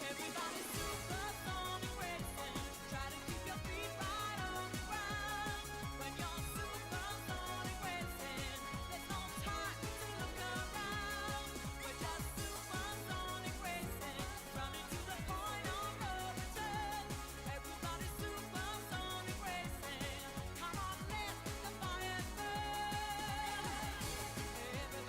Everybody supersonic racing. Try to keep your feet right on the ground. When you're supersonic racing, there's no time to look around. We're just supersonic racing, running to the point of no return. Everybody supersonic racing. Come on, let the fire burn. Everybody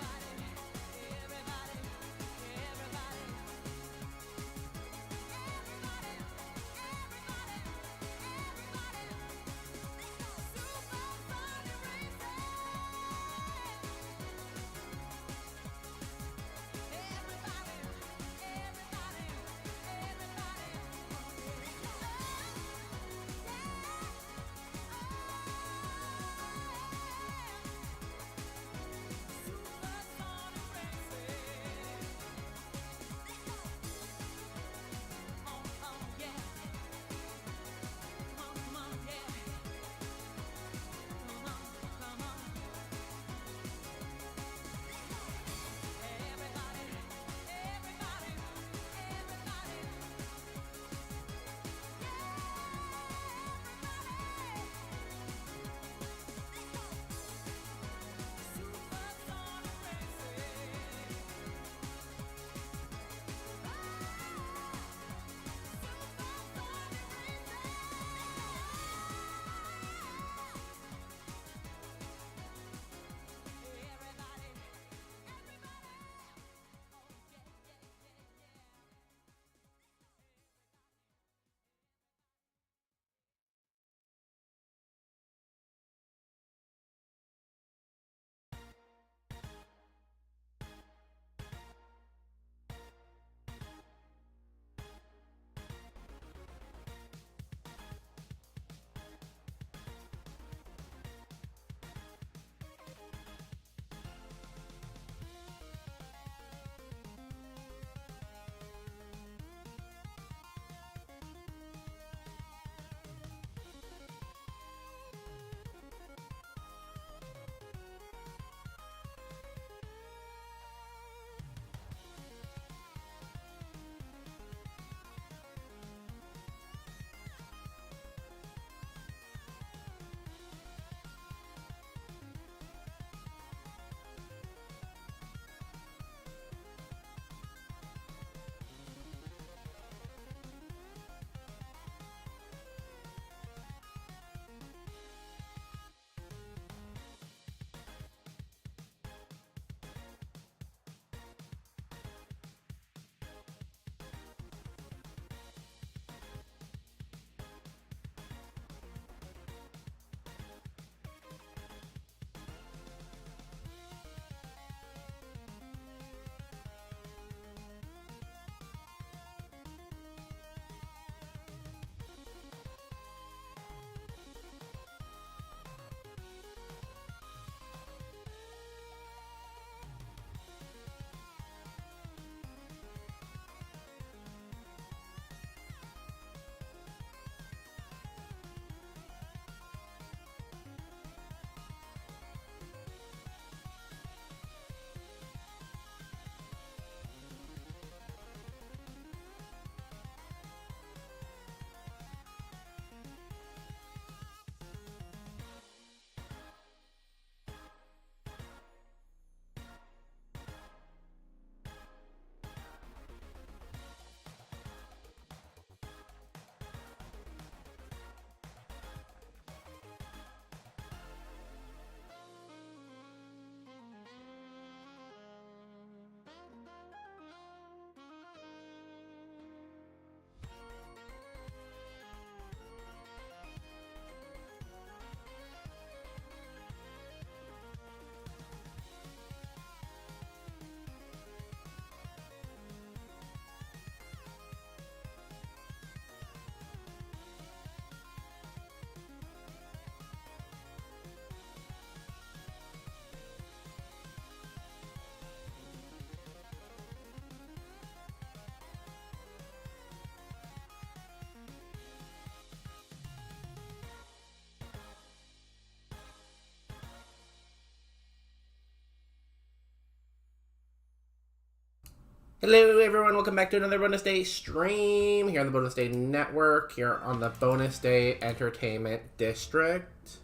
Hello everyone, welcome back to another Bonus Day stream here on the Bonus Day Network, here on the Bonus Day Entertainment District.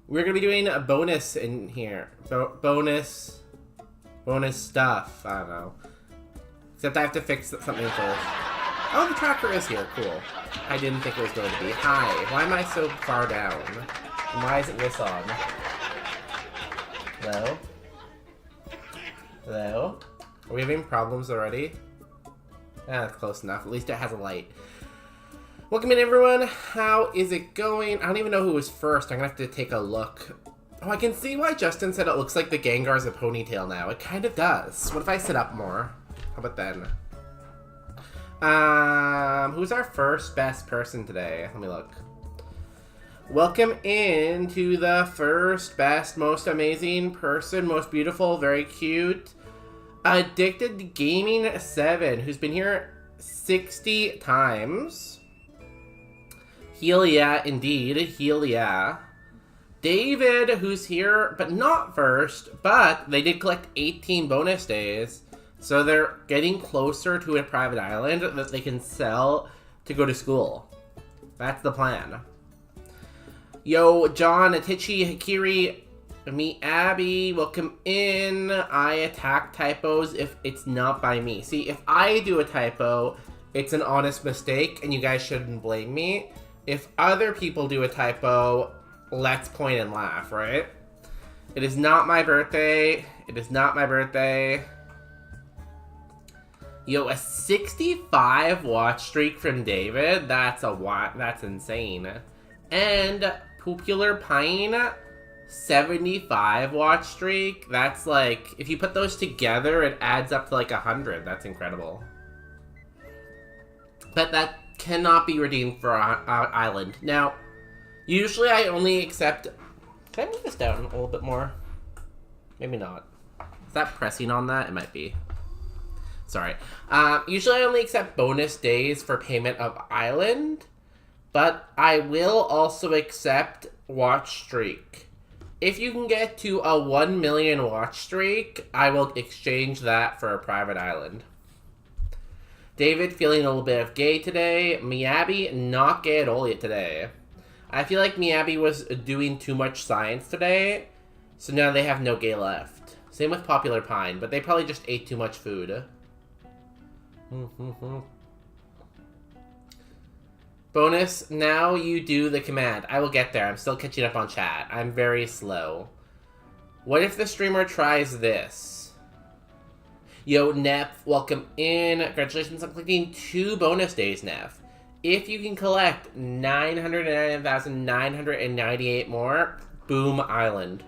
We're going to be doing a bonus in here. Bonus stuff, I don't know. Except I have to fix something first. Oh, the tracker is here, cool. I didn't think it was going to be. Hi, why am I so far down? And why isn't this on? Hello? Hello? Are we having problems already? That's close enough. At least it has a light. Welcome in, everyone. How is it going? I don't even know who was first. I'm gonna have to take a look. Oh, I can see why Justin said it looks like the Gengar's a ponytail now. It kind of does. What if I sit up more? How about then? Who's our first best person today? Let me look. Welcome in to the first best, most amazing person, most beautiful, very cute. Addicted to Gaming 7, who's been here 60 times. Heal yeah, indeed. Heal yeah. David, who's here, but not first, but they did collect 18 bonus days, so they're getting closer to a private island that they can sell to go to school. That's the plan. Yo, John, Atichi, Hikiri, me, Abby, welcome in. I attack typos if it's not by me. See, if I do a typo, it's an honest mistake, and you guys shouldn't blame me. If other people do a typo, let's point and laugh, right? It is not my birthday. It is not my birthday. Yo, a 65 watch streak from David? That's insane. And Popular Pine, 75 watch streak. That's like, if you put those together, it adds up to like 100. That's incredible. But that cannot be redeemed for our island. Now, usually I only accept... Can I move this down a little bit more? Maybe not. Is that pressing on that? It might be. Sorry. Usually I only accept bonus days for payment of island, but I will also accept watch streak. If you can get to a 1 million watch streak, I will exchange that for a private island. David, feeling a little bit of gay today. Miyabi, not gay at all yet today. I feel like Miyabi was doing too much science today, so now they have no gay left. Same with Popular Pine, but they probably just ate too much food. Bonus, now you do the command. I will get there. I'm still catching up on chat. I'm very slow. What if the streamer tries this? Yo, Nep, welcome in. Congratulations on clicking 2 bonus days, Nep. If you can collect 999,998 more, boom, island.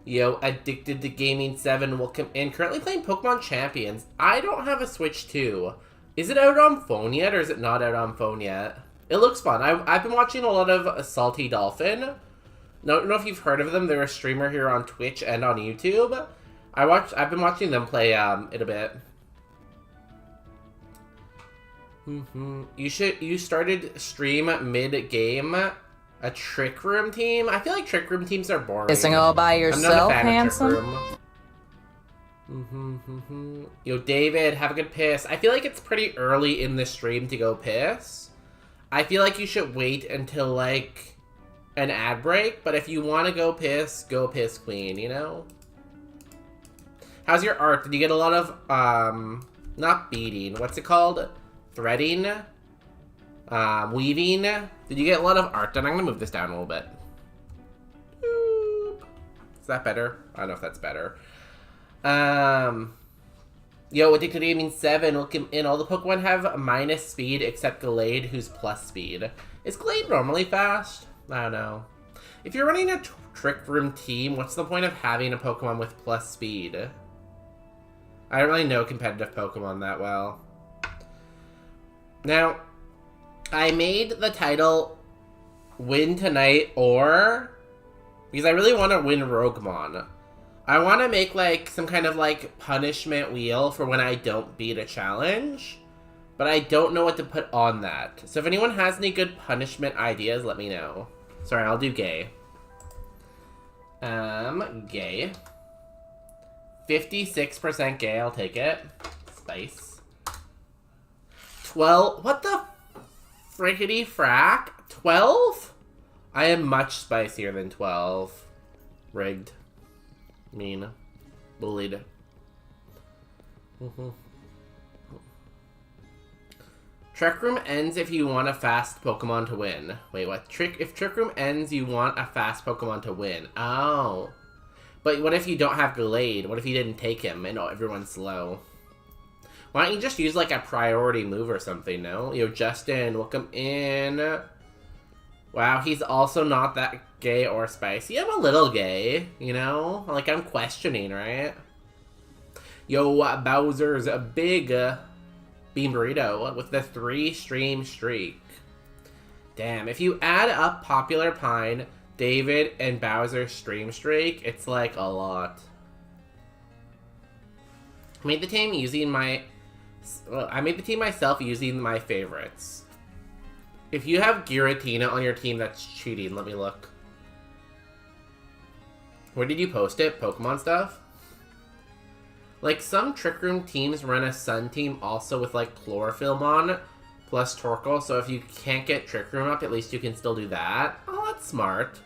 Yo, Addicted to Gaming 7, welcome in. Currently playing Pokemon Champions. I don't have a Switch 2. Is it out on phone yet, or is it not out on phone yet? It looks fun. I've been watching a lot of Salty Dolphin. I don't know if you've heard of them. They're a streamer here on Twitch and on YouTube. I've been watching them play it a bit. You started stream mid-game a Trick Room team? I feel like Trick Room teams are boring. Kissing all by yourself, handsome? Yo, David, have a good piss. I feel like it's pretty early in the stream to go piss. I feel like you should wait until, like, an ad break, but if you want to go piss, queen, you know? How's your art? Did you get a lot of, not beading, what's it called? Threading? Weaving? Did you get a lot of art done? I'm gonna move this down a little bit. Is that better? I don't know if that's better. Yo, Addicted to Gaming 7, welcome in. All the Pokemon have minus speed except Glade, who's plus speed. Is Glade normally fast? I don't know. If you're running a Trick Room team, what's the point of having a Pokemon with plus speed? I don't really know competitive Pokemon that well. Now, I made the title Win Tonight or... because I really want to win Roguemon. I want to make, like, some kind of, like, punishment wheel for when I don't beat a challenge. But I don't know what to put on that. So if anyone has any good punishment ideas, let me know. Sorry, I'll do gay. Gay. 56% gay, I'll take it. Spice. 12. What the frickety frack? 12? I am much spicier than 12. Rigged. Mean. Bullied. Trick Room ends if you want a fast Pokemon to win. Wait, what? If Trick Room ends, you want a fast Pokemon to win. Oh. But what if you don't have Glade? What if you didn't take him and everyone's slow? Why don't you just use like a priority move or something, no? Yo, Justin, welcome in. Wow, he's also not that gay or spicy. I'm a little gay, you know? Like, I'm questioning, right? Yo, Bowser's a big Bean Burrito with the 3-stream streak. Damn, if you add up Popular Pine, David, and Bowser's stream streak, it's like a lot. I made the team myself using my favorites. If you have Giratina on your team, that's cheating. Let me look. Where did you post it? Pokemon stuff? Like, some Trick Room teams run a Sun team also with, like, Chlorophyllmon plus Torkoal, so if you can't get Trick Room up, at least you can still do that. Oh, that's smart.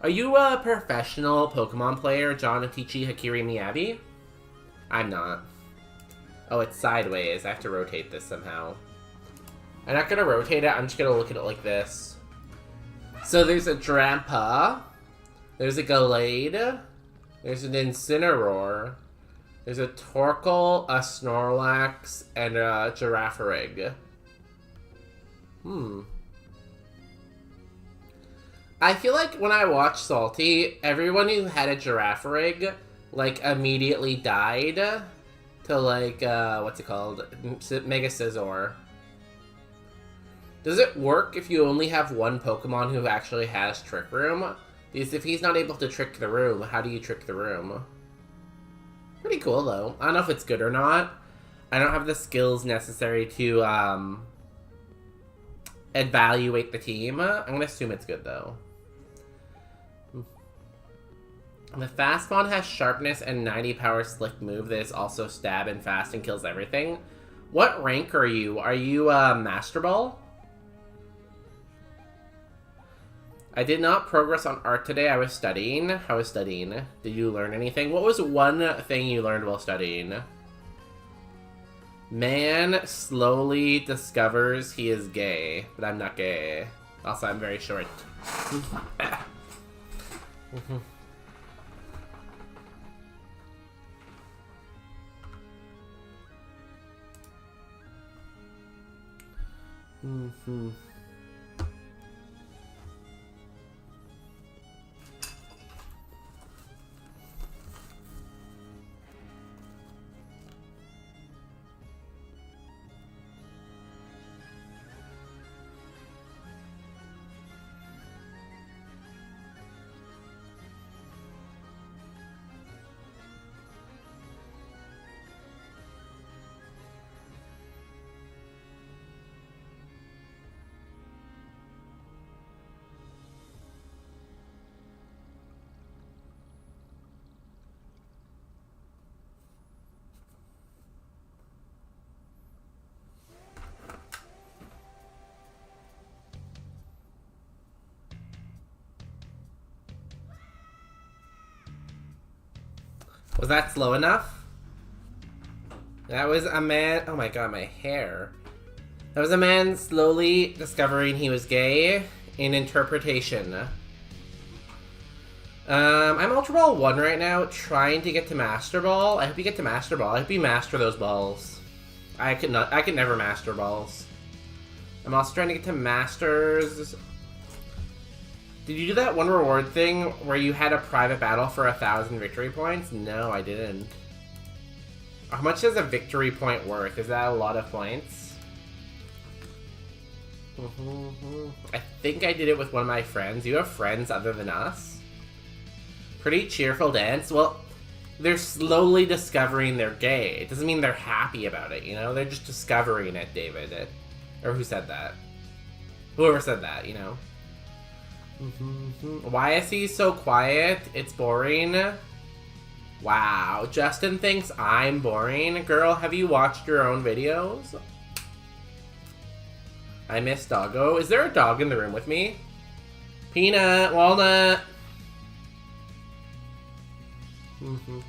Are you a professional Pokemon player, John Atichi Hakiri Miyabi? I'm not. Oh, it's sideways. I have to rotate this somehow. I'm not gonna rotate it, I'm just gonna look at it like this. So there's a Drampa, there's a Gallade, there's an Incineroar, there's a Torkoal, a Snorlax, and a Girafarig. I feel like when I watched Salty, everyone who had a Girafarig, like, immediately died to, like, what's it called? Mega Scizor. Does it work if you only have one Pokemon who actually has Trick Room? Because if he's not able to trick the room, how do you trick the room? Pretty cool, though. I don't know if it's good or not. I don't have the skills necessary to, evaluate the team. I'm gonna assume it's good, though. The Fastmon has Sharpness and 90 Power Slick move that is also stab and fast and kills everything. What rank are you? Are you, Master Ball? I did not progress on art today. I was studying. How was studying? Did you learn anything? What was one thing you learned while studying? Man slowly discovers he is gay, but I'm not gay. Also, I'm very short. Was that slow enough? That was a man... Oh my god, my hair. That was a man slowly discovering he was gay in interpretation. I'm Ultra Ball 1 right now, trying to get to Master Ball. I hope you get to Master Ball. I hope you master those balls. I could never master balls. I'm also trying to get to Masters. Did you do that one reward thing where you had a private battle for 1,000 victory points? No, I didn't. How much is a victory point worth? Is that a lot of points? I think I did it with one of my friends. You have friends other than us? Pretty cheerful dance. Well, they're slowly discovering they're gay. It doesn't mean they're happy about it, you know? They're just discovering it, David. Or who said that? Whoever said that, you know? Why is he so quiet? It's boring. Wow, Justin thinks I'm boring. Girl, have you watched your own videos? I miss Doggo. Is there a dog in the room with me? Peanut, Walnut.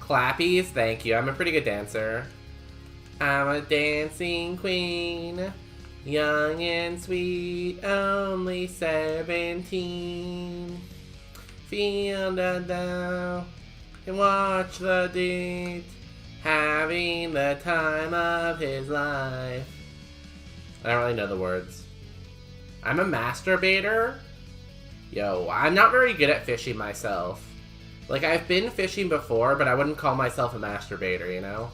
Clappies, thank you. I'm a pretty good dancer. I'm a dancing queen. Young and sweet, only 17. Feel down and watch the dude having the time of his life. I don't really know the words. I'm a masturbator? Yo, I'm not very good at fishing myself. Like, I've been fishing before, but I wouldn't call myself a masturbator, you know?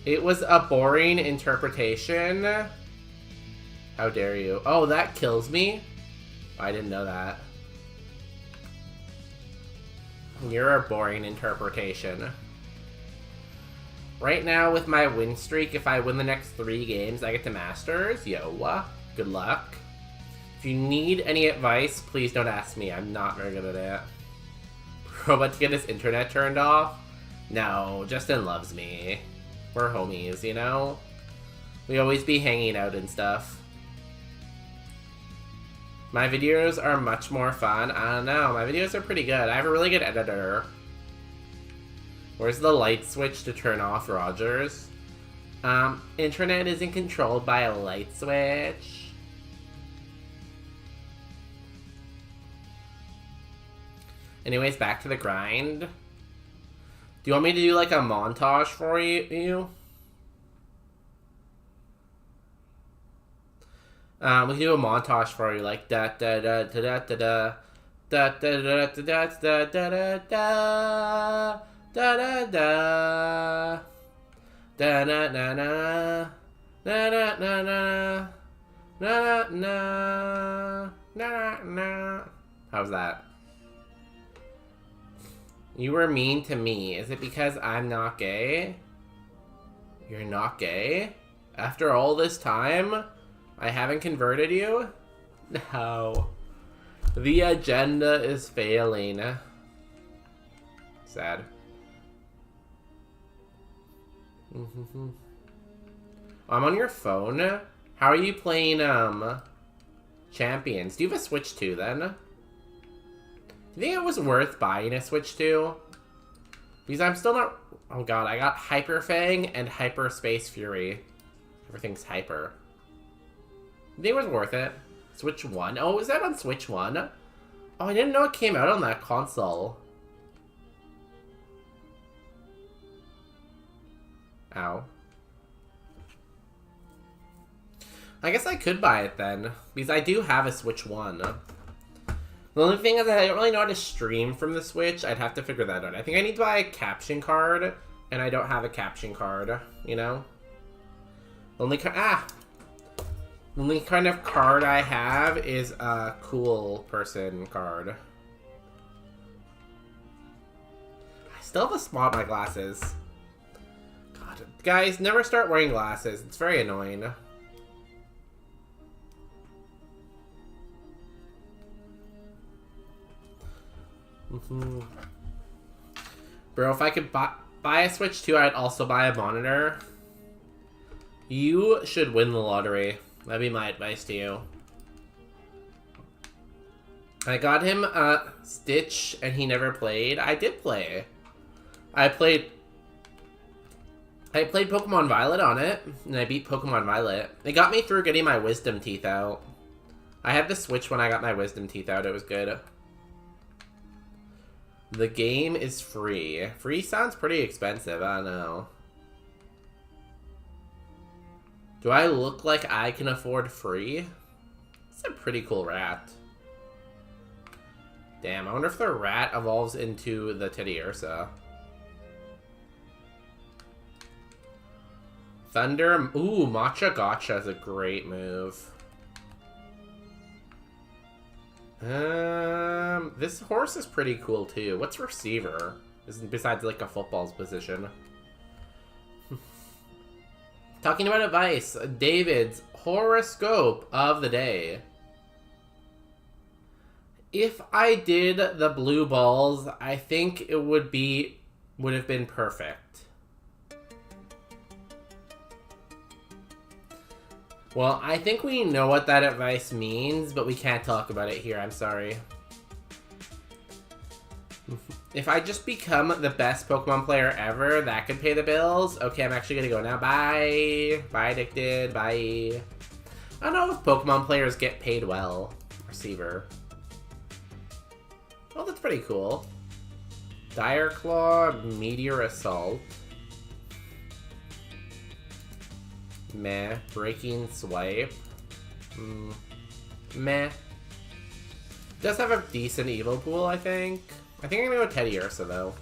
It was a boring interpretation. How dare you? Oh, that kills me? I didn't know that. You're a boring interpretation. Right now, with my win streak, if I win the next 3 games, I get to Masters. Yo, good luck. If you need any advice, please don't ask me. I'm not very good at it. Bro, about to get his internet turned off? No, Justin loves me. We're homies, you know? We always be hanging out and stuff. My videos are much more fun. I don't know, my videos are pretty good. I have a really good editor. Where's the light switch to turn off Rogers? Internet isn't controlled by a light switch. Anyways, back to the grind. Do you want me to do like a montage for you? We can do a montage for you, like da da da da da da da da da da da da da da da da da na na na na na na na na na na na. How's that? You were mean to me. Is it because I'm not gay? You're not gay? After all this time, I haven't converted you? No. The agenda is failing. Sad. I'm on your phone? How are you playing, Champions? Do you have a Switch 2, then? Do you think it was worth buying a Switch 2? Because I'm still not... Oh god, I got Hyper Fang and Hyper Space Fury. Everything's hyper. Do you think it was worth it? Switch 1? Oh, was that on Switch 1? Oh, I didn't know it came out on that console. Ow. I guess I could buy it then, because I do have a Switch 1. The only thing is that I don't really know how to stream from the Switch. I'd have to figure that out. I think I need to buy a caption card, and I don't have a caption card, you know? Only kind of card I have is a cool person card. I still have a spot on my glasses. God, guys, never start wearing glasses. It's very annoying. Bro, if I could buy a Switch 2, I'd also buy a monitor. You should win the lottery. That'd be my advice to you. I got him Stitch, and he never played. I did play. I played Pokemon Violet on it, and I beat Pokemon Violet. It got me through getting my wisdom teeth out. I had the Switch when I got my wisdom teeth out. It was good. The game is free. Free sounds pretty expensive. I don't know. Do I look like I can afford free? It's a pretty cool rat. Damn, I wonder if the rat evolves into the Teddy Ursa. Thunder. Ooh, Matcha Gotcha is a great move. This horse is pretty cool too. What's receiver? Besides like a football's position. Talking about advice, David's horoscope of the day. If I did the blue balls, I think it would have been perfect. Well, I think we know what that advice means, but we can't talk about it here. I'm sorry. If I just become the best Pokemon player ever, that could pay the bills. Okay, I'm actually gonna go now. Bye. Bye, Addicted. Bye. I don't know if Pokemon players get paid well. Receiver. Oh, that's pretty cool. Dire Claw, Meteor Assault. Meh. Breaking Swipe. Meh. Does have a decent Evo pool, I think. I think I'm gonna go Teddy Ursa, though.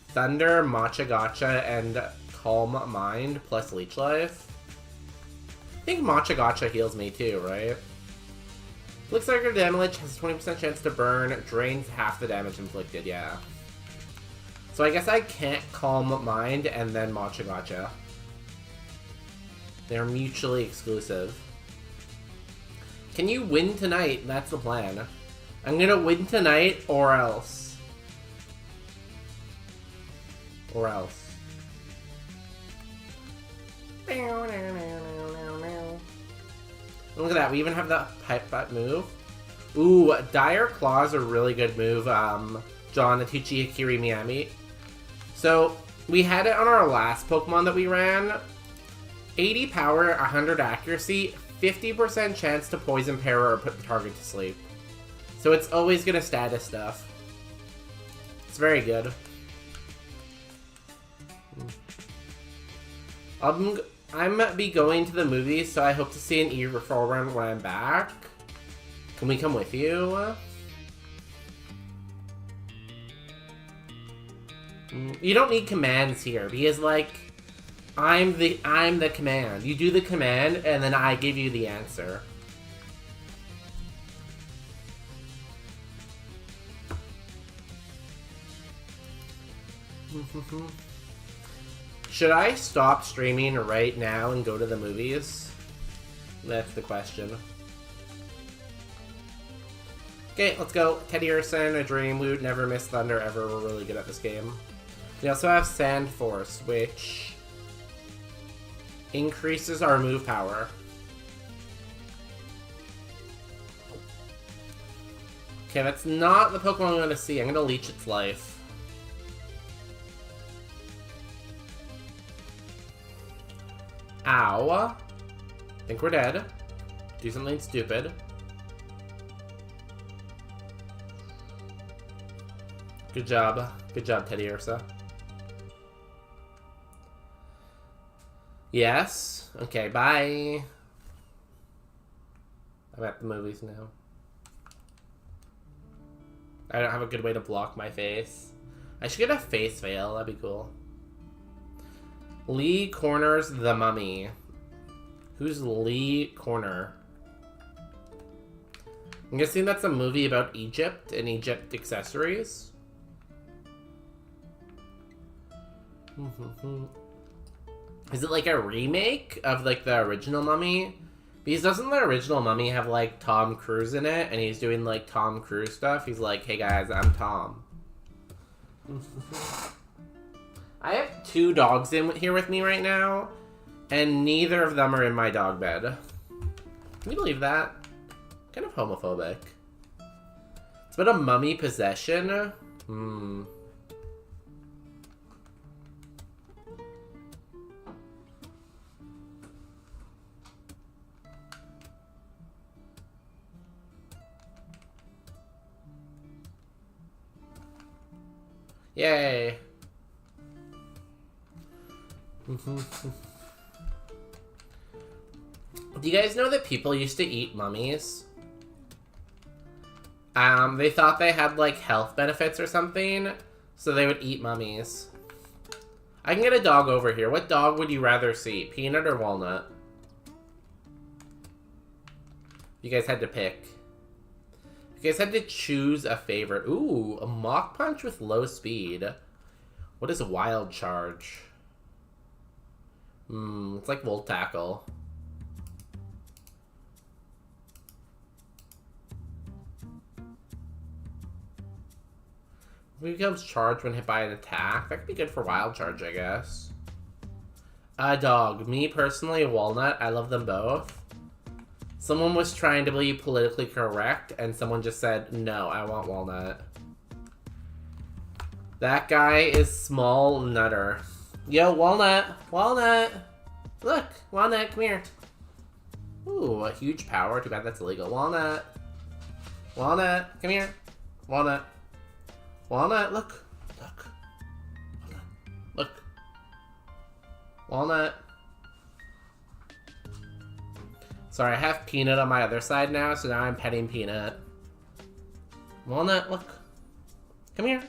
Thunder, Matcha Gotcha, and Calm Mind, plus Leech Life. I think Matcha Gotcha heals me, too, right? Looks like her damage has a 20% chance to burn, drains half the damage inflicted, yeah. So I guess I can't Calm Mind and then Matcha Gotcha. They're mutually exclusive. Can you win tonight? That's the plan. I'm gonna win tonight, or else. Or else. Look at that, we even have the Pipe Butt move. Ooh, Dire Claw is a really good move, John Atuchi Hikiri Miami. So, we had it on our last Pokemon that we ran. 80 power, 100 accuracy, 50% chance to poison para or put the target to sleep. So it's always gonna status stuff. It's very good. I'm be going to the movies, so I hope to see an e-referral run when I'm back. Can we come with you? You don't need commands here, because like I'm the command. You do the command and then I give you the answer. Should I stop streaming right now and go to the movies? That's the question. Okay, let's go. Teddy Ursa, a Dream. We would never miss Thunder ever. We're really good at this game. We also have Sand Force, which increases our move power. Okay, that's not the Pokemon I'm going to see. I'm going to leech its life. Ow. I think we're dead. Do something stupid. Good job. Good job, Teddy Ursa. Yes. Okay, bye. I'm at the movies now. I don't have a good way to block my face. I should get a face veil. That'd be cool. Lee corners the mummy. Who's Lee Corner? I'm guessing that's a movie about Egypt and Egypt accessories. Is it like a remake of like the original Mummy? Because doesn't the original Mummy have like Tom Cruise in it and he's doing like Tom Cruise stuff? He's like, hey guys, I'm Tom. I have 2 dogs in here with me right now and neither of them are in my dog bed. Can you believe that? Kind of homophobic. It's about a mummy possession. Yay. Do you guys know that people used to eat mummies? They thought they had like health benefits or something, so they would eat mummies. I can get a dog over here. What dog would you rather see? Peanut or Walnut? You guys had to pick. You guys had to choose a favorite. Ooh, a Mach Punch with low speed. What is a Wild Charge? It's like Volt Tackle. Becomes charged when hit by an attack. That could be good for wild charge, I guess. A dog. Me, personally, walnut. I love them both. Someone was trying to be politically correct, and someone just said, no, I want walnut. That guy is small nutter. Yo, walnut. Walnut. Look, walnut, come here. Ooh, a huge power. Too bad that's illegal. Walnut. Walnut, come here. Walnut. Walnut, look. Look. Walnut. Look. Walnut. Sorry, I have Peanut on my other side now, so now I'm petting Peanut. Walnut, look. Come here.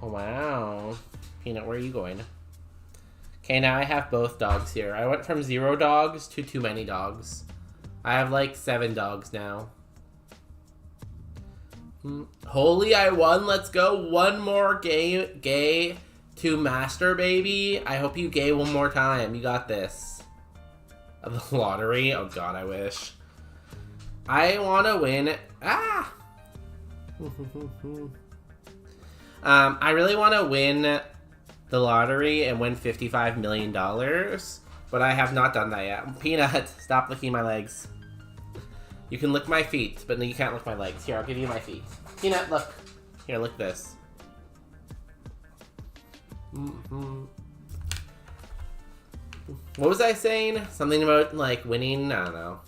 Oh, wow. Peanut, where are you going? Okay, now I have both dogs here. I went from 0 dogs to too many dogs. I have like 7 dogs now. Holy, I won. Let's go. One more gay to master, baby. I hope you gay one more time. You got this. Of the lottery? Oh god, I wish. I want to win. Ah! I really want to win the lottery and win $55 million, but I have not done that yet. Peanut, stop licking my legs. You can lick my feet, but you can't lick my legs. Here, I'll give you my feet. Peanut, look. Here, lick this. What was I saying? Something about, like, winning? I don't know.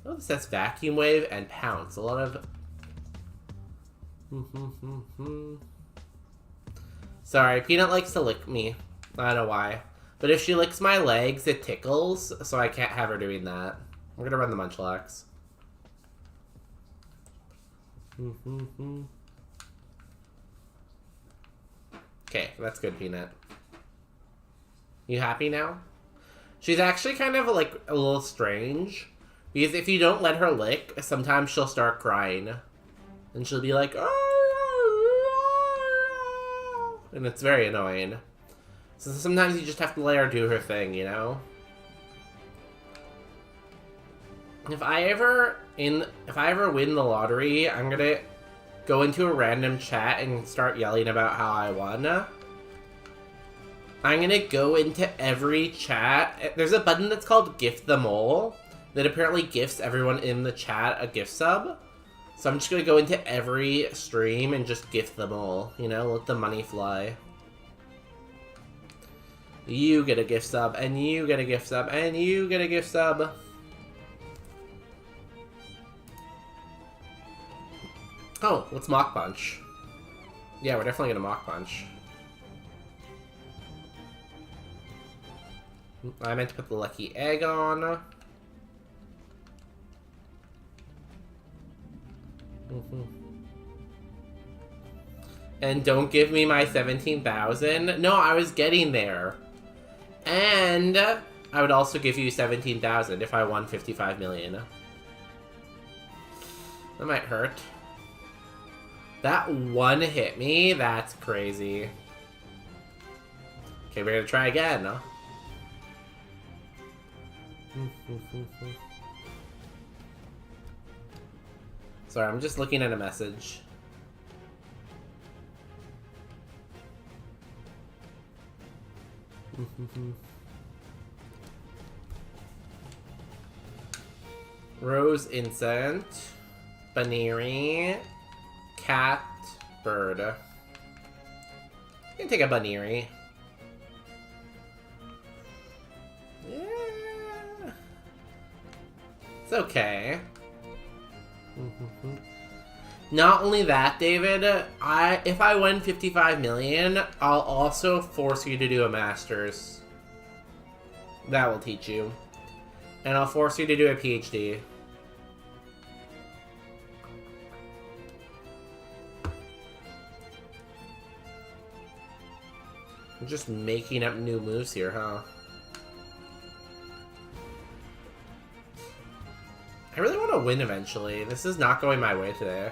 Oh, this says vacuum wave and pounce. A lot of... Sorry, Peanut likes to lick me. I don't know why. But if she licks my legs, it tickles, so I can't have her doing that. We're gonna run the Munchlax. Okay, that's good, Peanut. You happy now? She's actually kind of like a little strange. Because if you don't let her lick, sometimes she'll start crying. And she'll be like, oh, and it's very annoying. So sometimes you just have to let her do her thing, you know? If I ever win the lottery, I'm gonna go into a random chat and start yelling about how I won. I'm gonna go into every chat. There's a button that's called Gift the Mole that apparently gifts everyone in the chat a gift sub. So I'm just gonna go into every stream and just gift them all, you know, let the money fly. You get a gift sub, and you get a gift sub, and you get a gift sub. Oh, let's Mach Punch. Yeah, we're definitely gonna Mach Punch. I meant to put the lucky egg on. And don't give me my 17,000. No, I was getting there. And I would also give you 17,000 if I won 55 million. That might hurt. That one hit me? That's crazy. Okay, we're gonna try again. Sorry, I'm just looking at a message. Rose Incent, Baneri, Cat, Bird. I'm gonna take a Baneri. Yeah. It's okay. Not only that, David, if I win 55 million, I'll also force you to do a master's. That will teach you. And I'll force you to do a PhD. I'm just making up new moves here, huh? I really want to win eventually. This is not going my way today.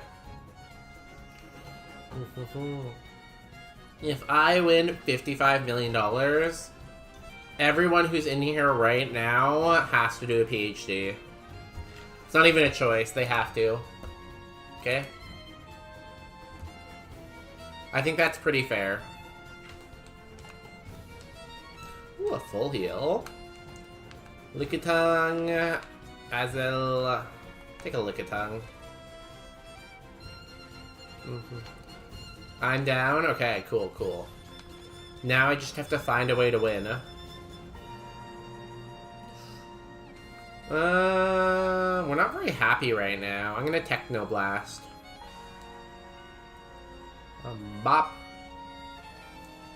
If I win $55 million, everyone who's in here right now has to do a PhD. It's not even a choice. They have to. Okay. I think that's pretty fair. Ooh, a full heal. Lickitung, Azel. Take a Lickitung. I'm down? Okay, cool, cool. Now I just have to find a way to win. We're not very happy right now. I'm gonna Techno Blast. Bop.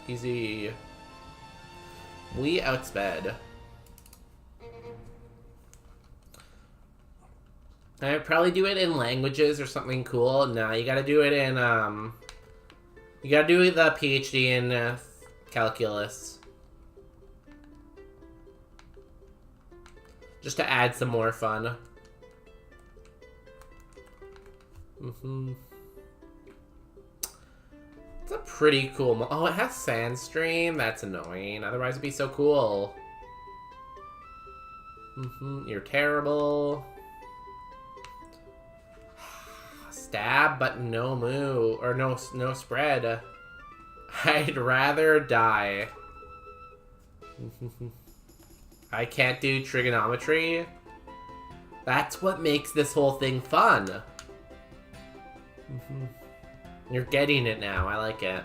Easy. We outsped. I'd probably do it in languages or something cool. No, you gotta do it in, you gotta do the PhD in calculus. Just to add some more fun. It's a pretty cool oh, it has Sandstream? That's annoying. Otherwise it'd be so cool. You're terrible. Stab, but no move. Or no spread. I'd rather die. I can't do trigonometry. That's what makes this whole thing fun. You're getting it now. I like it.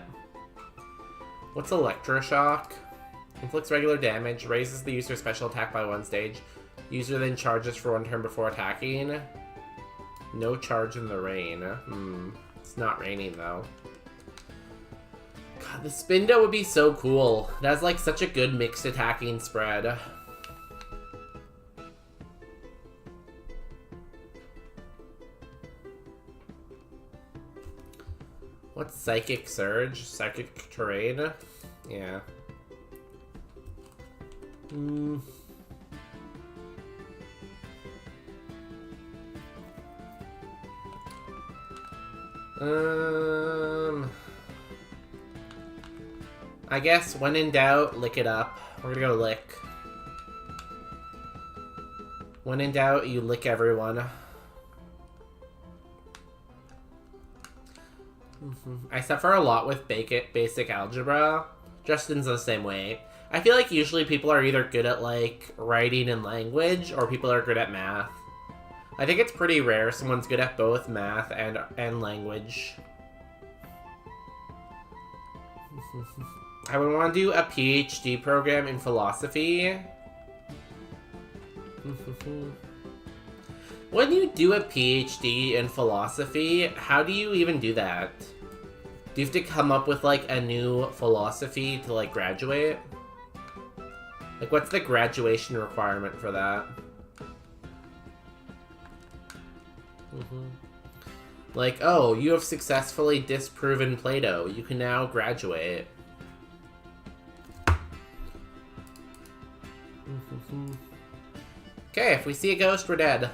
What's Electroshock? Inflicts regular damage. Raises the user's special attack by 1 stage. User then charges for 1 turn before attacking. No charge in the rain. It's not raining though. God, the Spindo would be so cool. It has like such a good mixed attacking spread. What's Psychic Surge? Psychic Terrain? Yeah. I guess when in doubt, lick it up. We're gonna go lick. When in doubt, you lick everyone. I suffer a lot with basic algebra. Justin's the same way. I feel like usually people are either good at like writing and language, or people are good at math. I think it's pretty rare someone's good at both math and language. I would want to do a PhD program in philosophy. When you do a PhD in philosophy, how do you even do that? Do you have to come up with like a new philosophy to like graduate? Like what's the graduation requirement for that? Like, oh, you have successfully disproven Plato. You can now graduate. Okay, if we see a ghost, we're dead.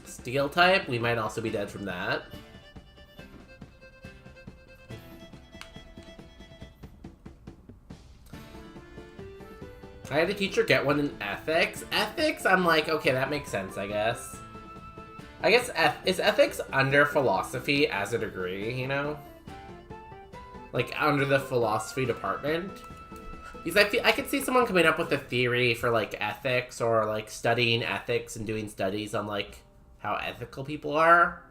Steel type, we might also be dead from that. I had a teacher get one in ethics. Ethics, I'm like, okay, that makes sense, I guess. I guess, is ethics under philosophy as a degree, you know? Like, under the philosophy department? Because I could see someone coming up with a theory for, like, ethics, or, like, studying ethics and doing studies on, like, how ethical people are.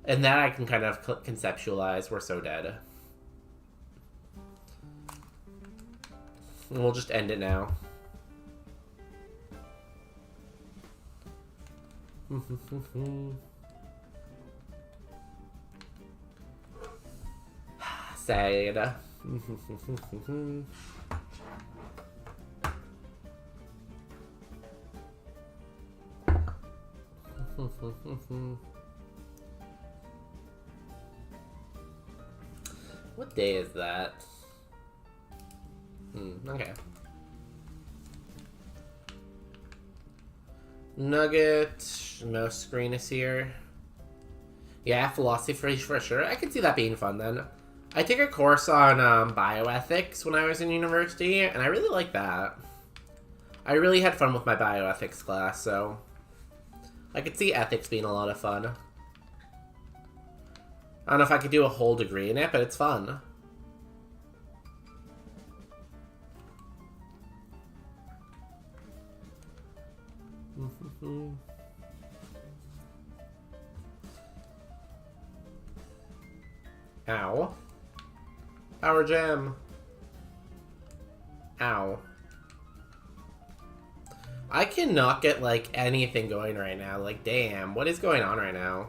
And that I can kind of conceptualize. We're so dead. And we'll just end it now. Sad. What day is that? Okay. Nugget, mouse screen is here. Yeah, philosophy for sure. I could see that being fun then. I took a course on bioethics when I was in university, and I really like that. I really had fun with my bioethics class, so I could see ethics being a lot of fun. I don't know if I could do a whole degree in it, but it's fun. Ow. Power gem. Ow. I cannot get, like, anything going right now. Like, damn. What is going on right now?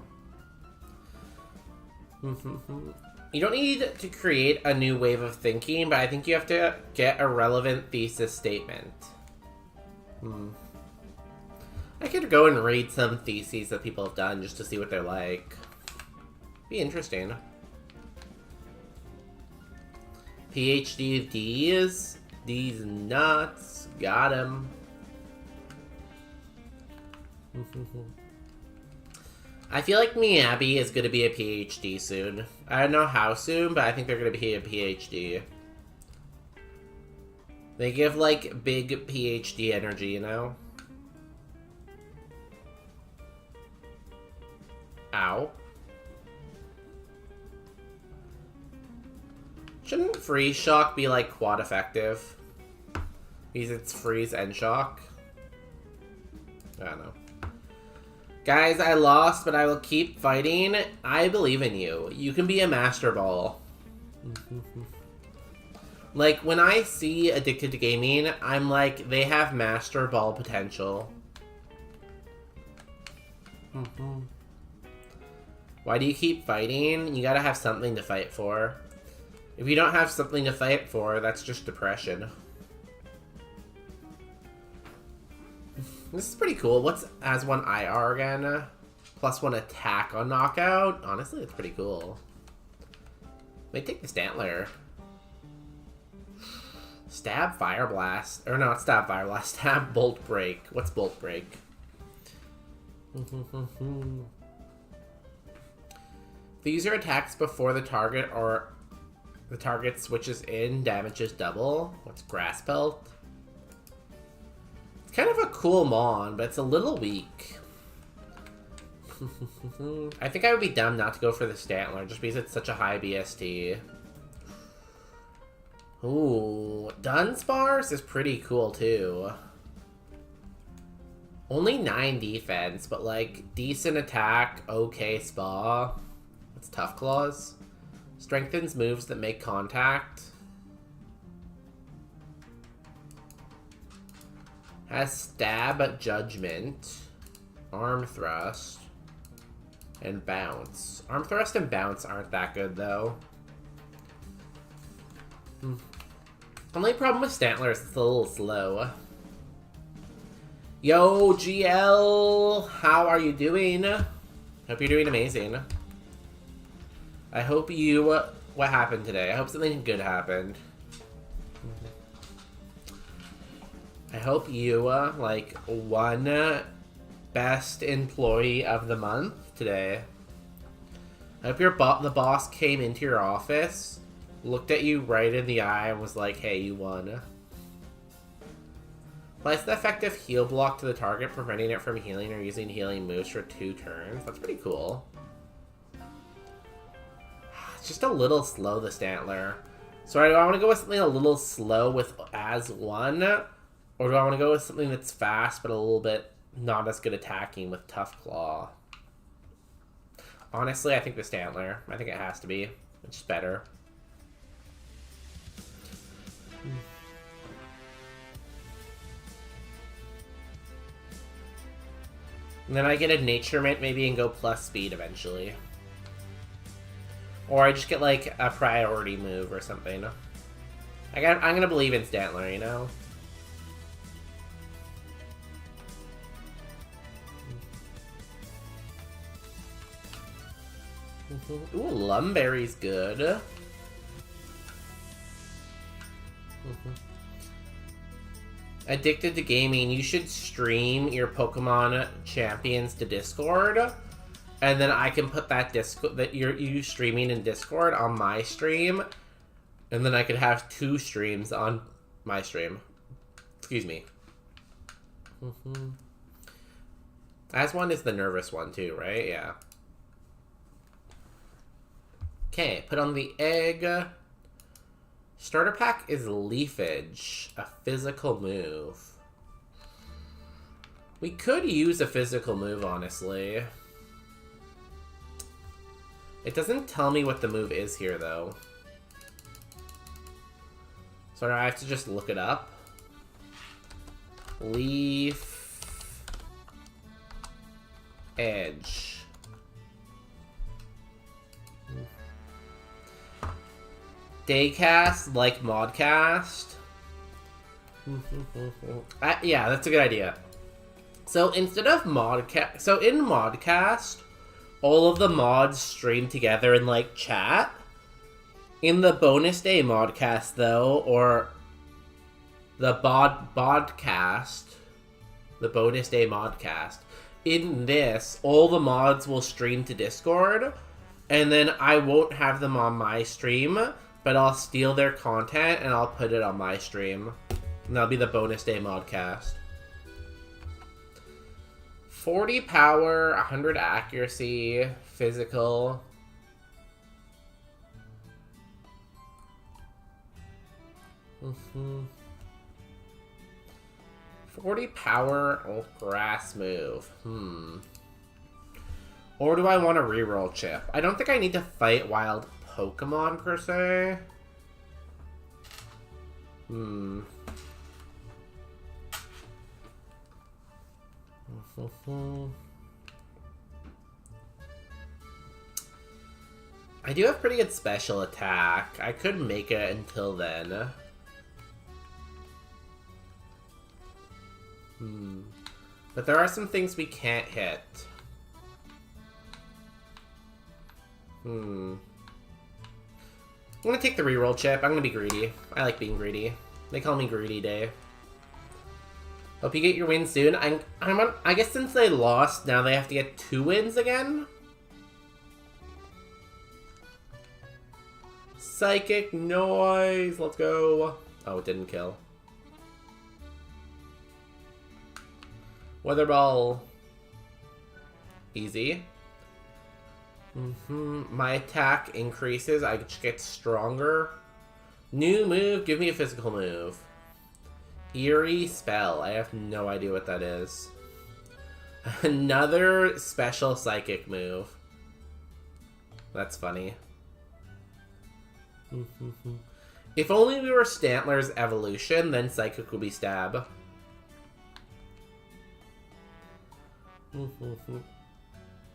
You don't need to create a new wave of thinking, but I think you have to get a relevant thesis statement. I could go and read some theses that people have done just to see what they're like. Be interesting. PhD of D's. These nuts. Got him. I feel like Miyabi is going to be a PhD soon. I don't know how soon, but I think they're going to be a PhD. They give, like, big PhD energy, you know? Ow. Shouldn't freeze shock be, like, quad effective? Because it's freeze and shock? I don't know. Guys, I lost, but I will keep fighting. I believe in you. You can be a Master Ball. Like, when I see Addicted to Gaming, I'm like, they have Master Ball potential. Why do you keep fighting? You gotta have something to fight for. If you don't have something to fight for, that's just depression. This is pretty cool. What's as one IR again? Plus one attack on knockout? Honestly, it's pretty cool. They take the Stantler. Stab Fire Blast. Or no, not Stab Fire Blast. Stab Bolt Break. What's Bolt Break? If you use your attacks before the target or the target switches in, damage is double. What's Grass Pelt? It's kind of a cool Mon, but it's a little weak. I think I would be dumb not to go for the Stantler, just because it's such a high BST. Ooh, Dunsparce is pretty cool, too. Only 9 defense, but, like, decent attack, okay spa. What's Tough Claws? Strengthens moves that make contact. Has Stab, Judgment, Arm Thrust, and Bounce. Arm Thrust and Bounce aren't that good, though. Only problem with Stantler is it's a little slow. Yo, GL! How are you doing? Hope you're doing amazing. I hope you... what happened today? I hope something good happened. I hope you, like, won Best Employee of the Month today. I hope the boss came into your office, looked at you right in the eye, and was like, hey, you won. Applies the effective heal block to the target, preventing it from healing or using healing moves for 2 turns. That's pretty cool. It's just a little slow, the Stantler. So do I want to go with something a little slow with as 1? Or do I want to go with something that's fast, but a little bit not as good attacking with Tough Claw? Honestly, I think the Stantler. I think it has to be. It's just better. And then I get a Naturement maybe and go plus speed eventually. Or I just get like a priority move or something. I'm gonna believe in Stantler, you know? Ooh, Lumberry's good. Addicted to Gaming, you should stream your Pokemon champions to Discord, and then I can put that you streaming in Discord on my stream, and then I could have 2 streams on my stream. Excuse me. As one is the nervous one too, right? Yeah. Okay, put on the egg. Starter pack is Leafage, a physical move. We could use a physical move, honestly. It doesn't tell me what the move is here, though. So I have to just look it up. Leaf... Edge. Daycast, like Modcast. Yeah, that's a good idea. So instead of Modcast... So in Modcast, all of the mods stream together in, like, chat. In the bonus day Modcast, though, or the Bodcast, the bonus day Modcast, in this, all the mods will stream to Discord, and then I won't have them on my stream, but I'll steal their content and I'll put it on my stream. And that'll be the bonus day Modcast. 40 power, 100 accuracy, physical. Mm-hmm. 40 power, oh, grass move. Or do I want a reroll chip? I don't think I need to fight wild Pokemon per se. I do have pretty good special attack. I could make it until then. But there are some things we can't hit. I'm gonna take the reroll chip. I'm gonna be greedy. I like being greedy. They call me Greedy Day. Hope you get your win soon. I guess since they lost, now they have to get 2 wins again? Psychic noise! Let's go! Oh, it didn't kill. Weather Ball. Easy. My attack increases. I get stronger. New move. Give me a physical move. Eerie Spell. I have no idea what that is. Another special psychic move. That's funny. If only we were Stantler's evolution, then psychic would be stab.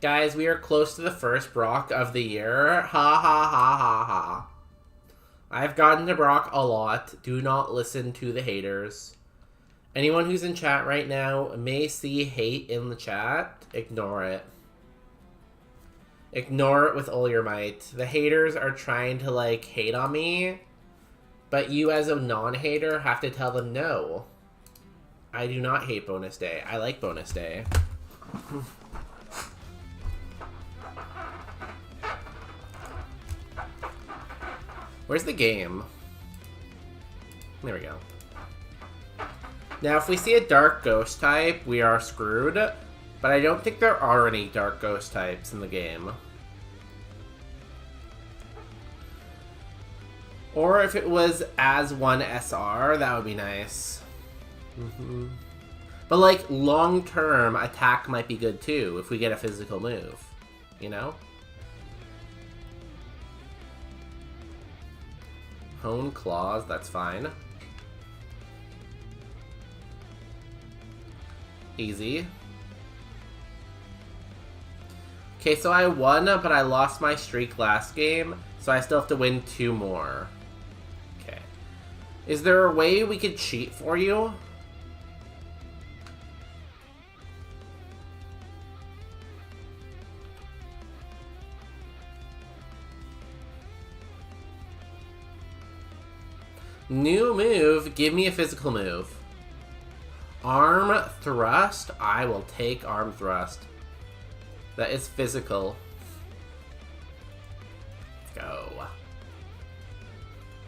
Guys, we are close to the first Brock of the year. Ha ha ha ha ha. I've gotten to Brock a lot. Do not listen to the haters. Anyone who's in chat right now may see hate in the chat. Ignore it. Ignore it with all your might. The haters are trying to, like, hate on me. But you as a non-hater have to tell them no. I do not hate bonus day. I like bonus day. Where's the game? There we go. Now, if we see a dark ghost type, we are screwed. But I don't think there are any dark ghost types in the game. Or if it was as one SR, that would be nice. But, like, long-term, attack might be good, too, if we get a physical move. You know? Hone Claws, that's fine. Easy. Okay, so I won, but I lost my streak last game, so I still have to win 2 more. Okay. Is there a way we could cheat for you? New move, give me a physical move. Arm Thrust, I will take Arm Thrust. That is physical. Let's go.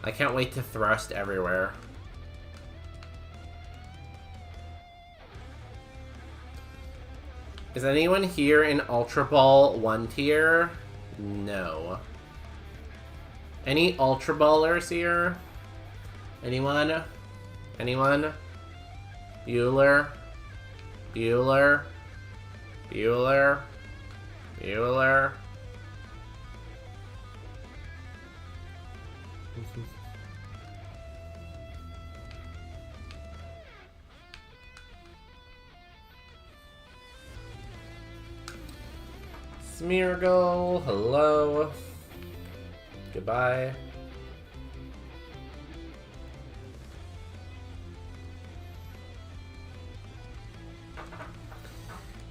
I can't wait to thrust everywhere. Is anyone here in Ultra Ball 1 tier? No. Any Ultra Ballers here? Anyone? Anyone? Bueller? Bueller? Bueller? Bueller? Smeargle, hello. Goodbye.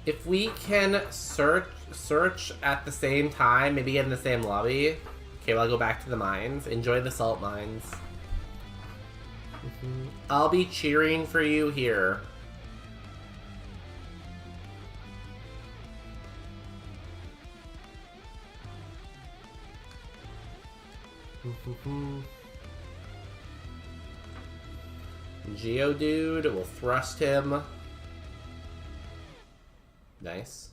If we can search at the same time, maybe get in the same lobby. Okay, well, I'll go back to the mines. Enjoy the salt mines. I'll be cheering for you here. Geodude, we'll thrust him. Nice.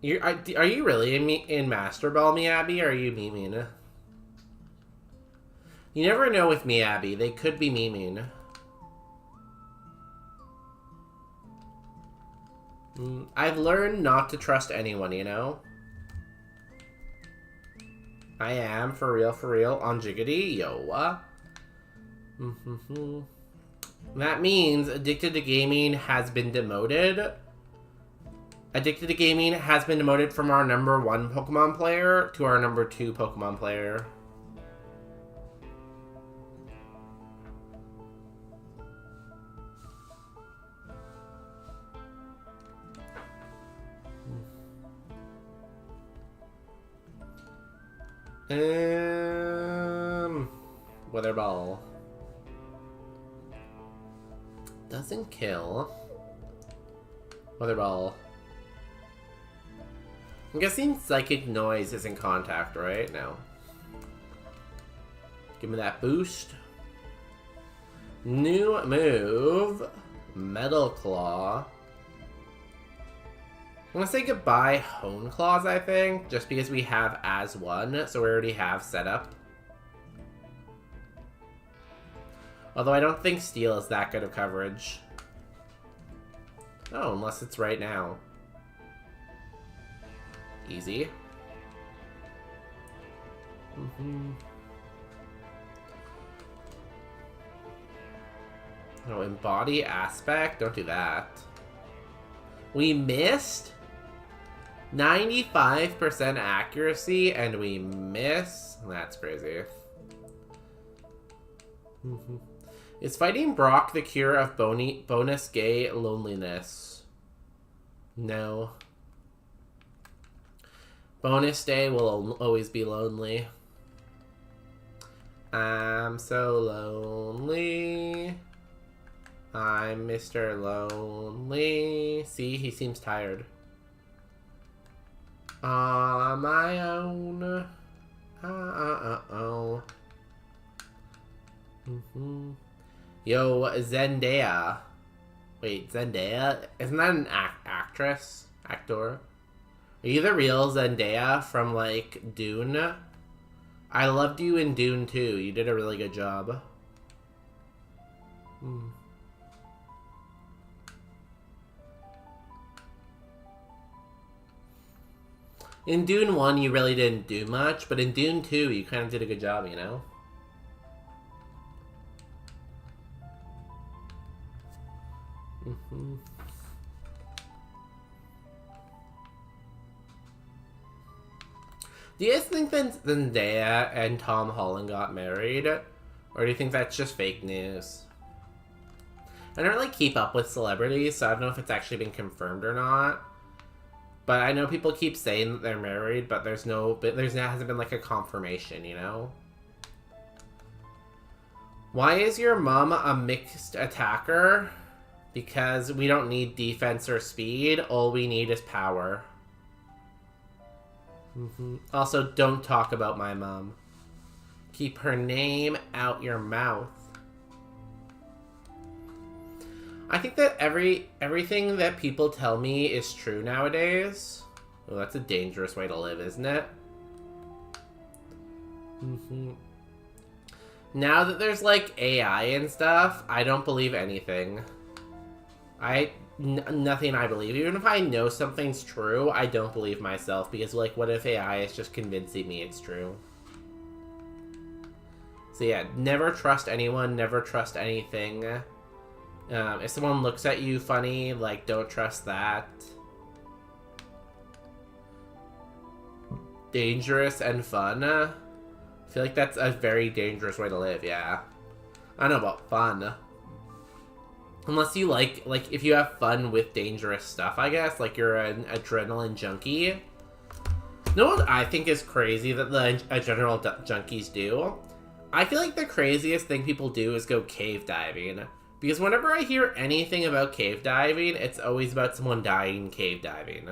Are you really in Master Ball, Miyabi, or are you memeing? You never know with Miyabi. They could be memeing. I've learned not to trust anyone, you know? I am, for real, on Jiggity, yo. That means Addicted to Gaming has been demoted. Addicted to Gaming has been demoted from our #1 Pokemon player to our #2 Pokemon player. Weather Ball. Doesn't kill. Weather Ball. I'm guessing Psychic Noise is in contact, right? No. Give me that boost. New move. Metal Claw. I'm gonna say goodbye Hone Claws, I think, just because we have as one, so we already have setup. Although I don't think Steel is that good of coverage. Oh, unless it's right now. Easy. Oh, Embody Aspect? Don't do that. We missed? 95% accuracy and we miss? That's crazy. Is fighting Brock the cure of bonus gay loneliness? No. Bonus day will always be lonely. I'm so lonely. I'm Mr. Lonely. See, he seems tired. On my own. Oh. Yo, Zendaya. Wait, Zendaya? Isn't that an actress? Actor? Are you the real Zendaya from, like, Dune? I loved you in Dune, too. You did a really good job. In Dune 1, you really didn't do much, but in Dune 2, you kind of did a good job, you know? Do you guys think that Zendaya and Tom Holland got married? Or do you think that's just fake news? I don't really keep up with celebrities, so I don't know if it's actually been confirmed or not. But I know people keep saying that they're married, but hasn't been like a confirmation, you know? Why is your mom a mixed attacker? Because we don't need defense or speed, all we need is power. Also, don't talk about my mom. Keep her name out your mouth. I think that everything that people tell me is true nowadays. Oh, that's a dangerous way to live, isn't it? Now that there's, like, AI and stuff, I don't believe anything. Nothing I believe. Even if I know something's true, I don't believe myself. Because, like, what if AI is just convincing me it's true? So yeah, never trust anyone, never trust anything. If someone looks at you funny, like, don't trust that. Dangerous and fun. I feel like that's a very dangerous way to live, yeah. I don't know about fun. Unless you like if you have fun with dangerous stuff, I guess. Like, you're an adrenaline junkie. You know what I think is crazy that the adrenaline junkies do? I feel like the craziest thing people do is go cave diving. Because whenever I hear anything about cave diving, it's always about someone dying cave diving.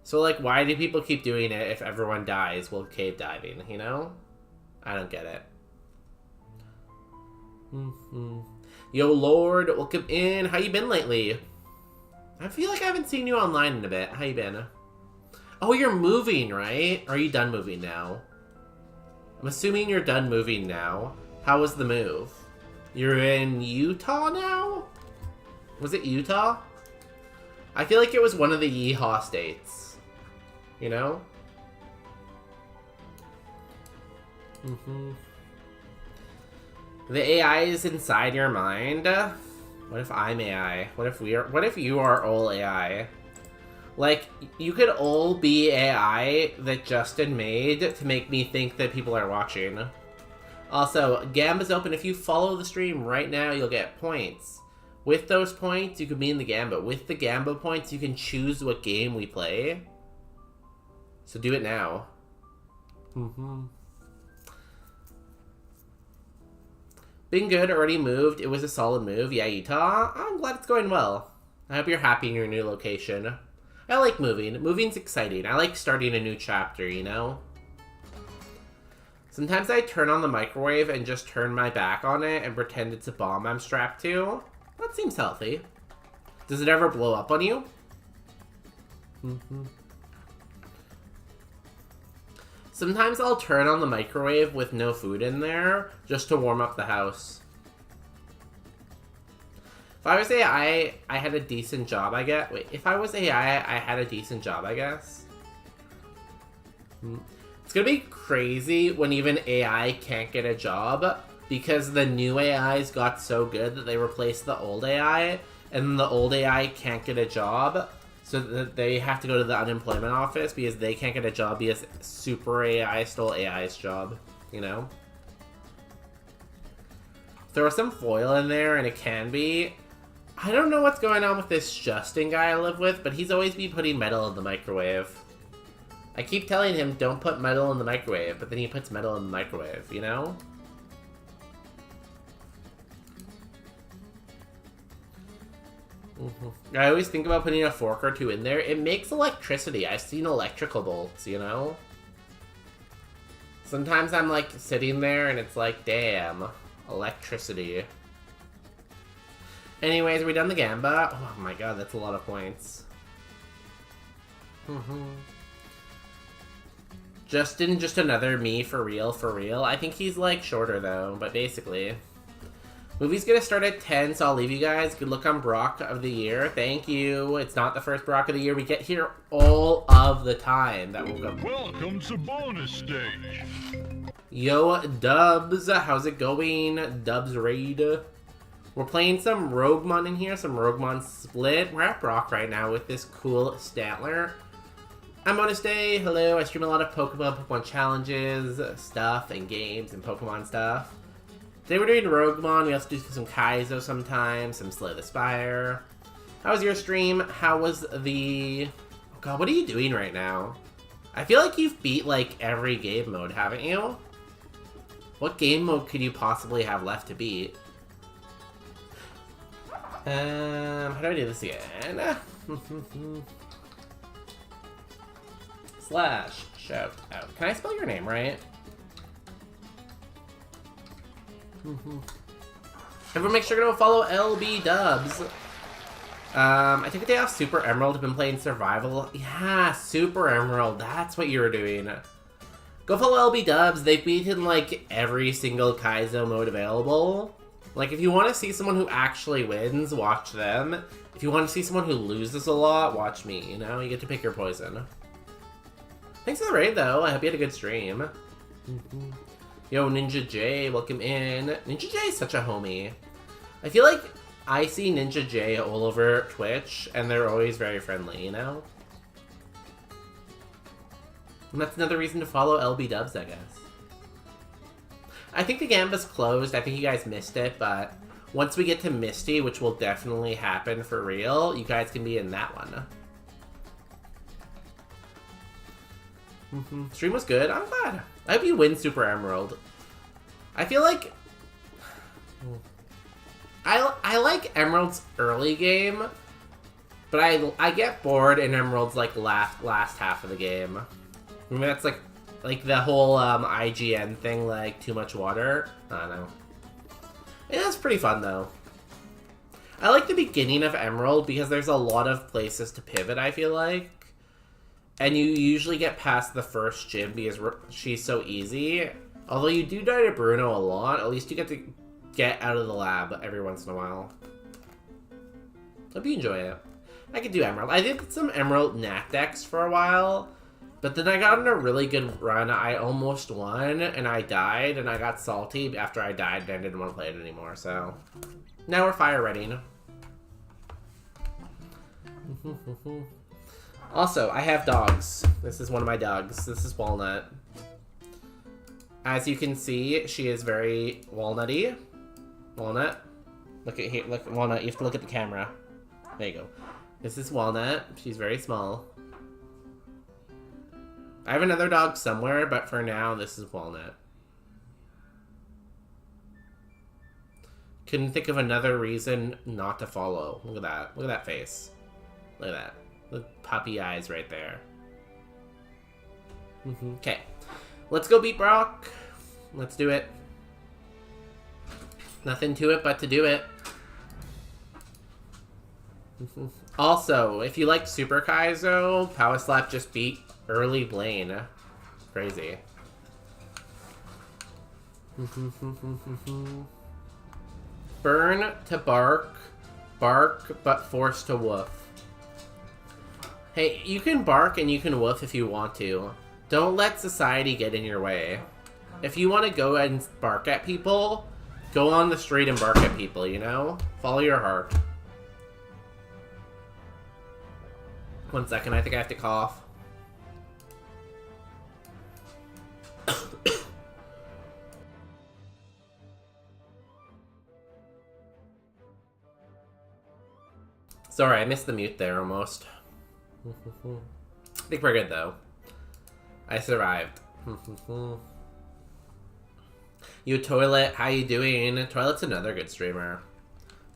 So, like, why do people keep doing it if everyone dies while cave diving, you know? I don't get it. Yo, Lord, welcome in. How you been lately? I feel like I haven't seen you online in a bit. How you been? Oh, you're moving, right? Or are you done moving now? I'm assuming you're done moving now. How was the move? You're in Utah now? Was it Utah? I feel like it was one of the Yeehaw states. You know? The AI is inside your mind. What if I'm AI? What if you are all AI? Like, you could all be AI that Justin made to make me think that people are watching. Also, Gamba's open. If you follow the stream right now, you'll get points. With those points, you can be in the Gamba. With the Gamba points, you can choose what game we play. So do it now. Been good, already moved. It was a solid move. Yeah, Utah. I'm glad it's going well. I hope you're happy in your new location. I like moving. Moving's exciting. I like starting a new chapter, you know? Sometimes I turn on the microwave and just turn my back on it and pretend it's a bomb I'm strapped to. That seems healthy. Does it ever blow up on you? Sometimes I'll turn on the microwave with no food in there just to warm up the house. If I was AI, I had a decent job, I guess. Wait, if I was AI, I had a decent job, I guess. It's gonna be crazy when even AI can't get a job because the new AIs got so good that they replaced the old AI, and the old AI can't get a job, so that they have to go to the unemployment office because they can't get a job because super AI stole AI's job, you know? Throw some foil in there and it can be. I don't know what's going on with this Justin guy I live with, but he's always be putting metal in the microwave. I keep telling him don't put metal in the microwave, but then he puts metal in the microwave, you know? I always think about putting a fork or two in there. It makes electricity. I've seen electrical bolts, you know? Sometimes I'm like sitting there and it's like, damn, electricity. Anyways, are we done the Gamba? Oh my god, that's a lot of points. Justin, just another me for real, for real. I think he's like shorter though, but basically. Movie's gonna start at 10, so I'll leave you guys. Good luck on Brock of the Year. Thank you. It's not the first Brock of the Year. We get here all of the time. That will go. Welcome to bonus stage. Yo, Dubs. How's it going? Dubs Raid. We're playing some Roguemon in here, some Roguemon Split. We're at Brock right now with this cool Statler. I'm Bonus Day. Hello. I stream a lot of Pokemon challenges, stuff, and games, and Pokemon stuff. Today we're doing Roguemon. We also do some Kaizo sometimes, some Slay the Spire. How was your stream? How was the... Oh god, what are you doing right now? I feel like you've beat, like, every game mode, haven't you? What game mode could you possibly have left to beat? How do I do this again? Slash shout out. Can I spell your name right? Everyone make sure to go follow LB Dubs. I took a day off Super Emerald. I've been playing Survival. Yeah, Super Emerald. That's what you were doing. Go follow LB Dubs. They've beaten, like, every single Kaizo mode available. Like, if you want to see someone who actually wins, watch them. If you want to see someone who loses a lot, watch me, you know? You get to pick your poison. Thanks for the raid, though. I hope you had a good stream. Yo, Ninja J, welcome in. Ninja J is such a homie. I feel like I see Ninja J all over Twitch, and they're always very friendly, you know? And that's another reason to follow LB Dubs, I guess. I think the Gamba's closed. I think you guys missed it, but once we get to Misty, which will definitely happen for real, you guys can be in that one. Stream was good. I'm glad. I hope you win Super Emerald. I feel like I like Emerald's early game, but I get bored in Emerald's like last half of the game. I mean, that's like the whole IGN thing, like too much water. I don't know. Yeah, that's pretty fun though. I like the beginning of Emerald because there's a lot of places to pivot, I feel like. And you usually get past the first gym because she's so easy. Although you do die to Bruno a lot, at least you get to get out of the lab every once in a while. Hope you enjoy it. I could do Emerald. I did some Emerald Nat decks for a while, but then I got on a really good run. I almost won, and I died, and I got salty after I died, and I didn't want to play it anymore, so... Now we're fire ready. Also, I have dogs. This is one of my dogs. This is Walnut. As you can see, she is very walnutty. Walnut. Look at here. Look, Walnut. You have to look at the camera. There you go. This is Walnut. She's very small. I have another dog somewhere, but for now, this is Walnut. Couldn't think of another reason not to follow. Look at that. Look at that face. Look at that. The puppy eyes right there. Okay. Let's go beat Brock. Let's do it. Nothing to it but to do it. Also, if you like Super Kaizo, Power Slap just beat early Blaine. Crazy. Burn to bark. Bark, but forced to woof. Hey, you can bark and you can woof if you want to. Don't let society get in your way. If you want to go and bark at people, go on the street and bark at people, you know? Follow your heart. 1 second, I think I have to cough. Sorry, I missed the mute there almost. I think we're good though. I survived. You Toilet, how you doing? Toilet's another good streamer.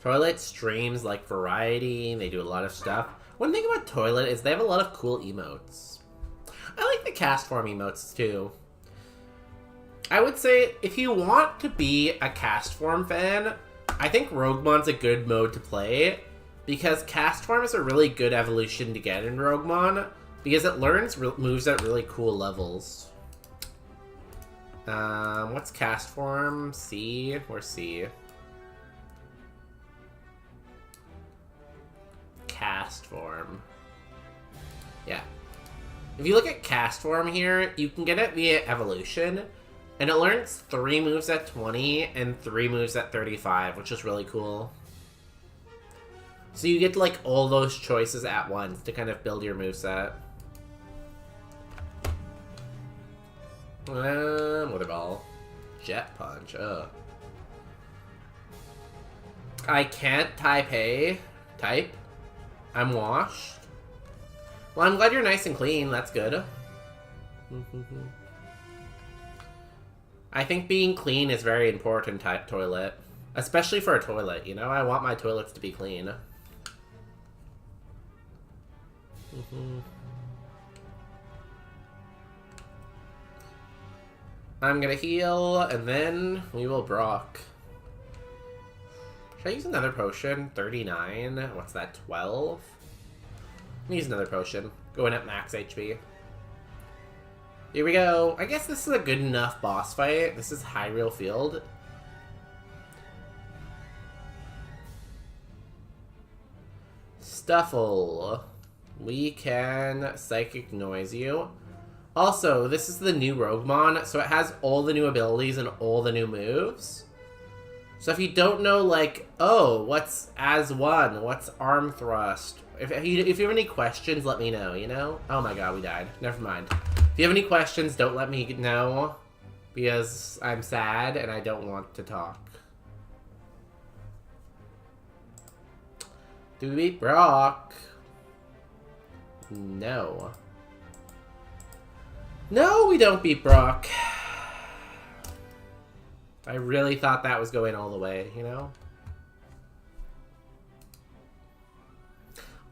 Toilet streams like variety, they do a lot of stuff. One thing about Toilet is they have a lot of cool emotes. I like the cast form emotes too. I would say if you want to be a cast form fan, I think Roguemon's a good mode to play. Because cast form is a really good evolution to get in Roguemon, because it learns moves at really cool levels. What's cast form? C or C? Cast form. Yeah. If you look at cast form here, you can get it via evolution, and it learns 3 moves at 20 and 3 moves at 35, which is really cool. So you get, like, all those choices at once to kind of build your moveset. Wither Ball. Jet Punch, ugh. I can't type. I'm washed. Well, I'm glad you're nice and clean, that's good. I think being clean is very important, Toilet. Especially for a toilet, you know? I want my toilets to be clean. I'm gonna heal, and then we will Brock. Should I use another potion? 39? What's that, 12? I'm gonna use another potion. Going at max HP. Here we go. I guess this is a good enough boss fight. This is Hyrule Field. Stuffle. We can Psychic Noise you. Also, this is the new Roguemon, so it has all the new abilities and all the new moves. So if you don't know, like, oh, what's as one? What's arm thrust? If you have any questions, let me know, you know? Oh my god, we died. Never mind. If you have any questions, don't let me know, because I'm sad and I don't want to talk. Do we beat Brock? No. No, we don't beat Brock. I really thought that was going all the way, you know?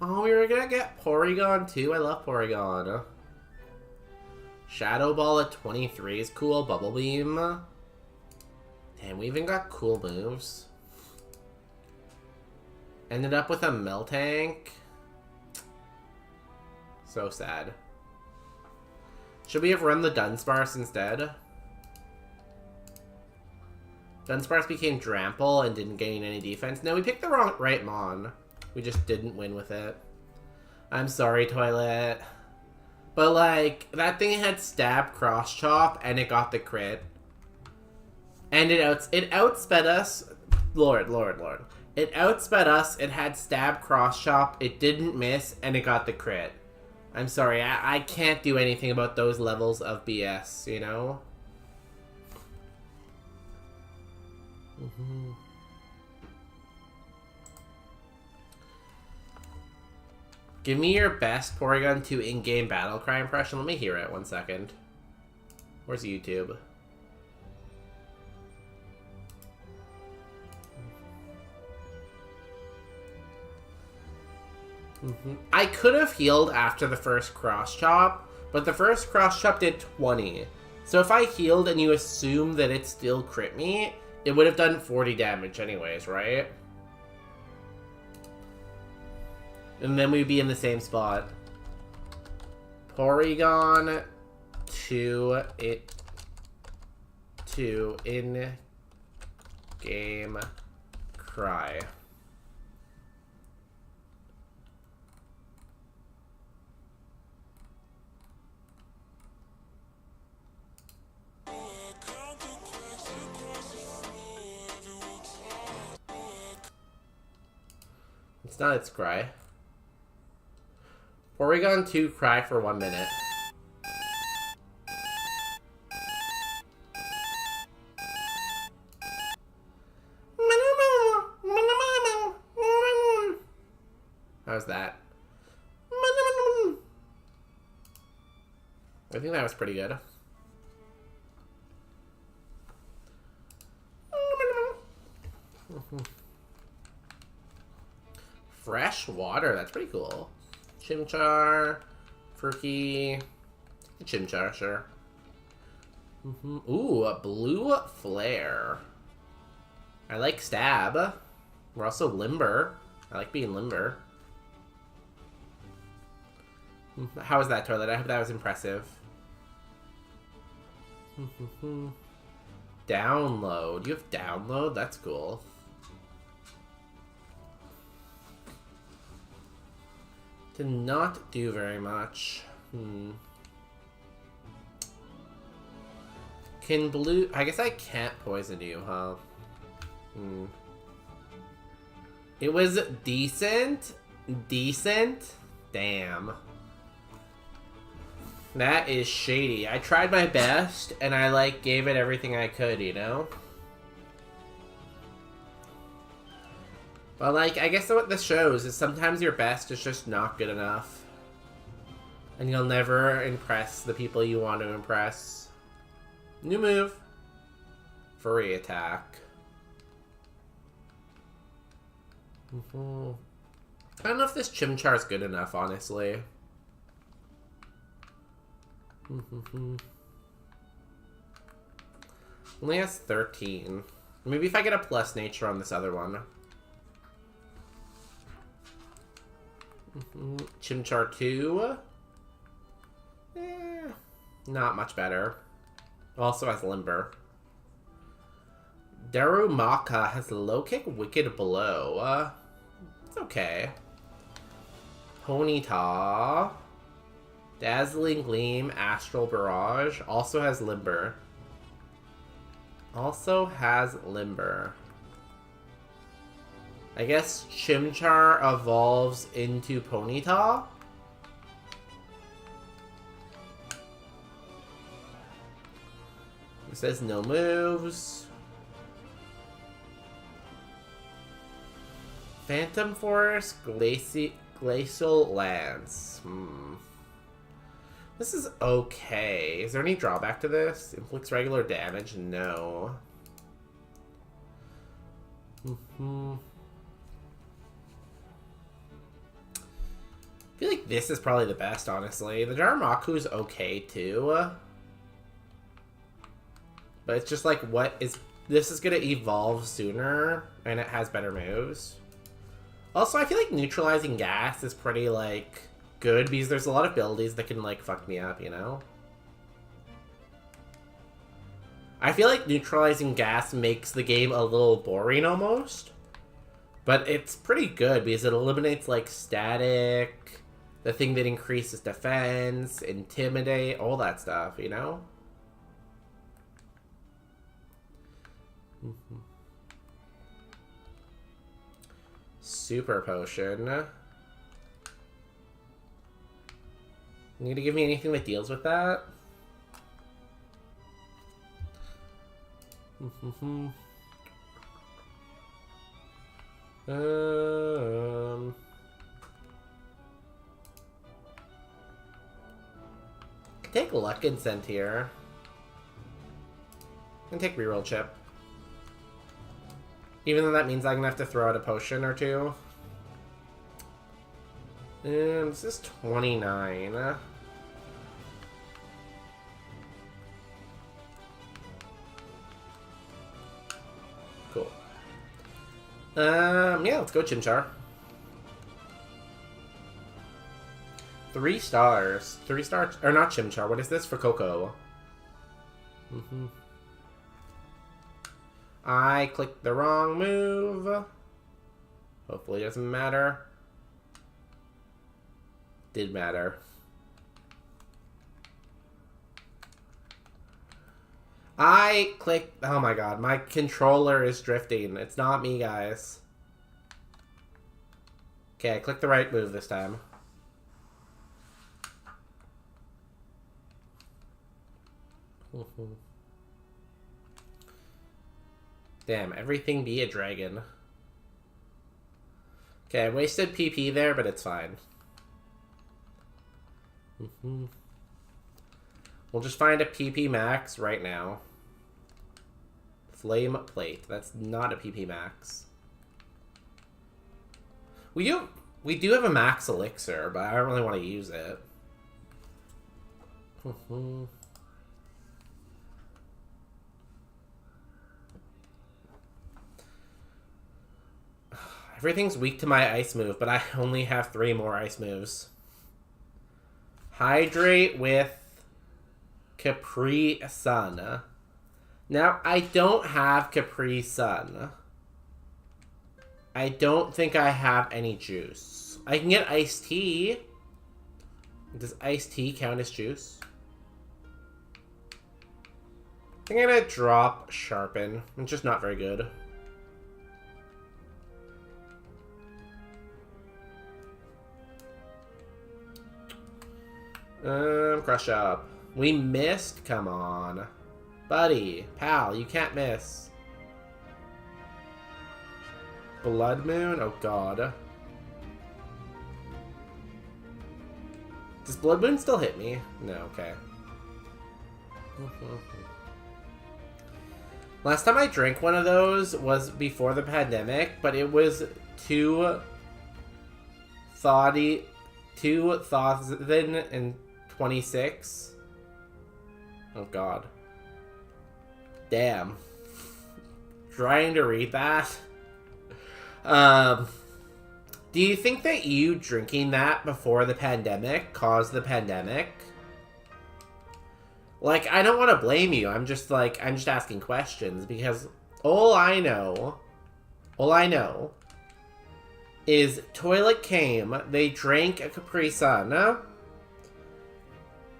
Oh, we were gonna get Porygon too. I love Porygon. Shadow Ball at 23 is cool. Bubble Beam. Damn, we even got cool moves. Ended up with a Miltank. So sad. Should we have run the Dunsparce instead? Dunsparce became Drample and didn't gain any defense. No, we picked the right Mon. We just didn't win with it. I'm sorry, Toilet. But, like, that thing had Stab, Cross Chop, and it got the crit. And it outsped us. Lord. It outsped us, it had Stab, Cross Chop, it didn't miss, and it got the crit. I'm sorry, I can't do anything about those levels of BS, you know? Give me your best Porygon 2 in-game battle cry impression. Let me hear it 1 second. Where's YouTube? I could have healed after the first Cross Chop, but the first Cross Chop did 20. So if I healed and you assume that it still crit me, it would have done 40 damage anyways, right? And then we'd be in the same spot. Porygon 2 in-game cry. It's not its cry. Porygon 2 cry for 1 minute. How's that? I think that was pretty good. Fresh water, that's pretty cool. Chimchar, Furky, Chimchar, sure. Ooh, a blue flare. I like Stab. We're also limber. I like being limber. How was that, Toilet? I hope that was impressive. Download. You have download? That's cool. Did not do very much. Can blue... I guess I can't poison you, huh? It was decent? Decent? Damn. That is shady. I tried my best, and I, like, gave it everything I could, you know? But, like, I guess what this shows is sometimes your best is just not good enough. And you'll never impress the people you want to impress. New move. Furry attack. I don't know if this Chimchar is good enough, honestly. Only has 13. Maybe if I get a plus nature on this other one. Chimchar 2. Not much better. Also has Limber. Darumaka has Low Kick, Wicked Blow. It's okay. Ponyta. Dazzling Gleam, Astral Barrage. Also has Limber. I guess Chimchar evolves into Ponyta. It says no moves. Phantom Force, Glacial Lance. This is okay. Is there any drawback to this? Inflicts regular damage? No. I feel like this is probably the best, honestly. The Darumaka's okay, too. But it's just like, this is gonna evolve sooner, and it has better moves. Also, I feel like Neutralizing Gas is pretty, like, good, because there's a lot of abilities that can, like, fuck me up, you know? I feel like Neutralizing Gas makes the game a little boring, almost. But it's pretty good, because it eliminates, like, Static, the thing that increases defense, Intimidate, all that stuff, you know? Super Potion. Need to give me anything that deals with that? Take Luck Incent here. And take Reroll Chip. Even though that means I'm gonna have to throw out a potion or two. And this is 29. Cool. Yeah, let's go Chimchar. 3 stars. 3 stars, or not Chimchar, what is this for Coco? I clicked the wrong move. Hopefully it doesn't matter. Did matter. I clicked... Oh my god, my controller is drifting. It's not me, guys. Okay, I clicked the right move this time. Damn, everything be a dragon. Okay, I wasted PP there, but it's fine. We'll just find a PP max right now. Flame Plate. That's not a PP max. We do have a max elixir, but I don't really want to use it. Everything's weak to my ice move, but I only have 3 more ice moves. Hydrate with Capri Sun. Now, I don't have Capri Sun. I don't think I have any juice. I can get iced tea. Does iced tea count as juice? I think I'm gonna drop Sharpen. It's just not very good. Crush Up. We missed? Come on. Buddy. Pal, you can't miss. Blood Moon? Oh god. Does Blood Moon still hit me? No, okay. Last time I drank one of those was before the pandemic, but it was 2026. Oh god. Damn. Trying to read that. Do you think that you drinking that before the pandemic caused the pandemic? Like, I don't want to blame you. I'm just asking questions because all I know is toilet came, they drank a Capri Sun,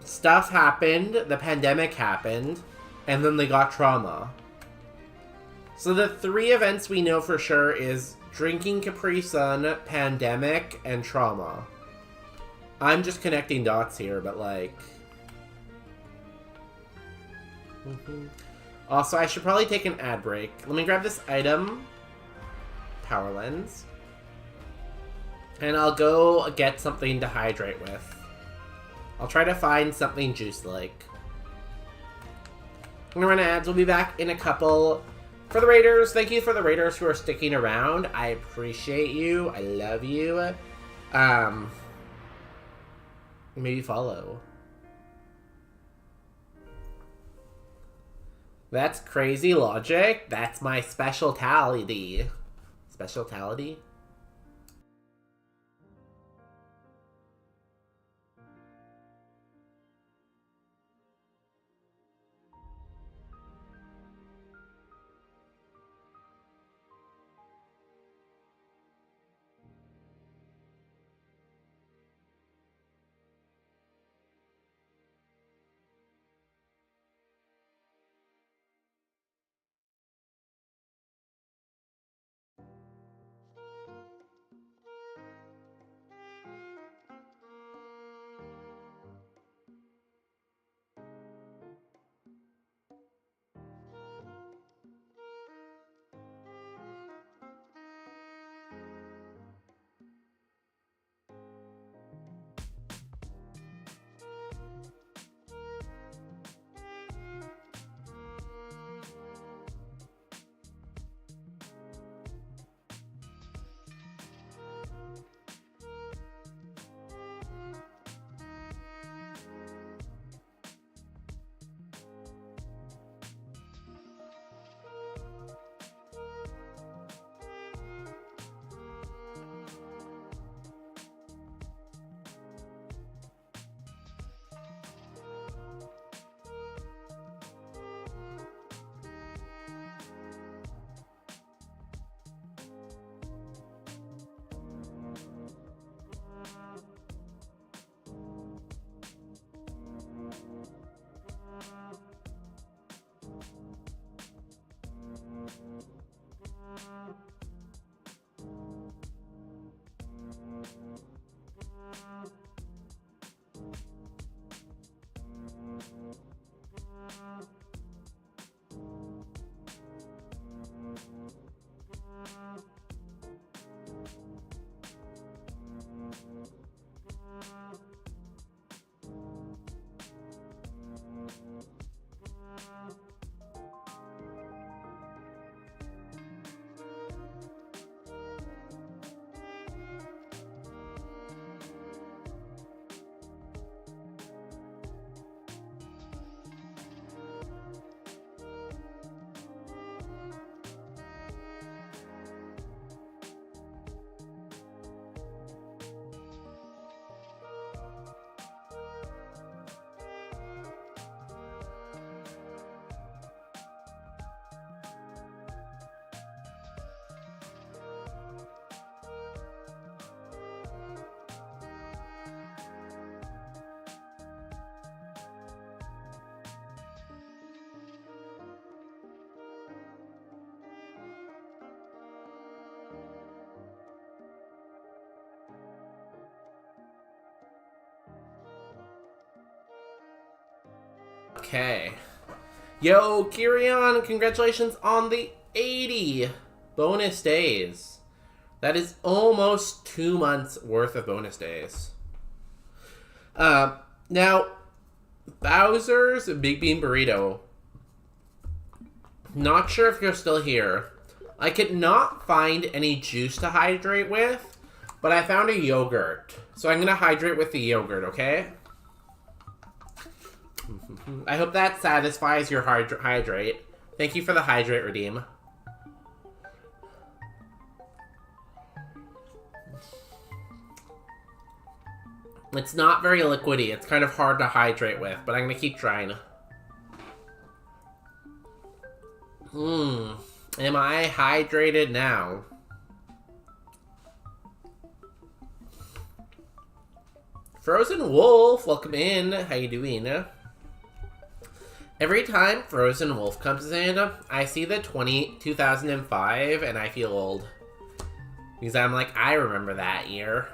stuff happened, the pandemic happened, and then they got trauma. So the 3 events we know for sure is drinking Capri Sun, pandemic, and trauma. I'm just connecting dots here, but like... Also, I should probably take an ad break. Let me grab this item. Power lens. And I'll go get something to hydrate with. I'll try to find something juice-like. I'm gonna run ads. We'll be back in a couple. For the Raiders, thank you for the Raiders who are sticking around. I appreciate you. I love you. Maybe follow. That's crazy logic. That's my specialtality. Specialtality? Okay. Yo, Kirion, congratulations on the 80 bonus days. That is almost 2 months worth of bonus days. Now, Bowser's Big Bean Burrito. Not sure if you're still here. I could not find any juice to hydrate with, but I found a yogurt. So I'm going to hydrate with the yogurt, okay? I hope that satisfies your hydrate. Thank you for the hydrate redeem. It's not very liquidy. It's kind of hard to hydrate with, but I'm gonna keep trying. Am I hydrated now? Frozen Wolf, welcome in. How you doing? Every time Frozen Wolf comes in, I see the 2005 and I feel old. Because I'm like, I remember that year.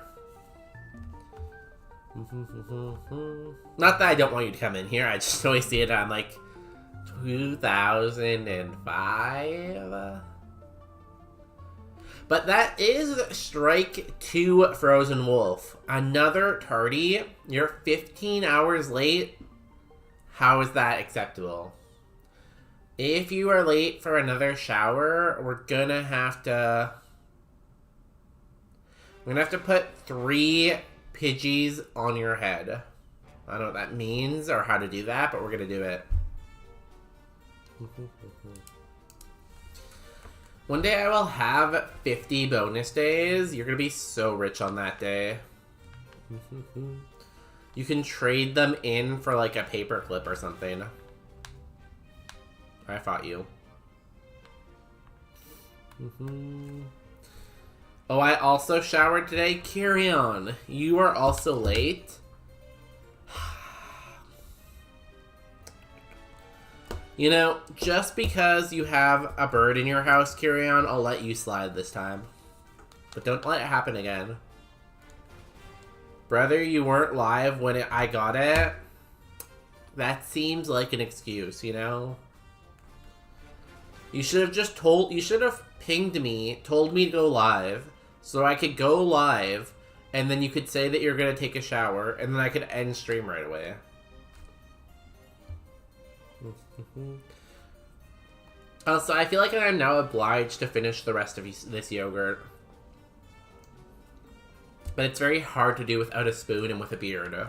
Not that I don't want you to come in here, I just always see it on like 2005. But that is strike 2 Frozen Wolf. Another tardy. You're 15 hours late. How is that acceptable? If you are late for another shower, we're gonna have to put 3 Pidgeys on your head. I don't know what that means or how to do that, but we're gonna do it. One day I will have 50 bonus days. You're gonna be so rich on that day. You can trade them in for like a paperclip or something. I fought you. Oh, I also showered today. Carry on. You are also late. You know, just because you have a bird in your house, Carry on, I'll let you slide this time. But don't let it happen again. Brother, you weren't live when I got it. That seems like an excuse, you know? You should have just you should have pinged me, told me to go live, so I could go live, and then you could say that you're gonna take a shower, and then I could end stream right away. Also, I feel like I'm now obliged to finish the rest of this yogurt. But it's very hard to do without a spoon and with a beard.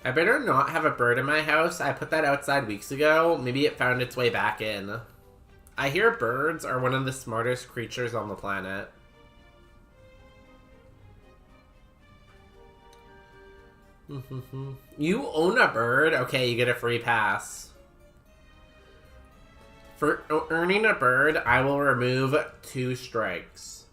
I better not have a bird in my house. I put that outside weeks ago. Maybe it found its way back in. I hear birds are one of the smartest creatures on the planet. You own a bird? Okay, you get a free pass. For earning a bird, I will remove 2 strikes.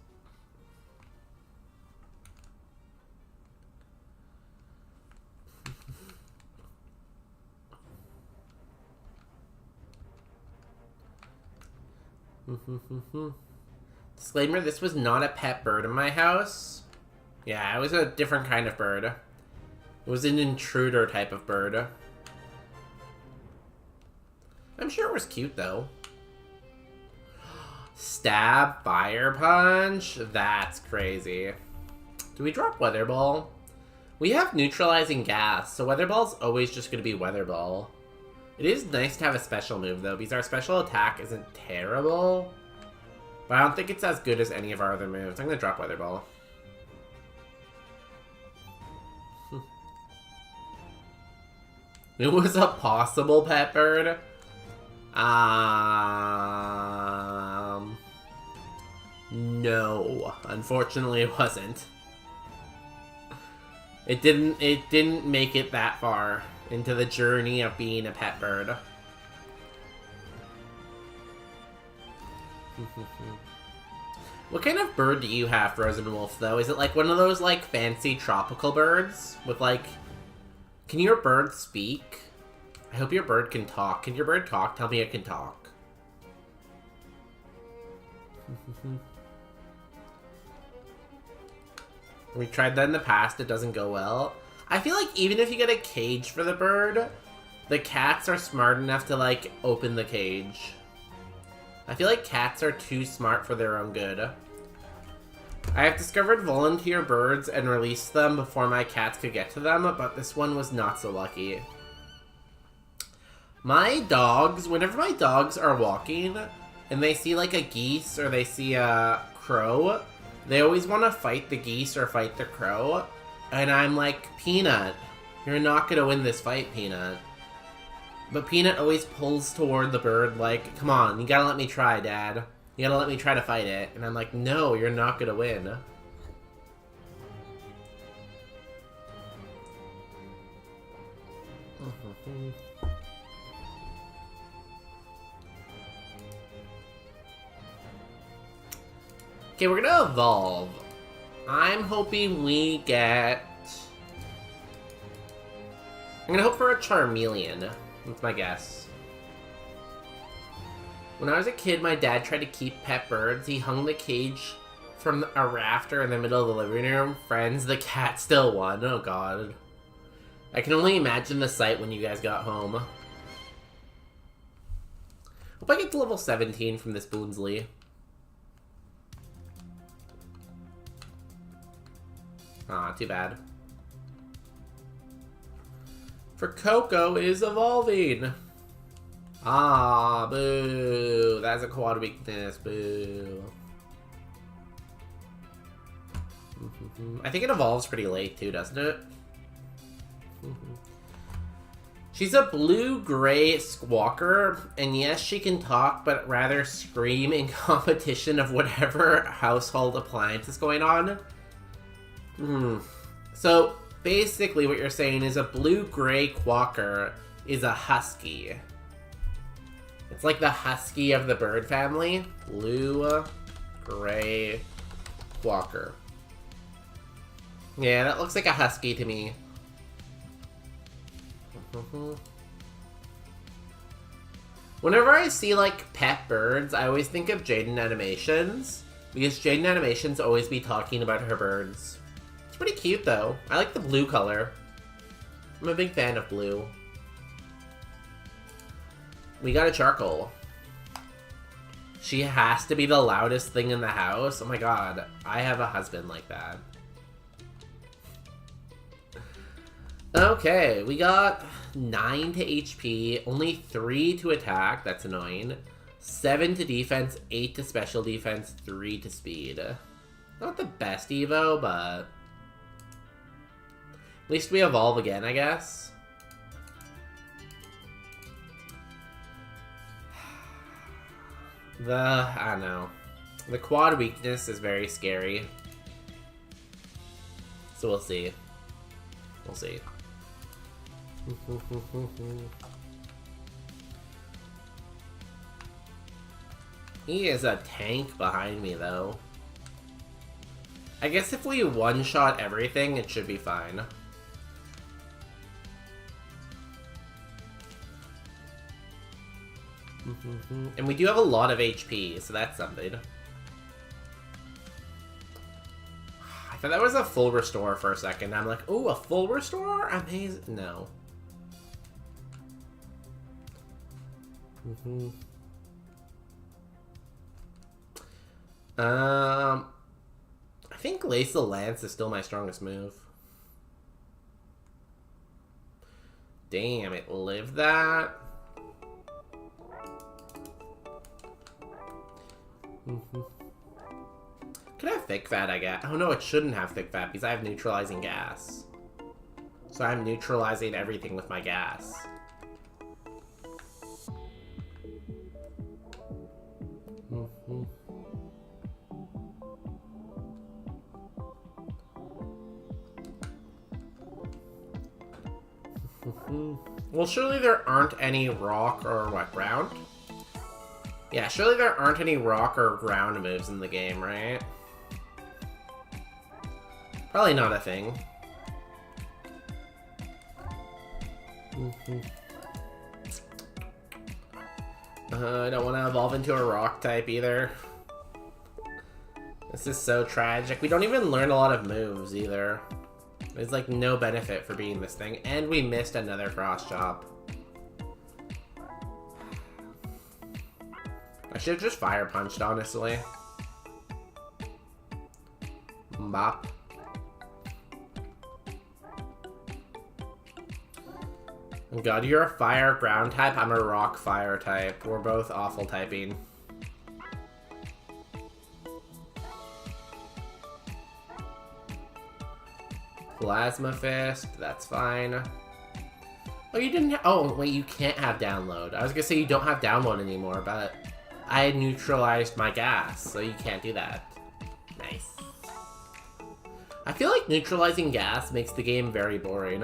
Disclaimer, this was not a pet bird in my house. Yeah, it was a different kind of bird. It was an intruder type of bird. I'm sure it was cute, though. Stab, Fire Punch? That's crazy. Do we drop Weather Ball? We have neutralizing gas, so Weather Ball's always just going to be Weather Ball. It is nice to have a special move, though, because our special attack isn't terrible. But I don't think it's as good as any of our other moves. I'm going to drop Weather Ball. It was a possible pet bird. No. Unfortunately, it wasn't. It didn't make it that far into the journey of being a pet bird. What kind of bird do you have, Frozen Wolf, though? Is it like one of those, like, fancy tropical birds? With, like... Can your bird speak? I hope your bird can talk. Can your bird talk? Tell me it can talk. We tried that in the past. It doesn't go well. I feel like even if you get a cage for the bird, the cats are smart enough to, like, open the cage. I feel like cats are too smart for their own good. I have discovered volunteer birds and released them before my cats could get to them, but this one was not so lucky. My dogs, whenever my dogs are walking and they see like a geese or they see a crow, they always want to fight the geese or fight the crow. And I'm like, Peanut, you're not going to win this fight, Peanut. But Peanut always pulls toward the bird like, come on, you gotta let me try, Dad. You gotta let me try to fight it. And I'm like, no, you're not gonna win. Okay, we're gonna evolve. I'm hoping we get... I'm gonna hope for a Charmeleon. That's my guess. When I was a kid, my dad tried to keep pet birds. He hung the cage from a rafter in the middle of the living room. Friends, the cat still won. Oh god. I can only imagine the sight when you guys got home. Hope I get to level 17 from this Boonsley. Ah, too bad. For Coco is evolving. Ah, boo. That's a quad weakness. Boo. I think it evolves pretty late too, doesn't it? She's a blue-gray squawker, and yes, she can talk, but rather scream in competition of whatever household appliance is going on. So, basically what you're saying is a blue-gray quacker is a husky. It's like the husky of the bird family. Blue-gray quacker. Yeah, that looks like a husky to me. Whenever I see, like, pet birds, I always think of Jaden Animations. Because Jaden Animations always be talking about her birds. It's pretty cute, though. I like the blue color. I'm a big fan of blue. We got a charcoal. She has to be the loudest thing in the house. Oh my god, I have a husband like that. Okay, we got 9 to HP, only 3 to attack, that's annoying. 7 to defense, 8 to special defense, 3 to speed. Not the best Evo, but... at least we evolve again, I guess. I don't know. The quad weakness is very scary. So we'll see. We'll see. He is a tank behind me, though. I guess if we one-shot everything, it should be fine. And we do have a lot of HP, so that's something. I thought that was a full restore for a second. I'm like, oh, a full restore? Amazing. No. I think Lace the Lance is still my strongest move. Damn, it lived that? Could have thick fat, I guess. Oh no, it shouldn't have thick fat because I have neutralizing gas. So I'm neutralizing everything with my gas. Well, surely there aren't any rock or what, ground? Yeah, surely there aren't any rock or ground moves in the game, right? Probably not a thing. I don't want to evolve into a rock type either. This is so tragic. We don't even learn a lot of moves either. There's like no benefit for being this thing. And we missed another frost chop. I should have just fire punched, honestly. Bop. Oh god, you're a fire ground type, I'm a rock fire type. We're both awful typing. Plasma Fist, that's fine. Oh, you didn't oh, wait, you can't have download. I was gonna say you don't have download anymore, but I neutralized my gas, so you can't do that. Nice. I feel like neutralizing gas makes the game very boring.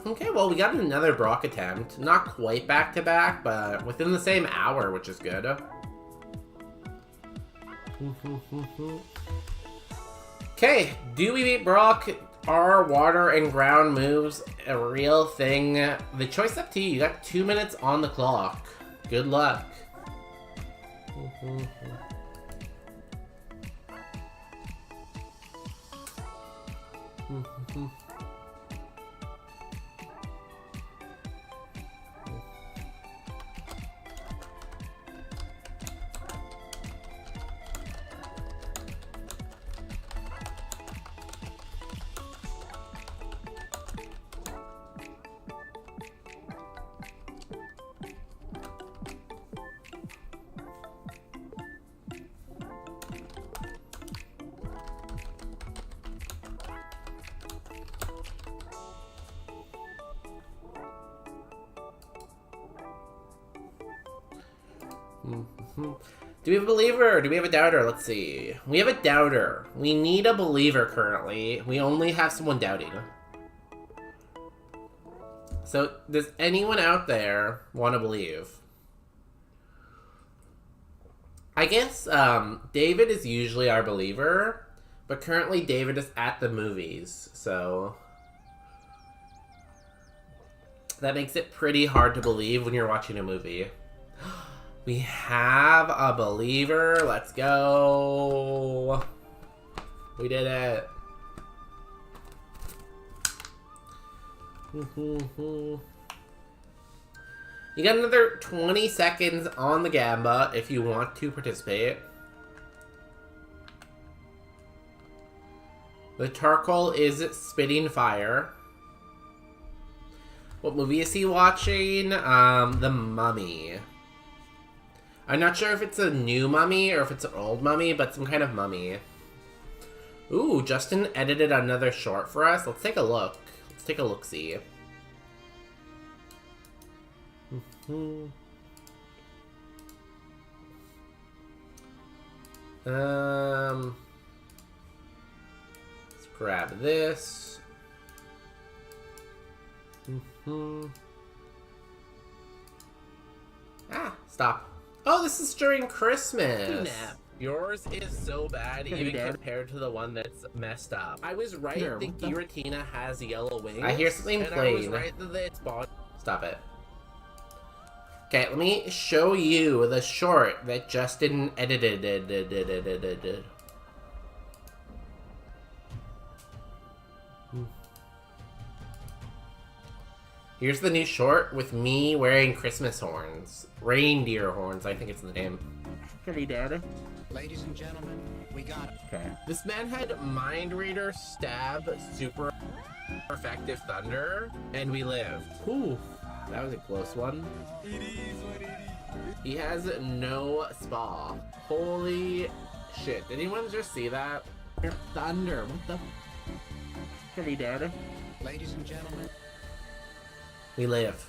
Okay, well, we got another Brock attempt. Not quite back-to-back, but within the same hour, which is good. Okay, do we beat Brock? Are water and ground moves a real thing? The choice up to you. You got 2 minutes on the clock. Good luck. Do we have a believer or do we have a doubter? Let's see. We have a doubter. We need a believer currently. We only have someone doubting. So, does anyone out there want to believe? I guess David is usually our believer, but currently David is at the movies, so that makes it pretty hard to believe when you're watching a movie. We have a believer. Let's go. We did it. You got another 20 seconds on the Gamba if you want to participate. The charcoal is spitting fire. What movie is he watching? The Mummy. I'm not sure if it's a new mummy or if it's an old mummy, but some kind of mummy. Ooh, Justin edited another short for us. Let's take a look. Let's take a look-see. Let's grab this. Stop. Oh, this is during Christmas. Snap. Yours is so bad, even compared to the one that's messed up. I was right that Giratina has yellow wings. I hear something playing. I was right that it's Stop it. Okay, let me show you the short that Justin edited. Here's the new short with me wearing Christmas horns. Reindeer horns, I think it's the name. Hey, Daddy. Ladies and gentlemen, we got it. Okay. This man had Mind Reader, Stab, Super Effective Thunder, and we lived. Ooh, that was a close one. It is what it is. He has no spa. Holy shit. Did anyone just see that? Thunder. What the? Hey, Daddy. Ladies and gentlemen. We live.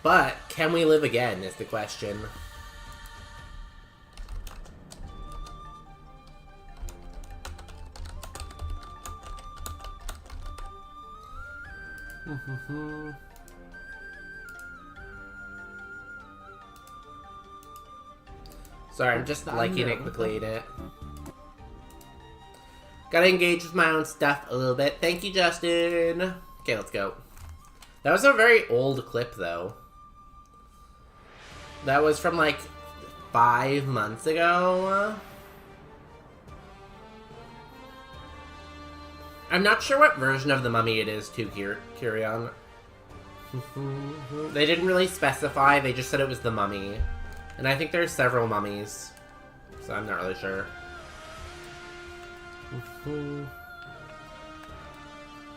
But, can we live again is the question. Sorry, I'm just liking it quickly in it. Gotta engage with my own stuff a little bit. Thank you, Justin. Okay, let's go. That was a very old clip, though. That was from, like, 5 months ago. I'm not sure what version of the Mummy it is, too, Kyrion. They didn't really specify, they just said it was the Mummy. And I think there's several mummies, so I'm not really sure.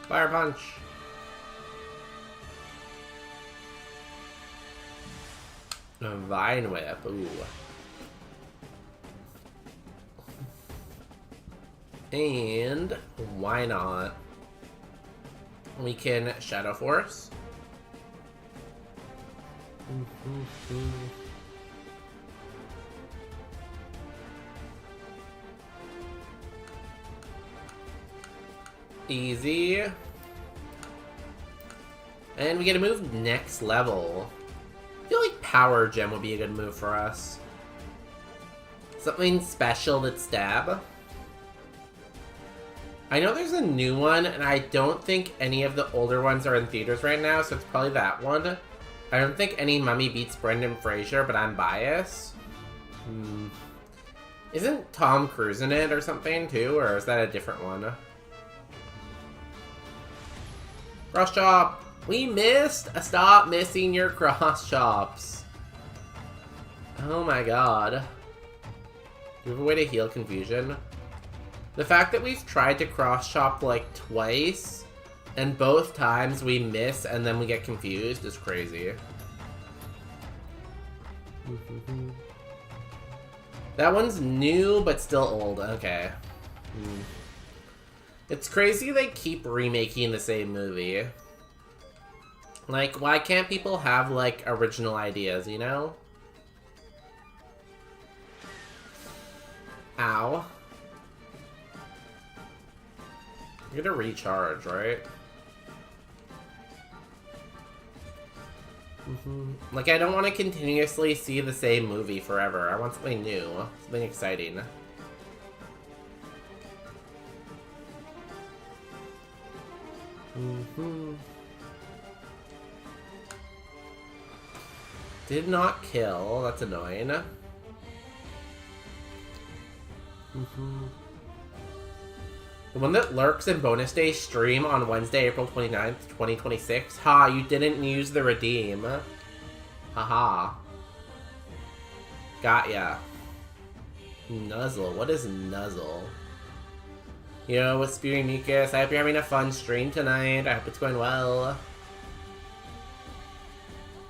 Fire punch. A Vine Whip. Ooh. And why not? We can Shadow Force. Easy. And we get to move next level. I feel like Power Gem would be a good move for us. Something special that stab. I know there's a new one, and I don't think any of the older ones are in theaters right now, so it's probably that one. I don't think any Mummy beats Brendan Fraser, but I'm biased. Isn't Tom Cruise in it or something, too? Or is that a different one? Cross chop! We missed! Stop missing your cross chops! Oh my god. Do we have a way to heal confusion? The fact that we've tried to cross chop like twice, and both times we miss and then we get confused is crazy. That one's new, but still old. Okay. It's crazy they keep remaking the same movie. Like, why can't people have, like, original ideas, you know? Ow. You're gonna recharge, right? Like, I don't want to continuously see the same movie forever. I want something new. Something exciting. Did not kill. That's annoying. The one that lurks in bonus day stream on Wednesday, April 29th, 2026. Ha, you didn't use the redeem. Haha. Got ya. Nuzzle. What is Nuzzle? Yo, with Spewy Mucus, I hope you're having a fun stream tonight. I hope it's going well.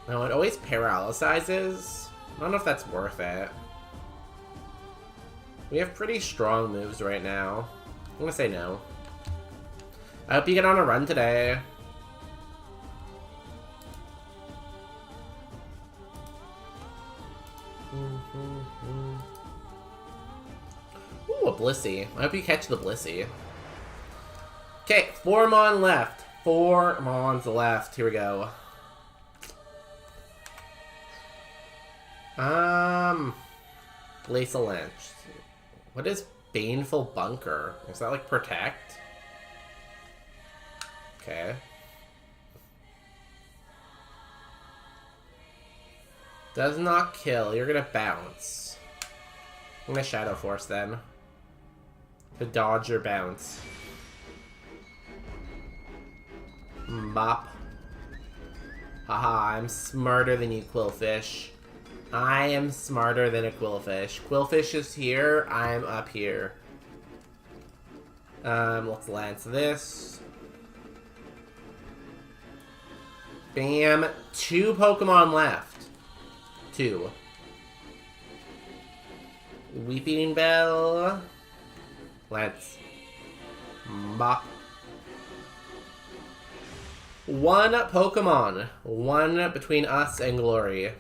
No, it always paralyzes. I don't know if that's worth it. We have pretty strong moves right now. I'm gonna say no. I hope you get on a run today. Ooh, a Blissey. I hope you catch the Blissey. Okay, 4 Mon left. 4 Mons left. Here we go. Glacial Lynch. What is Baneful Bunker? Is that like Protect? Okay. Does not kill. You're gonna bounce. I'm gonna Shadow Force then. To dodge your bounce. Mop. Haha, I'm smarter than you, Quillfish. I am smarter than a Quillfish. Quillfish is here, I'm up here. Let's lance this. Bam. 2 Pokemon left. 2. Weeping Bell. Let's mop. 1 Pokemon. 1 between us and glory.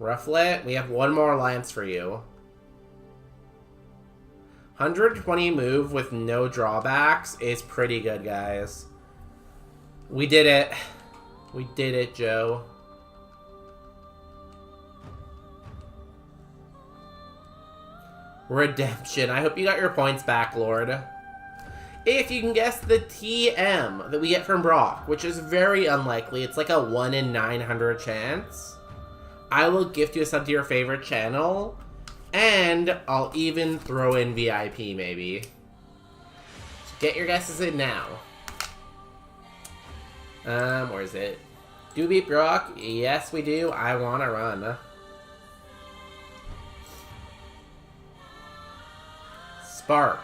Rufflet, we have 1 more lance for you. 120 move with no drawbacks is pretty good, guys. We did it. We did it, Joe. Redemption. I hope you got your points back, Lord. If you can guess the TM that we get from Brock, which is very unlikely, it's like a 1 in 900 chance, I will gift you a sub to your favorite channel, and I'll even throw in VIP, maybe. So get your guesses in now. Where is it? Do we beat Brock? Yes, we do. I wanna run. Spark.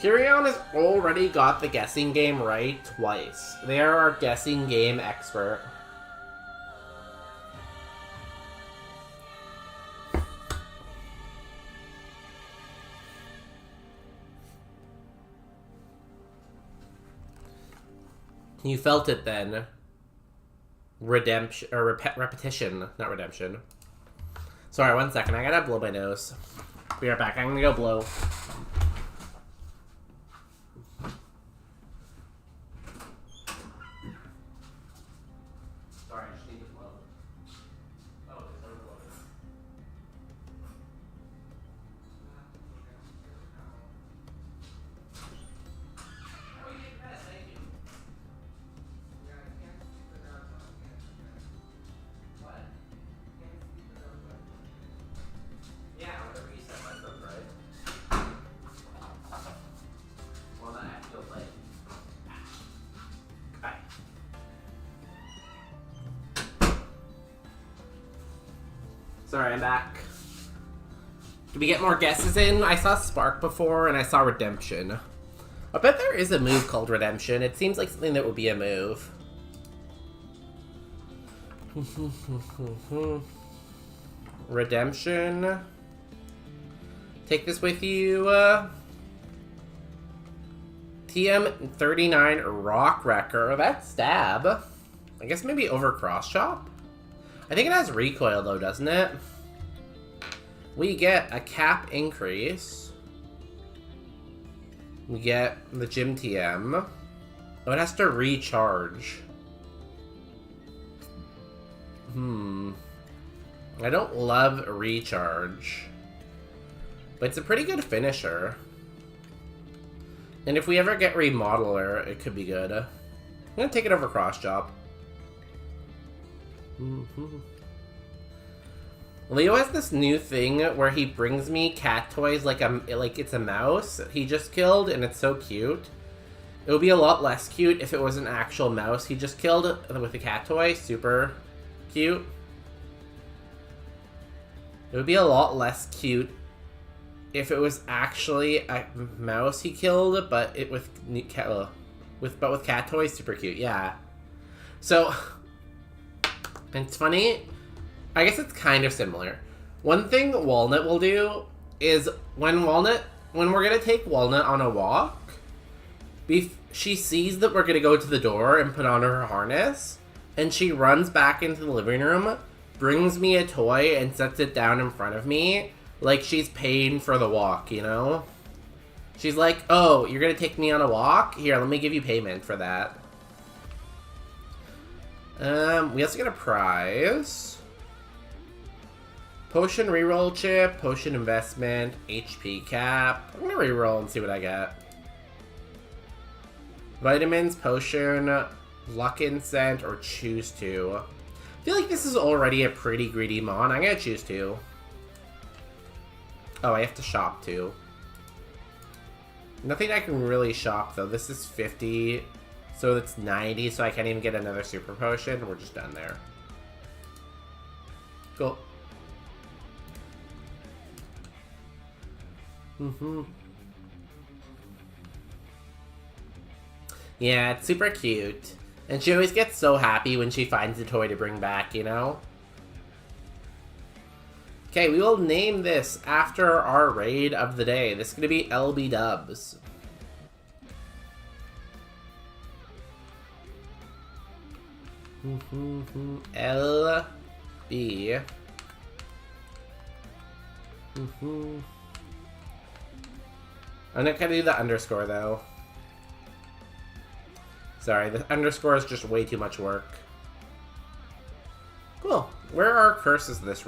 Kirion has already got the guessing game right twice. They are our guessing game expert. You felt it then. Redemption, or repetition, not redemption. Sorry, 1 second. I gotta blow my nose. Be right back. I'm gonna go blow. Sorry, I just need to blow. Oh, it's overloaded. Thank you. Yeah, whatever you said, that sounds right. Well, then I feel like... Hi. Sorry, I'm back. Did we get more guesses in? I saw Spark before, and I saw Redemption. I bet there is a move called Redemption. It seems like something that would be a move. Redemption. Take this with you. TM39 Rock Wrecker. That's stab. I guess maybe over cross chop? I think it has recoil though, doesn't it? We get a cap increase. We get the gym TM. Oh, it has to recharge. I don't love recharge. But it's a pretty good finisher. And if we ever get Remodeler, it could be good. I'm gonna take it over cross chop. Leo has this new thing where he brings me cat toys like it's a mouse he just killed, and it's so cute. It would be a lot less cute if it was an actual mouse he just killed with a cat toy. Super cute. It would be a lot less cute if it was actually a mouse he killed, but it with cat toys. Super cute, yeah. So it's funny. I guess it's kind of similar. One thing Walnut will do is when we're gonna take Walnut on a walk, she sees that we're gonna go to the door and put on her harness, and she runs back into the living room, brings me a toy, and sets it down in front of me, like she's paying for the walk, you know? She's like, oh, you're gonna take me on a walk? Here, let me give you payment for that. We also get a prize. Potion reroll chip, potion investment, HP cap. I'm gonna reroll and see what I get. Vitamins, potion, luck incent, or choose to. I feel like this is already a pretty greedy mon. I'm gonna choose to. Oh, I have to shop too. Nothing I can really shop though. This is 50, so it's 90, so I can't even get another super potion. We're just done there. Cool. Yeah, it's super cute. And she always gets so happy when she finds a toy to bring back, you know? Okay, we will name this after our raid of the day. This is going to be LB Dubs. LB. I'm not gonna do the underscore though. Sorry, the underscore is just way too much work. Cool. Where are curses this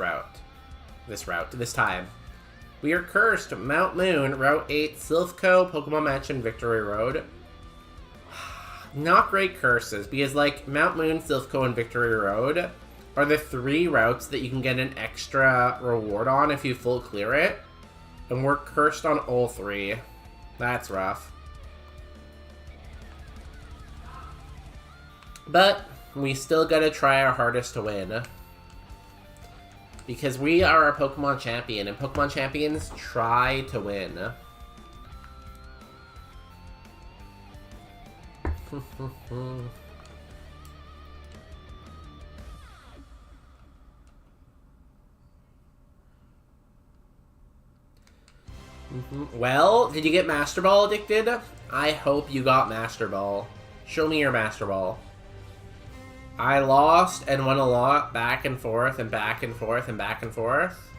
time? We are cursed. Mount Moon, Route 8, Silphco, Pokemon Mansion, Victory Road. Not great curses, because like Mount Moon, Silphco, and Victory Road are the 3 routes that you can get an extra reward on if you full clear it. And we're cursed on all 3. That's rough. But we still gotta try our hardest to win. Because we are a Pokemon champion, and Pokemon champions try to win. Well, did you get Master Ball addicted? I hope you got Master Ball. Show me your Master Ball. I lost and won a lot, back and forth and back and forth and back and forth.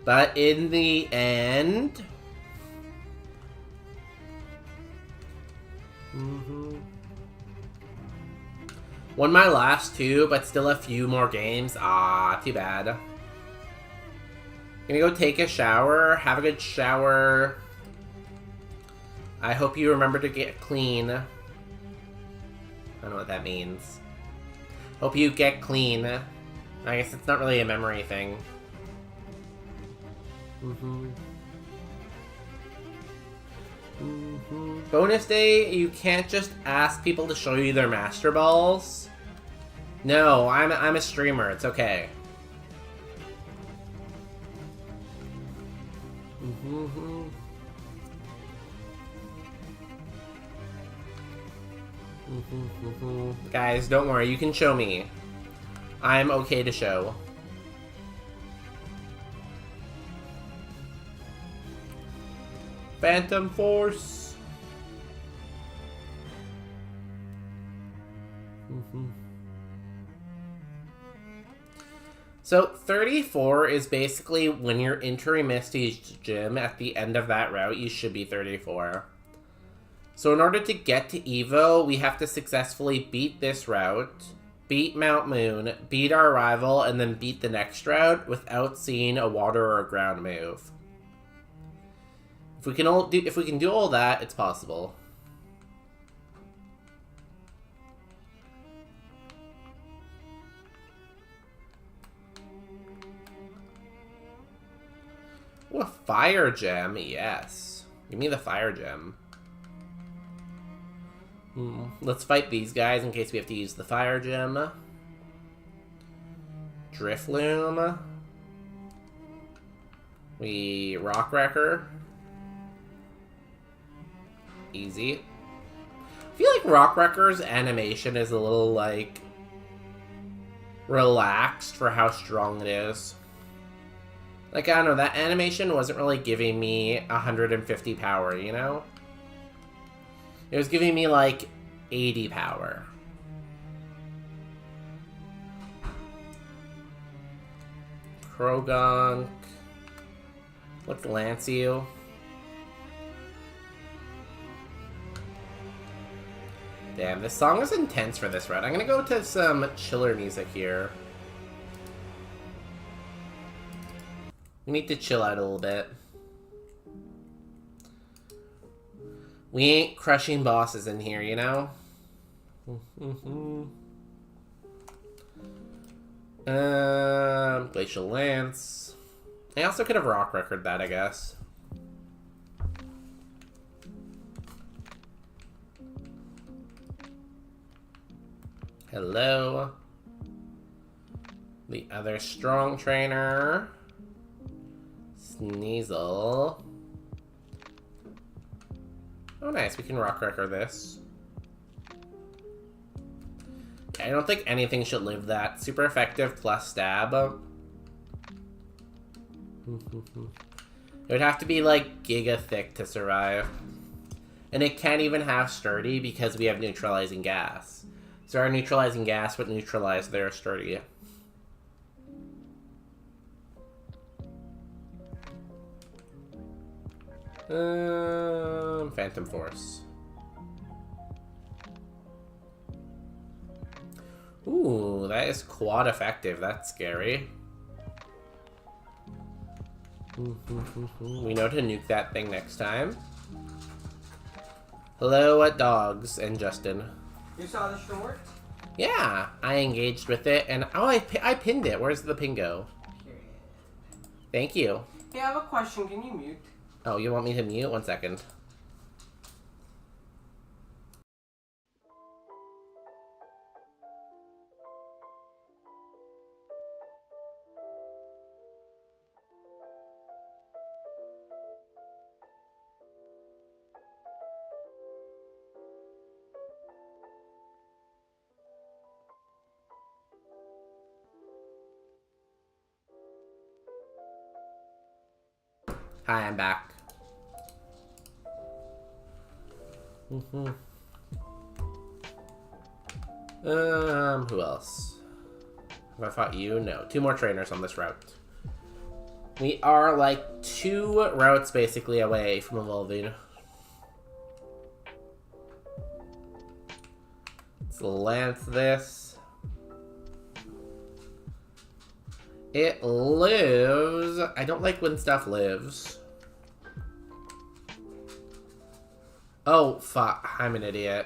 But in the end... Won my last two, but still a few more games. Ah, too bad. Gonna go take a shower. Have a good shower. I hope you remember to get clean. I don't know what that means. Hope you get clean. I guess it's not really a memory thing. Bonus day, you can't just ask people to show you their Master Balls. No, I'm a streamer. It's okay. Guys, don't worry, you can show me. I'm okay to show. Phantom Force. So 34 is basically when you're entering Misty's gym at the end of that route, you should be 34. So in order to get to Evo, we have to successfully beat this route, beat Mount Moon, beat our rival, and then beat the next route without seeing a water or a ground move. If we can do all that, it's possible. Ooh, a fire gem, yes. Give me the fire gem. Let's fight these guys in case we have to use the fire gem. Drifloom. We Rock Wrecker. Easy. I feel like Rock Wrecker's animation is a little, like, relaxed for how strong it is. Like, I don't know, that animation wasn't really giving me 150 power, you know? It was giving me, like, 80 power. Krogunk. Let's lance you. Damn, this song is intense for this round. I'm gonna go to some chiller music here. We need to chill out a little bit. We ain't crushing bosses in here, you know? Glacial Lance. I also could have Rock Wreckered that, I guess. Hello. The other strong trainer. Sneasel. Oh, nice. We can Rock Wrecker this. I don't think anything should live that. Super effective plus stab. It would have to be, like, giga thick to survive. And it can't even have sturdy because we have neutralizing gas. So our neutralizing gas would neutralize their sturdy. Phantom Force. Ooh, that is quad effective. That's scary. We know to nuke that thing next time. Hello at Dogs and Justin. You saw the short? Yeah, I engaged with it, and oh, I pinned it. Where's the pin go? Thank you. Hey, I have a question. Can you mute? Oh, you want me to mute? 1 second. Hi, I'm back. Who else? Have I fought you? No. 2 more trainers on this route. We are like 2 routes basically away from evolving. Let's lance this. It lives. I don't like when stuff lives. Oh, fuck. I'm an idiot.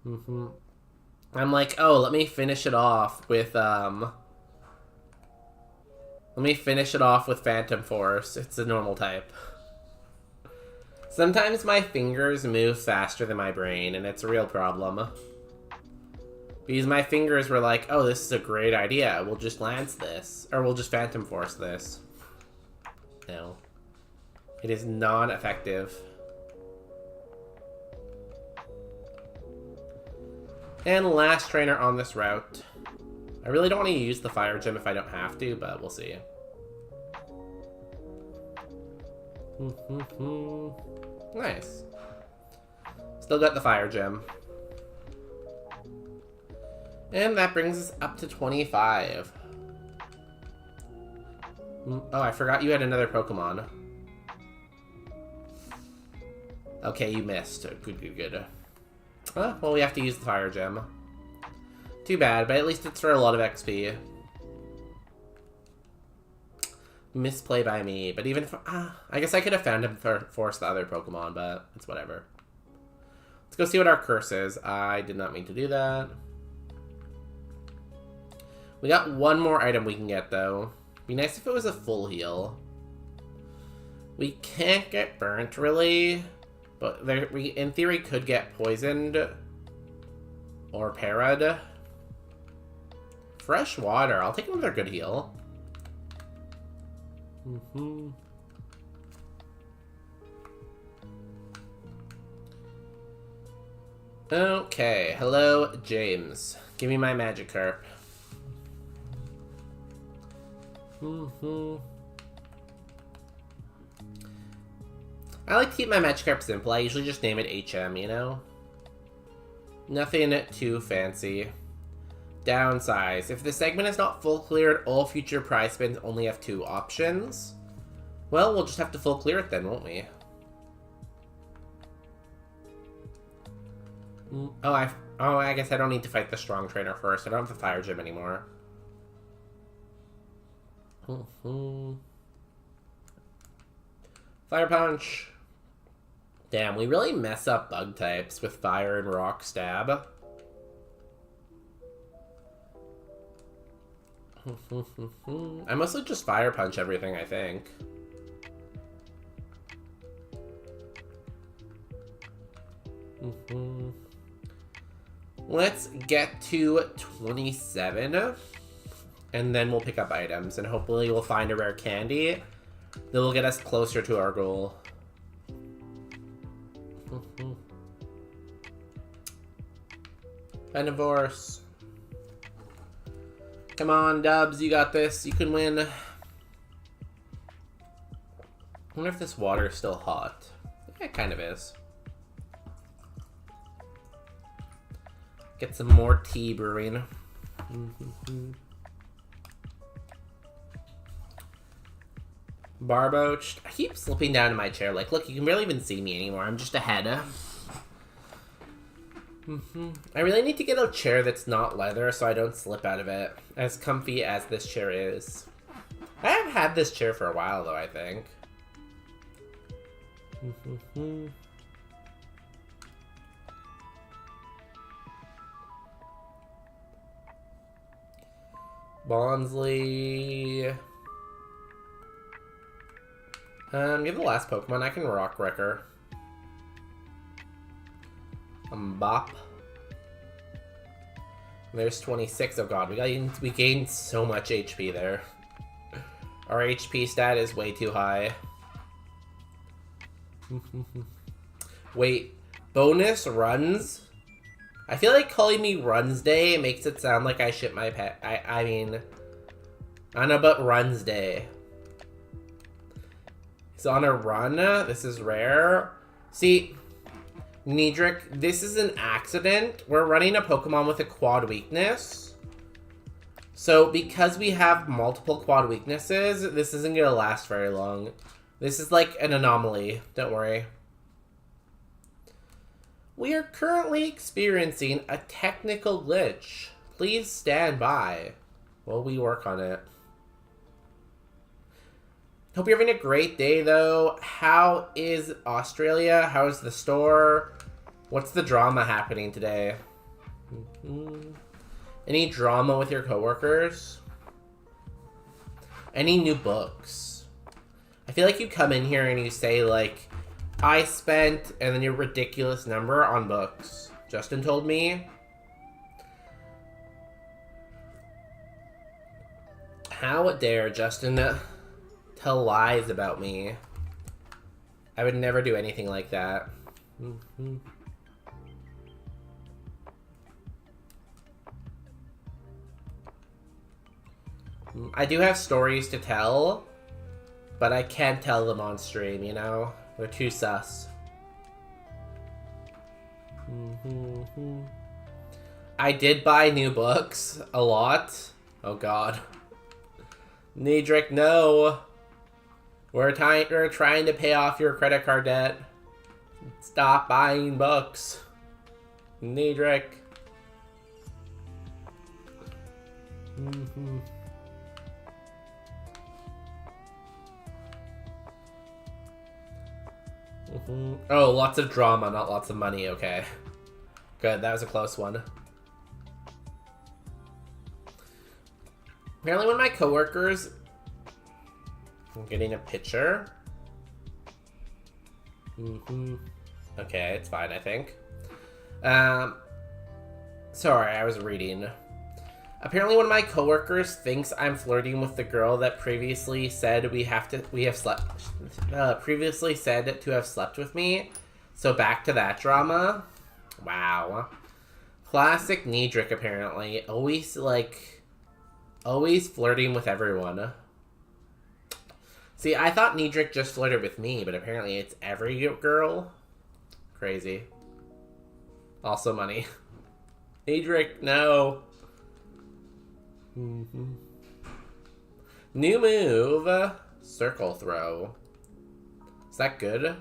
I'm like, oh, let me finish it off with, Let me finish it off with Phantom Force. It's a normal type. Sometimes my fingers move faster than my brain, and it's a real problem. Because my fingers were like, oh, this is a great idea. We'll just lance this. Or we'll just Phantom Force this. No. It is non-effective. And last trainer on this route. I really don't want to use the Fire Gem if I don't have to, but we'll see. Nice. Still got the Fire Gem. And that brings us up to 25. Oh, I forgot you had another Pokemon. Okay, you missed. Good. Well, we have to use the Fire Gem. Too bad, but at least it's for a lot of XP. Misplay by me, but even if... I guess I could have found him for force the other Pokemon, but it's whatever. Let's go see what our curse is. I did not mean to do that. We got one more item we can get, though. Be nice if it was a full heal. We can't get burnt, really. But we, in theory, could get poisoned. Or parried. Fresh water. I'll take another good heal. Okay. Hello, James. Give me my Magikarp. I like to keep my Magikarp simple. I usually just name it HM, you know? Nothing too fancy. Downsize. If the segment is not full cleared, all future prize spins only have 2 options. Well, we'll just have to full clear it then, won't we? Oh, I guess I don't need to fight the strong trainer first. I don't have the Fire Gym anymore. Fire Punch. Damn, we really mess up bug types with Fire and Rock Stab. I mostly just Fire Punch everything, I think. Let's get to 27. And then we'll pick up items. And hopefully we'll find a rare candy that will get us closer to our goal. Divorce. Come on, Dubs, you got this. You can win. I wonder if this water is still hot. Yeah, it kind of is. Get some more tea brewing. Barboached. I keep slipping down in my chair. Like, look, you can barely even see me anymore. I'm just ahead. I really need to get a chair that's not leather so I don't slip out of it. As comfy as this chair is. I have had this chair for a while, though, I think. Bonsley. You're the last Pokemon. I can Rock Wrecker. Bop. There's 26. Oh god, we gained so much HP there. Our HP stat is way too high. Wait, bonus runs? I feel like calling me Runs Day makes it sound like I shit my pet. I mean, I don't know about Runs Day. He's on a run. This is rare. See, Niedric, this is an accident. We're running a Pokemon with a quad weakness. So because we have multiple quad weaknesses, this isn't going to last very long. This is like an anomaly. Don't worry. We are currently experiencing a technical glitch. Please stand by while we work on it. Hope you're having a great day, though. How is Australia? How is the store? What's the drama happening today? Any drama with your coworkers? Any new books? I feel like you come in here and you say, like, I spent, and then your ridiculous number on books. Justin told me. How dare Justin tell lies about me? I would never do anything like that. I do have stories to tell, but I can't tell them on stream, you know? They're too sus. I did buy new books. A lot. Oh god. Niedric, no. We're trying to pay off your credit card debt. Stop buying books. Niedric. Oh, lots of drama, not lots of money. Okay. Good, that was a close one. Apparently one of my coworkers... I'm getting a picture. Okay, it's fine, I think. Sorry, I was reading. Apparently one of my coworkers thinks I'm flirting with the girl that previously said previously said to have slept with me. So back to that drama. Wow. Classic Niedric, apparently. Always flirting with everyone. See, I thought Niedric just flirted with me, but apparently it's every girl. Crazy. Also money. Niedric, no. New move. Circle throw. Is that good?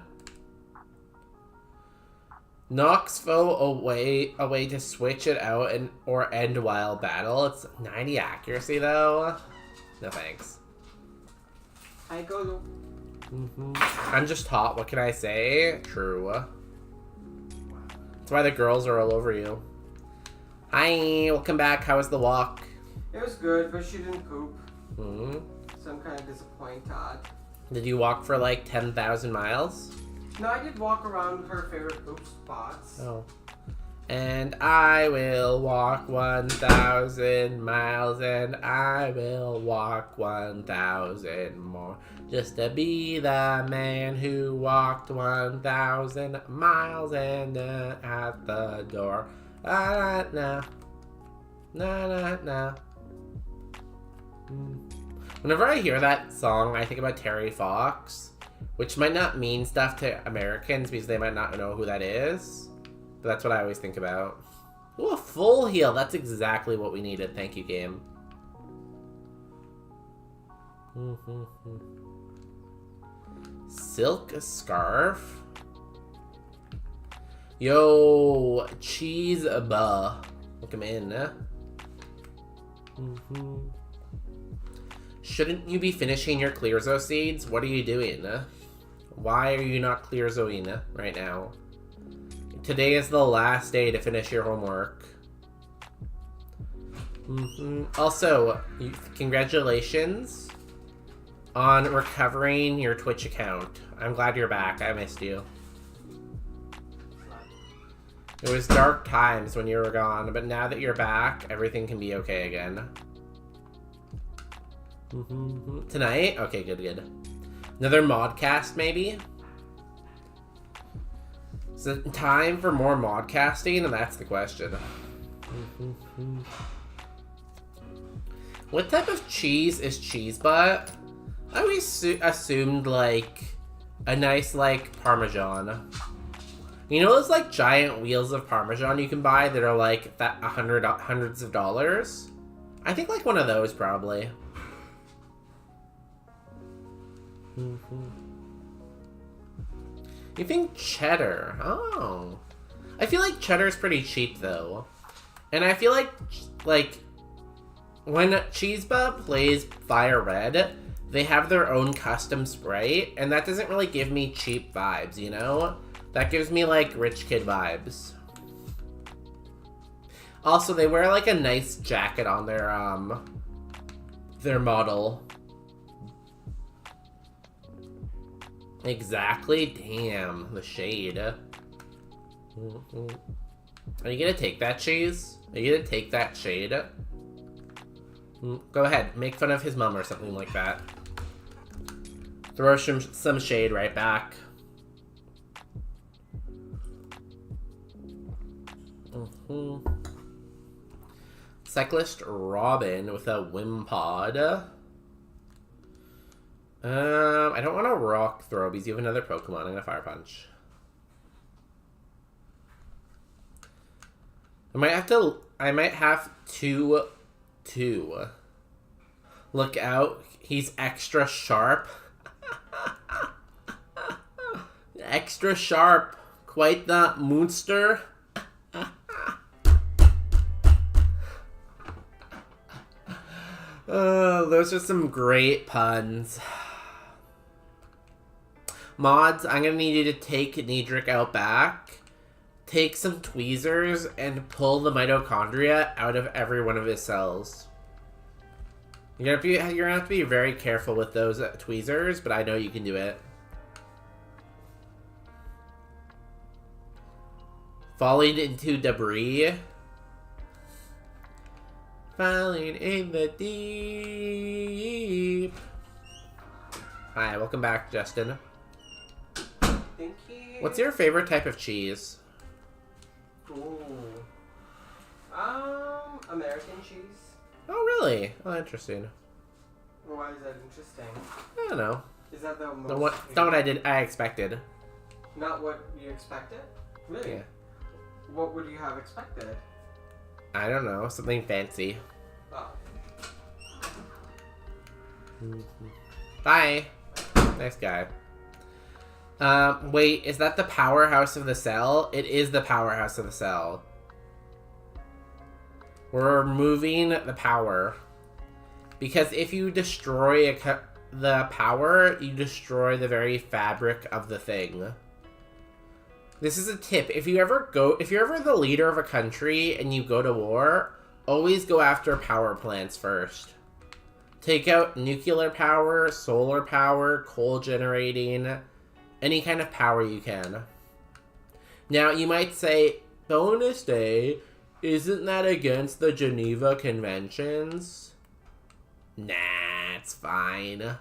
Knocks foe away to switch it out or end while battle. It's 90 accuracy though. No thanks. I go. I'm just hot. What can I say? True. That's why the girls are all over you. Hi, welcome back. How was the walk? It was good, but she didn't poop. Mm-hmm. So I'm kind of disappointed. Did you walk for like 10,000 miles? No, I did walk around her favorite poop spots. Oh. And I will walk 1,000 miles, and I will walk 1,000 more, just to be the man who walked 1,000 miles and at the door. Na na na na. Whenever I hear that song, I think about Terry Fox, which might not mean stuff to Americans because they might not know who that is. But that's what I always think about. Ooh, a full heal. That's exactly what we needed. Thank you, game. Silk scarf. Yo, cheese buh. Look him in. Shouldn't you be finishing your Clearzo seeds? What are you doing? Why are you not Clearzoing right now? Today is the last day to finish your homework. Also, congratulations on recovering your Twitch account. I'm glad you're back. I missed you. It was dark times when you were gone, but now that you're back, everything can be okay again. Tonight? Okay, good. Another modcast, maybe? Is it time for more modcasting? And that's the question. What type of cheese is cheese butt? I always assumed, like, a nice, like, Parmesan. You know those, like, giant wheels of Parmesan you can buy that are, like, hundreds of dollars? I think, like, one of those, probably. You think cheddar? Oh. I feel like cheddar's pretty cheap, though. And I feel like, when Cheesebub plays Fire Red, they have their own custom Sprite, and that doesn't really give me cheap vibes, you know? That gives me, like, rich kid vibes. Also, they wear, like, a nice jacket on their model. Exactly. Damn, the shade. Are you gonna take that, Cheese? Are you gonna take that shade? Go ahead, make fun of his mom or something like that. Throw some shade right back. Cyclist Robin with a Wimpod. I don't want to rock throw because you have another Pokemon. I'm gonna Fire Punch. I might have to look out. He's extra sharp. Extra sharp. Quite the monster. Those are some great puns. Mods, I'm gonna need you to take Nidric out back, take some tweezers, and pull the mitochondria out of every one of his cells. You're gonna have to be very careful with those tweezers, but I know you can do it. Falling into debris. Falling in the deep. Hi, welcome back, Justin. Thank you. What's your favorite type of cheese? Ooh. American cheese. Oh, really? Oh, interesting. Why is that interesting? I don't know. Is that the most... Not what I expected. Not what you expected? Really? Yeah. What would you have expected? I don't know. Something fancy. Oh. Bye. Nice guy. Wait, is that the powerhouse of the cell? It is the powerhouse of the cell. We're removing the power. Because if you destroy the power, you destroy the very fabric of the thing. This is a tip. If you're ever the leader of a country and you go to war, always go after power plants first. Take out nuclear power, solar power, coal generating, any kind of power you can. Now, you might say, bonus day, isn't that against the Geneva Conventions? Nah, it's fine.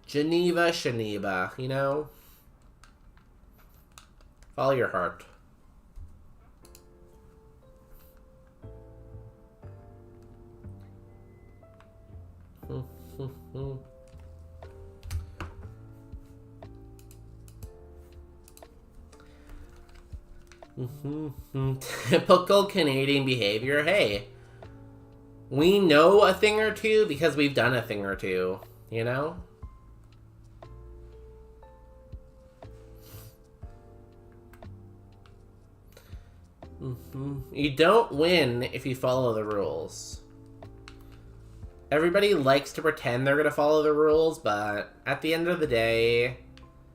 Geneva, you know? Follow your heart. Typical Canadian behavior. Hey, we know a thing or two because we've done a thing or two, you know? You don't win if you follow the rules. Everybody likes to pretend they're going to follow the rules, but at the end of the day,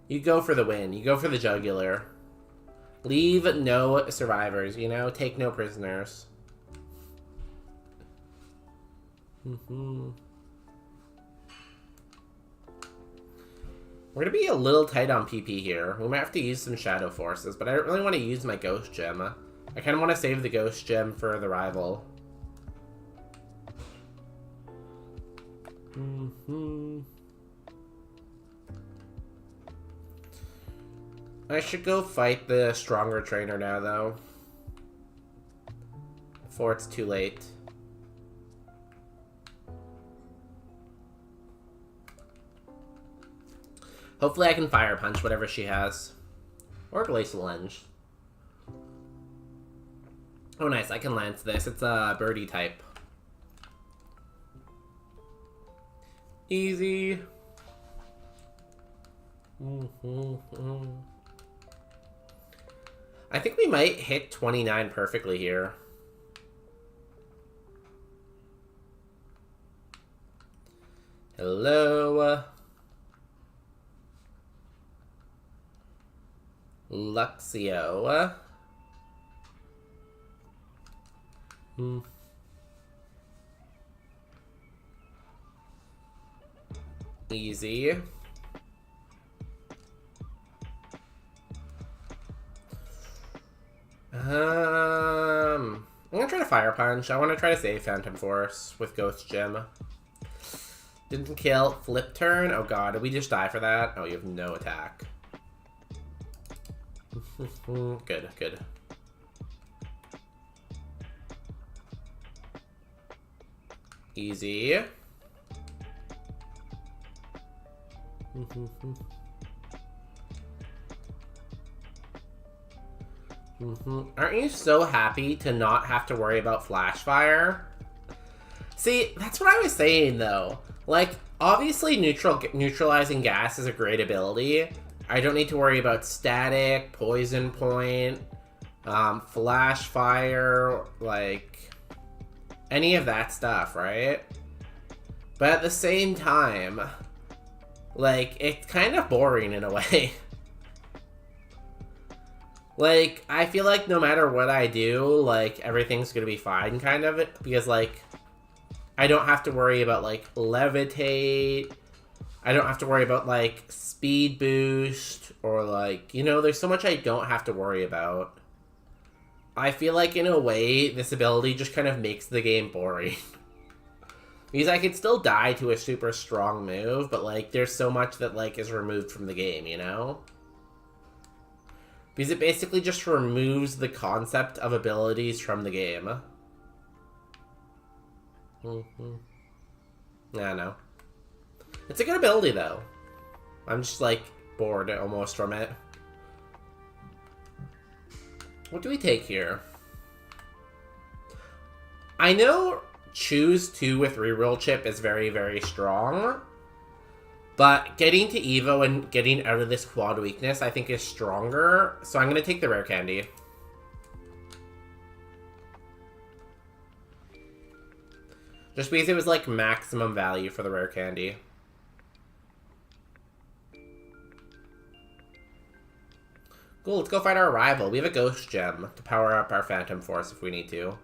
you go for the win. You go for the jugular. Leave no survivors, you know? Take no prisoners. We're going to be a little tight on PP here. We might have to use some Shadow Forces, but I don't really want to use my Ghost Gem. I kind of want to save the Ghost Gem for the rival. I should go fight the stronger trainer now, though. Before it's too late. Hopefully I can Fire Punch whatever she has. Or Glacial Lens. Oh nice, I can Lance this. It's a birdie type. Easy. I think we might hit 29 perfectly here. Hello. Luxio. Easy. I'm gonna try to Fire Punch. I want to try to save Phantom Force with Ghost Gem. Didn't kill. Flip turn? Oh god, did we just die for that? Oh, you have no attack. Good, good. Easy. Aren't you so happy to not have to worry about Flash Fire? See, that's what I was saying though. Like, obviously neutralizing gas is a great ability. I don't need to worry about static, poison point, Flash Fire, like, any of that stuff, right? But at the same time, like, it's kind of boring in a way. Like, I feel like no matter what I do, like, everything's gonna be fine, kind of, because, like, I don't have to worry about, like, levitate. I don't have to worry about, like, speed boost, or, like, you know, there's so much I don't have to worry about. I feel like, in a way, this ability just kind of makes the game boring. Because I could still die to a super strong move, but, like, there's so much that, like, is removed from the game, you know? Because it basically just removes the concept of abilities from the game. Yeah, no. It's a good ability, though. I'm just, like, bored almost from it. What do we take here? I know choose 2 with reroll chip is very, very strong. But getting to Evo and getting out of this quad weakness, I think, is stronger. So I'm going to take the rare candy. Just because it was, like, maximum value for the rare candy. Cool, let's go fight our rival. We have a Ghost Gem to power up our Phantom Force if we need to.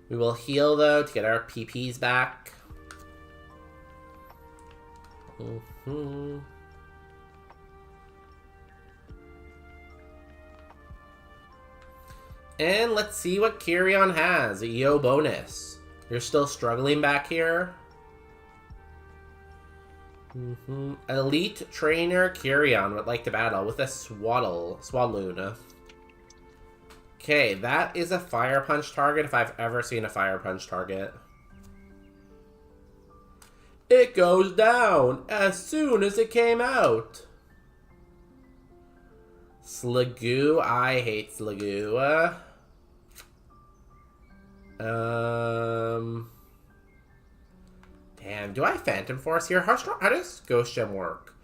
We will heal, though, to get our PPs back. And let's see what Kyrion has. A Yo bonus. You're still struggling back here? Elite Trainer Kyrion would like to battle with a Swadloon. Okay, that is a Fire Punch target if I've ever seen a Fire Punch target. It goes down as soon as it came out. Sligoo, I hate Sligoo. Damn, do I Phantom Force here? How does Ghost Gem work?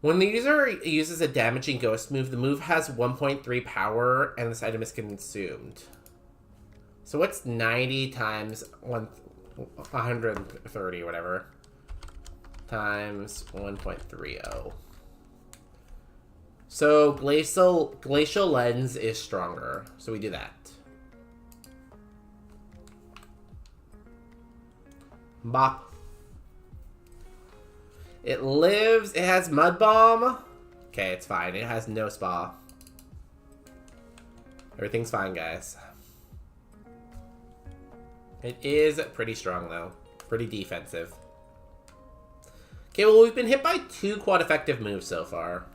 When the user uses a damaging ghost move, the move has 1.3 power and this item is consumed. So what's 90 times 130, whatever, times 1.30? So Glacial Lens is stronger, so we do that. Bop. It lives. It has Mud Bomb. Okay, it's fine. It has no spa. Everything's fine, guys. It is pretty strong, though. Pretty defensive. Okay, well, we've been hit by 2 quad effective moves so far.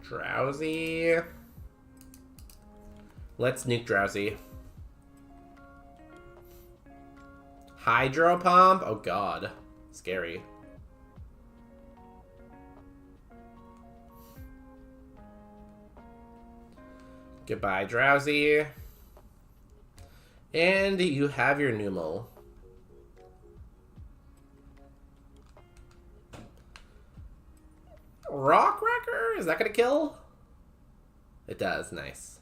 Drowsy. Let's nuke Drowsy. Hydro Pump? Oh god. Scary. Goodbye, Drowsy. And you have your Numel. Rock Wrecker? Is that gonna kill? It does. Nice.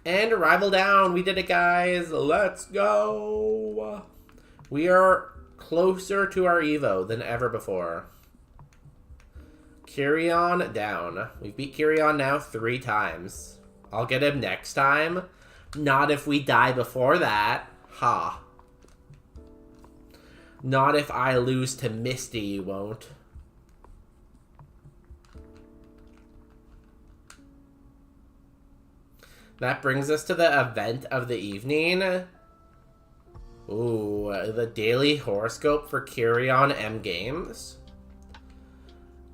And Rival down. We did it, guys. Let's go. We are closer to our Evo than ever before. Kyrion down. We've beat Kyrion now 3 times. I'll get him next time. Not if we die before that. Ha. Not if I lose to Misty, you won't. That brings us to the event of the evening. Ooh, the daily horoscope for Kyrion M Games.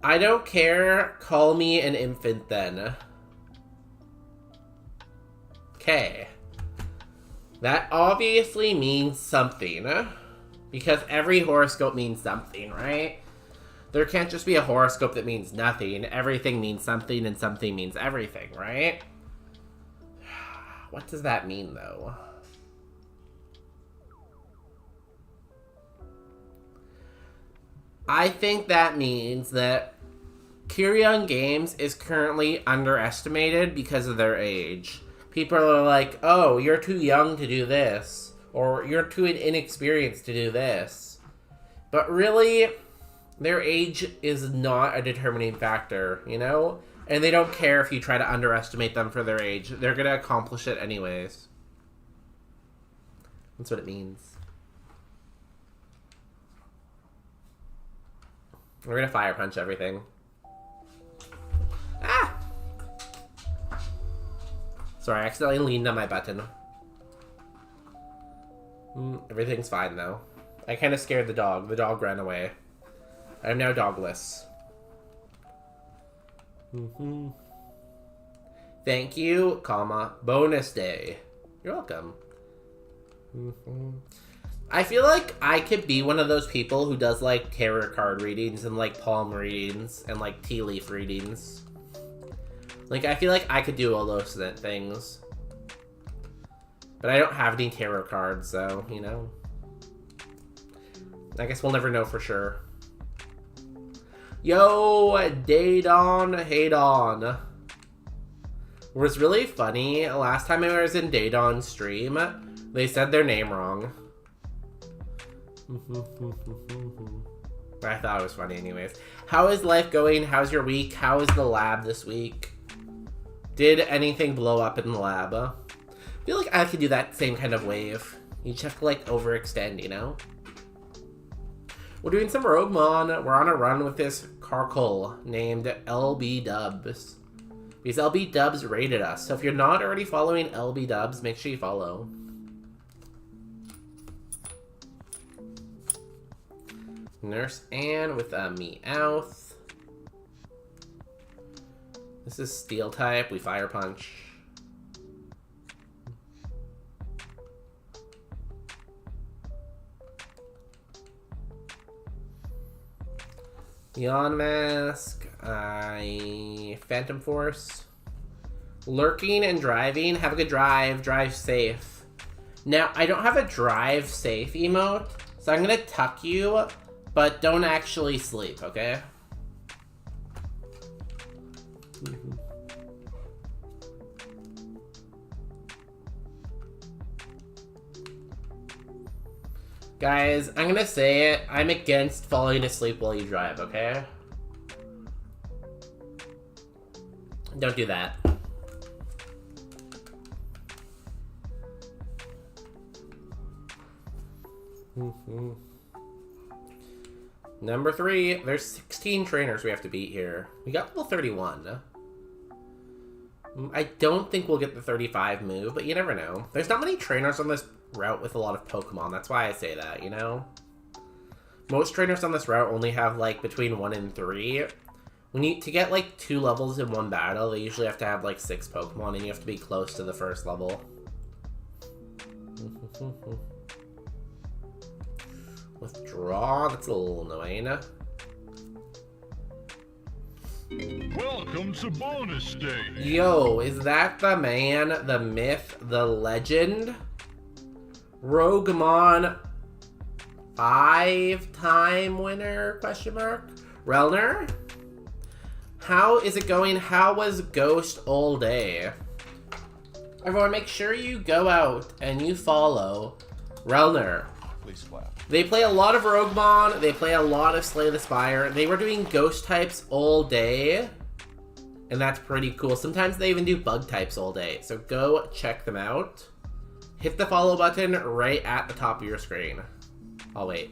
I don't care. Call me an infant then. Okay. That obviously means something. Because every horoscope means something, right? There can't just be a horoscope that means nothing. Everything means something and something means everything, right? What does that mean, though? I think that means that Kyrion Games is currently underestimated because of their age. People are like, oh, you're too young to do this. Or you're too inexperienced to do this. But really, their age is not a determining factor, you know? And they don't care if you try to underestimate them for their age. They're going to accomplish it anyways. That's what it means. We're going to fire punch everything. Ah! Sorry, I accidentally leaned on my button. Everything's fine, though. I kind of scared the dog. The dog ran away. I'm now dogless. Thank you, comma, bonus day. You're welcome. I feel like I could be one of those people who does, like, tarot card readings and, like, palm readings and, like, tea leaf readings. Like, I feel like I could do all those things. But I don't have any tarot cards, so, you know. I guess we'll never know for sure. Yo, Daydon, hey Dawn. It was really funny. Last time I was in Daydon's stream, they said their name wrong. I thought it was funny anyways. How is life going? How's your week? How is the lab this week? Did anything blow up in the lab? I feel like I could do that same kind of wave. You just have to, like, overextend, you know? We're doing some Roguemon. We're on a run with this Carkle named LB Dubs. Because LB Dubs rated us. So if you're not already following LB Dubs, make sure you follow. Nurse Anne with a Meowth. This is Steel type. We fire punch. Yawn Mask, Phantom Force, Lurking and Driving. Have a good drive. Drive safe. Now, I don't have a drive safe emote, so I'm going to tuck you, but don't actually sleep, okay? Guys, I'm gonna say it. I'm against falling asleep while you drive, okay? Don't do that. Number 3, there's 16 trainers we have to beat here. We got level 31. I don't think we'll get the 35 move, but you never know. There's not many trainers on this route with a lot of Pokemon. That's why I say that, you know? Most trainers on this route only have, like, between 1 and 3. To get like 2 levels in one battle, they usually have to have like 6 Pokemon, and you have to be close to the first level. Withdraw, that's a little annoying. Welcome to bonus stage. Yo, is that the man, the myth, the legend? Roguemon 5-time winner, question mark? Relner? How is it going? How was Ghost all day? Everyone, make sure you go out and you follow Relner. Please clap. They play a lot of Roguemon, they play a lot of Slay the Spire. They were doing ghost types all day, and that's pretty cool. Sometimes they even do bug types all day, so go check them out. Hit the follow button right at the top of your screen. I'll wait.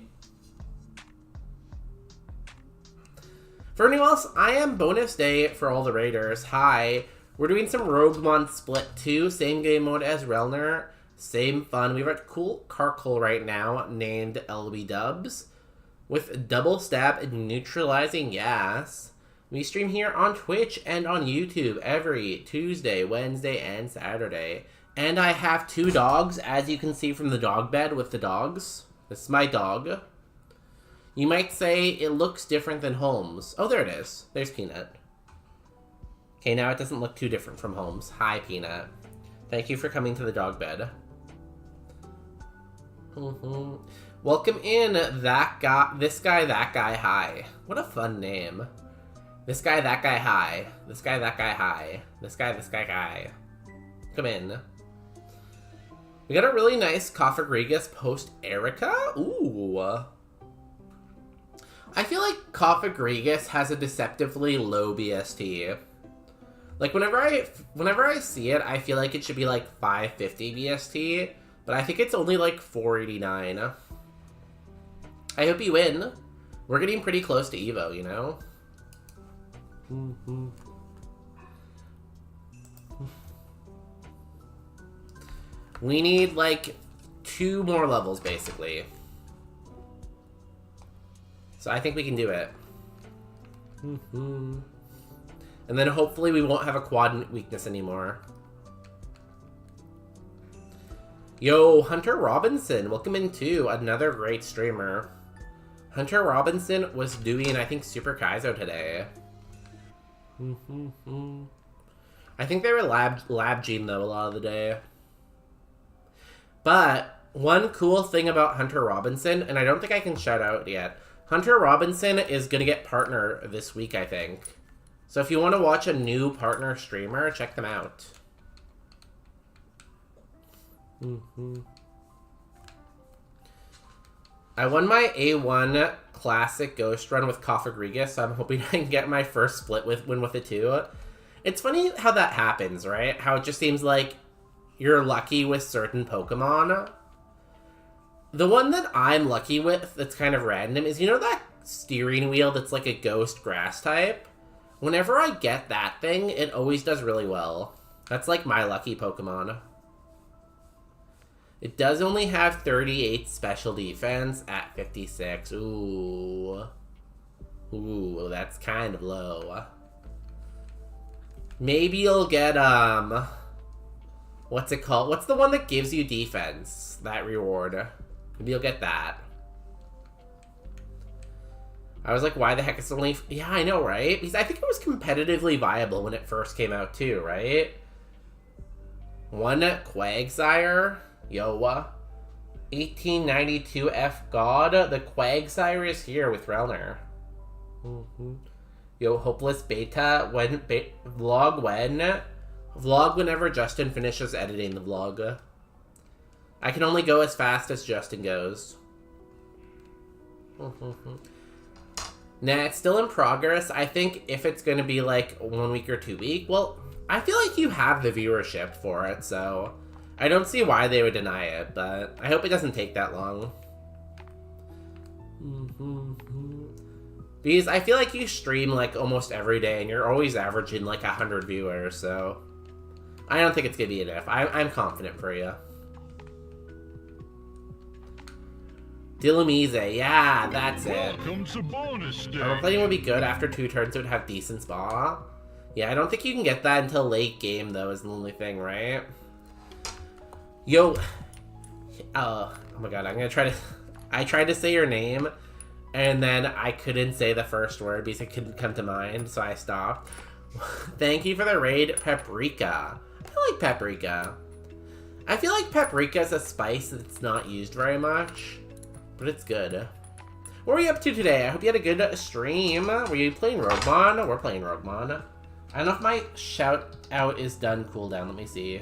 For anyone else, I am bonus day for all the raiders. Hi. We're doing some Roguemon Split 2, same game mode as Relner. Same fun. We have a cool Carkle right now named LB Dubs with double stab and neutralizing gas. We stream here on Twitch and on YouTube every Tuesday, Wednesday, and Saturday. And I have 2 dogs, as you can see from the dog bed with the dogs. This is my dog. You might say it looks different than Holmes. Oh, there it is. There's Peanut. Okay, now it doesn't look too different from Holmes. Hi, Peanut. Thank you for coming to the dog bed. Welcome in, that guy, this guy, that guy, hi. What a fun name. This guy, that guy, hi. This guy, that guy, hi. This guy, guy. Come in. We got a really nice Cofagrigus post Erica. Ooh. I feel like Cofagrigus has a deceptively low BST. Like, whenever I see it, I feel like it should be like 550 BST. But I think it's only like 489. I hope you win. We're getting pretty close to Evo, you know? We need like 2 more levels, basically. So I think we can do it. And then hopefully we won't have a quad weakness anymore. Yo, Hunter Robinson, welcome in too. Another great streamer. Hunter Robinson was doing, I think, Super Kaizo today. I think they were lab gene though a lot of the day. But one cool thing about Hunter Robinson, and I don't think I can shout out yet, Hunter Robinson is gonna get partner this week, I think. So if you want to watch a new partner streamer, check them out. I won my A1 classic ghost run with Cofagrigus, so I'm hoping I can get my first split win with it too. It's funny how that happens, right? How it just seems like you're lucky with certain Pokemon. The one that I'm lucky with that's kind of random is, you know that steering wheel that's like a ghost grass type? Whenever I get that thing, it always does really well. That's like my lucky Pokemon. It does only have 38 special defense at 56. Ooh. Ooh, that's kind of low. Maybe you'll get, what's it called? What's the one that gives you defense? That reward. Maybe you'll get that. I was like, why the heck is it only... Yeah, I know, right? Because I think it was competitively viable when it first came out too, right? One Quagsire. Yo, 1892 F God. The Quagsire is here with Relner. Yo, Hopeless Beta. Vlog when? Vlog whenever Justin finishes editing the vlog. I can only go as fast as Justin goes. Nah, it's still in progress. I think if it's going to be like 1 week or 2 weeks, well, I feel like you have the viewership for it, so I don't see why they would deny it, but I hope it doesn't take that long. Because I feel like you stream like almost every day and you're always averaging like 100 viewers, so I don't think it's going to be an if. I'm confident for you. Dilumise, yeah, that's it. Welcome to bonus stage. Overplaying would be good. After 2 turns, it would have decent spa. Yeah, I don't think you can get that until late game, though, is the only thing, right? Yo. Oh my god, I'm gonna try to... I tried to say your name, and then I couldn't say the first word because it couldn't come to mind, so I stopped. Thank you for the raid, Paprika. I like paprika. I feel like paprika is a spice that's not used very much, but it's good. What were you up to today? I hope you had a good stream. Were you playing Roguemon? We're playing Roguemon. I don't know if my shout out is done cooldown. Let me see.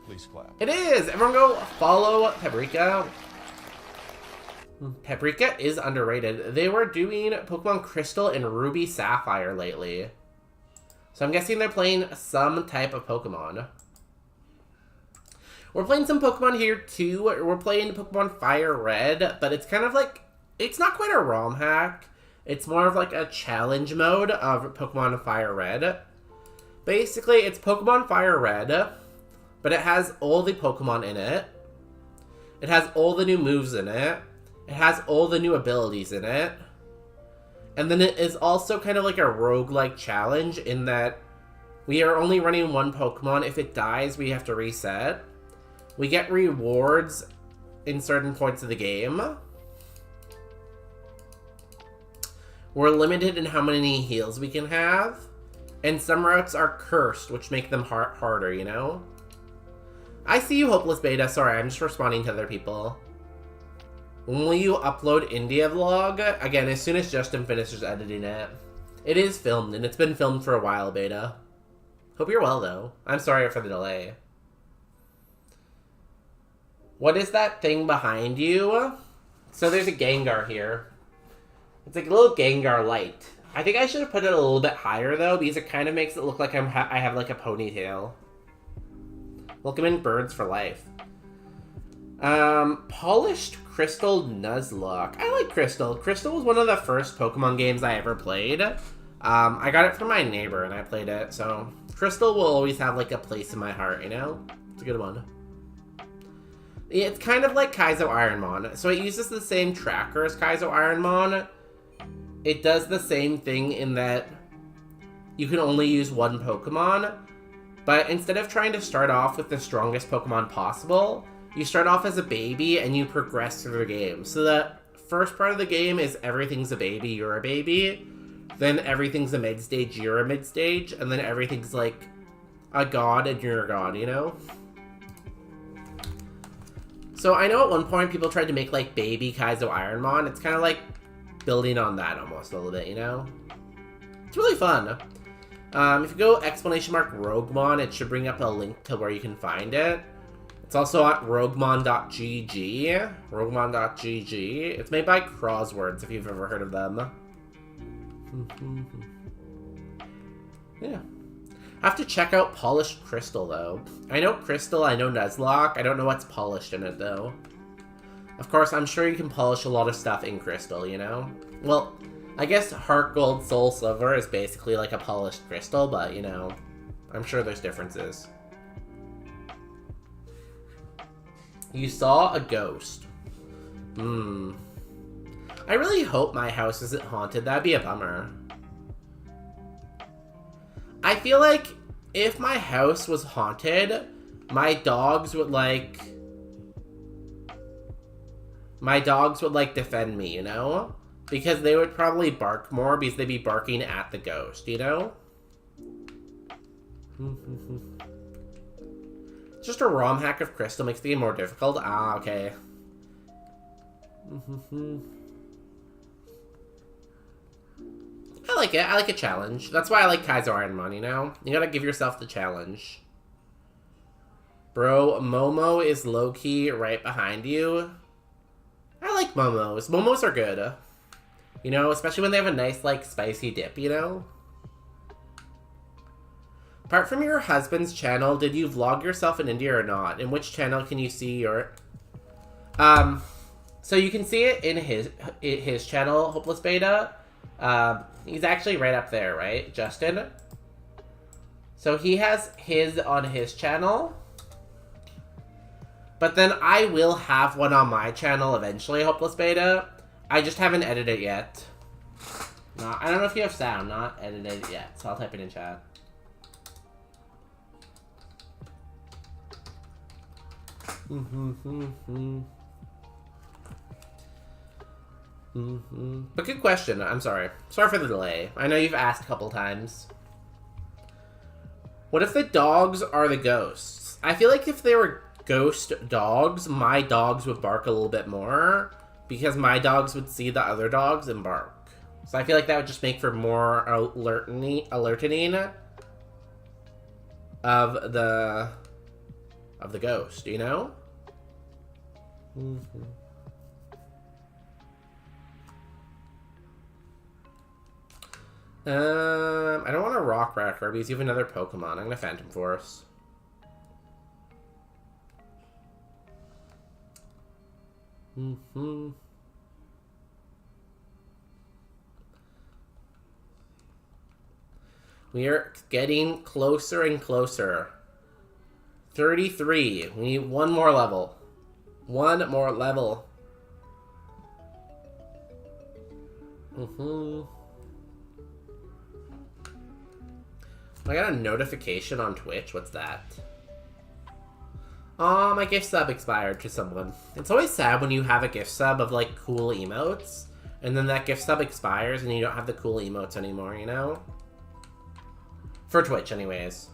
Please clap. It is! Everyone go follow Paprika. Paprika is underrated. They were doing Pokemon Crystal and Ruby Sapphire lately. So I'm guessing they're playing some type of Pokemon. We're playing some Pokemon here too. We're playing Pokemon Fire Red, but it's kind of like... It's not quite a ROM hack. It's more of like a challenge mode of Pokemon Fire Red. Basically, it's Pokemon Fire Red, but it has all the Pokemon in it. It has all the new moves in it. It has all the new abilities in it. And then it is also kind of like a roguelike challenge in that we are only running one Pokemon. If it dies, we have to reset. We get rewards in certain points of the game. We're limited in how many heals we can have. And some routes are cursed, which make them harder, you know? I see you, Hopeless Beta. Sorry, I'm just responding to other people. When will you upload India vlog? Again, as soon as Justin finishes editing it. It is filmed, and it's been filmed for a while, Beta. Hope you're well, though. I'm sorry for the delay. What is that thing behind you? So there's a Gengar here. It's like a little Gengar light. I think I should have put it a little bit higher, though, because it kind of makes it look like I have, like, a ponytail. Welcome in, Birds for Life. Polished Crystal Nuzlocke. I like Crystal. Crystal was one of the first Pokemon games I ever played. I got it from my neighbor, and I played it, so... Crystal will always have, like, a place in my heart, you know? It's a good one. It's kind of like Kaizo Ironmon. So it uses the same tracker as Kaizo Ironmon. It does the same thing in that you can only use one Pokemon, but instead of trying to start off with the strongest Pokemon possible, you start off as a baby and you progress through the game. So the first part of the game is everything's a baby, you're a baby. Then everything's a mid-stage, you're a mid-stage. And then everything's like a god and you're a god, you know? So I know at one point people tried to make like baby Kaizo Ironmon. It's kind of like building on that almost a little bit, you know? It's really fun. If you go !Roguemon, it should bring up a link to where you can find it. It's also at roguemon.gg. Roguemon.gg. It's made by Crosswords, if you've ever heard of them. Yeah. I have to check out Polished Crystal, though. I know Crystal, I know Nuzlocke. I don't know what's polished in it, though. Of course, I'm sure you can polish a lot of stuff in Crystal, you know? Well, I guess Heart Gold Soul Silver is basically like a polished crystal, but, you know, I'm sure there's differences. You saw a ghost. I really hope my house isn't haunted. That'd be a bummer. I feel like if my house was haunted, my dogs would like defend me, you know? Because they would probably bark more because they'd be barking at the ghost, you know? Just a ROM hack of Crystal makes the game more difficult. Ah, okay. I like it. I like a challenge. That's why I like Kaizo Ironmon, you know? You gotta give yourself the challenge. Bro, Momo is low-key right behind you. I like Momos. Momos are good. You know, especially when they have a nice, like, spicy dip, you know? Apart from your husband's channel, did you vlog yourself in India or not? In which channel can you see your... So you can see it in his channel, Hopeless Beta. He's actually right up there, right? Justin. So he has his on his channel. But then I will have one on my channel eventually, Hopeless Beta. I just haven't edited it yet. No, I don't know if you have sound, not edited yet, so I'll type it in chat. But good question. I'm sorry. Sorry for the delay. I know you've asked a couple times. What if the dogs are the ghosts? I feel like if they were ghost dogs, my dogs would bark a little bit more because my dogs would see the other dogs and bark. So I feel like that would just make for more alerting of the ghost, you know? I don't want to Rock Wrecker because you have another Pokemon. I'm gonna Phantom Force. We are getting closer and closer. 33. We need one more level. One more level. I got a notification on Twitch. What's that? Oh, my gift sub expired to someone. It's always sad when you have a gift sub of, like, cool emotes, and then that gift sub expires and you don't have the cool emotes anymore, you know? For Twitch, anyways.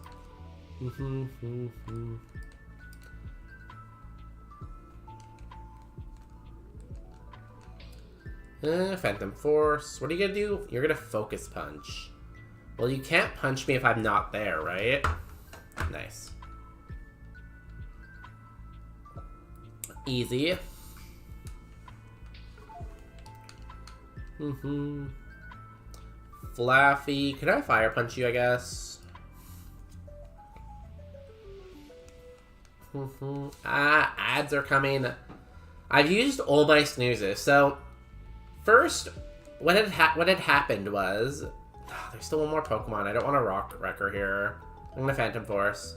Phantom Force. What are you gonna do? You're gonna Focus Punch. Well, you can't punch me if I'm not there, right? Nice. Easy. Fluffy. Could I Fire Punch you, I guess? Ads are coming. I've used all my snoozes. So, first, what had happened was... there's still one more Pokemon. I don't want to Rock Wrecker here. I'm going to Phantom Force.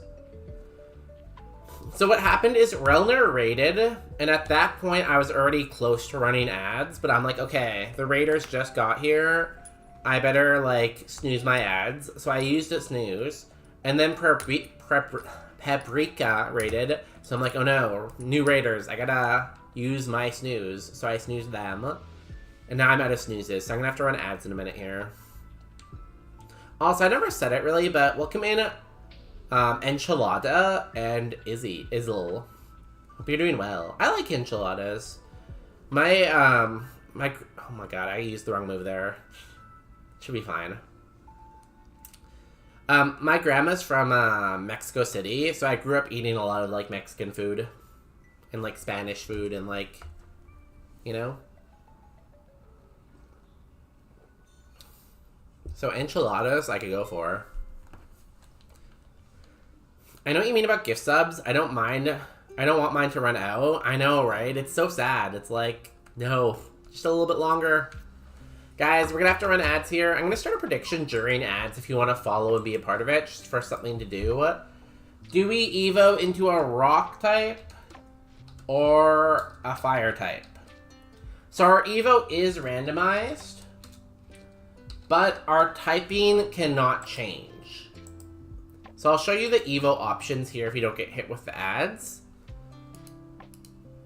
So what happened is Relner raided, and at that point I was already close to running ads, but I'm like, okay, the raiders just got here. I better, like, snooze my ads. So I used a snooze, and then Paprika raided, so I'm like, oh no, new raiders, I gotta use my snooze. So I snoozed them, and now I'm out of snoozes, so I'm gonna have to run ads in a minute here. Also, I never said it really, but welcome in Enchilada and Izzle. Hope you're doing well. I like enchiladas. Oh my god, I used the wrong move there. Should be fine. My grandma's from Mexico City, so I grew up eating a lot of, like, Mexican food. And, like, Spanish food and, like, you know? So enchiladas I could go for. I know what you mean about gift subs. I don't mind. I don't want mine to run out. I know, right? It's so sad. It's like, no. Just a little bit longer. Guys, we're going to have to run ads here. I'm going to start a prediction during ads if you want to follow and be a part of it, just for something to do. Do we Evo into a rock type or a fire type? So our Evo is randomized, but our typing cannot change. So I'll show you the Evo options here if you don't get hit with the ads.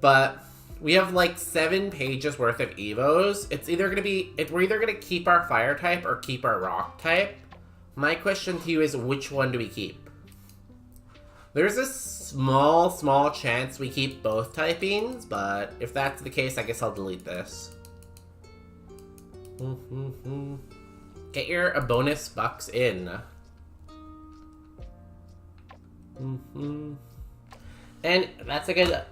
But we have like 7 pages worth of Evos. It's either going to be, we're either going to keep our fire type or keep our rock type. My question to you is, which one do we keep? There's a small chance we keep both typings, but if that's the case, I guess I'll delete this. Get your bonus bucks in. And that's a good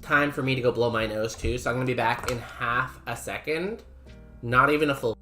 time for me to go blow my nose too, so I'm gonna be back in half a second. Not even a full.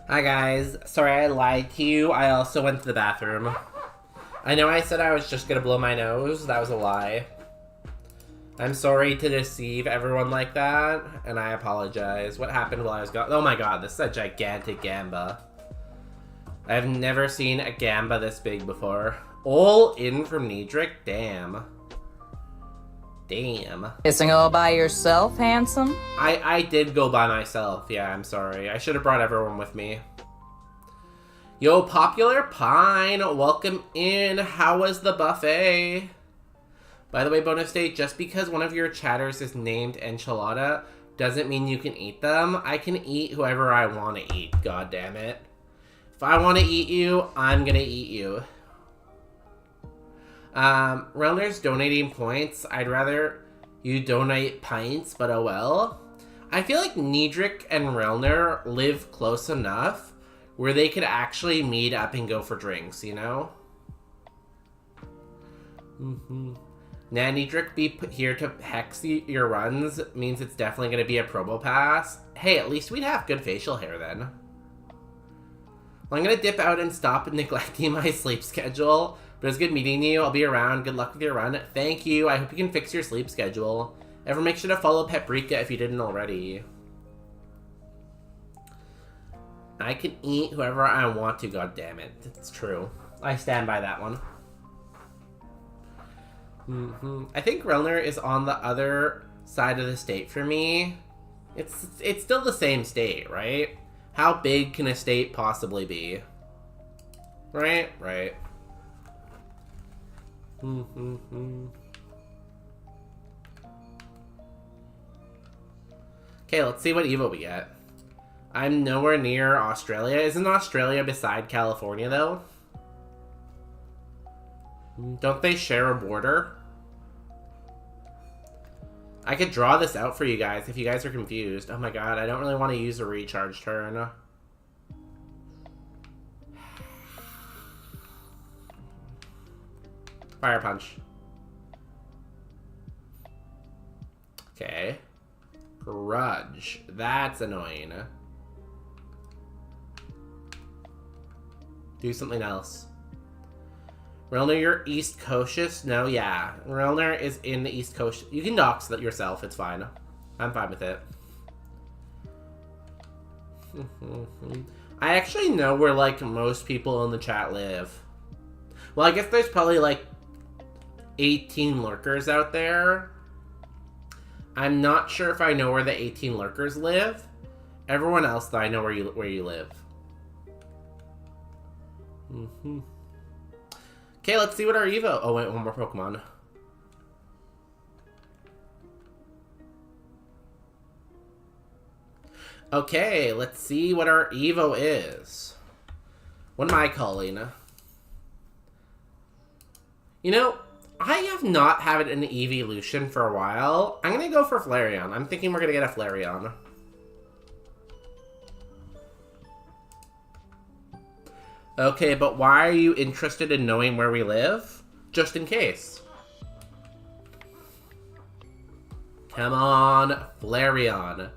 Hi guys, sorry I lied to you. I also went to the bathroom. I know I said I was just gonna blow my nose. That was a lie. I'm sorry to deceive everyone like that, and I apologize. What happened while I was gone? Oh my god, this is a gigantic gamba. I've never seen a gamba this big before. All in from Niedric? Damn. Damn. Kissing all by yourself, handsome? I did go by myself. Yeah, I'm sorry. I should have brought everyone with me. Yo, Popular Pine, welcome in. How was the buffet? By the way, bonus day, just because one of your chatters is named Enchilada doesn't mean you can eat them. I can eat whoever I want to eat, god damn it. If I want to eat you, I'm gonna eat you. Relner's donating points. I'd rather you donate pints, but oh well. I feel like Niedric and Relner live close enough where they could actually meet up and go for drinks, you know? Nah, Niedric be put here to hex your runs means it's definitely going to be a promo pass. Hey, at least we'd have good facial hair then. Well, I'm going to dip out and stop neglecting my sleep schedule. But it was good meeting you. I'll be around. Good luck with your run. Thank you. I hope you can fix your sleep schedule. Ever make sure to follow Paprika if you didn't already. I can eat whoever I want to, god damn it. It's true. I stand by that one. I think Relner is on the other side of the state for me. It's still the same state, right? How big can a state possibly be? Right? Right. Okay, let's see what Evo we get. I'm nowhere near Australia. Isn't Australia beside California, though? Don't they share a border? I could draw this out for you guys if you guys are confused. Oh my god, I don't really want to use a recharge turn. Fire punch. Okay. Grudge. That's annoying. Do something else. Relner, you're East Coastist? No, yeah. Relner is in the East Coast. You can dox that yourself. It's fine. I'm fine with it. I actually know where, like, most people in the chat live. Well, I guess there's probably, like, 18 lurkers out there. I'm not sure if I know where the 18 lurkers live. Everyone else, though, I know where you live. Okay, let's see what our Evo... Oh, wait, one more Pokemon. Okay, let's see what our Evo is. What am I calling? You know, I have not had an evolution for a while. I'm gonna go for Flareon. I'm thinking we're gonna get a Flareon. Okay, but why are you interested in knowing where we live? Just in case. Come on, Flareon.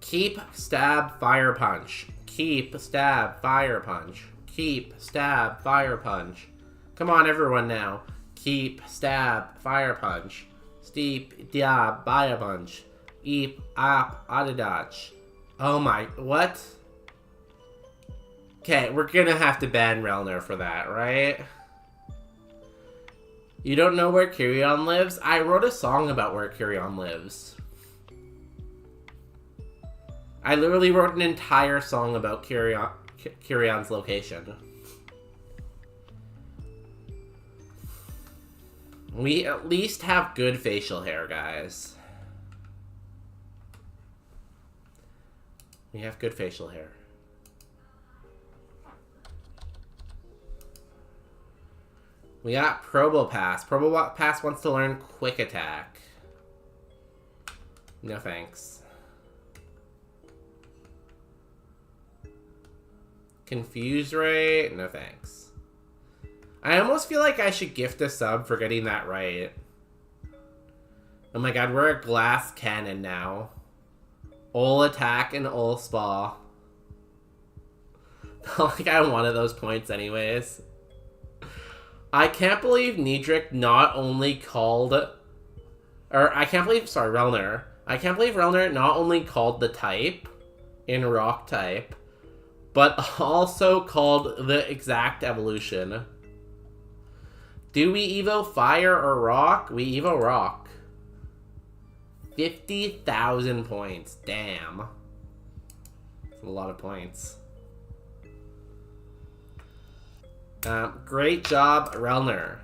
Keep, stab, fire punch. Keep, stab, fire punch. Keep, stab, fire punch. Come on, everyone now. Keep, stab, fire punch. Steep, diab, fire punch. Eep, op, adidach. Oh my, what? Okay, we're gonna have to ban Relner for that, right? You don't know where Kyrion lives? I wrote a song about where Kyrion lives. I literally wrote an entire song about Kyrion's location. We at least have good facial hair, guys. We have good facial hair. We got Probopass. Probopass wants to learn Quick Attack. No thanks. Confuse Ray? No thanks. I almost feel like I should gift a sub for getting that right. Oh my god, we're a glass cannon now. All attack and all spa. Like, I wanted those points anyways. I can't believe Niedric not only called... Or, I can't believe... Sorry, Relner. I can't believe Relner not only called the type in Rock type, but also called the exact evolution. Do we Evo Fire or Rock? We Evo Rock. 50,000 points. Damn. That's a lot of points. Great job, Relner.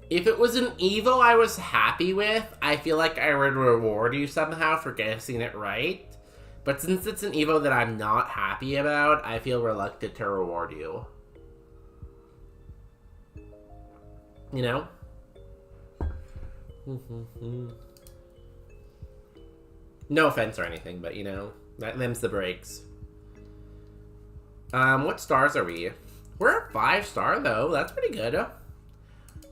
If it was an Evo I was happy with, I feel like I would reward you somehow for guessing it right. But since it's an Evo that I'm not happy about, I feel reluctant to reward you. You know? No offense or anything, but you know, them's the breaks. What stars are we? We're a 5-star though, that's pretty good.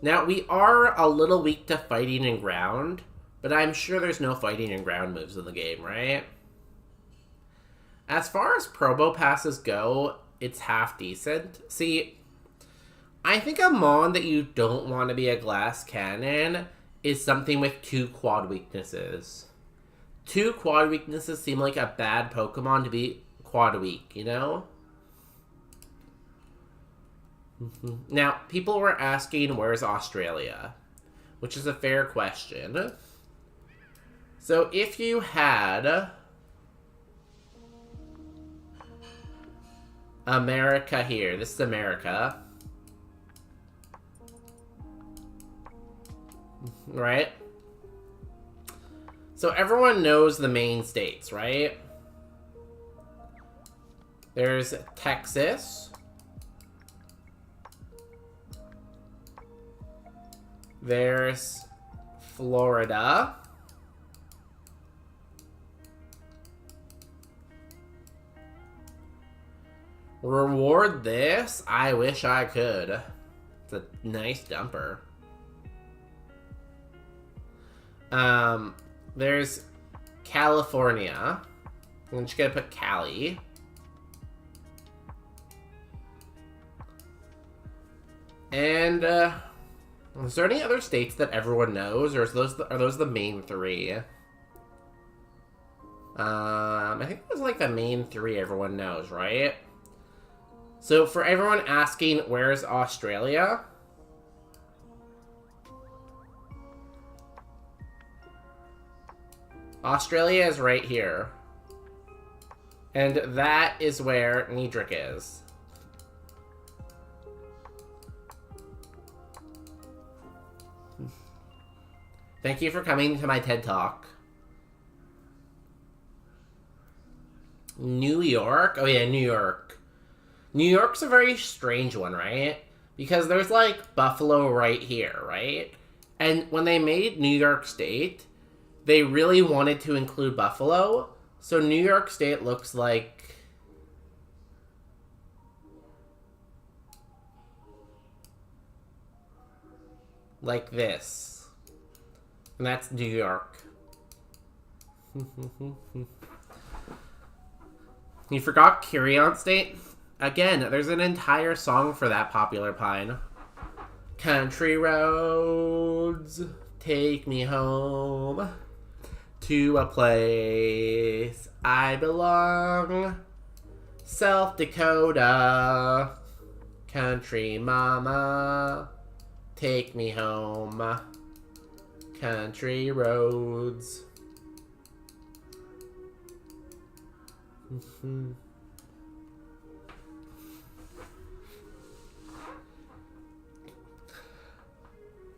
Now, we are a little weak to fighting and ground, but I'm sure there's no fighting and ground moves in the game, right? As far as Probo passes go, it's half decent. See, I think a Mon that you don't want to be a glass cannon is something with 2 quad weaknesses. 2 quad weaknesses seem like a bad Pokemon to be quad weak, you know? Now, people were asking, where's Australia? Which is a fair question. So, if you had America here, this is America, right? So, everyone knows the main states, right? There's Texas. There's Florida. Reward this? I wish I could. It's a nice dumper. There's California. I'm just gonna put Cali. And, is there any other states that everyone knows, or are those the main 3? I think it was like the main 3 everyone knows, right? So for everyone asking, where's Australia? Australia is right here. And that is where Niedric is. Thank you for coming to my TED Talk. New York? Oh yeah, New York. New York's a very strange one, right? Because there's like Buffalo right here, right? And when they made New York State, they really wanted to include Buffalo. So New York State looks like... like this. And that's New York. You forgot Curion State? Again, there's an entire song for that popular pine. Country roads, take me home to a place I belong. South Dakota, country mama, take me home. Country roads.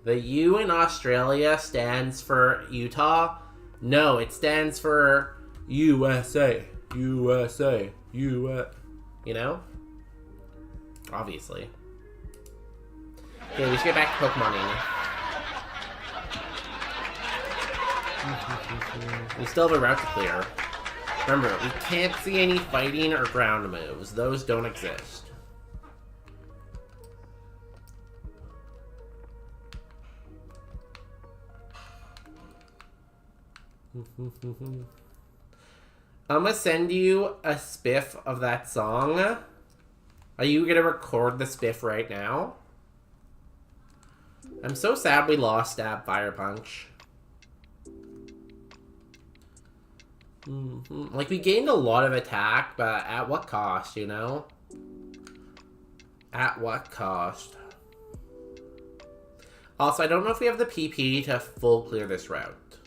The U in Australia stands for Utah. No, it stands for USA. USA. You know? Obviously. Okay, we should get back to Pokemoning. We still have a route to clear. Remember, we can't see any fighting or ground moves. Those don't exist. I'm gonna send you a spiff of that song. Are you gonna record the spiff right now? I'm so sad we lost Stab Fire Punch. Like, we gained a lot of attack, but at what cost, you know? At what cost? Also, I don't know if we have the PP to full clear this route.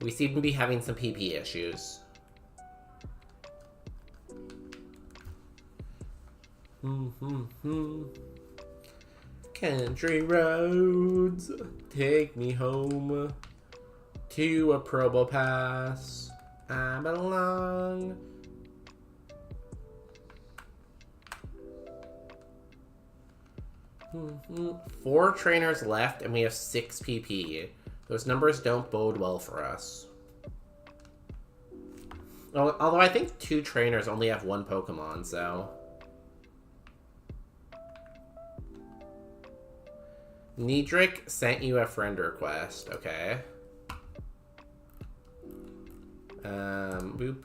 We seem to be having some PP issues. Country roads, take me home to a Probo Pass. I belong. Four trainers left, and we have 6 PP. Those numbers don't bode well for us. Although I think 2 trainers only have 1 Pokemon, so... Niedric sent you a friend request, okay. Boop.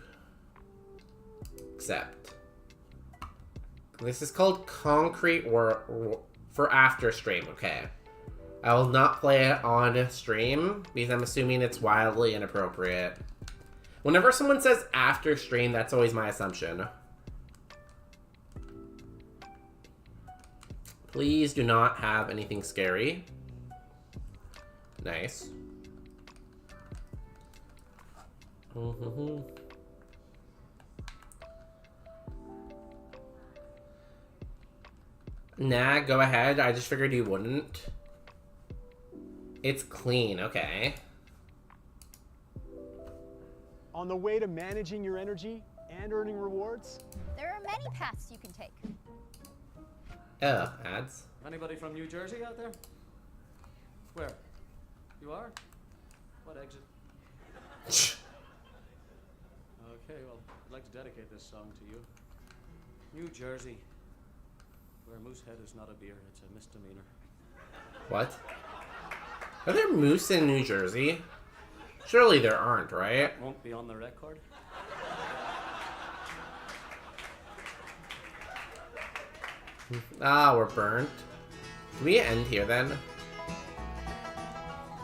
Accept. This is called Concrete or for after stream, okay. I will not play it on stream because I'm assuming it's wildly inappropriate. Whenever someone says after stream, that's always my assumption. Please do not have anything scary. Nice. Nah, go ahead. I just figured you wouldn't. It's clean, okay. On the way to managing your energy and earning rewards? There are many paths you can take. Oh, ads. Anybody from New Jersey out there? Where? You are? What exit? Okay, well, I'd like to dedicate this song to you. New Jersey, where Moosehead is not a beer, it's a misdemeanor. What? Are there moose in New Jersey? Surely there aren't, right? Won't be on the record. Ah, we're burnt. Can we end here then?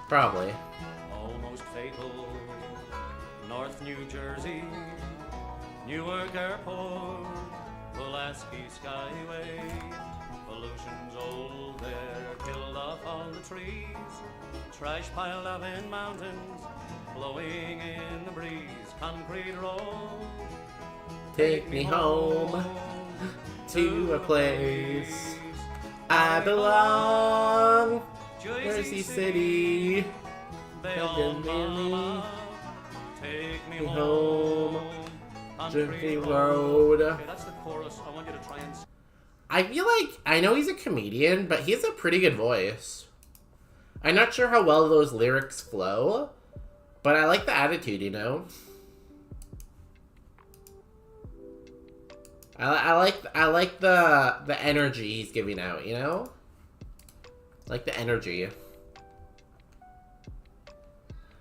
Probably. Almost fatal, North New Jersey, Newark Airport, Pulaski Skyway, pollution's old there, killed off all the trees, trash piled up in mountains, blowing in the breeze, concrete road, Take me home to a place I belong. Jersey City. Bayonne, take me home, home, Jersey Road. Okay, that's the chorus. I want you to try and... I feel like, I know he's a comedian, but he has a pretty good voice. I'm not sure how well those lyrics flow, but I like the attitude, you know? I like the energy he's giving out, you know? Like the energy.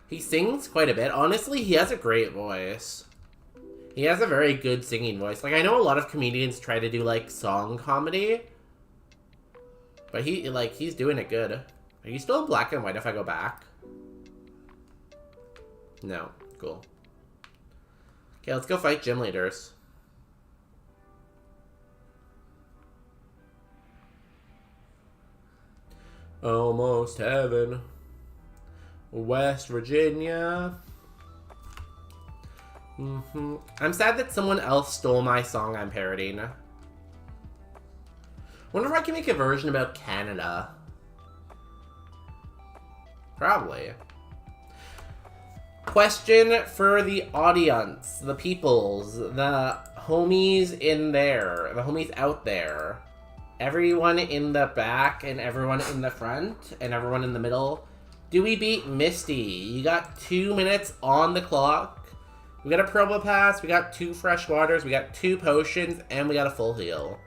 He sings quite a bit. Honestly, he has a great voice. He has a very good singing voice. Like, I know a lot of comedians try to do, like, song comedy. But he's doing it good. Are you still in black and white if I go back? No. Cool. Okay, let's go fight gym leaders. Almost heaven. West Virginia. I'm sad that someone else stole my song I'm parodying. Wonder if I can make a version about Canada. Probably. Question for the audience, the peoples, the homies in there, the homies out there. Everyone in the back and everyone in the front and everyone in the middle. Do we beat Misty? You got 2 minutes on the clock. We got a Probo Pass, we got 2 fresh waters, we got 2 potions, and we got a full heal.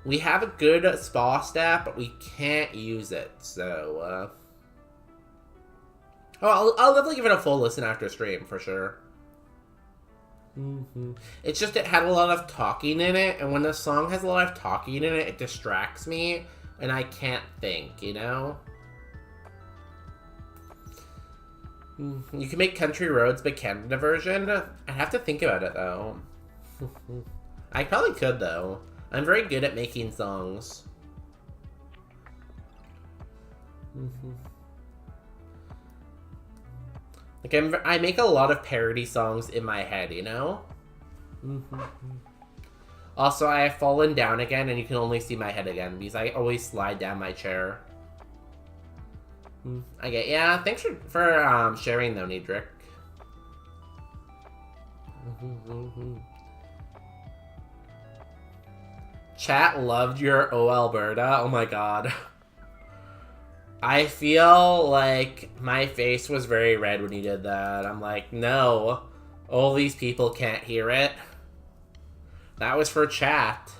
We have a good spa stat, but we can't use it, so, Oh, I'll definitely give it a full listen after stream, for sure. It's just it had a lot of talking in it, and when the song has a lot of talking in it, it distracts me, and I can't think, you know? You can make Country Roads the Canada version. I'd have to think about it, though. I probably could, though. I'm very good at making songs. Like, I make a lot of parody songs in my head, you know? Also, I have fallen down again, and you can only see my head again, because I always slide down my chair. Okay, yeah, thanks for sharing, though, Niedrick. Chat loved your Oh Alberta. Oh my god. I feel like my face was very red when you did that. I'm like, no. All these people can't hear it. That was for chat.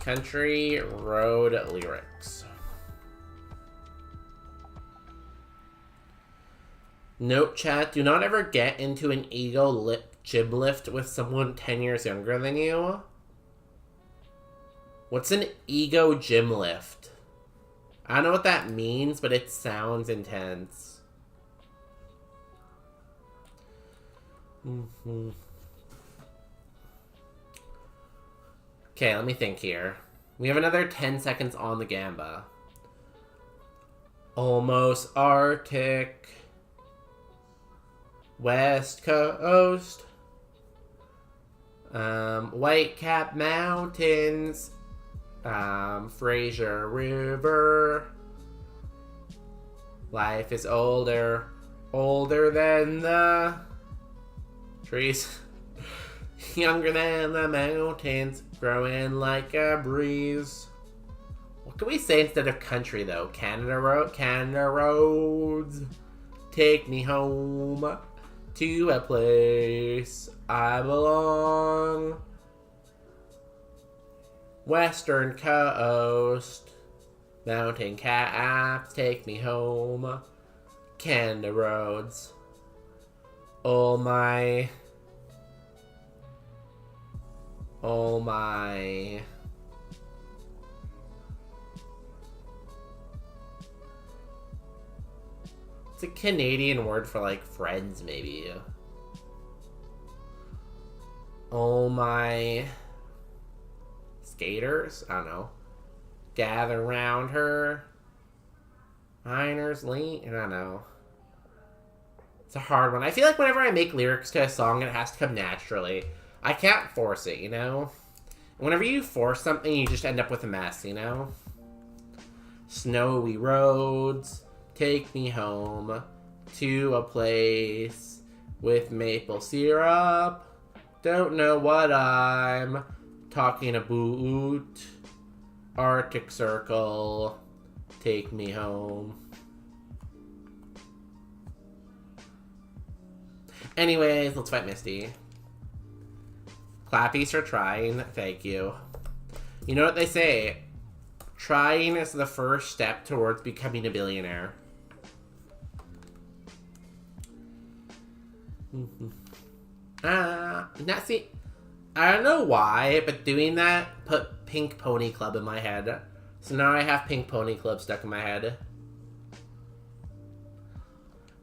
Country Road lyrics. Note, chat, do not ever get into an ego jib lift with someone 10 years younger than you. What's an ego gym lift? I don't know what that means, but it sounds intense. Okay, let me think here. We have another 10 seconds on the gamba. Almost Arctic. West Coast. Whitecap Mountains. Fraser River. Life is older than the trees, younger than the mountains, growing like a breeze. What can we say instead of country, though? Canada roads, take me home to a place I belong. Western coast, mountain caps, take me home. Canada roads, oh my. It's a Canadian word for, like, friends, maybe. Oh my. Skaters? I don't know. Gather round her. Miners lean. I don't know. It's a hard one. I feel like whenever I make lyrics to a song, it has to come naturally. I can't force it, you know? Whenever you force something, you just end up with a mess, you know? Snowy roads, take me home to a place with maple syrup. Don't know what I'm talking about. Arctic Circle, take me home. Anyways, let's fight Misty. Clappies for trying. Thank you. You know what they say? Trying is the first step towards becoming a billionaire. See, I don't know why, but doing that put Pink Pony Club in my head. So now I have Pink Pony Club stuck in my head.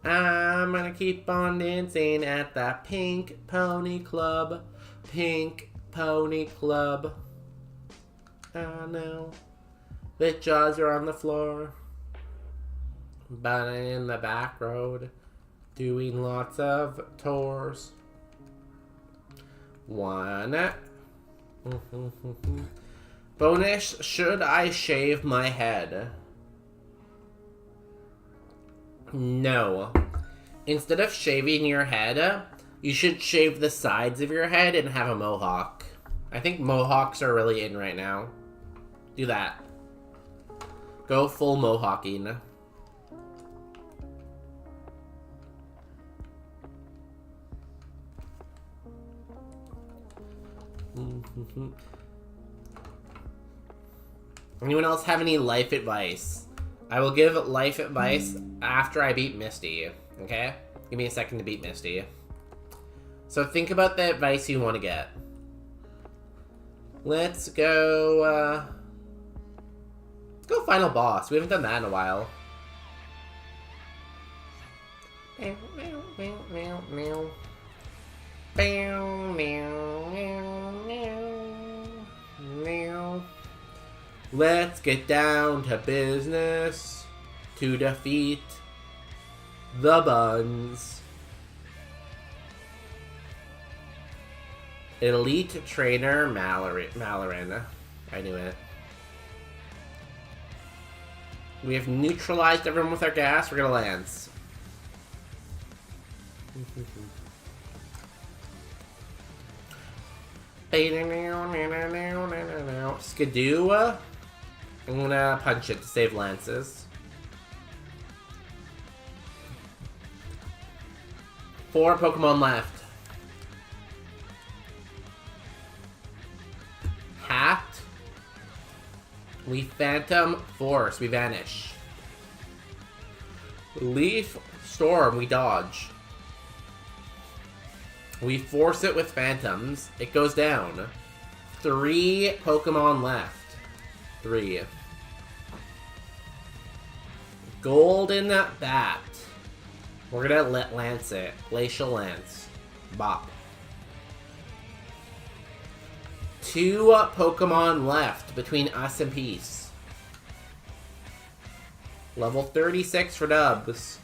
I'm gonna keep on dancing at the Pink Pony Club. Pink Pony Club. Oh no. The jaws are on the floor. But I'm in the back road. Doing lots of tours. One. Bonus, should I shave my head? No. Instead of shaving your head, you should shave the sides of your head and have a mohawk. I think mohawks are really in right now. Do that. Go full mohawking. Anyone else have any life advice? I will give life advice after I beat Misty, okay? Give me a second to beat Misty. So think about the advice you want to get. Let's go, let's go final boss. We haven't done that in a while. Let's get down to business to defeat the Buns. Elite Trainer Malaran. I knew it. We have neutralized everyone with our gas. We're gonna Lance. Skidoo. I'm gonna punch it to save Lances. 4 Pokemon left. Hat. We Phantom Force. We vanish. Leaf Storm. We dodge. We force it with Phantoms. It goes down. 3 Pokemon left. 3. Golden Bat. We're gonna let Lance it. Glacial Lance. Bop. 2 Pokemon left between us and Peace. Level 36 for dubs.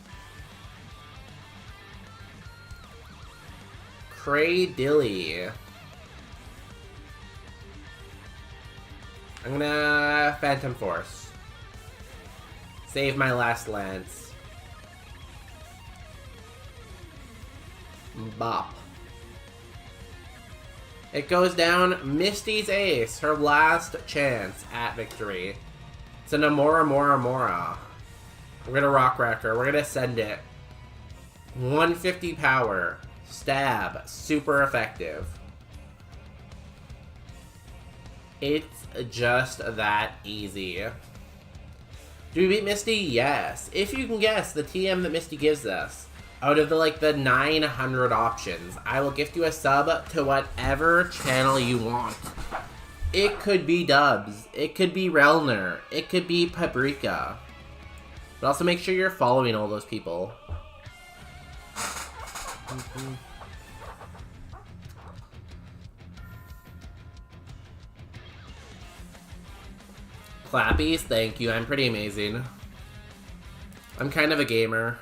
Cradilly. I'm gonna Phantom Force. Save my last Lance. Bop. It goes down Misty's ace, her last chance at victory. It's an Mora. We're gonna Rock Wrecker. We're gonna send it. 150 power. Stab. Super effective. It's just that easy. Do we beat Misty? Yes. If you can guess the TM that Misty gives us, out of the 900 options, I will gift you a sub to whatever channel you want. It could be Dubs. It could be Relner. It could be Paprika. But also make sure you're following all those people. Clappies, thank you. I'm pretty amazing. I'm kind of a gamer.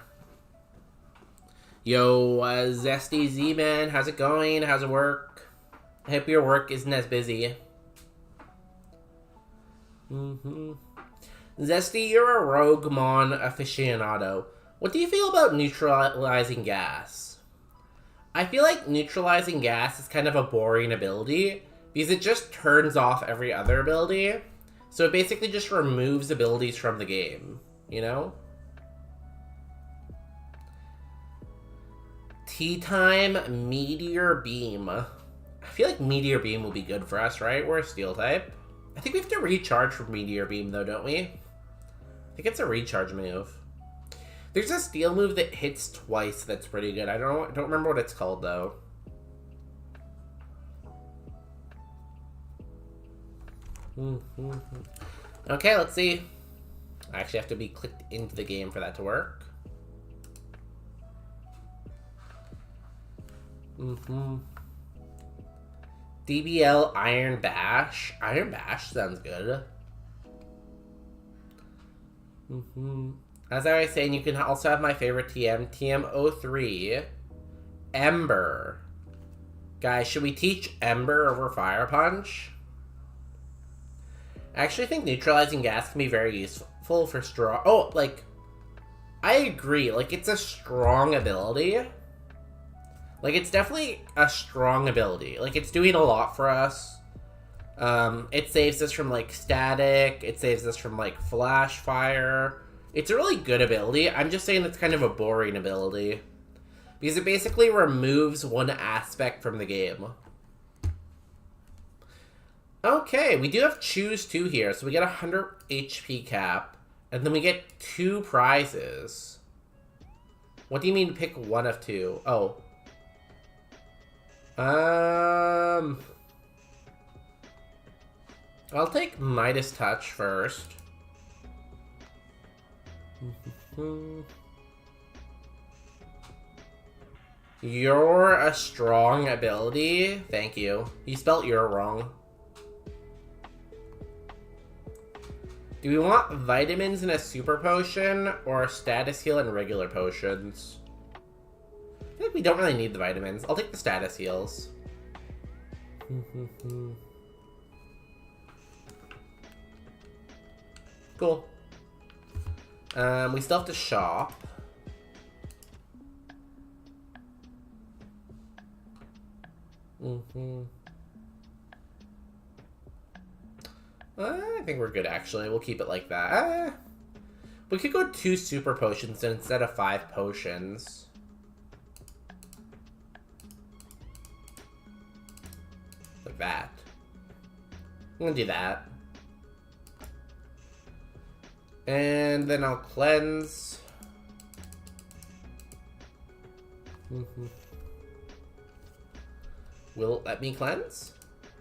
Yo, Zesty Z-Man, how's it going? How's it work? I hope your work isn't as busy. Zesty, you're a Roguemon aficionado. What do you feel about neutralizing gas? I feel like neutralizing gas is kind of a boring ability because it just turns off every other ability. So it basically just removes abilities from the game, you know? Tea time, Meteor Beam. I feel like Meteor Beam will be good for us, right? We're a Steel type. I think we have to recharge from Meteor Beam, though, don't we? I think it's a recharge move. There's a Steel move that hits twice that's pretty good. I don't remember what it's called, though. Okay, let's see. I actually have to be clicked into the game for that to work. DBL Iron Bash. Iron Bash sounds good. As I was saying, you can also have my favorite TM, TM03, Ember. Guys, should we teach Ember over Fire Punch? I actually think neutralizing gas can be very useful for strong. Oh, I agree. It's a strong ability. It's definitely a strong ability. It's doing a lot for us. It saves us from, static. It saves us from, flash fire. It's a really good ability. I'm just saying it's kind of a boring ability. Because it basically removes one aspect from the game. Okay, we do have Choose 2 here. So we get a 100 HP cap And then we get 2 prizes. What do you mean pick one of 2? Oh. I'll take Midas Touch first. You're a strong ability. Thank you. You spelt "you're" wrong. Do we want vitamins in a super potion or a status heal and regular potions? I think we don't really need the vitamins. I'll take the status heals. Cool. We still have to shop. I think we're good, actually. We'll keep it like that. We could go 2 super potions instead of 5 potions. Like that. I'm gonna do that. And then I'll cleanse. Will it let me cleanse?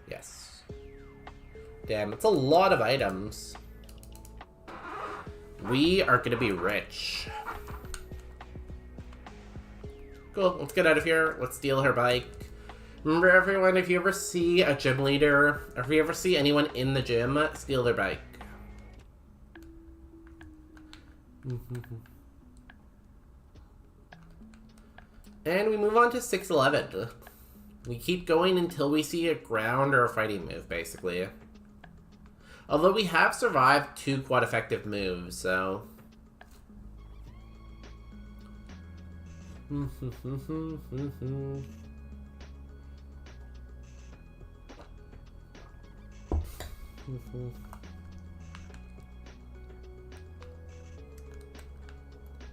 Yes. Damn, it's a lot of items. We are gonna be rich. Cool, let's get out of here. Let's steal her bike. Remember, everyone, if you ever see a gym leader, or if you ever see anyone in the gym, steal their bike. And we move on to 611. We keep going until we see a ground or a fighting move, basically. Although we have survived 2 quite effective moves, so...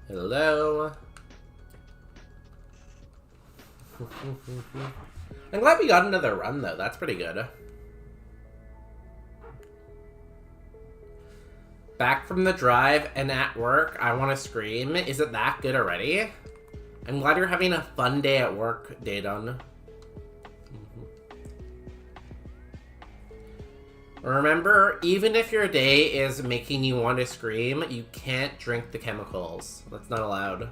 Hello. I'm glad we got another run, though. That's pretty good. Back from the drive and at work, I want to scream. Is it that good already? I'm glad you're having a fun day at work, Daydon. Remember, even if your day is making you want to scream, you can't drink the chemicals. That's not allowed.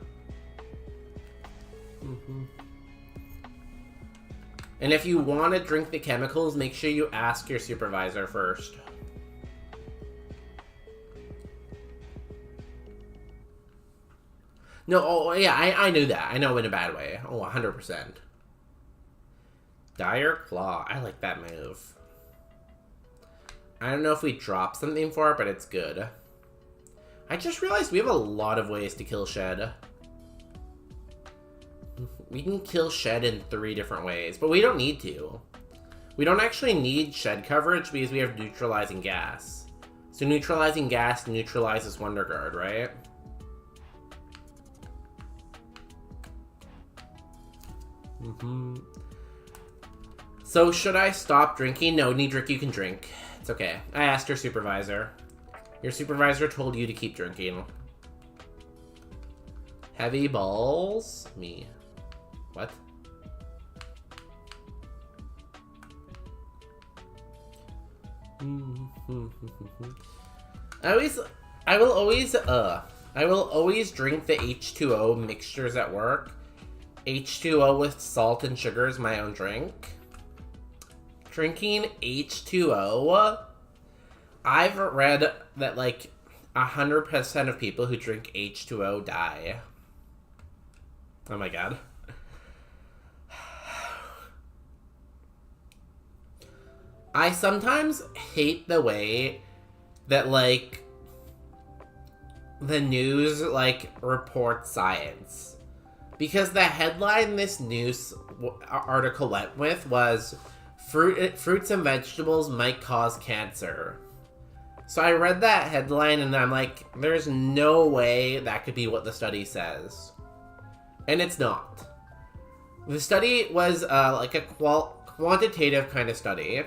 And if you want to drink the chemicals, make sure you ask your supervisor first. No, oh yeah, I knew that. I know in a bad way. Oh, 100%. Dire Claw. I like that move. I don't know if we drop something for it, but it's good. I just realized we have a lot of ways to kill Shed. We can kill Shed in 3 different ways, but we don't need to. We don't actually need Shed coverage because we have Neutralizing Gas. So Neutralizing Gas neutralizes Wonder Guard, right? So should I stop drinking? No, Nidrik, you can drink. It's okay. I asked your supervisor. Your supervisor told you to keep drinking. Heavy balls? Me. What? I will always drink the H2O mixtures at work. H2O with salt and sugar is my own drink. Drinking H2O, I've read that like 100% of people who drink H2O die. Oh my god. I sometimes hate the way that like the news like reports science. Because the headline this news article went with was fruits and vegetables might cause cancer. So I read that headline and I'm like, there's no way that could be what the study says. And it's not. The study was like a quantitative kind of study.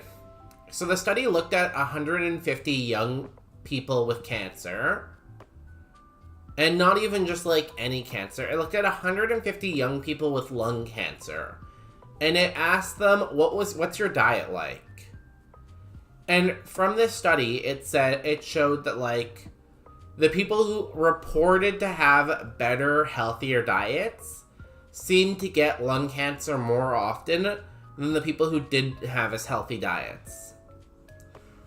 So the study looked at 150 young people with cancer. And not even just like any cancer. It looked at 150 young people with lung cancer. And it asked them, what's your diet like? And from this study, it showed that like the people who reported to have better, healthier diets seemed to get lung cancer more often than the people who didn't have as healthy diets.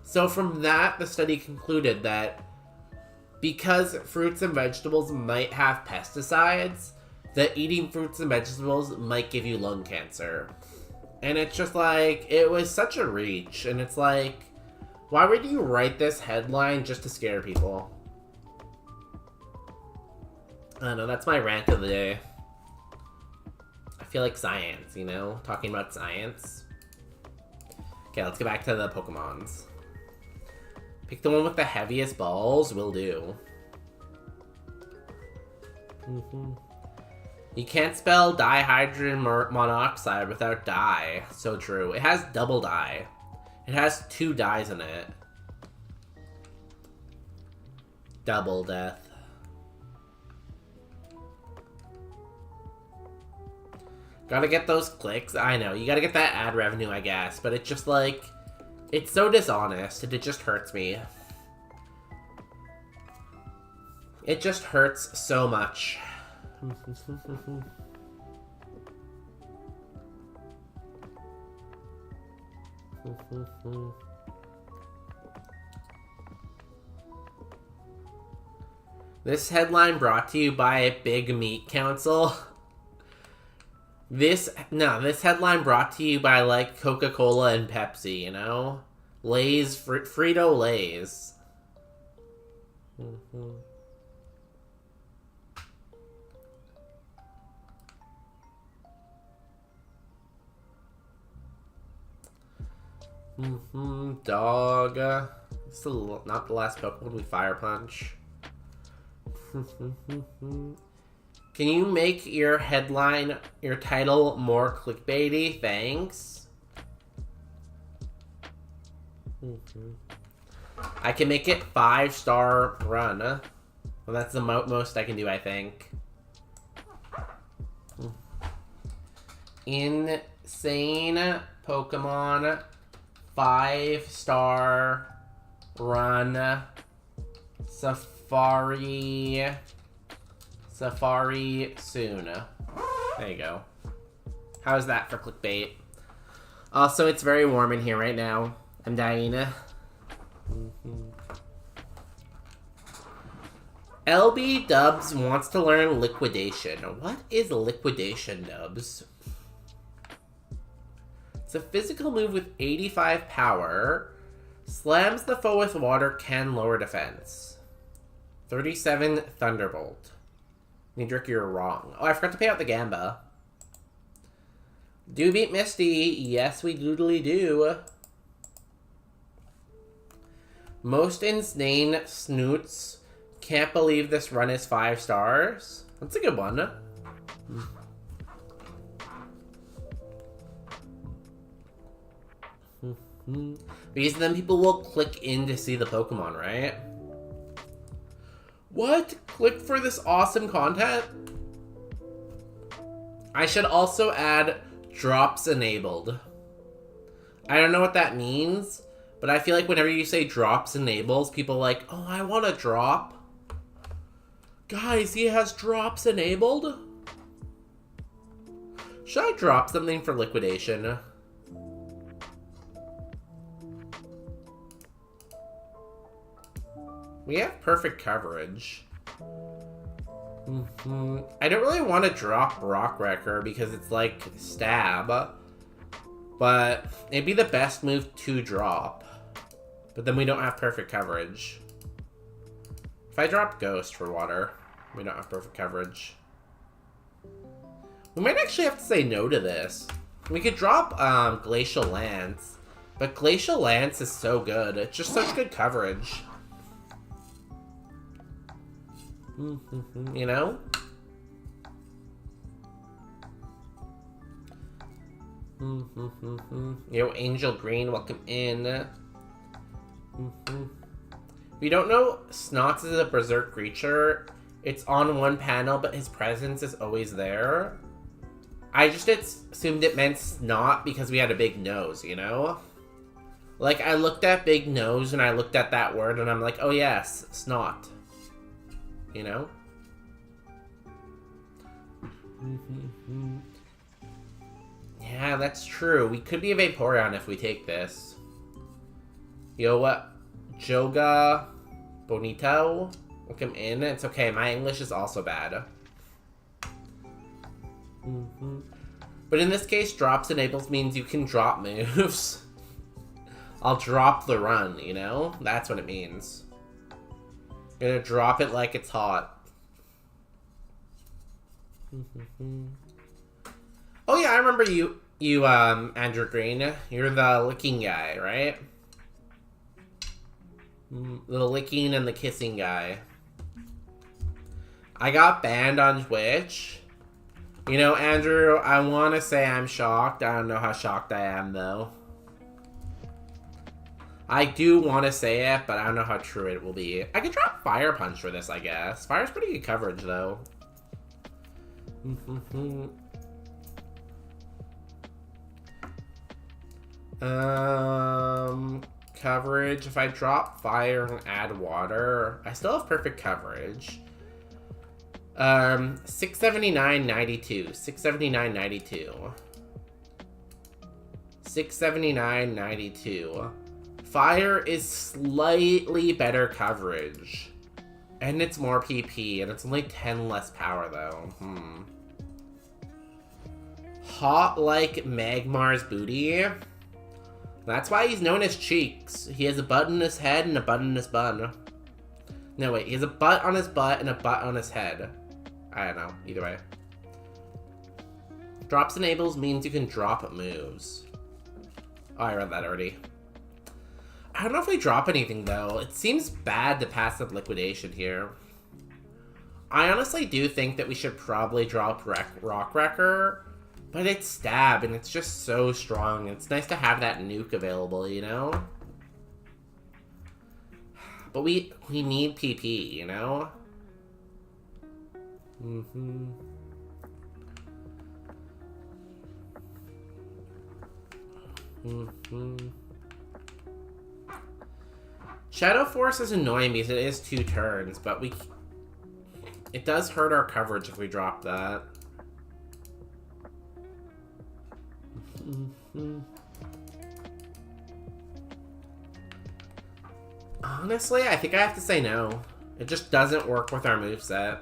So from that, the study concluded that because fruits and vegetables might have pesticides, that eating fruits and vegetables might give you lung cancer. And it's just like, it was such a reach. And it's like, why would you write this headline just to scare people? I don't know, that's my rant of the day. I feel like science, you know? Talking about science. Okay, let's get back to the Pokemons. Pick the one with the heaviest balls, will do. You can't spell dihydrogen monoxide without di. So true. It has double di. It has 2 dies in it. Double death. Gotta get those clicks. I know, you gotta get that ad revenue, I guess. But it's just like, it's so dishonest, and it just hurts me. It just hurts so much. This headline brought to you by Big Meat Council. This headline brought to you by, like, Coca-Cola and Pepsi, you know? Lay's, Frito-Lay's. Dog. This is not the last Pokemon we Fire Punch. Can you make your headline, your title more clickbaity? Thanks. I can make it 5-star run. Well, that's the most I can do, I think. Insane Pokemon 5-star run Safari soon. There you go. How's that for clickbait? Also, it's very warm in here right now. I'm dying. LB Dubs wants to learn Liquidation. What is Liquidation, Dubs? It's a physical move with 85 power. Slams the foe with water, can lower defense. 37 Thunderbolt. Nidrick, you're wrong. Oh, I forgot to pay out the Gamba. Do beat Misty. Yes, we doodly do. Most insane snoots. Can't believe this run is 5 stars. That's a good one. Because then people will click in to see the Pokemon, right? What? Click for this awesome content? I should also add drops enabled. I don't know what that means, but I feel like whenever you say drops enables, people are like, oh, I want a drop. Guys, he has drops enabled? Should I drop something for Liquidation? We have perfect coverage. I don't really want to drop Rock Wrecker because it's like stab. But it'd be the best move to drop. But then we don't have perfect coverage. If I drop Ghost for water, we don't have perfect coverage. We might actually have to say no to this. We could drop Glacial Lance. But Glacial Lance is so good. It's just such good coverage. You know? Yo, Angel Green, welcome in. If you don't know, Snots is a berserk creature. It's on one panel, but his presence is always there. I just assumed it meant snot because we had a big nose, you know? Like, I looked at big nose and I looked at that word and I'm like, oh yes, snot. You know? Yeah, that's true. We could be a Vaporeon if we take this. Yo, what? Joga Bonito? Look him in. It's okay. My English is also bad. But in this case, drops enables means you can drop moves. I'll drop the run, you know? That's what it means. Gonna drop it like it's hot. Oh yeah, I remember you, Andrew Green. You're the licking guy, right? The licking and the kissing guy. I got banned on Twitch. You know, Andrew, I want to say I'm shocked. I don't know how shocked I am, though. I do want to say it, but I don't know how true it will be. I could drop Fire Punch for this, I guess. Fire's pretty good coverage, though. Coverage. If I drop Fire and add Water, I still have perfect coverage. 679.92. 679.92. 679.92. Fire is slightly better coverage. And it's more PP, and it's only 10 less power, though. Hot like Magmar's booty. That's why he's known as Cheeks. He has a butt in his head and a butt in his bun. No, wait. He has a butt on his butt and a butt on his head. I don't know. Either way. Drops enables means you can drop moves. Oh, I read that already. I don't know if we drop anything, though. It seems bad to pass up Liquidation here. I honestly do think that we should probably drop Rock Wrecker. But it's Stab, and it's just so strong. It's nice to have that nuke available, you know? But we need PP, you know? Shadow Force is annoying because it is 2 turns, but it does hurt our coverage if we drop that. Honestly, I think I have to say no. It just doesn't work with our moveset.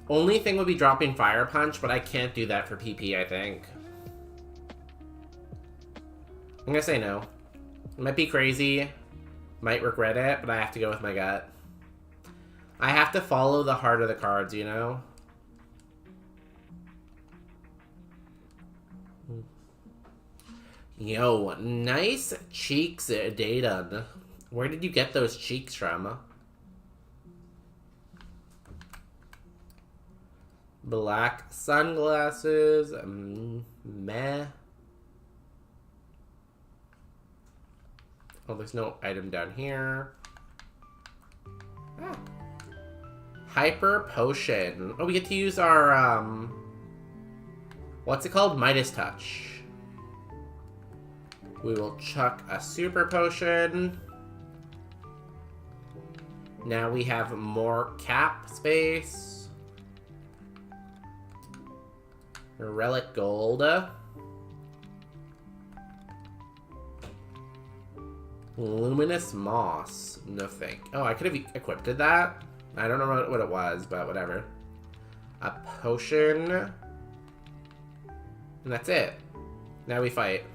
Only thing would be dropping Fire Punch, but I can't do that for PP, I think. I'm gonna say no. It might be crazy. Might regret it, but I have to go with my gut. I have to follow the heart of the cards, you know? Yo, nice cheeks, Dayton. Where did you get those cheeks from? Black sunglasses. Meh. Oh, there's no item down here. Ah. Hyper Potion. Oh, we get to use our, what's it called? Midas Touch. We will chuck a Super Potion. Now we have more cap space. Relic Gold. Luminous Moss. No thank. Oh, I could have equipped that. I don't know what it was, but whatever. A potion. And that's it. Now we fight.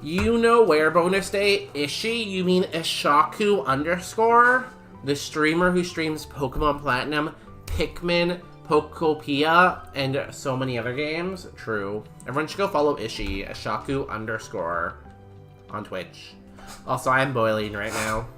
You know where bonus day? Is she? You mean Ishaku _? The streamer who streams Pokemon Platinum, Pikmin, Pokopia, and so many other games? True. Everyone should go follow Ishi, Ishaku _ on Twitch. Also, I'm boiling right now.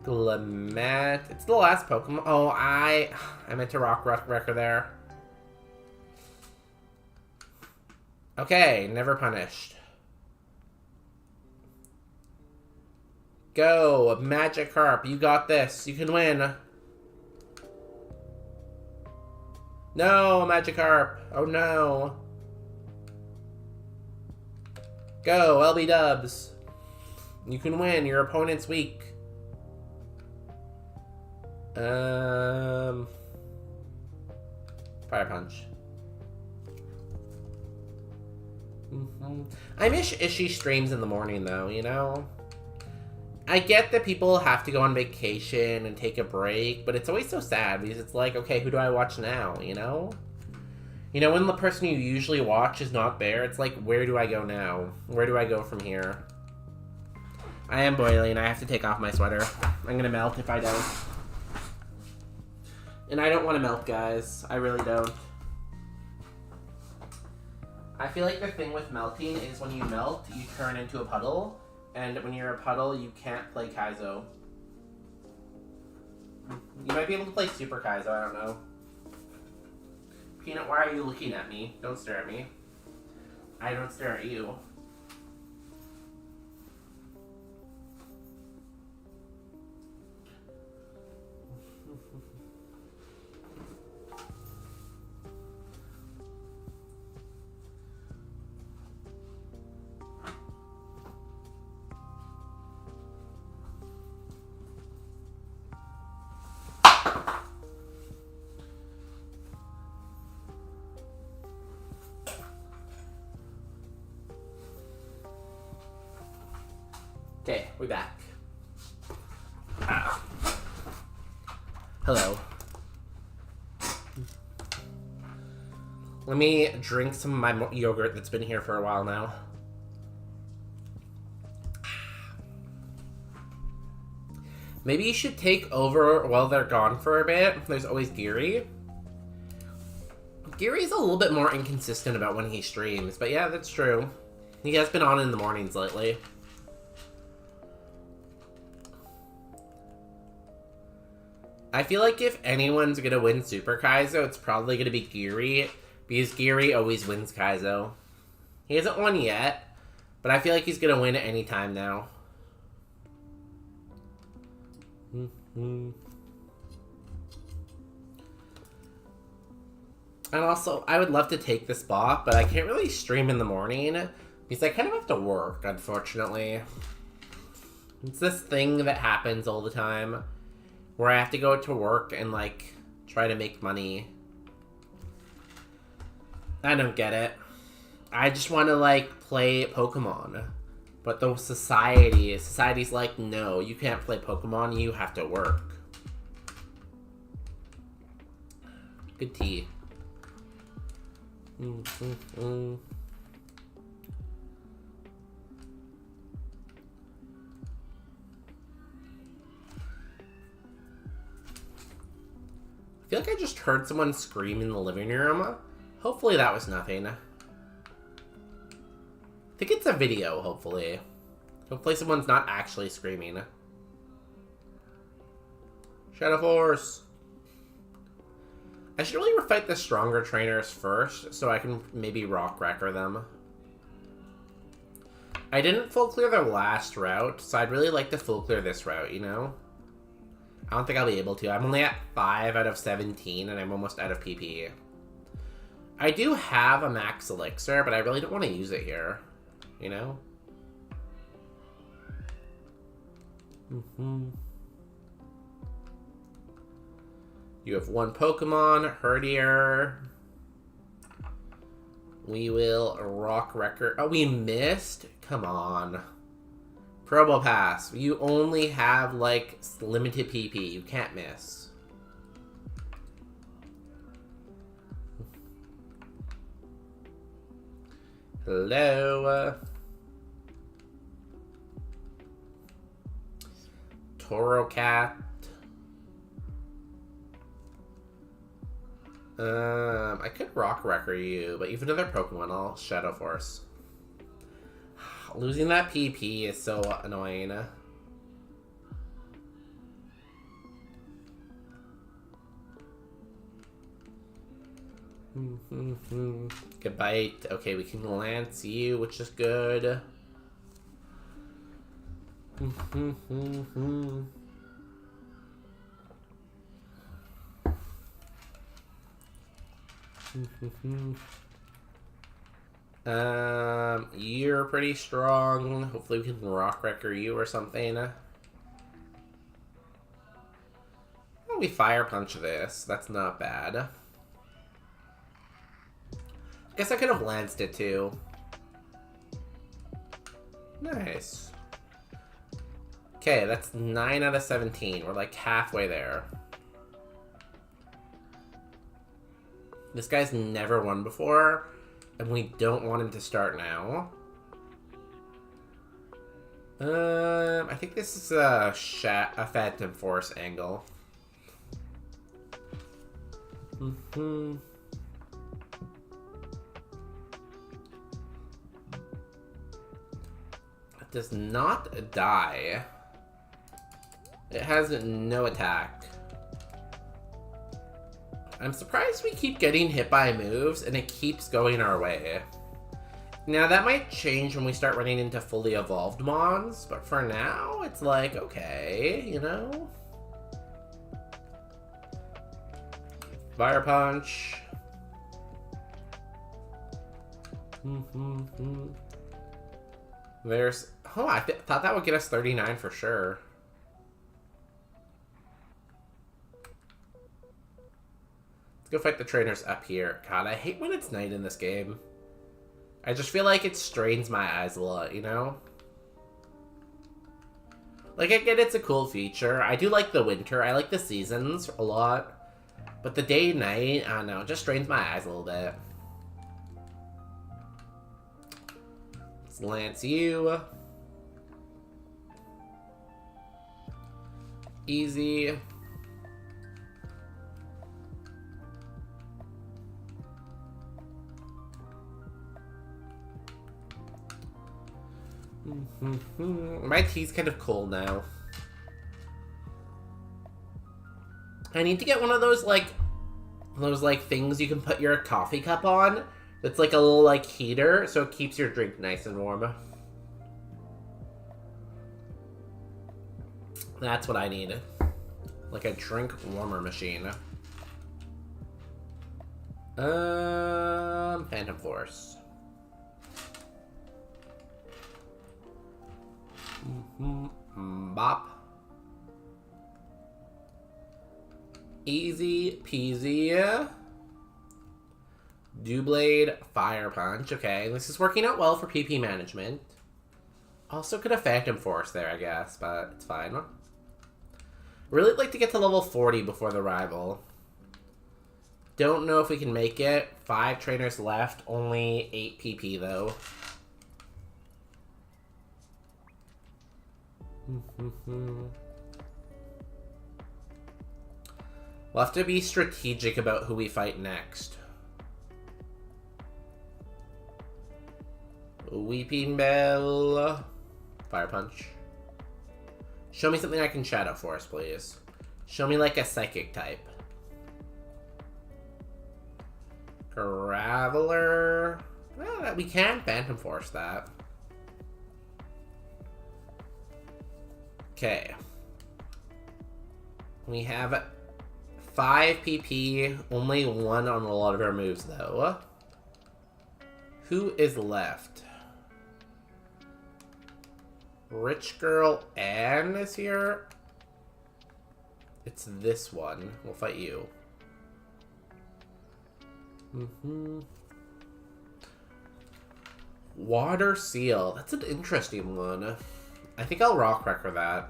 Glamet. It's the last Pokemon. Oh, I meant to rock Wrecker there. Okay, never punished. Go, Magikarp. You got this. You can win. No, Magikarp. Oh no. Go, LB Dubs. You can win. Your opponent's weak. Fire Punch. I miss Ishii streams in the morning, though, you know? I get that people have to go on vacation and take a break, but it's always so sad because it's like, okay, who do I watch now, you know? You know, when the person you usually watch is not there, it's like, where do I go now? Where do I go from here? I am boiling. I have to take off my sweater. I'm gonna melt if I don't. And I don't want to melt, guys. I really don't. I feel like the thing with melting is when you melt, you turn into a puddle. And when you're a puddle, you can't play Kaizo. You might be able to play Super Kaizo, I don't know. Peanut, why are you looking at me? Don't stare at me. I don't stare at you. Okay, we're back. Hello. Let me drink some of my yogurt that's been here for a while now. Maybe you should take over while they're gone for a bit. There's always Geary. Geary's a little bit more inconsistent about when he streams, but yeah, that's true. He has been on in the mornings lately. I feel like if anyone's gonna win Super Kaizo, it's probably gonna be Geary, because Geary always wins Kaizo. He hasn't won yet, but I feel like he's gonna win at any time now. And also, I would love to take the spot, but I can't really stream in the morning, because I kind of have to work, unfortunately. It's this thing that happens all the time, where I have to go to work and, like, try to make money. I don't get it. I just want to, like, play Pokemon. But the society's like, no, you can't play Pokemon, you have to work. Good tea. I feel like I just heard someone scream in the living room. Hopefully that was nothing. I think it's a video, hopefully. Hopefully someone's not actually screaming. Shadow Force! I should really fight the stronger trainers first, so I can maybe rock wrecker them. I didn't full clear the last route, so I'd really like to full clear this route, you know? I don't think I'll be able to. I'm only at 5 out of 17, and I'm almost out of PP. I do have a max elixir, but I really don't want to use it here. You know? You have one Pokemon, Herdier. We will rock record. Oh, we missed? Come on. Probopass. You only have, like, limited PP. You can't miss. Hello. Toro Cat. I could rock wrecker you, but even another Pokemon, I'll Shadow Force. Losing that PP is so annoying. Good bite. Okay, we can lance you, which is good. You're pretty strong. Hopefully we can rock wrecker you or something. Oh, we fire punch this. That's not bad. Guess I could have lanced it too. Nice. Okay, that's 9 out of 17. We're like halfway there. This guy's never won before, and we don't want him to start now. I think this is a Phantom Force angle. It does not die. It has no attack. I'm surprised we keep getting hit by moves and it keeps going our way. Now that might change when we start running into fully evolved mons, but for now it's like, okay, you know? Fire punch. There's... Oh, I thought that would get us 39 for sure. Let's go fight the trainers up here. God, I hate when it's night in this game. I just feel like it strains my eyes a lot, you know? Like, I get it's a cool feature. I do like the winter. I like the seasons a lot. But the day and night, I don't know, it just strains my eyes a little bit. Let's lance you. Easy. My tea's kind of cold now. I need to get one of those things you can put your coffee cup on. That's like a little like heater, so it keeps your drink nice and warm. That's what I need. Like a drink warmer machine. Phantom Force. Bop. Easy peasy. Dewblade, Fire Punch. Okay, this is working out well for PP management. Also could have Phantom Force there, I guess, but it's fine. Really like to get to level 40 before the rival. Don't know if we can make it. 5 trainers left, only 8 PP though. We'll have to be strategic about who we fight next. Weeping Bell. Fire Punch. Show me something I can Shadow Force, please. Show me like a Psychic type. Graveler. Well, we can Phantom Force that. Okay. We have 5 PP, only 1 on a lot of our moves though. Who is left? Rich Girl Anne is here. It's this one. We'll fight you. Water Seal. That's an interesting one. I think I'll rock wrecker that.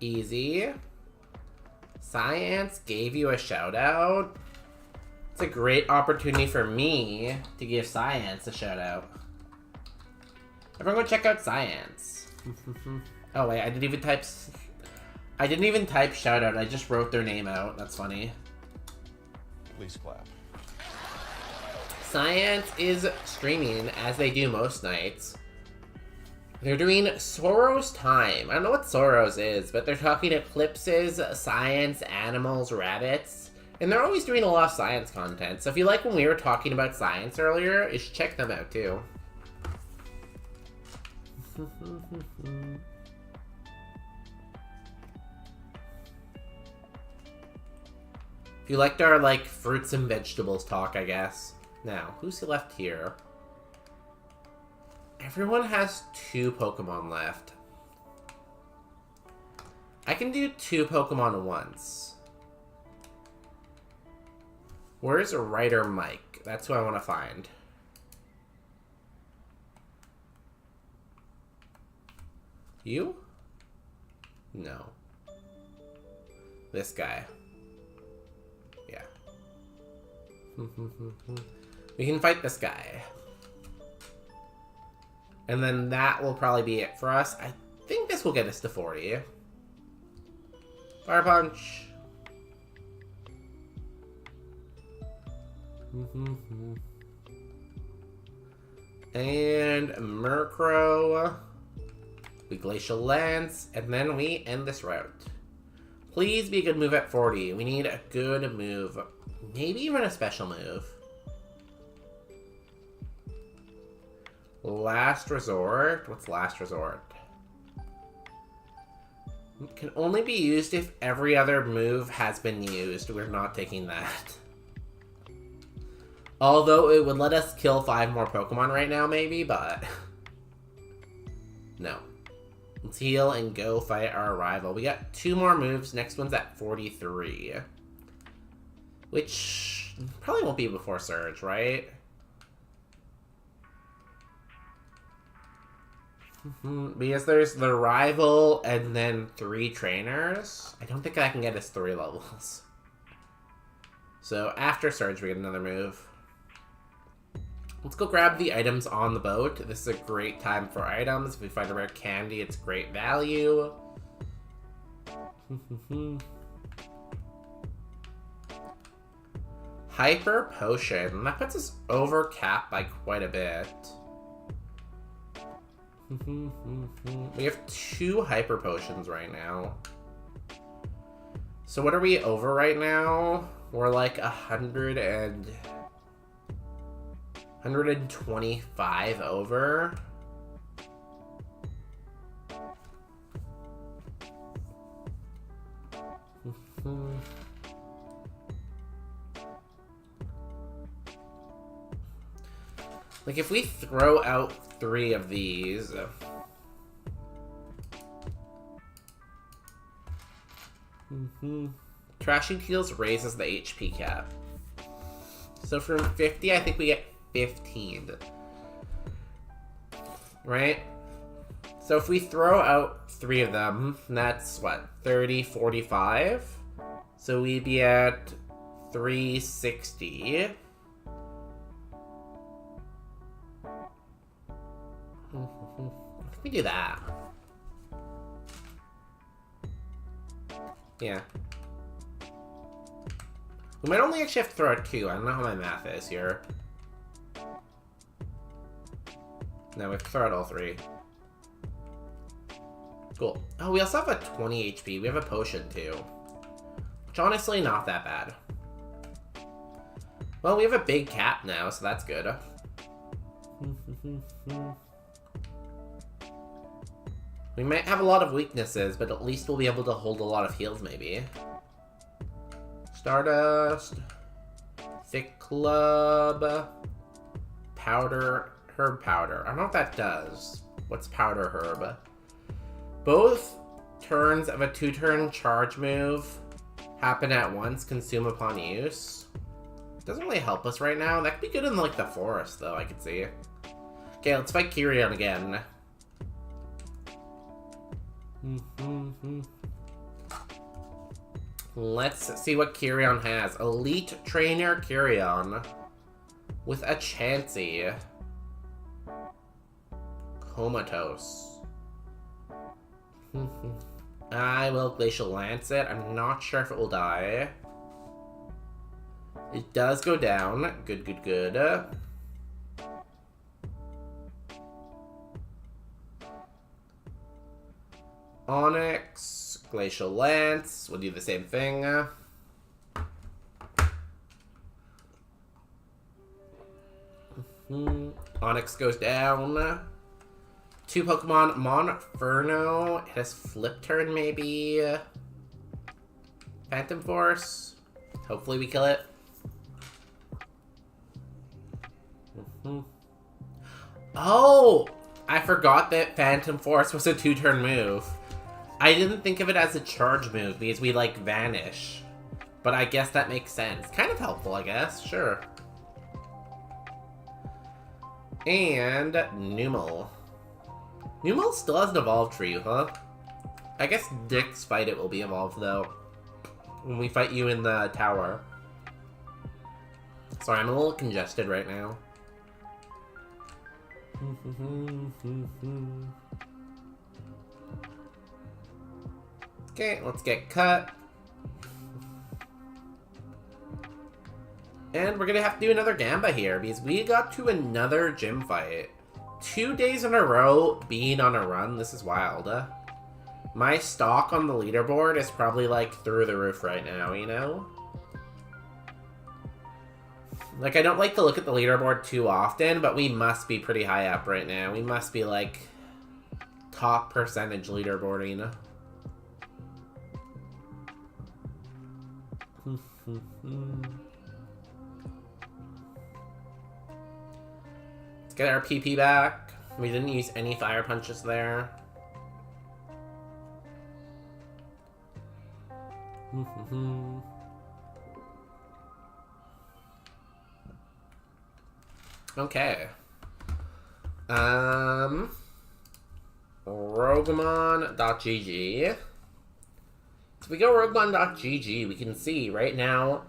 Easy. Science gave you a shout out. It's a great opportunity for me to give Science a shout out. Everyone go check out Science. Oh wait, I didn't even type shout out. I just wrote their name out. That's funny. Please clap. Science is streaming, as they do most nights. They're doing Sorrow's Time. I don't know what Sorrow's is, but they're talking eclipses, science, animals, rabbits. And they're always doing a lot of science content. So if you like when we were talking about science earlier, you should check them out too. If you liked our, like, fruits and vegetables talk, I guess. Now, who's left here? Everyone has 2 Pokemon left. I can do 2 Pokemon at once. Where's Writer Mike? That's who I want to find. You? No. This guy. Yeah. We can fight this guy. And then that will probably be it for us. I think this will get us to 40. Fire Punch. And Murkrow. We Glacial Lance. And then we end this route. Please be a good move at 40. We need a good move. Maybe even a special move. Last Resort? What's Last Resort? It can only be used if every other move has been used. We're not taking that. Although it would let us kill 5 more Pokemon right now, maybe, but... no. Let's heal and go fight our rival. We got 2 more moves. Next one's at 43. Which probably won't be before Surge, right? Because there's the rival and then 3 trainers. I don't think I can get us 3 levels. So after Surge, we get another move. Let's go grab the items on the boat. This is a great time for items. If we find a rare candy, it's great value. Hyper Potion. That puts us over cap by quite a bit. We have 2 Hyper Potions right now. So what are we over right now? We're like 125 over. Like if we throw out 3 of these. Trashing Teals raises the HP cap. So from 50, I think we get 15. Right? So if we throw out 3 of them, that's what? 30, 45? So we'd be at 360. I think we do that. Yeah. We might only actually have to throw out 2. I don't know how my math is here. No, we have to throw out all 3. Cool. Oh, we also have a 20 HP. We have a potion too. Which honestly, not that bad. Well, we have a big cap now, so that's good. We might have a lot of weaknesses, but at least we'll be able to hold a lot of heals, maybe. Stardust. Thick Club. Powder. Herb Powder. I don't know what that does. What's Powder Herb? Both turns of a 2-turn charge move happen at once, consume upon use. Doesn't really help us right now. That could be good in, like, the forest, though, I could see. Okay, let's fight Kyrian again. Let's see what Kyrian has. Elite Trainer Kyrian. With a Chansey. Comatose. I will Glacial Lance it. I'm not sure if it will die. It does go down. Good, good, good. Onyx, Glacial Lance. We'll do the same thing. Onyx goes down. 2 Pokemon, Monferno. It has Flip Turn, maybe. Phantom Force. Hopefully we kill it. Oh! I forgot that Phantom Force was a 2-turn move. I didn't think of it as a charge move because we, like, vanish. But I guess that makes sense. Kind of helpful, I guess. Sure. And Numel. Numel still hasn't evolved for you, huh? I guess Dick's Fight It will be evolved, though. When we fight you in the tower. Sorry, I'm a little congested right now. Okay, let's get cut. And we're gonna have to do another Gamba here, because we got to another gym fight. 2 days in a row being on a run, this is wild. My stock on the leaderboard is probably, like, through the roof right now, you know? Like, I don't like to look at the leaderboard too often, but we must be pretty high up right now. We must be, like, top percentage leaderboarding. Let's get our PP back. We didn't use any fire punches there. Okay. Roguemon.gg. So we go Roguemon.gg, we can see right now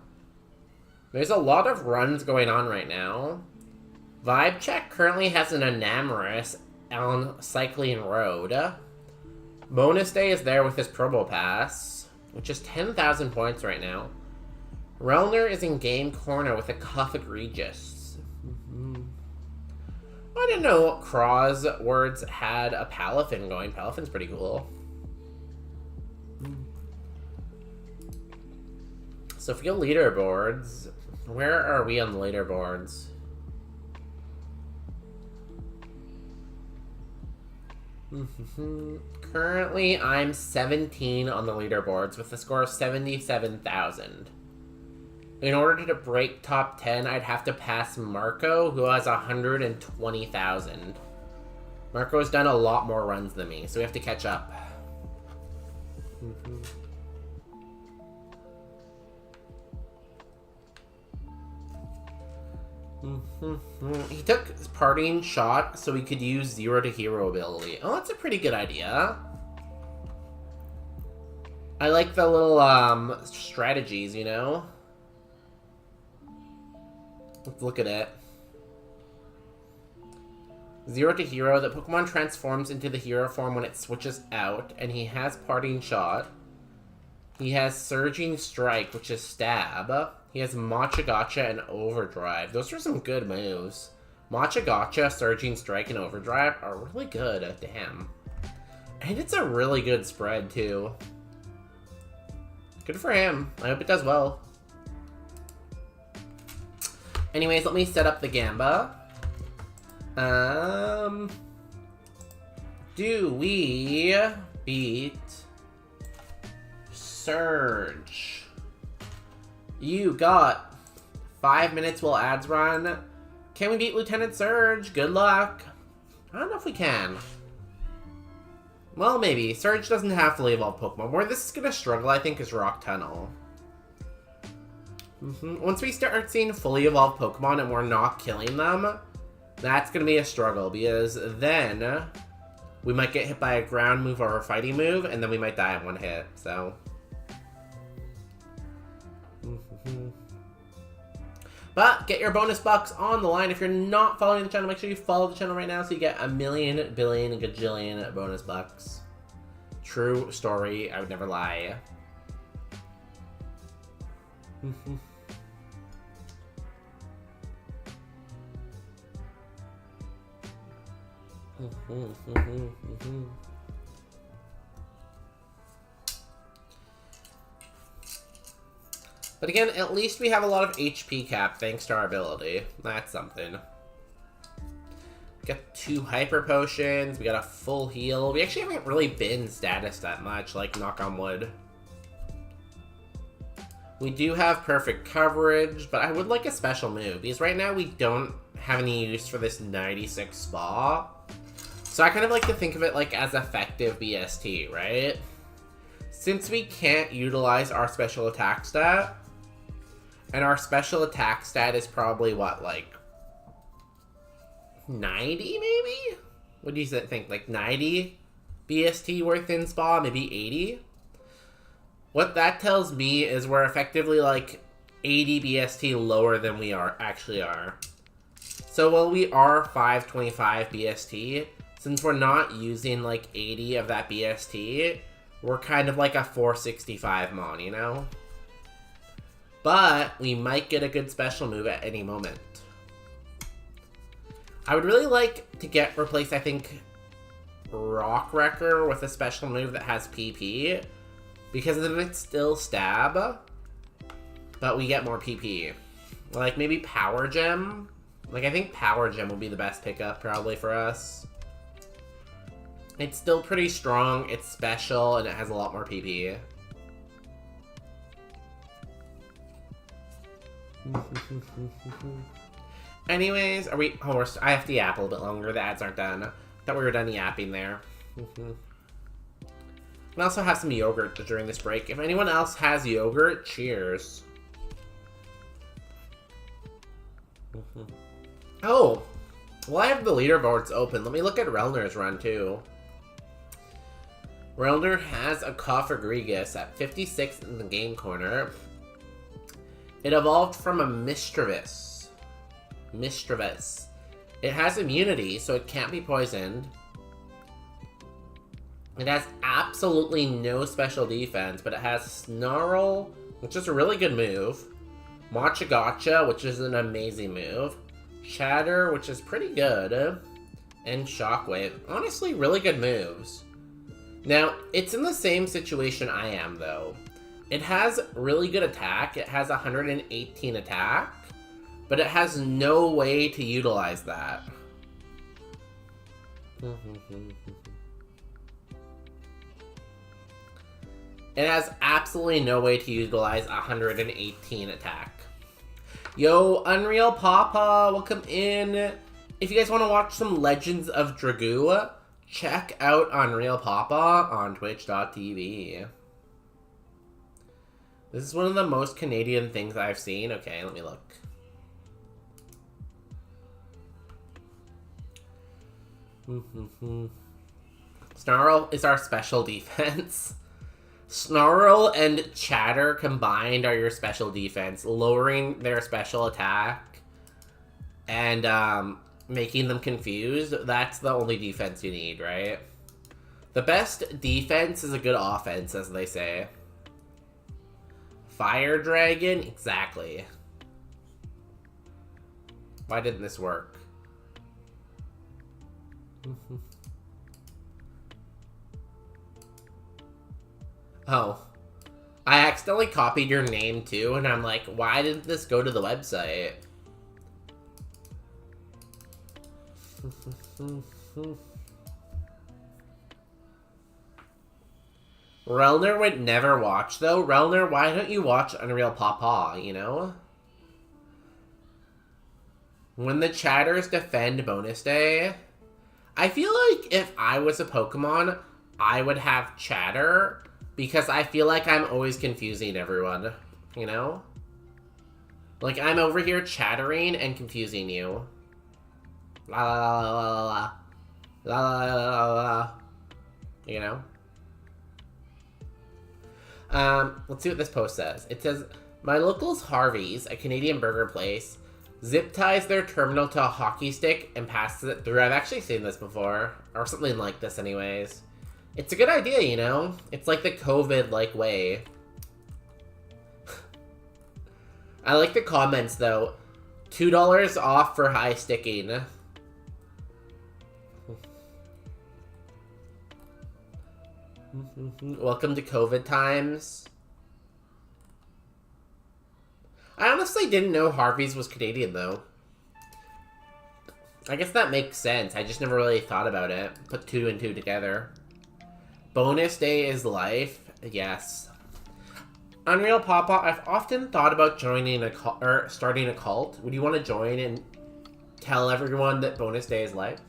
there's a lot of runs going on right now. Vibe Check currently has an Enamorous on Cycling Road. Bonus Day is there with his Probo Pass, which is 10,000 points right now. Relner is in Game Corner with a Cuff Egregious. I didn't know Craw's Words had a Palafin going. Palafin's pretty cool. So if we go leaderboards, where are we on the leaderboards? Currently, I'm 17 on the leaderboards with a score of 77,000. In order to break top 10, I'd have to pass Marco, who has 120,000. Marco's done a lot more runs than me, so we have to catch up. He took his Parting Shot so he could use 0 to Hero ability. Oh, that's a pretty good idea. I like the little strategies, you know? Let's look at it. 0 to Hero, the Pokemon transforms into the Hero form when it switches out, and he has Parting Shot. He has Surging Strike, which is Stab. He has Matcha Gotcha and Overdrive. Those are some good moves. Matcha Gotcha, Surging Strike, and Overdrive are really good. Damn. And it's a really good spread, too. Good for him. I hope it does well. Anyways, let me set up the Gamba. Do we beat Surge? You got 5 minutes while ads run. Can we beat Lieutenant Surge? Good luck. I don't know if we can. Well, maybe. Surge doesn't have fully evolved Pokemon. Where this is going to struggle, I think, is Rock Tunnel. Once we start seeing fully evolved Pokemon and we're not killing them, that's going to be a struggle, because then we might get hit by a ground move or a fighting move, and then we might die in one hit, so... But get your bonus bucks on the line. If you're not following the channel, make sure you follow the channel right now so you get 1,000,000,000, billion, and gajillion bonus bucks. True story. I would never lie. But again, at least we have a lot of HP cap thanks to our ability. That's something. got 2 hyper potions. We got a full heal. We actually haven't really been status that much, like, knock on wood. We do have perfect coverage, but I would like a special move, because right now we don't have any use for this 96 spa. So I kind of like to think of it like as effective BST, right? Since we can't utilize our special attack stat, and our special attack stat is probably, what, like 90 maybe? What do you think? Like 90 BST worth in spa, maybe 80? What that tells me is we're effectively like 80 BST lower than we actually are. So while we are 525 BST, since we're not using like 80 of that BST, we're kind of like a 465 mon, you know? But we might get a good special move at any moment. I would really like to replace, I think, Rock Wrecker with a special move that has PP. Because then it's still stab, but we get more PP. Like, maybe Power Gem? Like, I think Power Gem will be the best pickup, probably, for us. It's still pretty strong, it's special, and it has a lot more PP. Anyways, are we... Oh, I have to yap a little bit longer, the ads aren't done. Thought we were done yapping there. We also have some yogurt during this break. If anyone else has yogurt, cheers. Oh! Well, I have the leaderboards open. Let me look at Relner's run, too. Relner has a Cofagrigus at 56 in the game corner. It evolved from a Mischievous. It has immunity, so it can't be poisoned. It has absolutely no special defense, but it has Snarl, which is a really good move. Matcha Gotcha, which is an amazing move. Chatter, which is pretty good. And Shockwave. Honestly, really good moves. Now, it's in the same situation I am, though. It has really good attack. It has 118 attack. But it has no way to utilize that. It has absolutely no way to utilize 118 attack. Yo, Unreal Papa, welcome in. If you guys want to watch some Legends of Dragoo, check out Unreal Papa on twitch.tv. This is one of the most Canadian things I've seen. Okay, let me look. Snarl is our special defense. Snarl and Chatter combined are your special defense, lowering their special attack and making them confused. That's the only defense you need, right? The best defense is a good offense, as they say. Fire Dragon? Exactly. Why didn't this work? Oh. I accidentally copied your name too, and I'm like, why didn't this go to the website? Relner would never watch, though. Relner, why don't you watch Unreal Papa, you know? When the chatters defend bonus day, I feel like if I was a Pokemon, I would have chatter, because I feel like I'm always confusing everyone, you know? Like, I'm over here chattering and confusing you. La la la la la la. La la la la la la. You know? Let's see what this post says. It says, my locals Harvey's, a Canadian burger place, zip ties their terminal to a hockey stick and passes it through. I've actually seen this before, or something like this anyways. It's a good idea, you know? It's like the COVID-like way. I like the comments, though. $2 off for high sticking. Welcome to COVID times. I honestly didn't know Harvey's was Canadian, though. I guess that makes sense. I just never really thought about it. Put 2 and 2 together. Bonus day is life. Yes. Unreal Papa, I've often thought about joining a cult, or starting a cult. Would you want to join and tell everyone that bonus day is life?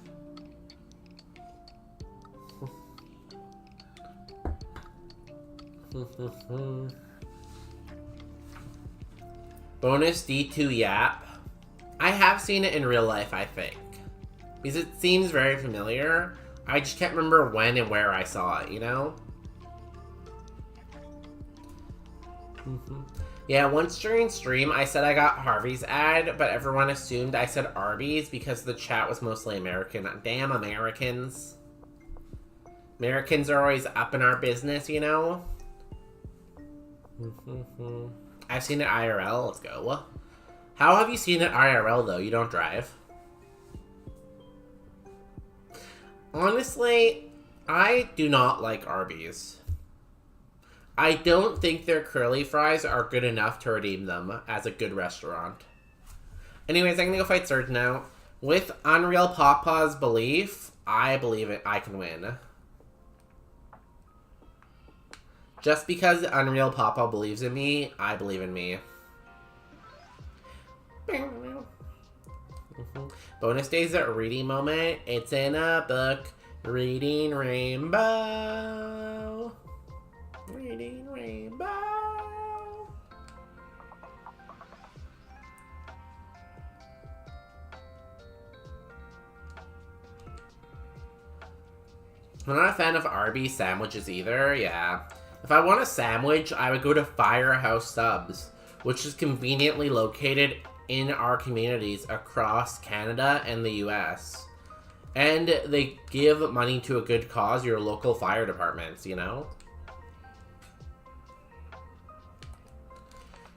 Bonus D2 Yap. I have seen it in real life, I think. Because it seems very familiar. I just can't remember when and where I saw it, you know? Yeah, once during stream, I said I got Harvey's ad, but everyone assumed I said Arby's because the chat was mostly American. Damn Americans. Americans are always up in our business, you know? I've seen it IRL. Let's go. How have you seen it IRL, though? You don't drive. Honestly, I do not like Arby's. I don't think their curly fries are good enough to redeem them as a good restaurant. Anyways, I'm gonna go fight Surge now. With Unreal Papa's belief, I believe it. I can win. Just because Unreal Papa believes in me, I believe in me. Bonus days at reading moment. It's in a book. Reading Rainbow. Reading Rainbow. I'm not a fan of Arby's sandwiches either, yeah. If I want a sandwich, I would go to Firehouse Subs, which is conveniently located in our communities across Canada and the US. And they give money to a good cause, your local fire departments, you know?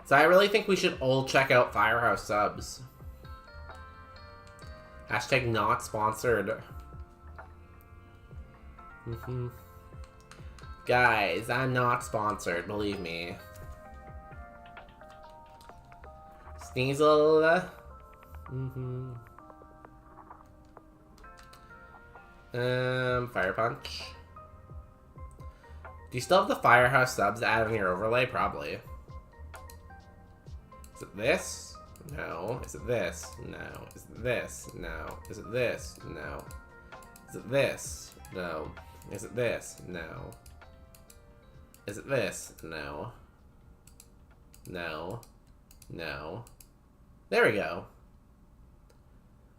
So I really think we should all check out Firehouse Subs. Hashtag not sponsored. Guys, I'm not sponsored, believe me. Sneasel. Fire Punch. Do you still have the Firehouse Subs ad on your overlay? Probably. Is it this? No. Is it this? No. Is it this? No. Is it this? No. Is it this? No. Is it this? No. Is it this? No. No. No. There we go.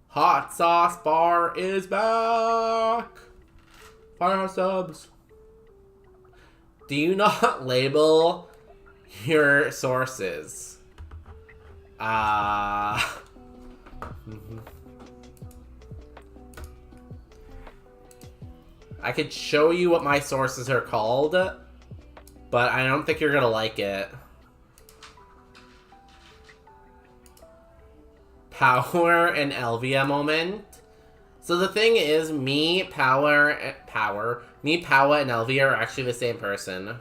Hot Sauce Bar is back! Firehouse Subs. Do you not label your sources? I could show you what my sources are called, but I don't think you're gonna like it. Power and Elvia moment. So the thing is, me, Power, and Elvia are actually the same person.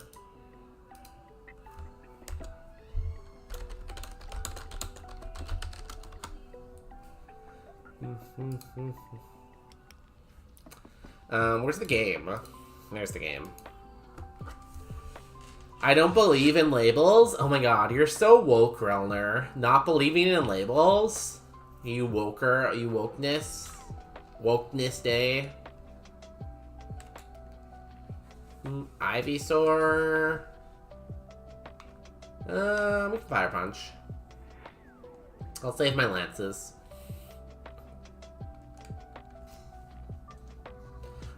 Where's the game? There's the game. I don't believe in labels? Oh my god, you're so woke, Relner. Not believing in labels? You woker, you wokeness? Wokeness day? Ivysaur? We can Fire Punch. I'll save my lances.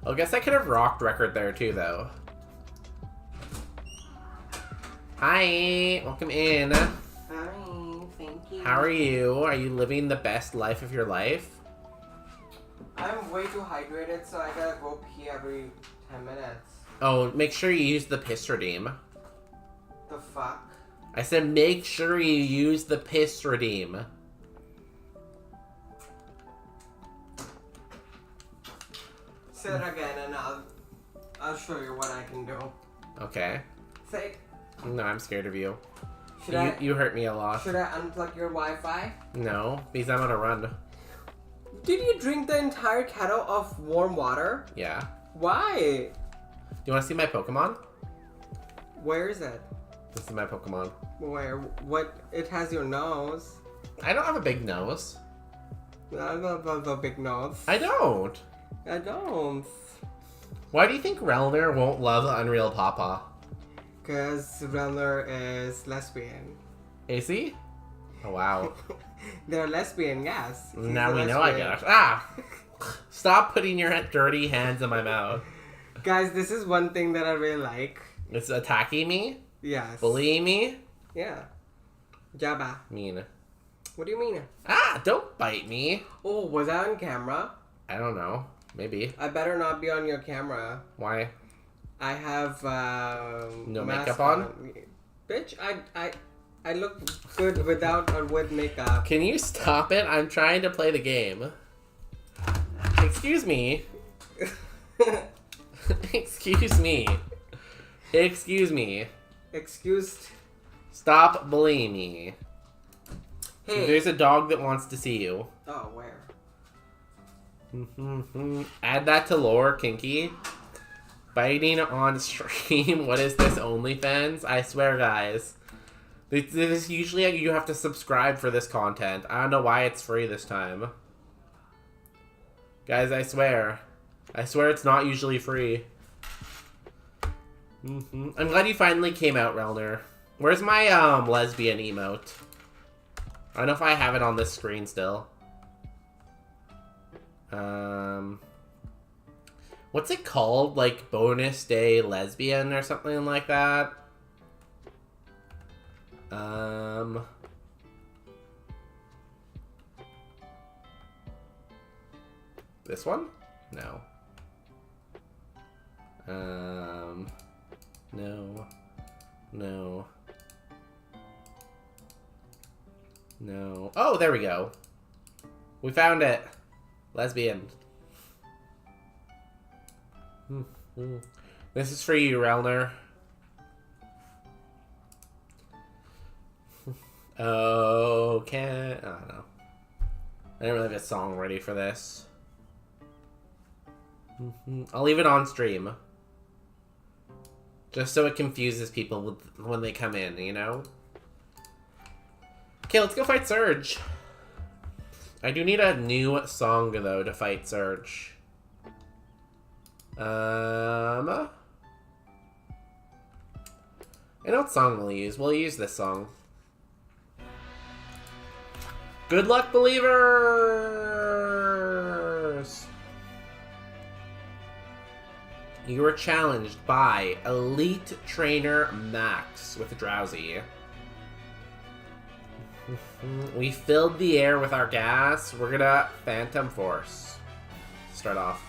I guess I could have rocked record there too, though. Hi, welcome in. Hi, thank you. How are you? Are you living the best life of your life? I'm way too hydrated, so I gotta go pee every 10 minutes. Oh, make sure you use the piss redeem. The fuck? I said make sure you use the piss redeem. Say it again and I'll show you what I can do. Okay. Say, No, I'm scared of you. should You hurt me a lot. I unplug your Wi-Fi? No, because I'm on a run. Did you drink the entire kettle of warm water? Yeah. Why? Do you want to see my Pokemon? Where is it? This is my Pokemon. Where? What? It has your nose. I don't have a big nose. I don't have a big nose. I don't. I don't. Why do you think Relner won't love Unreal Papa? Because Runner is lesbian. Is he? Oh, wow. They're lesbian, yes. He's Now a we know, I lesbian. guess. Ah! Stop putting your dirty hands in my mouth. Guys, this is one thing that I really like. It's attacking me? Yes. Bullying me? Yeah. Jabba. Mean. What do you mean? Ah! Don't bite me. Oh, was that on camera? I don't know. Maybe. I better not be on your camera. Why? I have No mask makeup on? Bitch, I look good without or with makeup. Can you stop it? I'm trying to play the game. Excuse me. Excuse me. Excuse me. Excused. Stop bullying me. Hey. There's a dog that wants to see you. Oh, where? Add that to lore, Kinky. Biting on stream. What is this, OnlyFans? I swear, guys. This is usually you have to subscribe for this content. I don't know why it's free this time. Guys, I swear. I swear it's not usually free. I'm glad you finally came out, Relner. Where's my lesbian emote? I don't know if I have it on this screen still. What's it called? Like bonus day lesbian or something like that? This one? No. No. No. No. Oh, there we go. We found it. Lesbian. This is for you, Relner. Okay. I don't know. I don't really have a song ready for this. I'll leave it on stream. Just so it confuses people when they come in, you know? Okay, let's go fight Surge. I do need a new song, though, to fight Surge. I know what song we'll use. We'll use this song. Good luck, believers! You were challenged by Elite Trainer Max with Drowsy. We filled the air with our gas. We're gonna Phantom Force. Start off.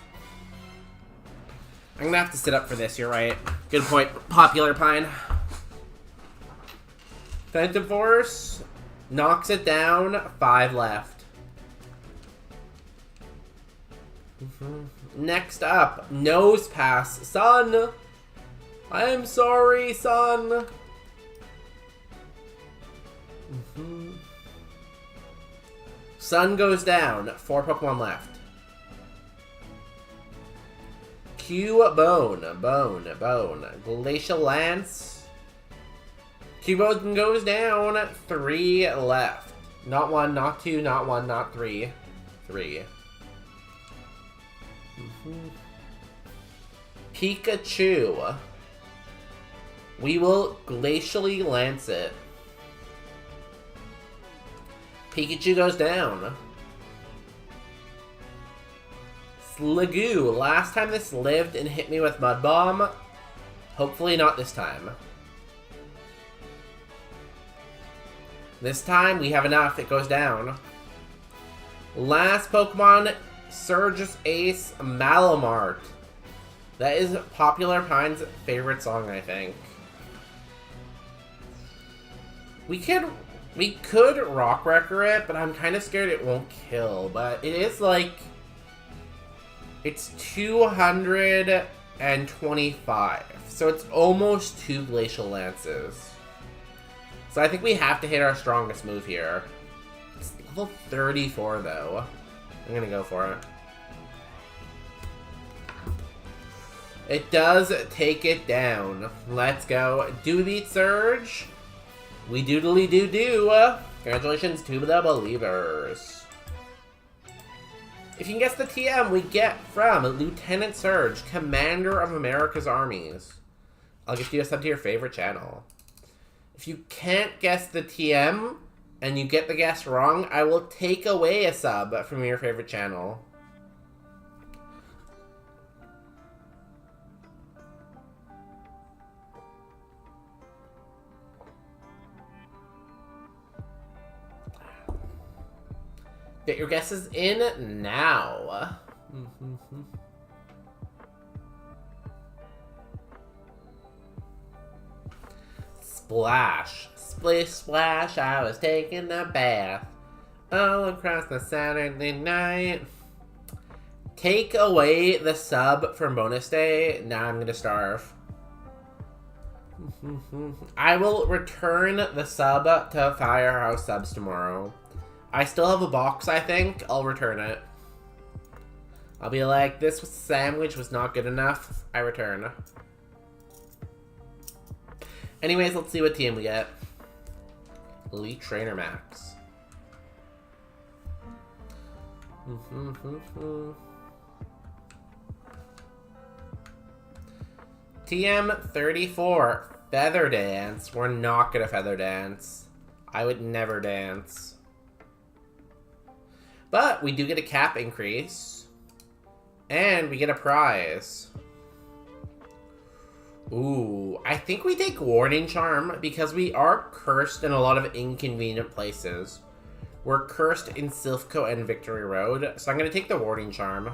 I'm gonna have to sit up for this, you're right. Good point, Popular Pine. Phantom Force knocks it down, 5 left. Next up, Nose Pass. Son! I'm sorry, son! Sun goes down, 4 Pokemon left. Bone. Glacial Lance. Cubone goes down, 3 left. Not 1, not 2, not 1, not 3. 3. Pikachu. We will Glacially Lance it. Pikachu goes down. Sligoo. Last time this lived and hit me with Mud Bomb. Hopefully not this time. This time we have enough. It goes down. Last Pokemon, Surge's Ace Malamart. That is Popular Pine's favorite song, I think. We could Rock Wrecker it, but I'm kind of scared it won't kill. But it is like... It's 225. So it's almost 2 Glacial Lances. So I think we have to hit our strongest move here. It's level 34, though. I'm gonna go for it. It does take it down. Let's go. Do we beat Surge? We doodly do. Congratulations to the believers. If you can guess the TM we get from Lieutenant Surge, Commander of America's Armies, I'll gift you a sub to your favorite channel. If you can't guess the TM and you get the guess wrong, I will take away a sub from your favorite channel. Get your guesses in now. Splash. Splish splash, I was taking a bath. All across the Saturday night. Take away the sub from bonus day. Now I'm gonna starve. I will return the sub to Firehouse Subs tomorrow. I still have a box, I think. I'll return it. I'll be like, this sandwich was not good enough. I return. Anyways, let's see what team we get. Elite Trainer Max. TM 34. Feather Dance. We're not gonna Feather Dance. I would never dance. But we do get a cap increase. And we get a prize. Ooh, I think we take Warning Charm because we are cursed in a lot of inconvenient places. We're cursed in Silphco and Victory Road, so I'm going to take the Warning Charm.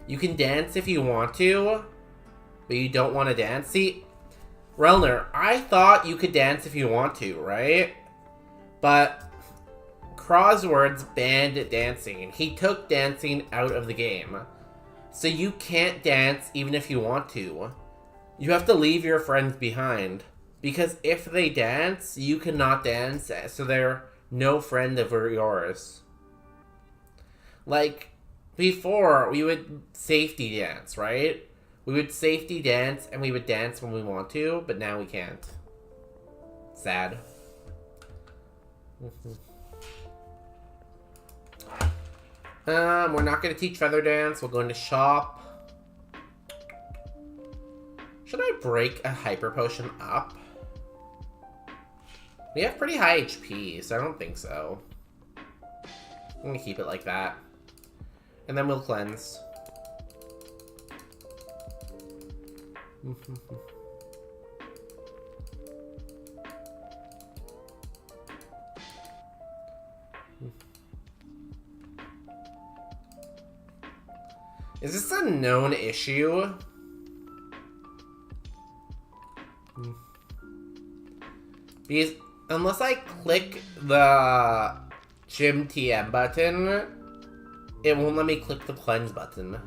You can dance if you want to, but you don't want to dance. See, Relner, I thought you could dance if you want to, right? But Crosswords banned dancing. He took dancing out of the game. So you can't dance even if you want to. You have to leave your friends behind. Because if they dance, you cannot dance, so they're no friend of yours. Like, before, we would safety dance, right? We would safety dance, and we would dance when we want to, but now we can't. Sad. We're not going to teach Feather Dance. We'll go into shop. Should I break a Hyper Potion up? We have pretty high HP, so I don't think so. I'm going to keep it like that. And then we'll cleanse. Is this a known issue? Because unless I click the Gym TM button, it won't let me click the cleanse button.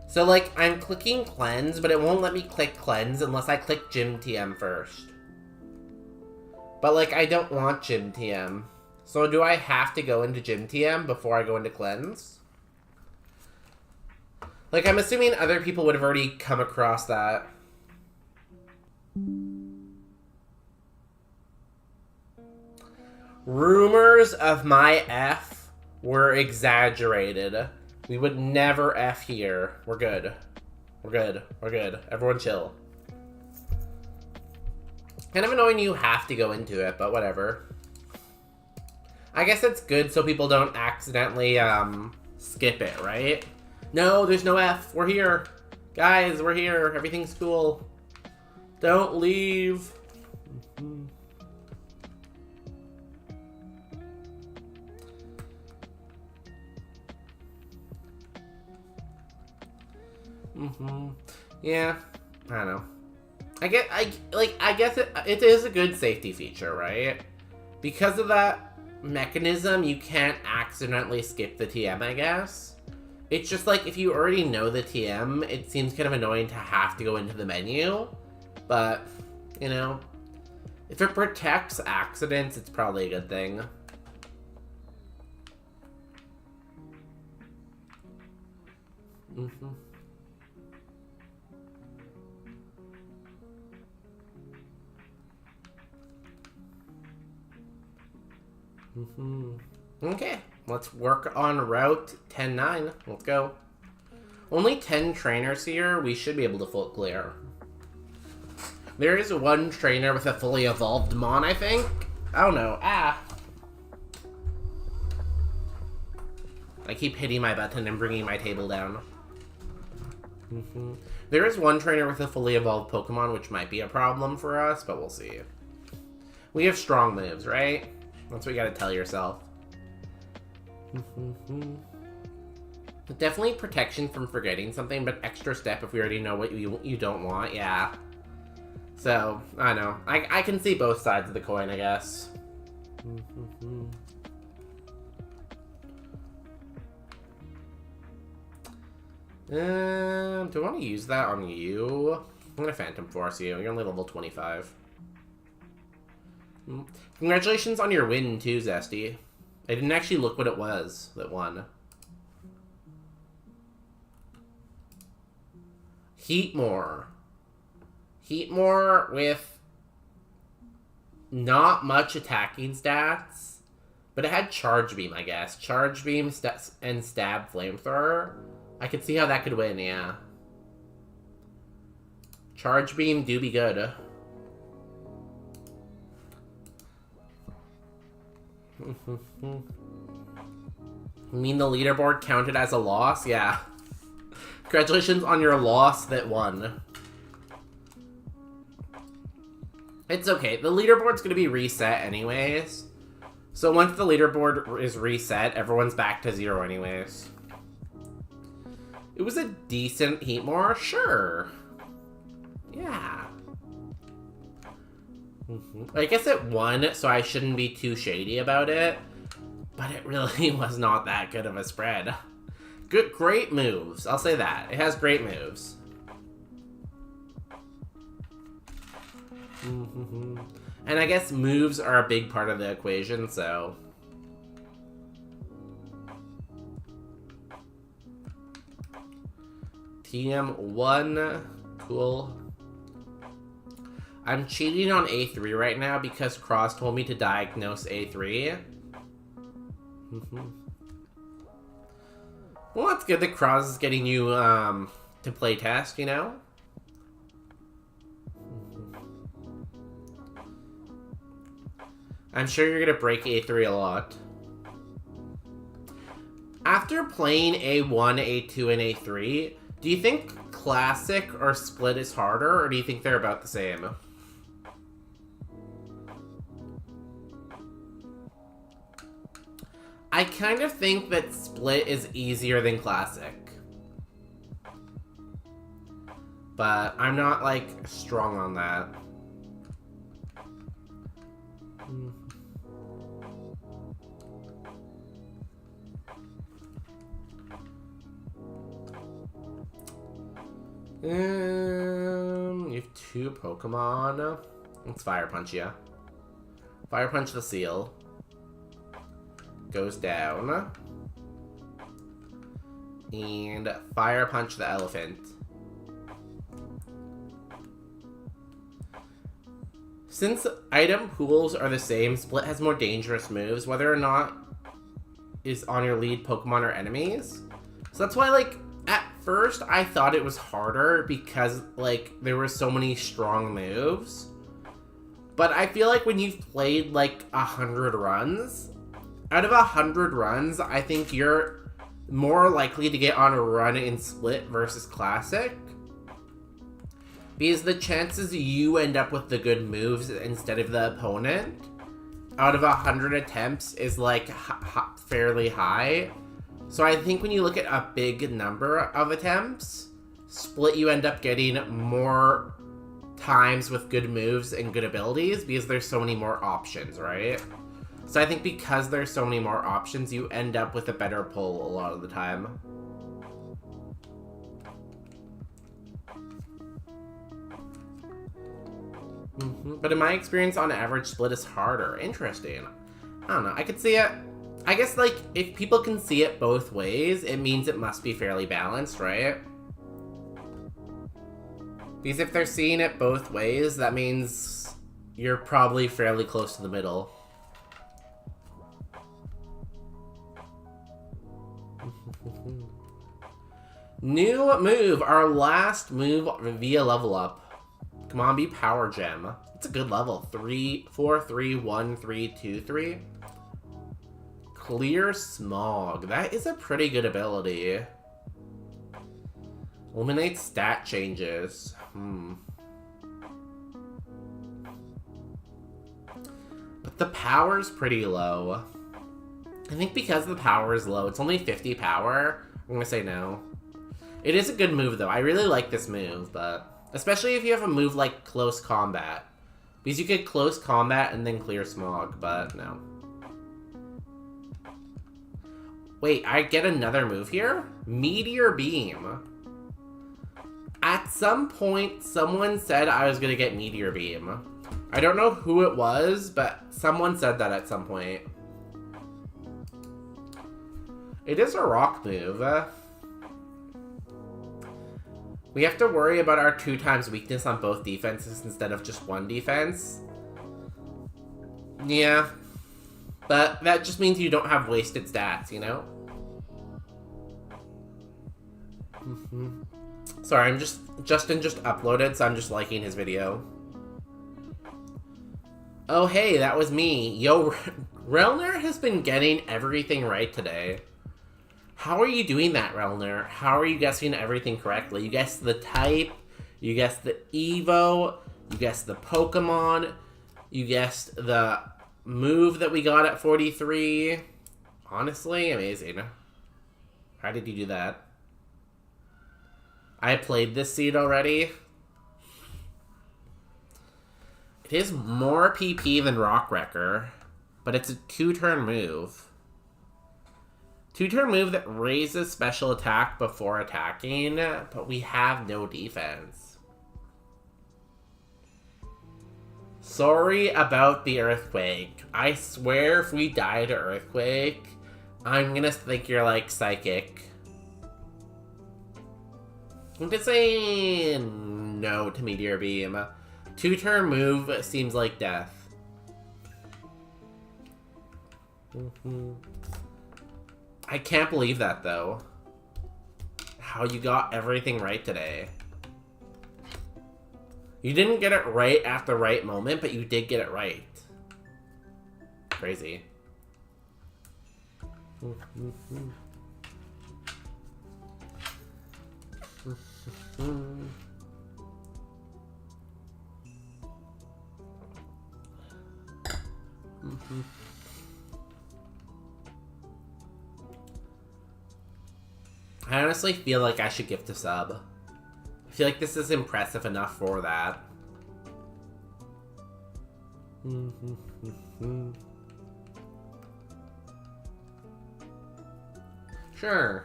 So like, I'm clicking cleanse, but it won't let me click cleanse unless I click Gym TM first. But like, I don't want Gym TM. So do I have to go into Gym TM before I go into cleanse? Like, I'm assuming other people would have already come across that. Rumors of my F were exaggerated. We would never F here. We're good. We're good. We're good. Everyone chill. Kind of annoying you have to go into it, but whatever. I guess it's good so people don't accidentally, skip it, right? No, there's no F. We're here. Guys, we're here. Everything's cool. Don't leave. Yeah, I don't know. I guess it is a good safety feature, right? Because of that mechanism, you can't accidentally skip the TM, I guess. It's just like, if you already know the TM, it seems kind of annoying to have to go into the menu. But, you know, If it protects accidents, it's probably a good thing. Okay, let's work on Route 10-9. Let's go. Only 10 trainers here. We should be able to full clear. There is one trainer with a fully evolved Mon, I think. I don't know. Ah. I keep hitting my button and bringing my table down. There is one trainer with a fully evolved Pokemon, which might be a problem for us, but we'll see. We have strong moves, right? That's what you gotta tell yourself. Definitely protection from forgetting something, but extra step if we already know what you don't want, yeah. So, I don't know. I can see both sides of the coin, I guess. Do I want to use that on you? I'm gonna Phantom Force you. You're only level 25. Congratulations on your win, too, Zesty. I didn't actually look what it was that won. Heatmore. Heatmore with not much attacking stats, but it had Charge Beam, I guess. Charge Beam and Stab Flamethrower. I could see how that could win, yeah. Charge Beam do be good. You mean the leaderboard counted as a loss? Yeah. Congratulations on your loss that won. It's okay. The leaderboard's going to be reset anyways. So once the leaderboard is reset, everyone's back to 0 anyways. It was a decent Heatmore, sure. Yeah. I guess it won, so I shouldn't be too shady about it. But it really was not that good of a spread. Great moves. I'll say that. It has great moves. And I guess moves are a big part of the equation, so... TM1. Cool. I'm cheating on A3 right now because Cross told me to diagnose A3. Well, that's good that Cross is getting you to play test, you know? I'm sure you're gonna break A3 a lot. After playing A1, A2, and A3, do you think Classic or Split is harder, or do you think they're about the same? I kind of think that Split is easier than Classic. But I'm not, like, strong on that. You have 2 Pokemon. Let's Fire Punch you. Fire Punch the Seal. Goes down. And Fire Punch the Elephant. Since item pools are the same, Split has more dangerous moves, whether or not is on your lead Pokemon or enemies. So that's why, like, at first I thought it was harder because, like, there were so many strong moves. But I feel like when you've played, like, 100 runs, out of 100 runs, I think you're more likely to get on a run in Split versus Classic. Because the chances you end up with the good moves instead of the opponent out of 100 attempts is, like, fairly high. So I think when you look at a big number of attempts, Split you end up getting more times with good moves and good abilities because there's so many more options, right? So I think because there's so many more options, you end up with a better pull a lot of the time. But in my experience, on average, split is harder. Interesting. I don't know. I could see it. I guess, like, if people can see it both ways, it means it must be fairly balanced, right? Because if they're seeing it both ways, that means you're probably fairly close to the middle. New move. Our last move via level up. Come on, be Power Gem. It's a good level. 3, 4, 3, 1, 3, 2, 3. Clear Smog. That is a pretty good ability. Eliminate stat changes. But the power's pretty low. I think because the power is low, it's only 50 power. I'm gonna say no. It is a good move though. I really like this move, but especially if you have a move like Close Combat. Because you could Close Combat and then Clear Smog, but no. Wait, I get another move here? Meteor Beam. At some point, someone said I was gonna get Meteor Beam. I don't know who it was, but someone said that at some point. It is a rock move. We have to worry about our 2x weakness on both defenses instead of just one defense. Yeah. But that just means you don't have wasted stats, you know? Sorry, Justin just uploaded, so I'm just liking his video. Oh hey, that was me. Yo, Relner has been getting everything right today. How are you doing that, Relner? How are you guessing everything correctly? You guessed the type, you guessed the Evo, you guessed the Pokemon, you guessed the move that we got at 43. Honestly, amazing. How did you do that? I played this seed already. It is more PP than Rock Wrecker, but it's a 2-turn move. 2-turn move that raises special attack before attacking, but we have no defense. Sorry about the earthquake. I swear if we die to earthquake, I'm gonna think you're like psychic. I'm just saying no to Meteor Beam. 2-turn move seems like death. I can't believe that, though. How you got everything right today. You didn't get it right at the right moment, but you did get it right. Crazy. I honestly feel like I should gift a sub. I feel like this is impressive enough for that. Sure.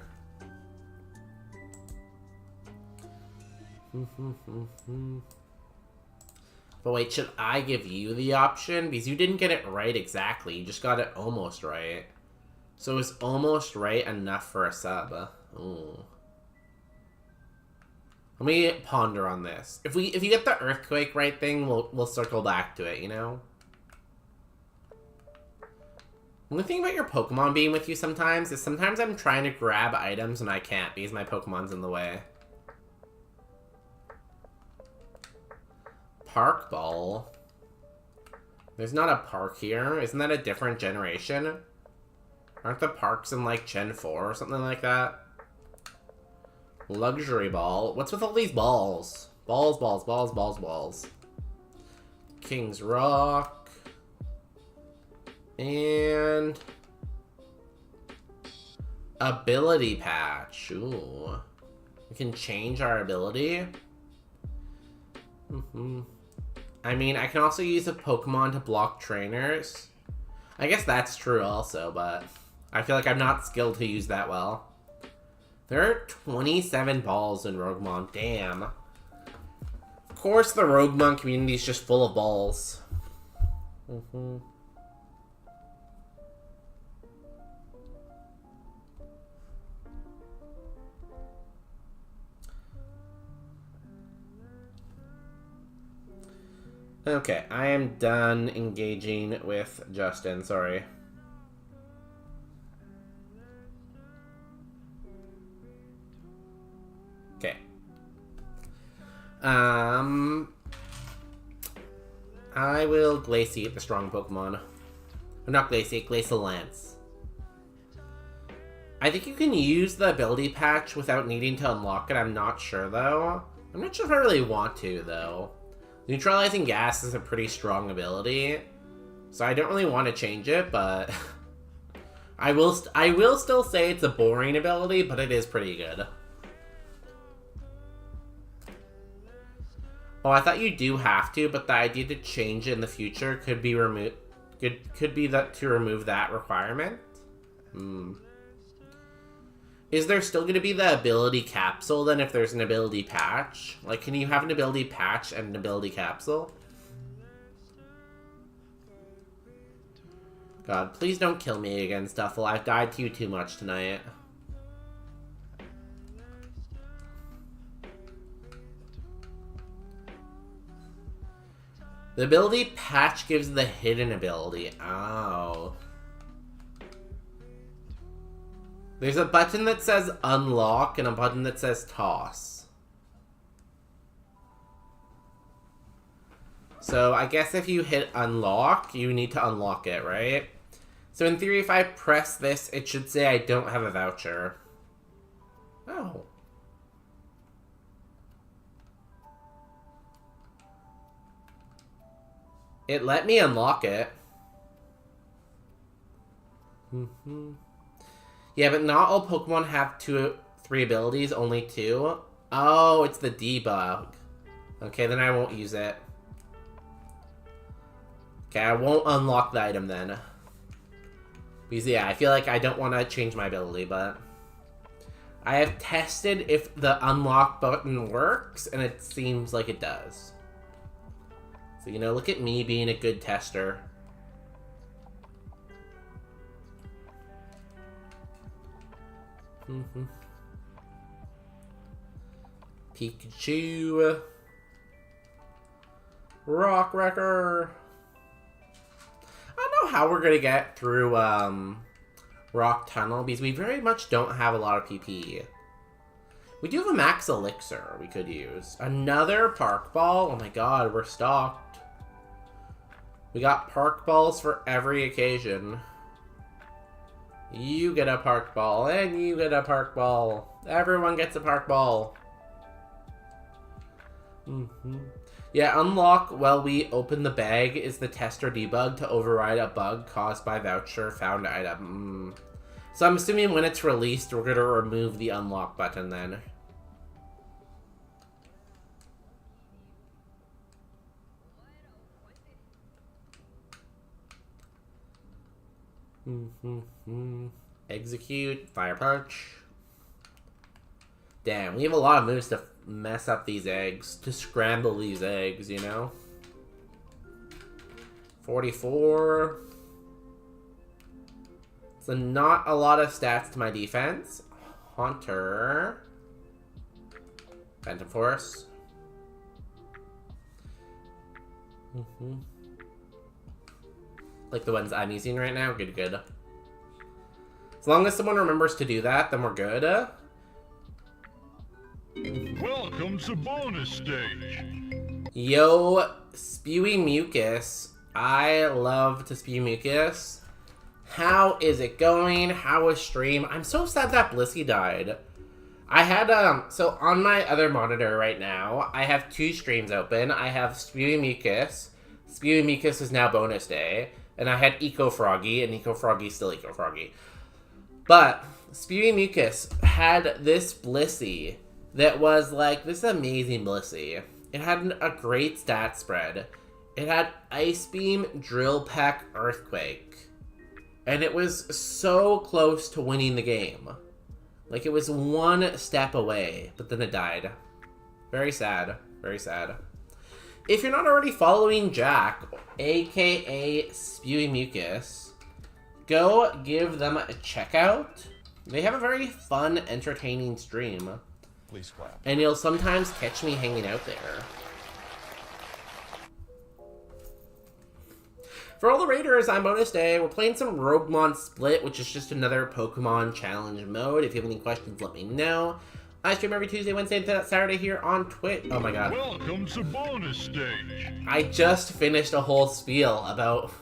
But wait, should I give you the option? Because you didn't get it right exactly. You just got it almost right. So is almost right enough for a sub? Ooh. Let me ponder on this. If you get the earthquake right thing, we'll circle back to it, you know? The thing about your Pokemon being with you sometimes is sometimes I'm trying to grab items and I can't because my Pokemon's in the way. Park Ball. There's not a park here. Isn't that a different generation? Aren't the parks in like Gen 4 or something like that? Luxury Ball. What's with all these balls? Balls, balls, balls, balls, balls. King's Rock. And ability patch. Ooh. We can change our ability. I mean, I can also use a Pokemon to block trainers. I guess that's true also, but I feel like I'm not skilled to use that well. There are 27 balls in Roguemon. Damn. Of course the Roguemon community is just full of balls. Okay, I am done engaging with Justin, sorry. Okay. I will Glaciate the strong Pokemon. Or not Glaciate, Glacialance. I think you can use the ability patch without needing to unlock it, I'm not sure though. I'm not sure if I really want to though. Neutralizing Gas is a pretty strong ability, so I don't really want to change it, but I will still say it's a boring ability, but it is pretty good. Oh, I thought you do have to, but the idea to change it in the future could be removed. Could be that to remove that requirement. Is there still going to be the ability capsule then if there's an ability patch? Like, can you have an ability patch and an ability capsule? God, please don't kill me again, Stuffle. I've died to you too much tonight. The ability patch gives the hidden ability. Oh. There's a button that says unlock and a button that says toss. So I guess if you hit unlock, you need to unlock it, right? So in theory, if I press this, it should say I don't have a voucher. Oh. It let me unlock it. Yeah, but not all Pokemon have 3 abilities, only 2. Oh, it's the debug. Okay, then I won't use it. Okay, I won't unlock the item then. Because yeah, I feel like I don't want to change my ability, but I have tested if the unlock button works, and it seems like it does. So, you know, look at me being a good tester. Pikachu. Rock Wrecker. I don't know how we're gonna get through Rock Tunnel because we very much don't have a lot of PP. We do have a max elixir we could use. Another Park Ball? Oh my god, we're stocked. We got Park Balls for every occasion. You get a Park Ball, and you get a Park Ball. Everyone gets a Park Ball. Yeah, unlock while we open the bag is the tester debug to override a bug caused by voucher found item. So I'm assuming when it's released, we're going to remove the unlock button then. Execute, Fire Punch. Damn, we have a lot of moves to mess up these eggs, to scramble these eggs, you know? 44. So not a lot of stats to my defense. Haunter. Phantom Force. Like the ones I'm using right now. Good, good. As long as someone remembers to do that, then we're good. Welcome to bonus stage. Yo, Spewy Mucus. I love to spew mucus. How is it going? How is stream? I'm so sad that Blissey died. I had, so on my other monitor right now, I have 2 streams open. I have Spewy Mucus. Spewy Mucus is now bonus day. And I had Eco Froggy, and Eco Froggy's still Eco Froggy. But Spewy Mucus had this Blissey that was like this amazing Blissey. It had a great stat spread. It had Ice Beam, Drill Peck, Earthquake. And it was so close to winning the game. Like, it was 1 step away, but then it died. Very sad. Very sad. If you're not already following Jack, aka Spewing Mucus, go give them a check out. They have a very fun, entertaining stream. Please clap. And you'll sometimes catch me hanging out there. For all the raiders, on bonus day, we're playing some Roguemon Split, which is just another Pokemon challenge mode. If you have any questions, let me know. I stream every Tuesday, Wednesday, and Saturday here on Twitch. Oh my god. Welcome to bonus stage. I just finished a whole spiel about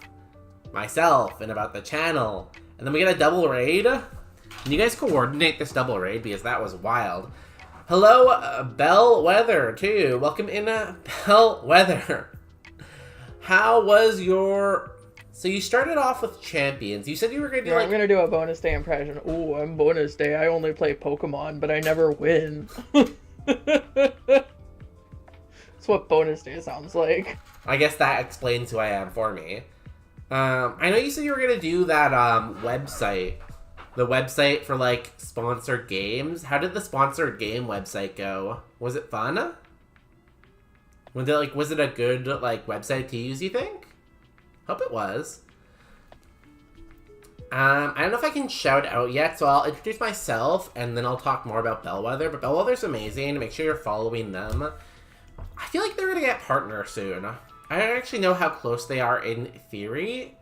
myself and about the channel. And then we get a double raid. Can you guys coordinate this double raid? Because that was wild. Hello, Bellwether, too. Welcome in, Bellwether. How was your... So you started off with champions. You said you were going to do, I'm gonna do a bonus day impression. Ooh, I'm bonus day. I only play Pokemon, but I never win. That's what bonus day sounds like. I guess that explains who I am for me. I know you said you were going to do that website. The website for, like, sponsored games. How did the sponsored game website go? Was it fun? Was it a good, like, website to use, you think? Hope it was. I don't know if I can shout out yet, so I'll introduce myself, and then I'll talk more about Bellwether. But Bellwether's amazing. Make sure you're following them. I feel like they're going to get partner soon. I don't actually know how close they are in theory,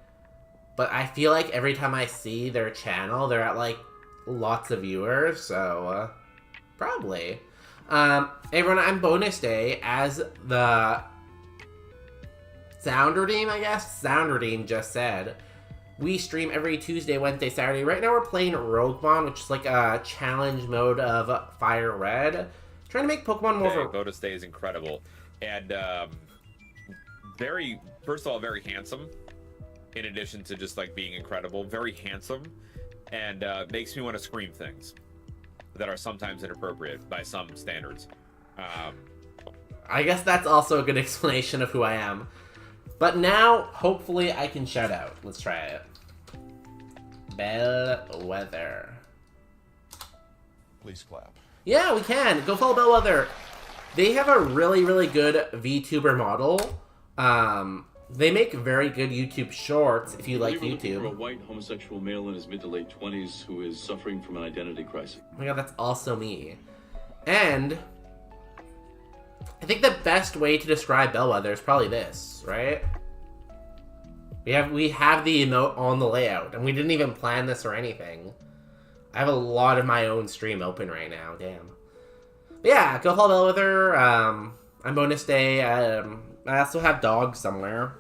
but I feel like every time I see their channel, they're at, like, lots of viewers, so, probably. Hey everyone, I'm bonus day as the Sound Redeem, I guess? Sound Redeem just said. We stream every Tuesday, Wednesday, Saturday. Right now we're playing Roguemon, which is like a challenge mode of Fire Red. Trying to make Pokemon more... Hey, bonus day is incredible. And, first of all, very handsome. In addition to just, like, being incredible. Very handsome. And, makes me want to scream things that are sometimes inappropriate by some standards. I guess that's also a good explanation of who I am. But now, hopefully, I can shout out. Let's try it. Bellwether. Please clap. Yeah, we can. Go follow Bellwether. They have a really, really good VTuber model. They make very good YouTube shorts if you like YouTube. For a white homosexual male in his mid to late 20s who is suffering from an identity crisis. Oh my god, that's also me. And I think the best way to describe Bellwether is probably this, right? We have the emote on the layout, and we didn't even plan this or anything. I have a lot of my own stream open right now, damn. But yeah, go follow Bellwether. I'm bonus day. I also have dogs somewhere.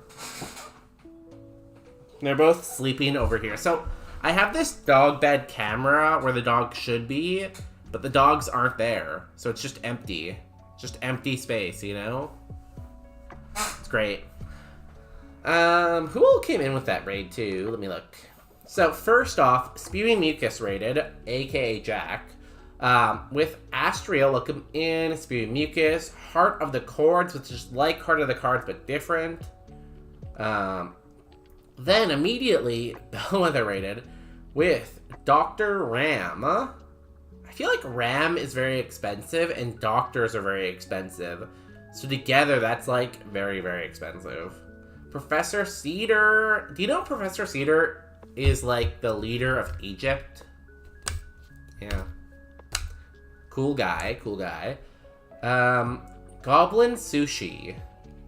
They're both sleeping over here. So I have this dog bed camera where the dog should be, but the dogs aren't there. So it's just empty. Just empty space, you know? It's great. Who all came in with that raid too? Let me look. So first off, Spewing Mucus raided, aka Jack. With Astria, welcome in, Spewing Mucus, Heart of the Chords, which is like Heart of the Cards but different. Then immediately, Bellwether raided with Dr. Ram. I feel like Ram is very expensive and doctors are very expensive. So together, that's like very, very expensive. Professor Cedar. Do you know Professor Cedar is like the leader of Egypt? Yeah. Cool guy, cool guy. Goblin Sushi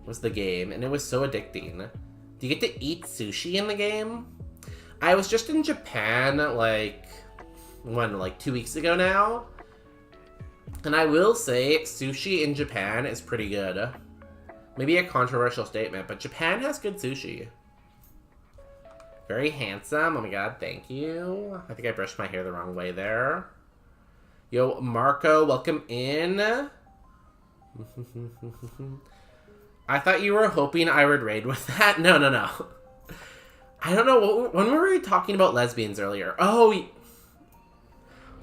was the game, and it was so addicting. Do you get to eat sushi in the game? I was just in Japan, like 2 weeks ago now. And I will say, sushi in Japan is pretty good. Maybe a controversial statement, but Japan has good sushi. Very handsome. Oh my god, thank you. I think I brushed my hair the wrong way there. Yo, Marco, welcome in. I thought you were hoping I would raid with that. No. I don't know. When were we talking about lesbians earlier? Oh,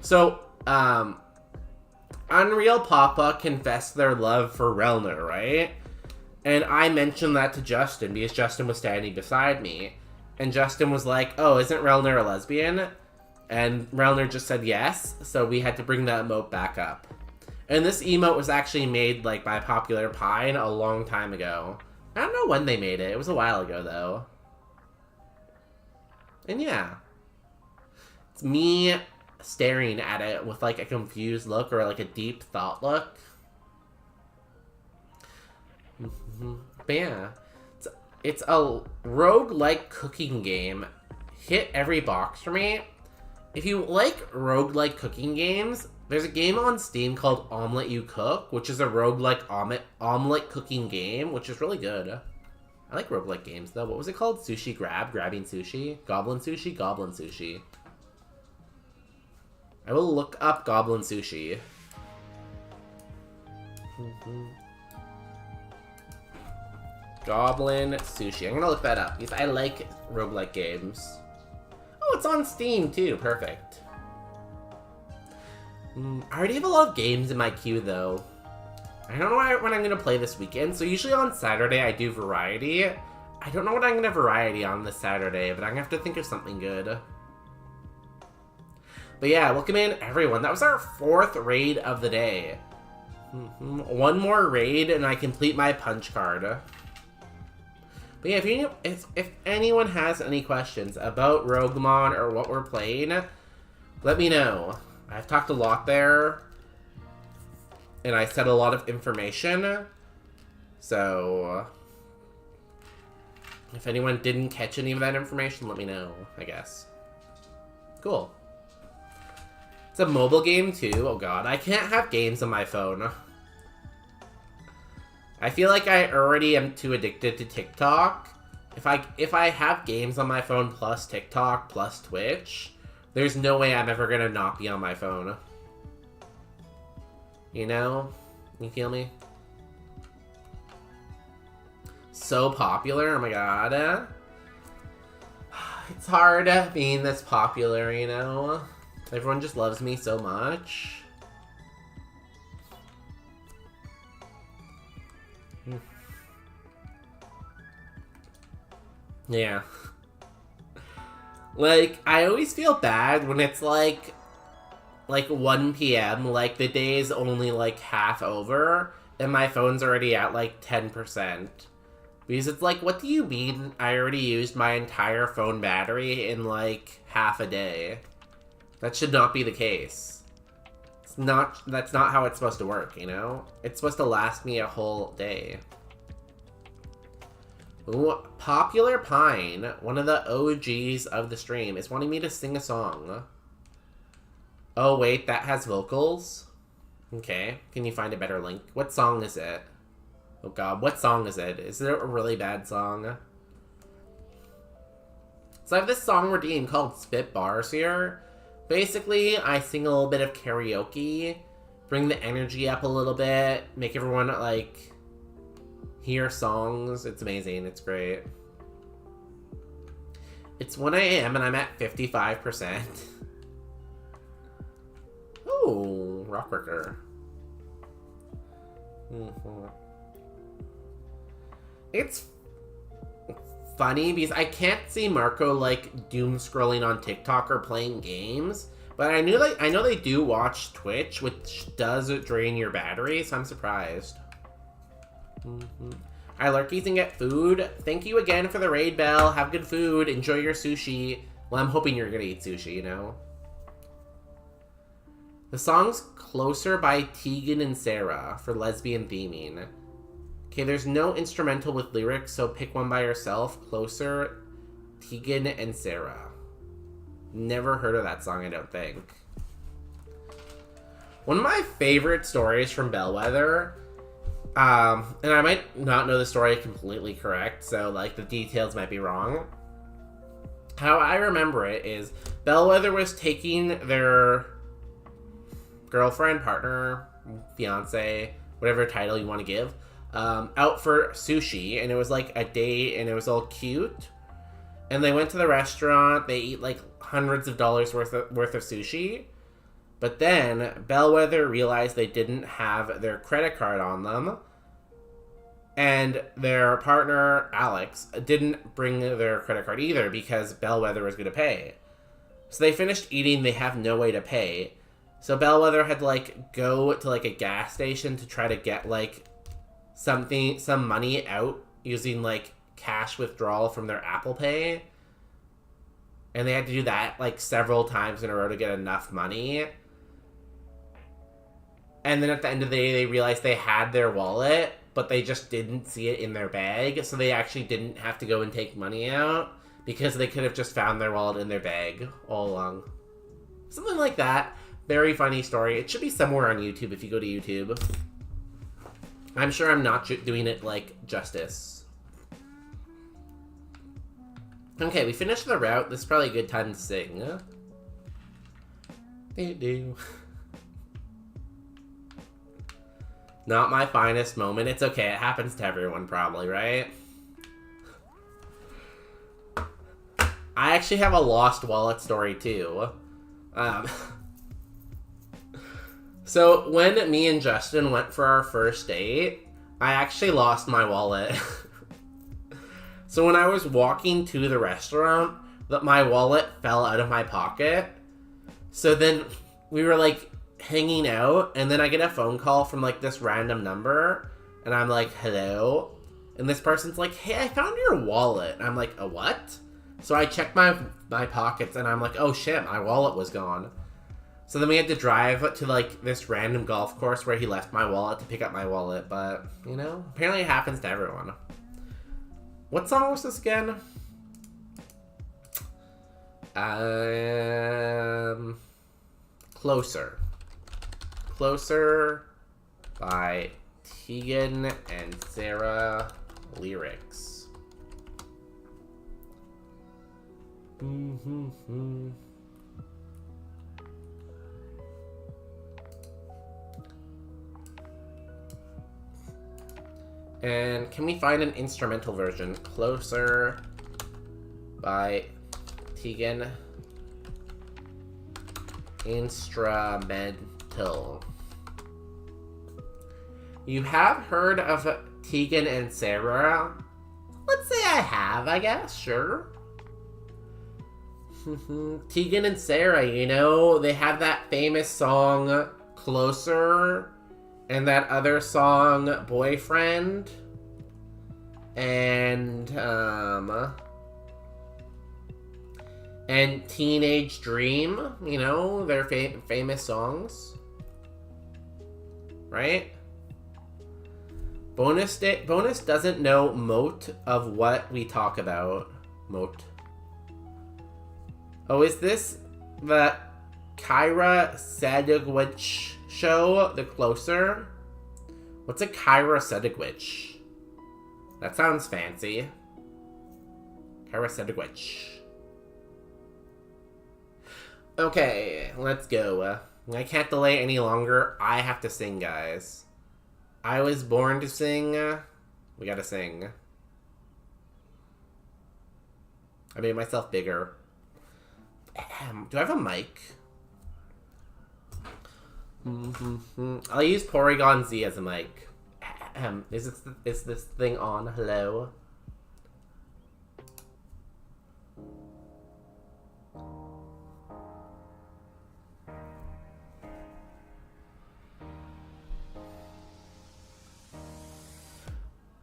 so, Unreal Papa confessed their love for Relner, right? And I mentioned that to Justin because Justin was standing beside me. And Justin was like, oh, isn't Relner a lesbian? And Relner just said yes, so we had to bring that emote back up. And this emote was actually made, like, by Popular Pine a long time ago. I don't know when they made it. It was a while ago, though. And yeah. It's me staring at it with, like, a confused look or, like, a deep thought look. But yeah. It's a roguelike cooking game. Hit every box for me. If you like roguelike cooking games, there's a game on Steam called Omelette You Cook, which is a roguelike omelet cooking game, which is really good. I like roguelike games, though. What was it called? Sushi Grab? Grabbing Sushi? Goblin Sushi? Goblin Sushi. I will look up Goblin Sushi. Goblin Sushi. I'm gonna look that up, because I like roguelike games. Oh, it's on Steam, too. Perfect. I already have a lot of games in my queue, though. I don't know when I'm going to play this weekend, so usually on Saturday I do variety. I don't know what I'm going to variety on this Saturday, but I'm going to have to think of something good. But yeah, welcome in, everyone. That was our 4th raid of the day. One more raid, and I complete my punch card. But yeah, if anyone has any questions about Roguemon or what we're playing, let me know. I've talked a lot there, and I said a lot of information, so if anyone didn't catch any of that information, let me know, I guess. Cool. It's a mobile game, too. Oh god, I can't have games on my phone. I feel like I already am too addicted to TikTok. If I have games on my phone plus TikTok plus Twitch, there's no way I'm ever gonna not be on my phone. You know? You feel me? So popular, oh my god. It's hard being this popular, you know? Everyone just loves me so much. Yeah. Like, I always feel bad when it's like 1 p.m., like the day is only like half over, and my phone's already at like 10%. Because it's like, what do you mean I already used my entire phone battery in like half a day? That should not be the case. That's not how it's supposed to work, you know? It's supposed to last me a whole day. Ooh, Popular Pine, one of the OGs of the stream, is wanting me to sing a song. Oh, wait, that has vocals? Okay, can you find a better link? What song is it? Oh god, what song is it? Is it a really bad song? So I have this song redeemed called Spit Bars here. Basically, I sing a little bit of karaoke, bring the energy up a little bit, make everyone, like, hear songs. It's amazing. It's great. It's 1 a.m. and I'm at 55%. Ooh, Rockworker. It's funny because I can't see Marco like doom scrolling on TikTok or playing games, but I know they do watch Twitch, which does drain your battery, so I'm surprised. Hi, Lurkies, and get food. Thank you again for the raid, Bell. Have good food. Enjoy your sushi. Well, I'm hoping you're gonna eat sushi, you know? The song's Closer by Tegan and Sarah for lesbian theming. Okay, there's no instrumental with lyrics, so pick one by yourself. Closer, Tegan and Sarah. Never heard of that song, I don't think. One of my favorite stories from Bellwether, and I might not know the story completely correct, so like the details might be wrong. How I remember it is Bellwether was taking their girlfriend, partner, fiance, whatever title you want to give, out for sushi, and it was like a date, and it was all cute. And they went to the restaurant. They eat like hundreds of dollars worth of sushi. But then Bellwether realized they didn't have their credit card on them, and their partner Alex didn't bring their credit card either because Bellwether was going to pay. So they finished eating. They have no way to pay. So Bellwether had to, like, go to, like, a gas station to try to get, like, some money out using, like, cash withdrawal from their Apple Pay. And they had to do that, like, several times in a row to get enough money. And then at the end of the day, they realized they had their wallet, but they just didn't see it in their bag. So they actually didn't have to go and take money out because they could have just found their wallet in their bag all along. Something like that. Very funny story. It should be somewhere on YouTube if you go to YouTube. I'm sure I'm not doing it, like, justice. Okay, we finished the route. This is probably a good time to sing. Do-do. Not my finest moment. It's okay. It happens to everyone probably, right? I actually have a lost wallet story too. So when me and Justin went for our first date, I actually lost my wallet. So when I was walking to the restaurant, my wallet fell out of my pocket. So then we were like hanging out, and then I get a phone call from like this random number, and I'm like, hello? And this person's like, hey, I found your wallet. And I'm like, a what? So I checked my pockets, and I'm like, oh shit, my wallet was gone. So then we had to drive to like this random golf course where he left my wallet to pick up my wallet, but you know, apparently it happens to everyone. What song was this again? Closer. Closer by Tegan and Sarah lyrics. And can we find an instrumental version? Closer by Tegan. Instrumental. You have heard of Tegan and Sarah? Let's say I have, I guess, sure. Tegan and Sarah, you know, they have that famous song, Closer, and that other song, Boyfriend, and Teenage Dream, you know, they're famous songs, right? Bonus doesn't know moat of what we talk about. Moat. Oh, is this the Kyra Sedgwick show, The Closer? What's a Kyra Sedgwick? That sounds fancy. Kyra Sedgwick. Okay, let's go. I can't delay any longer. I have to sing, guys. I was born to sing. We gotta sing. I made myself bigger. Do I have a mic? I'll use Porygon Z as a mic. Is this thing on? Hello?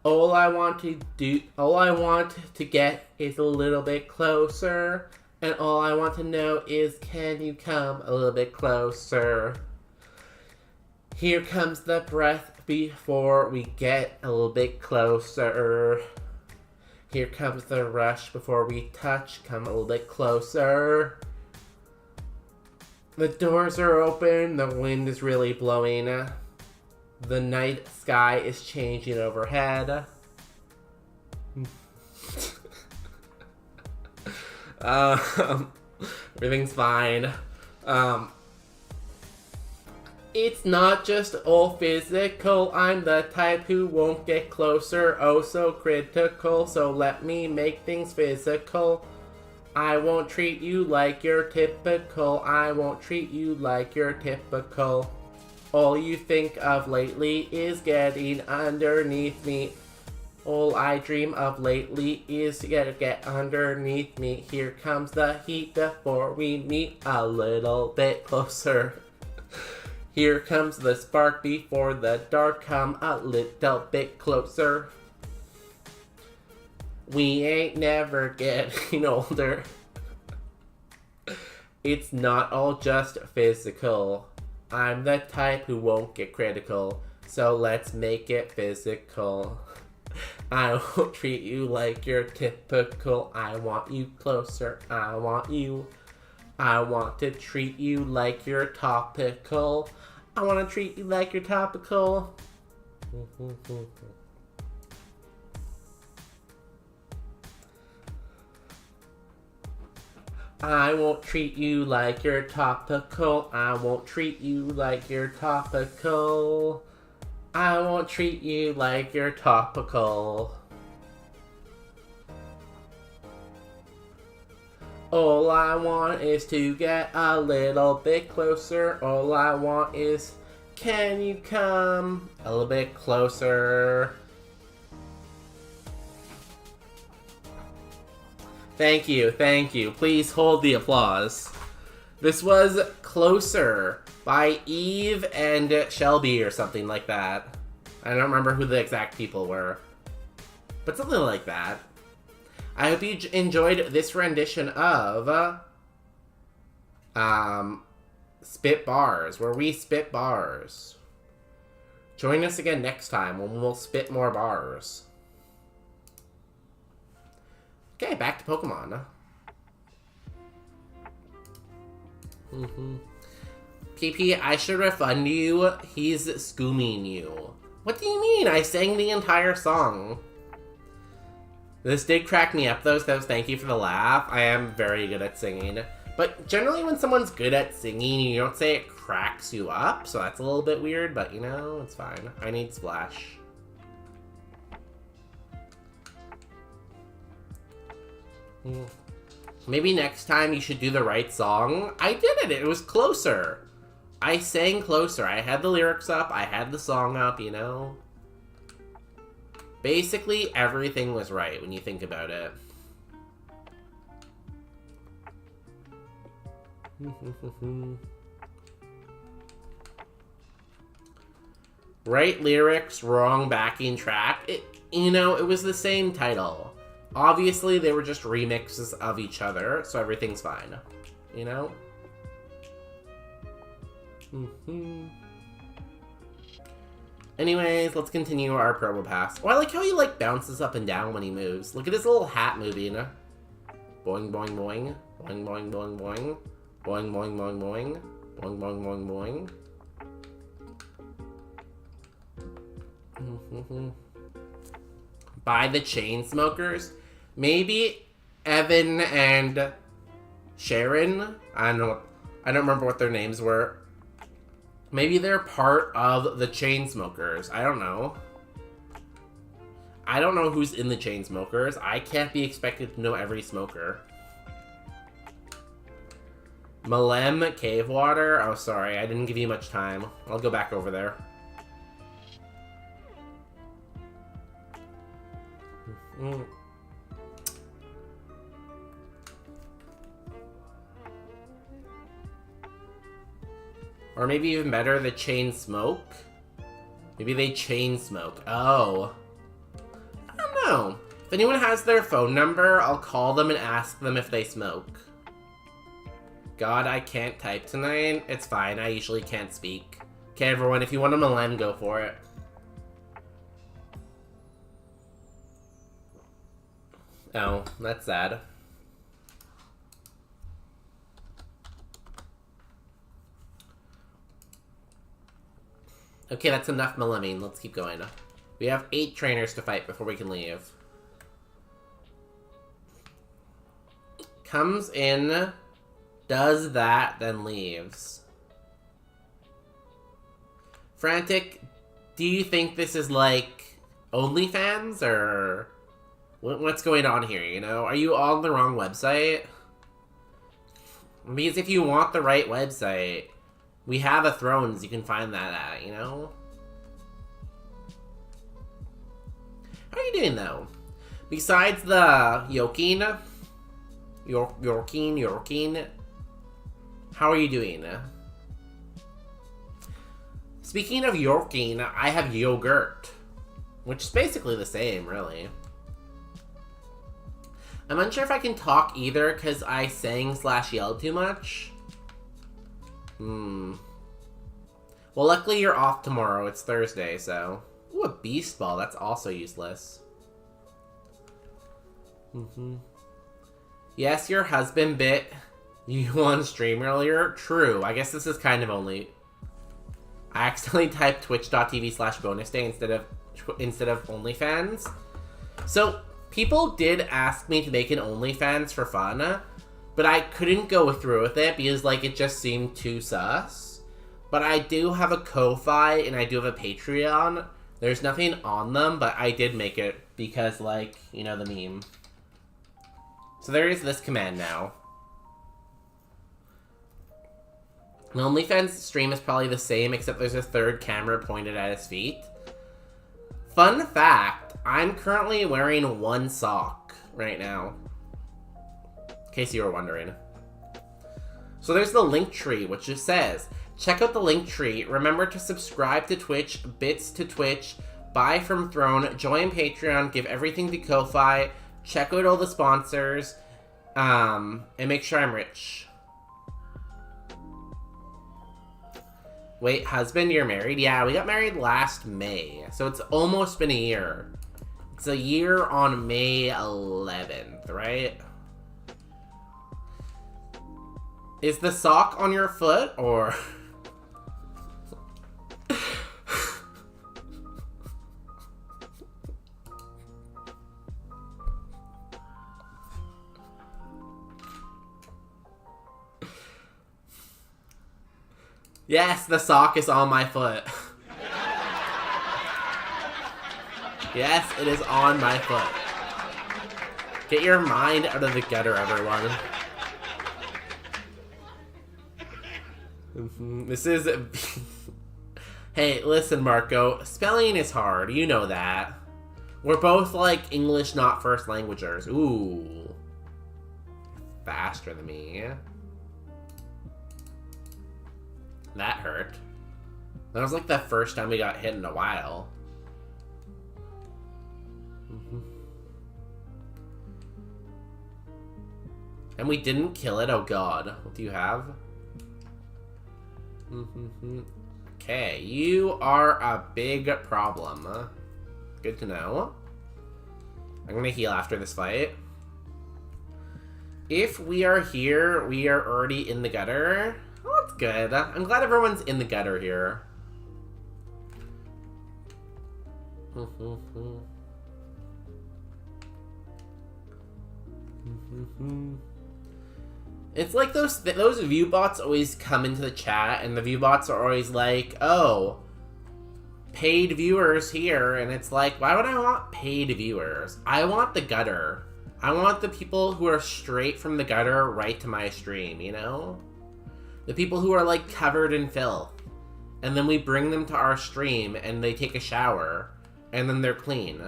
All I want to get is a little bit closer. And all I want to know is, can you come a little bit closer? Here comes the breath before we get a little bit closer. Here comes the rush before we touch, come a little bit closer. The doors are open, the wind is really blowing. The night sky is changing overhead. Everything's fine. It's not just all physical. I'm the type who won't get closer. Oh, so critical. So let me make things physical. I won't treat you like you're typical. I won't treat you like you're typical. All you think of lately is getting underneath me. All I dream of lately is to get underneath me. Here comes the heat before we meet a little bit closer. Here comes the spark before the dark. Come a little bit closer. We ain't never getting older. It's not all just physical. I'm the type who won't get critical. So let's make it physical. I won't treat you like you're typical. I want you closer. I want you. I want to treat you like you're topical. I want to treat you like you're topical. I won't treat you like you're topical. I won't treat you like you're topical. I won't treat you like you're topical. All I want is to get a little bit closer. All I want is, can you come a little bit closer? Thank you, thank you. Please hold the applause. This was Closer by Eve and Shelby or something like that. I don't remember who the exact people were, but something like that. I hope you enjoyed this rendition of Spit Bars, where we spit bars. Join us again next time when we'll spit more bars. Okay, back to Pokemon. PP, I should refund you. He's scooming you. What do you mean? I sang the entire song. This did crack me up though, so thank you for the laugh. I am very good at singing. But generally when someone's good at singing, you don't say it cracks you up, so that's a little bit weird, but you know, it's fine. I need Splash. Maybe next time you should do the right song. I did it! It was Closer. I sang Closer. I had the lyrics up. I had the song up, you know? Basically, everything was right when you think about it. Right lyrics, wrong backing track. You know, it was the same title. Obviously, they were just remixes of each other, so everything's fine. You know? Anyways, let's continue our promo pass. Oh, I like how he, like, bounces up and down when he moves. Look at his little hat moving. Boing, boing, boing. Boing, boing, boing, boing. Boing, boing, boing, boing. Boing, boing, boing, boing. By the Chainsmokers? Maybe Evan and Sharon? I don't remember what their names were. Maybe they're part of the Chainsmokers. I don't know. I don't know who's in the Chainsmokers. I can't be expected to know every smoker. Malem Cave Water? Oh, sorry. I didn't give you much time. I'll go back over there. Or maybe even better, the chain smoke? Maybe they chain smoke. Oh. I don't know. If anyone has their phone number, I'll call them and ask them if they smoke. God, I can't type tonight. It's fine, I usually can't speak. Okay, everyone, if you want a Milan, go for it. Oh, that's sad. Okay, that's enough Melamine. Let's keep going. We have 8 trainers to fight before we can leave. Comes in, does that, then leaves. Frantic, do you think this is like OnlyFans or what's going on here, you know? Are you on the wrong website? Because if you want the right website, we have a Thrones you can find that at, you know? How are you doing, though? Besides the Yorkin, how are you doing? Speaking of yorking, I have yogurt, which is basically the same, really. I'm unsure if I can talk either because I sang/yelled too much. Well, luckily you're off tomorrow. It's Thursday, so... Ooh, a beast ball. That's also useless. Yes, your husband bit you on stream earlier. True. I guess this is kind of only... I accidentally typed twitch.tv/bonusday instead of OnlyFans. So, people did ask me to make an OnlyFans for fun, but I couldn't go through with it because, like, it just seemed too sus. But I do have a Ko-Fi and I do have a Patreon. There's nothing on them, but I did make it because, like, you know the meme. So there is this command now. The OnlyFans stream is probably the same, except there's a third camera pointed at his feet. Fun fact, I'm currently wearing one sock right now. In case you were wondering. So there's the link tree, which just says, check out the link tree. Remember to subscribe to Twitch, bits to Twitch, buy from Throne, join Patreon, give everything to Ko-Fi, check out all the sponsors, and make sure I'm rich. Wait, husband, you're married? Yeah, we got married last May, so it's almost been a year. It's a year on May 11th, right? Is the sock on your foot, or... Yes, the sock is on my foot. Yes, it is on my foot. Get your mind out of the gutter, everyone. This is... Hey, listen, Marco. Spelling is hard. You know that. We're both, like, English not first languagers. Ooh. Faster than me. That hurt. That was like the first time we got hit in a while. And we didn't kill it? Oh god. What do you have? Okay, you are a big problem. Good to know. I'm gonna heal after this fight. If we are here, we are already in the gutter. Oh, that's good. I'm glad everyone's in the gutter here. It's like those view bots always come into the chat, and the view bots are always like, oh, paid viewers here, and it's like, why would I want paid viewers? I want the gutter. I want the people who are straight from the gutter right to my stream, you know? The people who are, like, covered in filth. And then we bring them to our stream, and they take a shower, and then they're clean.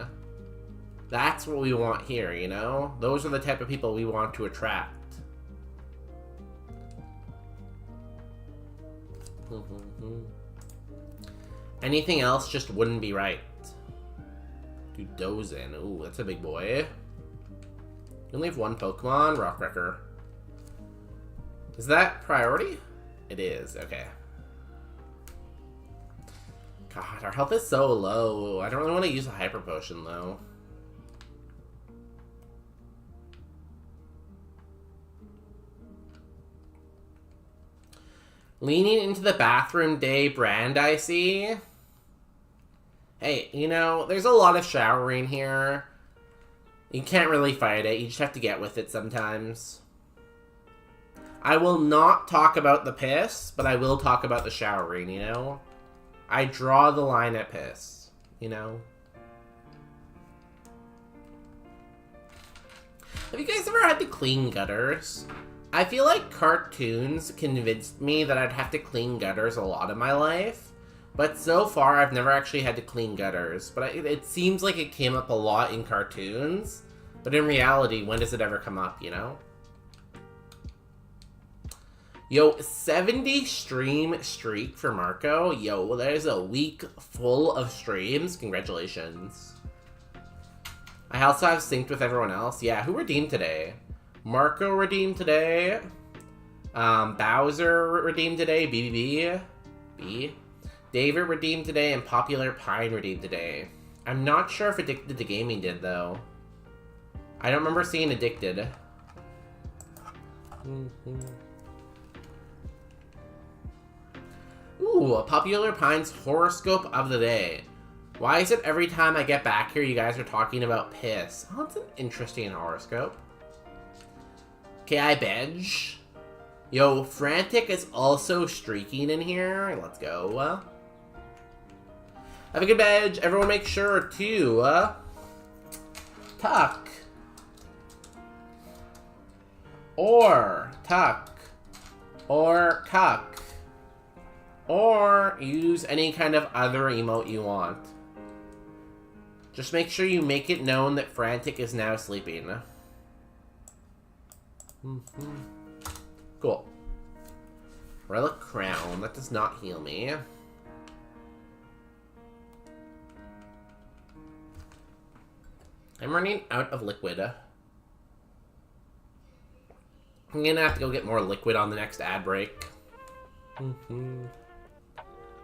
That's what we want here, you know? Those are the type of people we want to attract. Anything else just wouldn't be right. Dude, Dozin. Ooh, that's a big boy. You only have one Pokemon? Rockwrecker. Is that priority? It is, okay. God, our health is so low. I don't really want to use a Hyper Potion, though. Leaning into the bathroom day brand, I see. Hey, you know, there's a lot of showering here. You can't really fight it. You just have to get with it sometimes. I will not talk about the piss, but I will talk about the showering, you know? I draw the line at piss, you know? Have you guys ever had to clean gutters? I feel like cartoons convinced me that I'd have to clean gutters a lot in my life, but so far I've never actually had to clean gutters. But it seems like it came up a lot in cartoons, but in reality, when does it ever come up, you know? Yo, 70 stream streak for Marco. Yo, that is a week full of streams. Congratulations. I also have synced with everyone else. Yeah, who redeemed today? Marco redeemed today. Bowser redeemed today. BBB. B. David redeemed today. And Popular Pine redeemed today. I'm not sure if Addicted to Gaming did, though. I don't remember seeing Addicted. Ooh, a Popular Pine's horoscope of the day. Why is it every time I get back here you guys are talking about piss? Oh, that's an interesting horoscope. Okay, I bench. Yo, Frantic is also streaking in here. Let's go. Have a good badge. Everyone make sure to tuck. Or tuck. Or cuck. Or use any kind of other emote you want. Just make sure you make it known that Frantic is now sleeping. Cool. Relic Crown. That does not heal me. I'm running out of liquid. I'm gonna have to go get more liquid on the next ad break.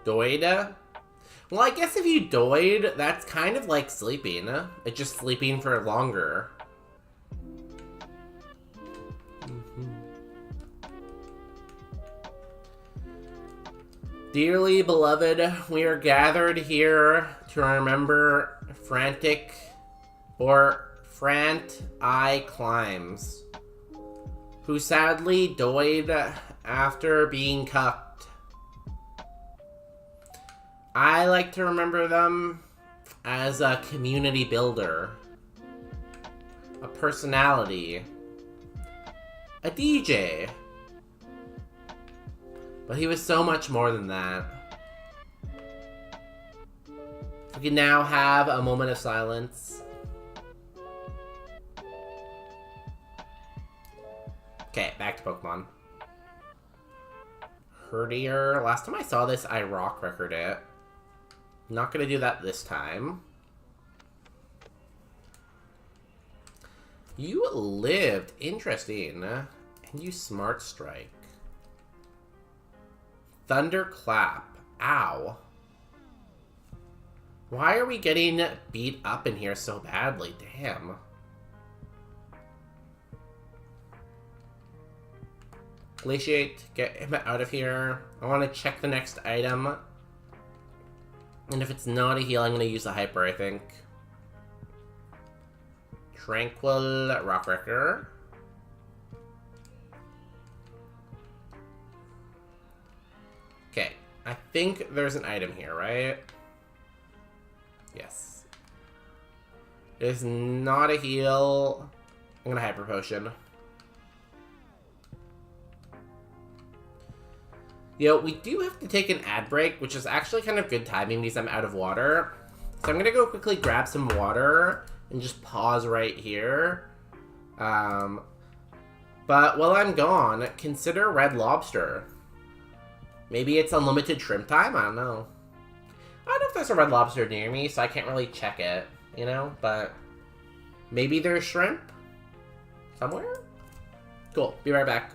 Doid? Well, I guess if you doid, that's kind of like sleeping. It's just sleeping for longer. Dearly beloved, we are gathered here to remember Frantic, or Frant I Climbs, who sadly died after being cucked. I like to remember them as a community builder, a personality, a DJ. But he was so much more than that. We can now have a moment of silence. Okay, back to Pokemon. Herdier. Last time I saw this, I rock record it. Not gonna do that this time. You lived. Interesting. And you Smart Strike. Thunderclap. Ow. Why are we getting beat up in here so badly? Damn. Glaciate. Get him out of here. I want to check the next item. And if it's not a heal, I'm going to use a Hyper, I think. Tranquil Rockwrecker. Okay, I think there's an item here, right? Yes. It is not a heal. I'm gonna Hyper Potion. Yo, we do have to take an ad break, which is actually kind of good timing because I'm out of water. So I'm gonna go quickly grab some water and just pause right here. But while I'm gone, consider Red Lobster. Maybe it's unlimited shrimp time? I don't know. I don't know if there's a Red Lobster near me, so I can't really check it, you know? But maybe there's shrimp somewhere? Cool. Be right back.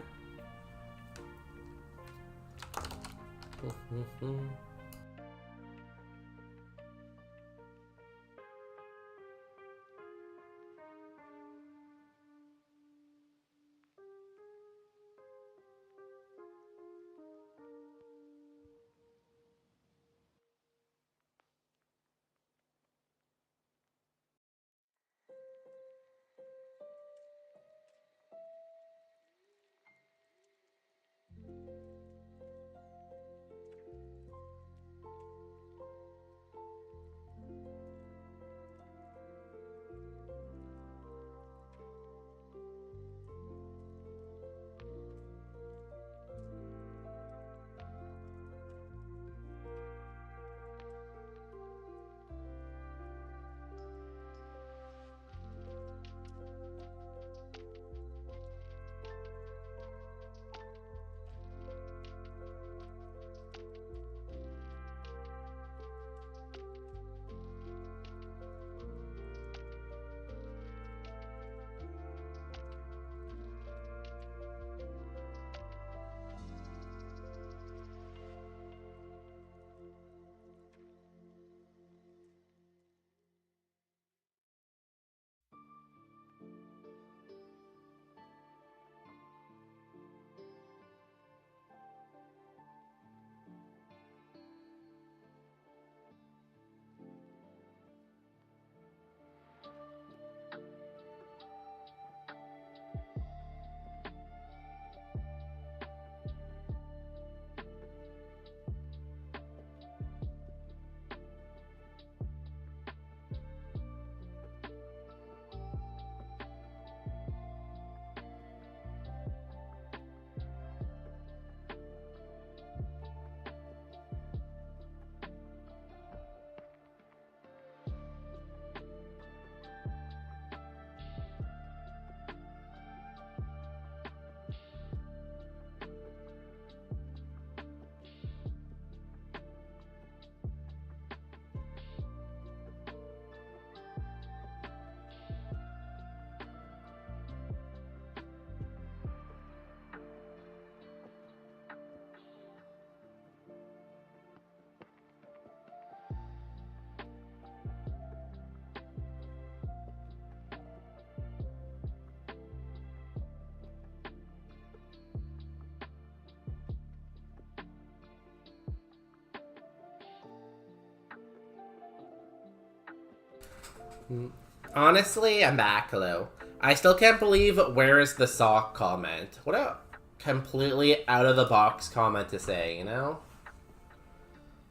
Honestly, I'm back. Hello. I still can't believe where is the sock comment. What a completely out of the box comment to say, you know?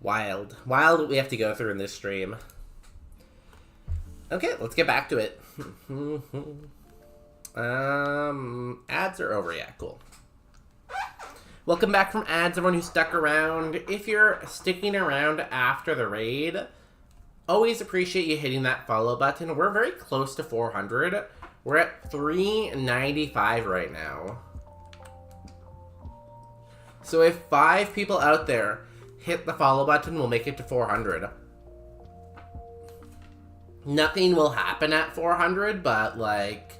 Wild. Wild what we have to go through in this stream. Okay, let's get back to it. Ads are over. Yeah, cool. Welcome back from ads, everyone who stuck around. If you're sticking around after the raid, always appreciate you hitting that follow button. We're very close to 400. We're at 395 right now. So if 5 people out there hit the follow button, we'll make it to 400. Nothing will happen at 400, but like,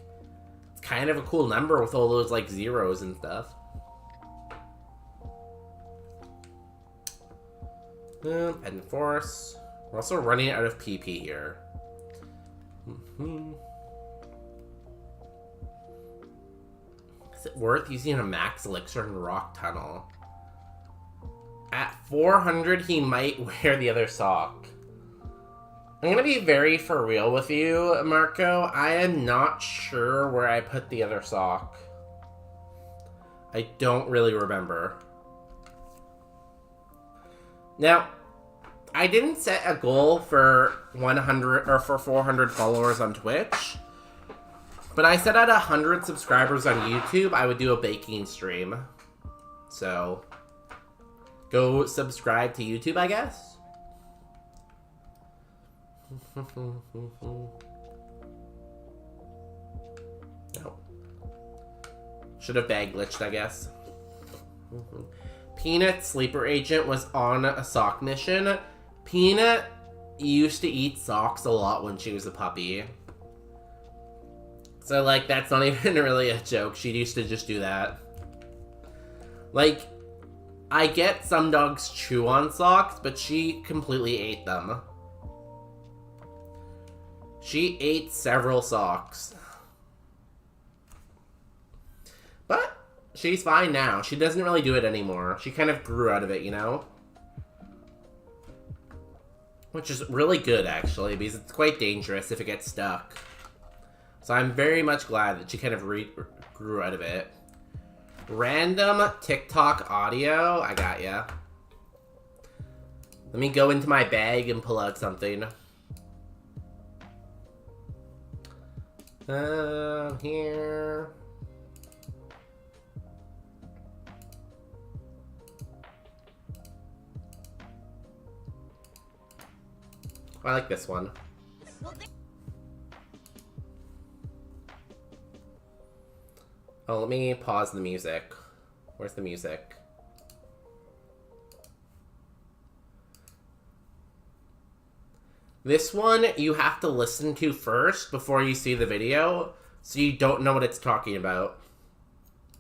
it's kind of a cool number with all those like zeros and stuff. Enforce. We're also running out of PP here. Is it worth using a max elixir in Rock Tunnel? At 400, he might wear the other sock. I'm gonna be very for real with you, Marco. I am not sure where I put the other sock. I don't really remember. Now, I didn't set a goal for 100 or for 400 followers on Twitch, but I said at 100 subscribers on YouTube, I would do a baking stream. So, go subscribe to YouTube, I guess. No. Should have bag glitched, I guess. Peanut sleeper agent was on a sock mission. Peanut used to eat socks a lot when she was a puppy. So, like, that's not even really a joke. She used to just do that. Like, I get some dogs chew on socks, but she completely ate them. She ate several socks. But she's fine now. She doesn't really do it anymore. She kind of grew out of it, you know? Which is really good, actually, because it's quite dangerous if it gets stuck. So I'm very much glad that she kind of grew out of it. Random TikTok audio. I got ya. Let me go into my bag and pull out something. Here. I like this one. Oh, let me pause the music. Where's the music? This one you have to listen to first before you see the video, so you don't know what it's talking about.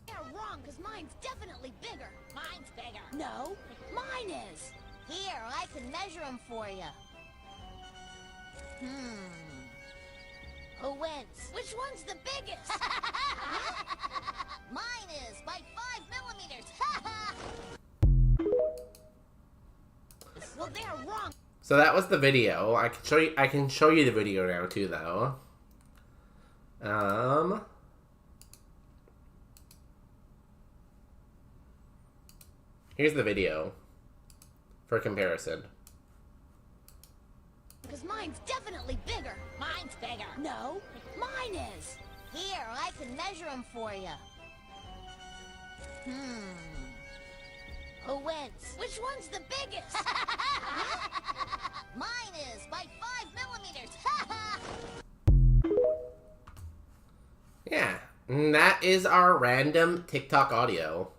You're wrong, because mine's definitely bigger. Mine's bigger. No, mine is. Here, I can measure them for you. Who wins? Which one's the biggest? Mine is by 5 millimeters. Well, they're wrong. So that was the video. I can show you the video now too, though. Here's the video for comparison. Because mine's definitely bigger. Mine's bigger. No, mine is. Here, I can measure them for you. Who wins? Which one's the biggest? Mine is by 5 millimeters. Yeah, and that is our random TikTok audio.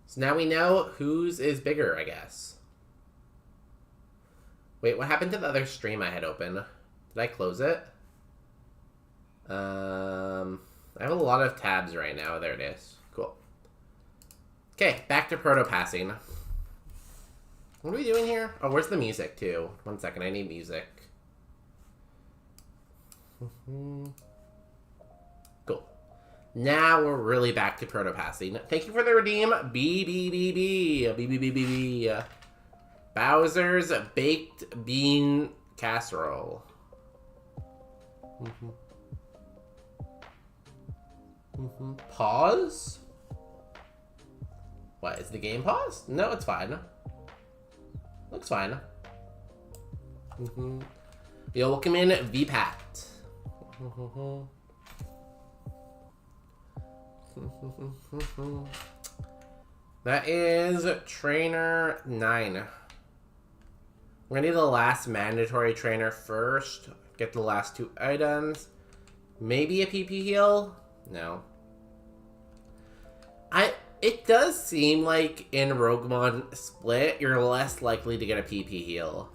So now we know whose is bigger, I guess. Wait, what happened to the other stream I had open? Did I close it? I have a lot of tabs right now. There it is. Cool. Okay, back to proto-passing. What are we doing here? Oh, where's the music, too? 1 second, I need music. Cool. Now we're really back to proto-passing. Thank you for the redeem. B. Bowser's Baked Bean Casserole. Pause? What, is the game paused? No, it's fine. Looks fine. Yo, welcome in VPAT. That is trainer 9. We're gonna do the last mandatory trainer first. Get the last 2 items. Maybe a PP heal? No. It does seem like in Roguemon Split, you're less likely to get a PP heal.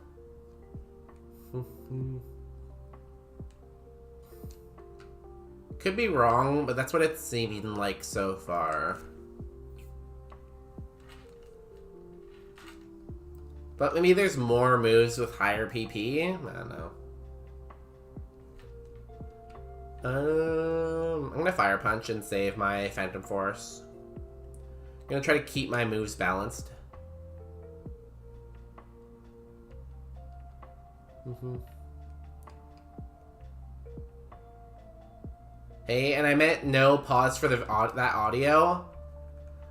Could be wrong, but that's what it's seeming like so far. But maybe there's more moves with higher PP? I don't know. I'm gonna Fire Punch and save my Phantom Force. I'm gonna try to keep my moves balanced. Hey, and I meant no pause for that audio.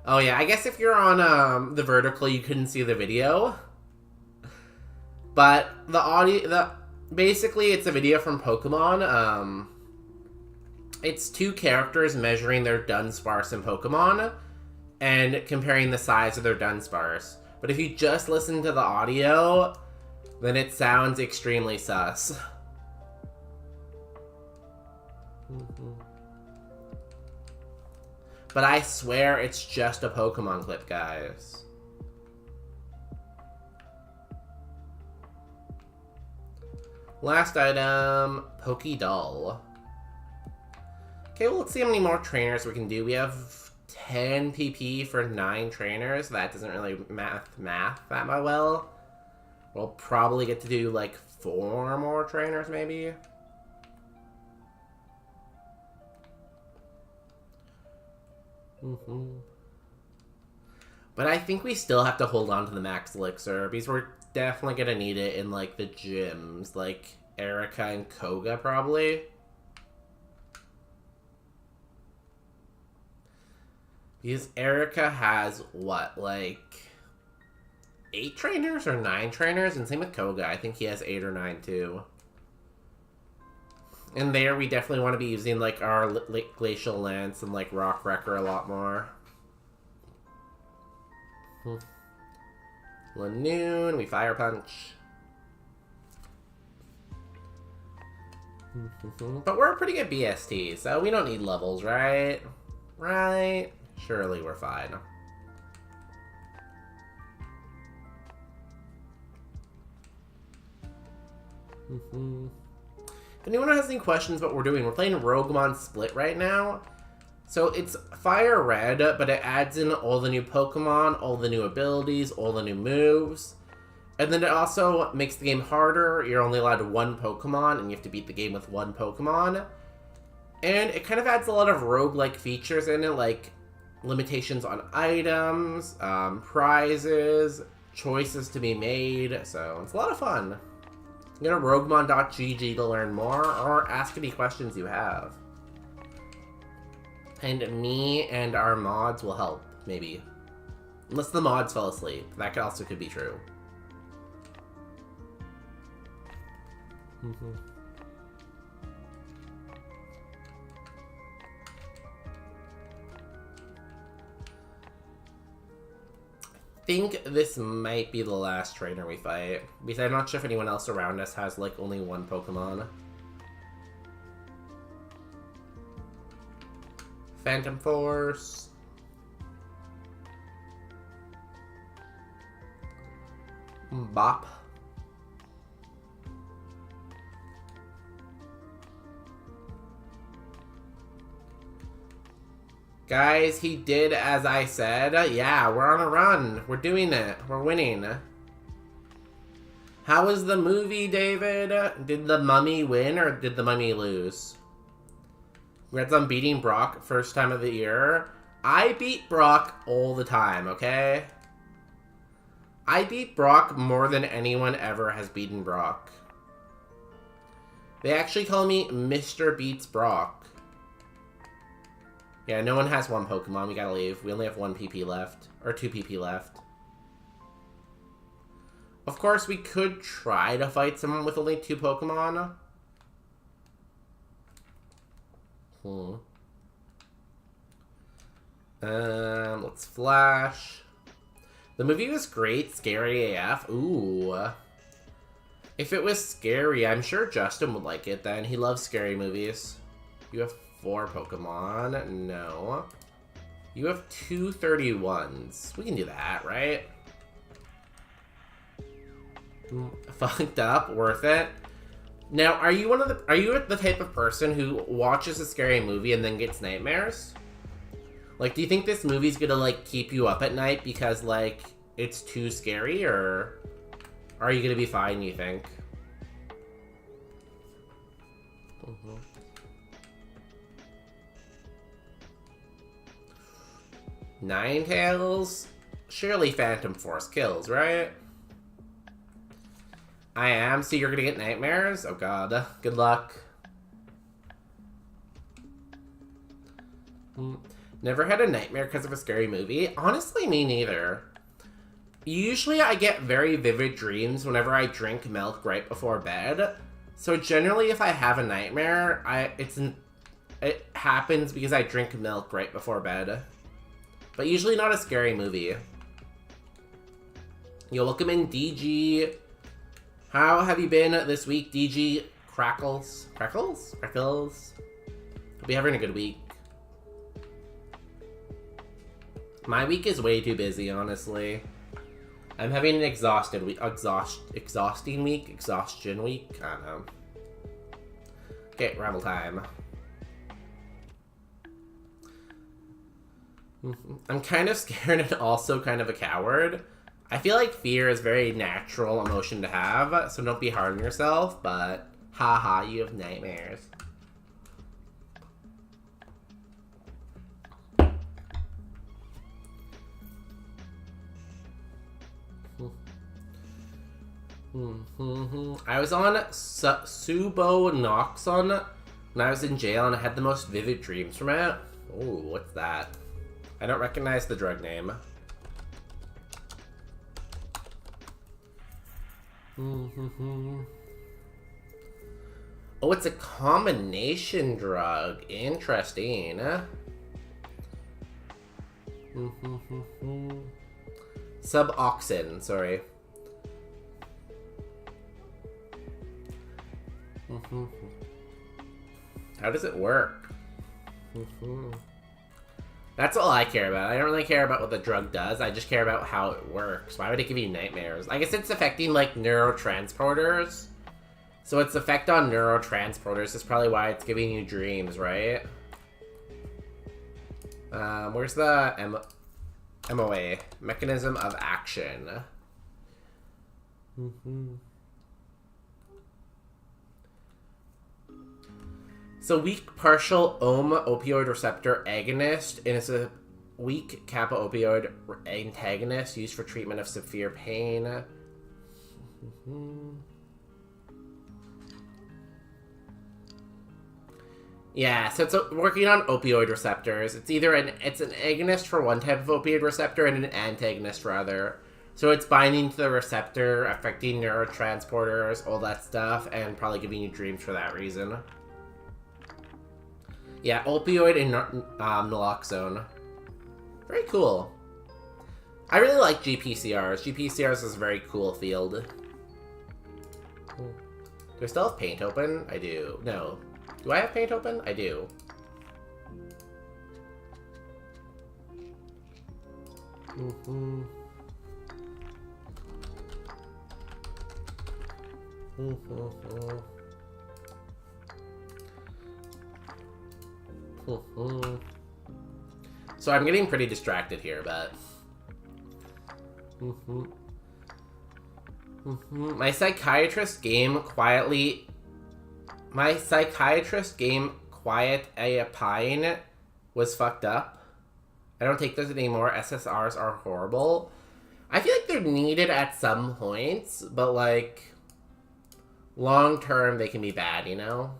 Oh yeah, I guess if you're on the vertical, you couldn't see the video. But the audio, basically it's a video from Pokemon. It's 2 characters measuring their Dunsparce in Pokemon and comparing the size of their Dunsparce. But if you just listen to the audio, then it sounds extremely sus. But I swear it's just a Pokemon clip, guys. Last item, Pokédoll. Okay, well, let's see how many more trainers we can do. We have 10 PP for 9 trainers. That doesn't really math that well. We'll probably get to do like 4 more trainers, maybe. But I think we still have to hold on to the Max Elixir, because we're definitely gonna need it in like the gyms, like Erica and Koga probably. Because Erica has what, like 8 trainers or 9 trainers, and same with Koga. I think he has 8 or 9 too. And there we definitely want to be using like our Glacial Lance and like Rock Wrecker a lot more. Lanoon, we Fire Punch. But we're a pretty good BST, so we don't need levels, right? Right? Surely we're fine. If anyone has any questions about what we're doing, we're playing Roguemon Split right now. So it's Fire Red, but it adds in all the new Pokemon, all the new abilities, all the new moves. And then it also makes the game harder. You're only allowed 1 Pokemon, and you have to beat the game with 1 Pokemon. And it kind of adds a lot of roguelike features in it, like limitations on items, prizes, choices to be made. So it's a lot of fun. Go to roguemon.gg to learn more, or ask any questions you have. And me and our mods will help, maybe. Unless the mods fell asleep. That also could be true. I think this might be the last trainer we fight, because I'm not sure if anyone else around us has like only 1 Pokemon. Phantom Force. Bop. Guys, he did as I said. Yeah, we're on a run. We're doing it. We're winning. How was the movie, David? Did the mummy win or did the mummy lose? Congrats on beating Brock first time of the year. I beat Brock all the time, okay? I beat Brock more than anyone ever has beaten Brock. They actually call me Mr. Beats Brock. Yeah, no one has one Pokemon. We gotta leave. We only have one PP left. Or 2 PP left. Of course, we could try to fight someone with only 2 Pokemon. Let's flash. The movie was great. Scary AF. Ooh. If it was scary, I'm sure Justin would like it then. He loves scary movies. You have 4 Pokemon. No. You have 2 31s. We can do that, right? Fucked up. Worth it. Now, are you the type of person who watches a scary movie and then gets nightmares? Like, do you think this movie's gonna, like, keep you up at night because, like, it's too scary, or are you gonna be fine, you think? Ninetales? Surely Phantom Force kills, right? I am, so you're gonna get nightmares? Oh god. Good luck. Never had a nightmare because of a scary movie? Honestly, me neither. Usually I get very vivid dreams whenever I drink milk right before bed. So generally if I have a nightmare, it happens because I drink milk right before bed. But usually not a scary movie. Yo, welcome in, DG. How have you been this week, DG? Crackles? Crackles? Crackles? Hope you're having a good week. My week is way too busy, honestly. I'm having an exhausting week. Exhaustion week? I don't know. Okay, Rebel time. I'm kind of scared and also kind of a coward. I feel like fear is a very natural emotion to have, so don't be hard on yourself, but haha, you have nightmares. I was on Subonoxone when I was in jail and I had the most vivid dreams from it. Ooh, what's that? I don't recognize the drug name. Oh, it's a combination drug. Interesting. Suboxone, sorry. How does it work? That's all I care about. I don't really care about what the drug does. I just care about how it works. Why would it give you nightmares? I guess it's affecting, like, neurotransporters. So its effect on neurotransporters is probably why it's giving you dreams, right? Where's the MOA? Mechanism of action. So weak partial opioid receptor agonist, and it's a weak kappa opioid antagonist used for treatment of severe pain. Yeah, so it's working on opioid receptors. It's either it's an agonist for one type of opioid receptor and an antagonist for other. So it's binding to the receptor, affecting neurotransporters, all that stuff, and probably giving you dreams for that reason. Yeah, opioid and naloxone. Very cool. I really like GPCRs. GPCRs is a very cool field. Do I still have paint open? I do. No. Do I have paint open? I do. So I'm getting pretty distracted here, but... My psychiatrist game quietly... My psychiatrist game Quiet A Pine was fucked up. I don't take those anymore. SSRs are horrible. I feel like they're needed at some points, but like... long term they can be bad, you know?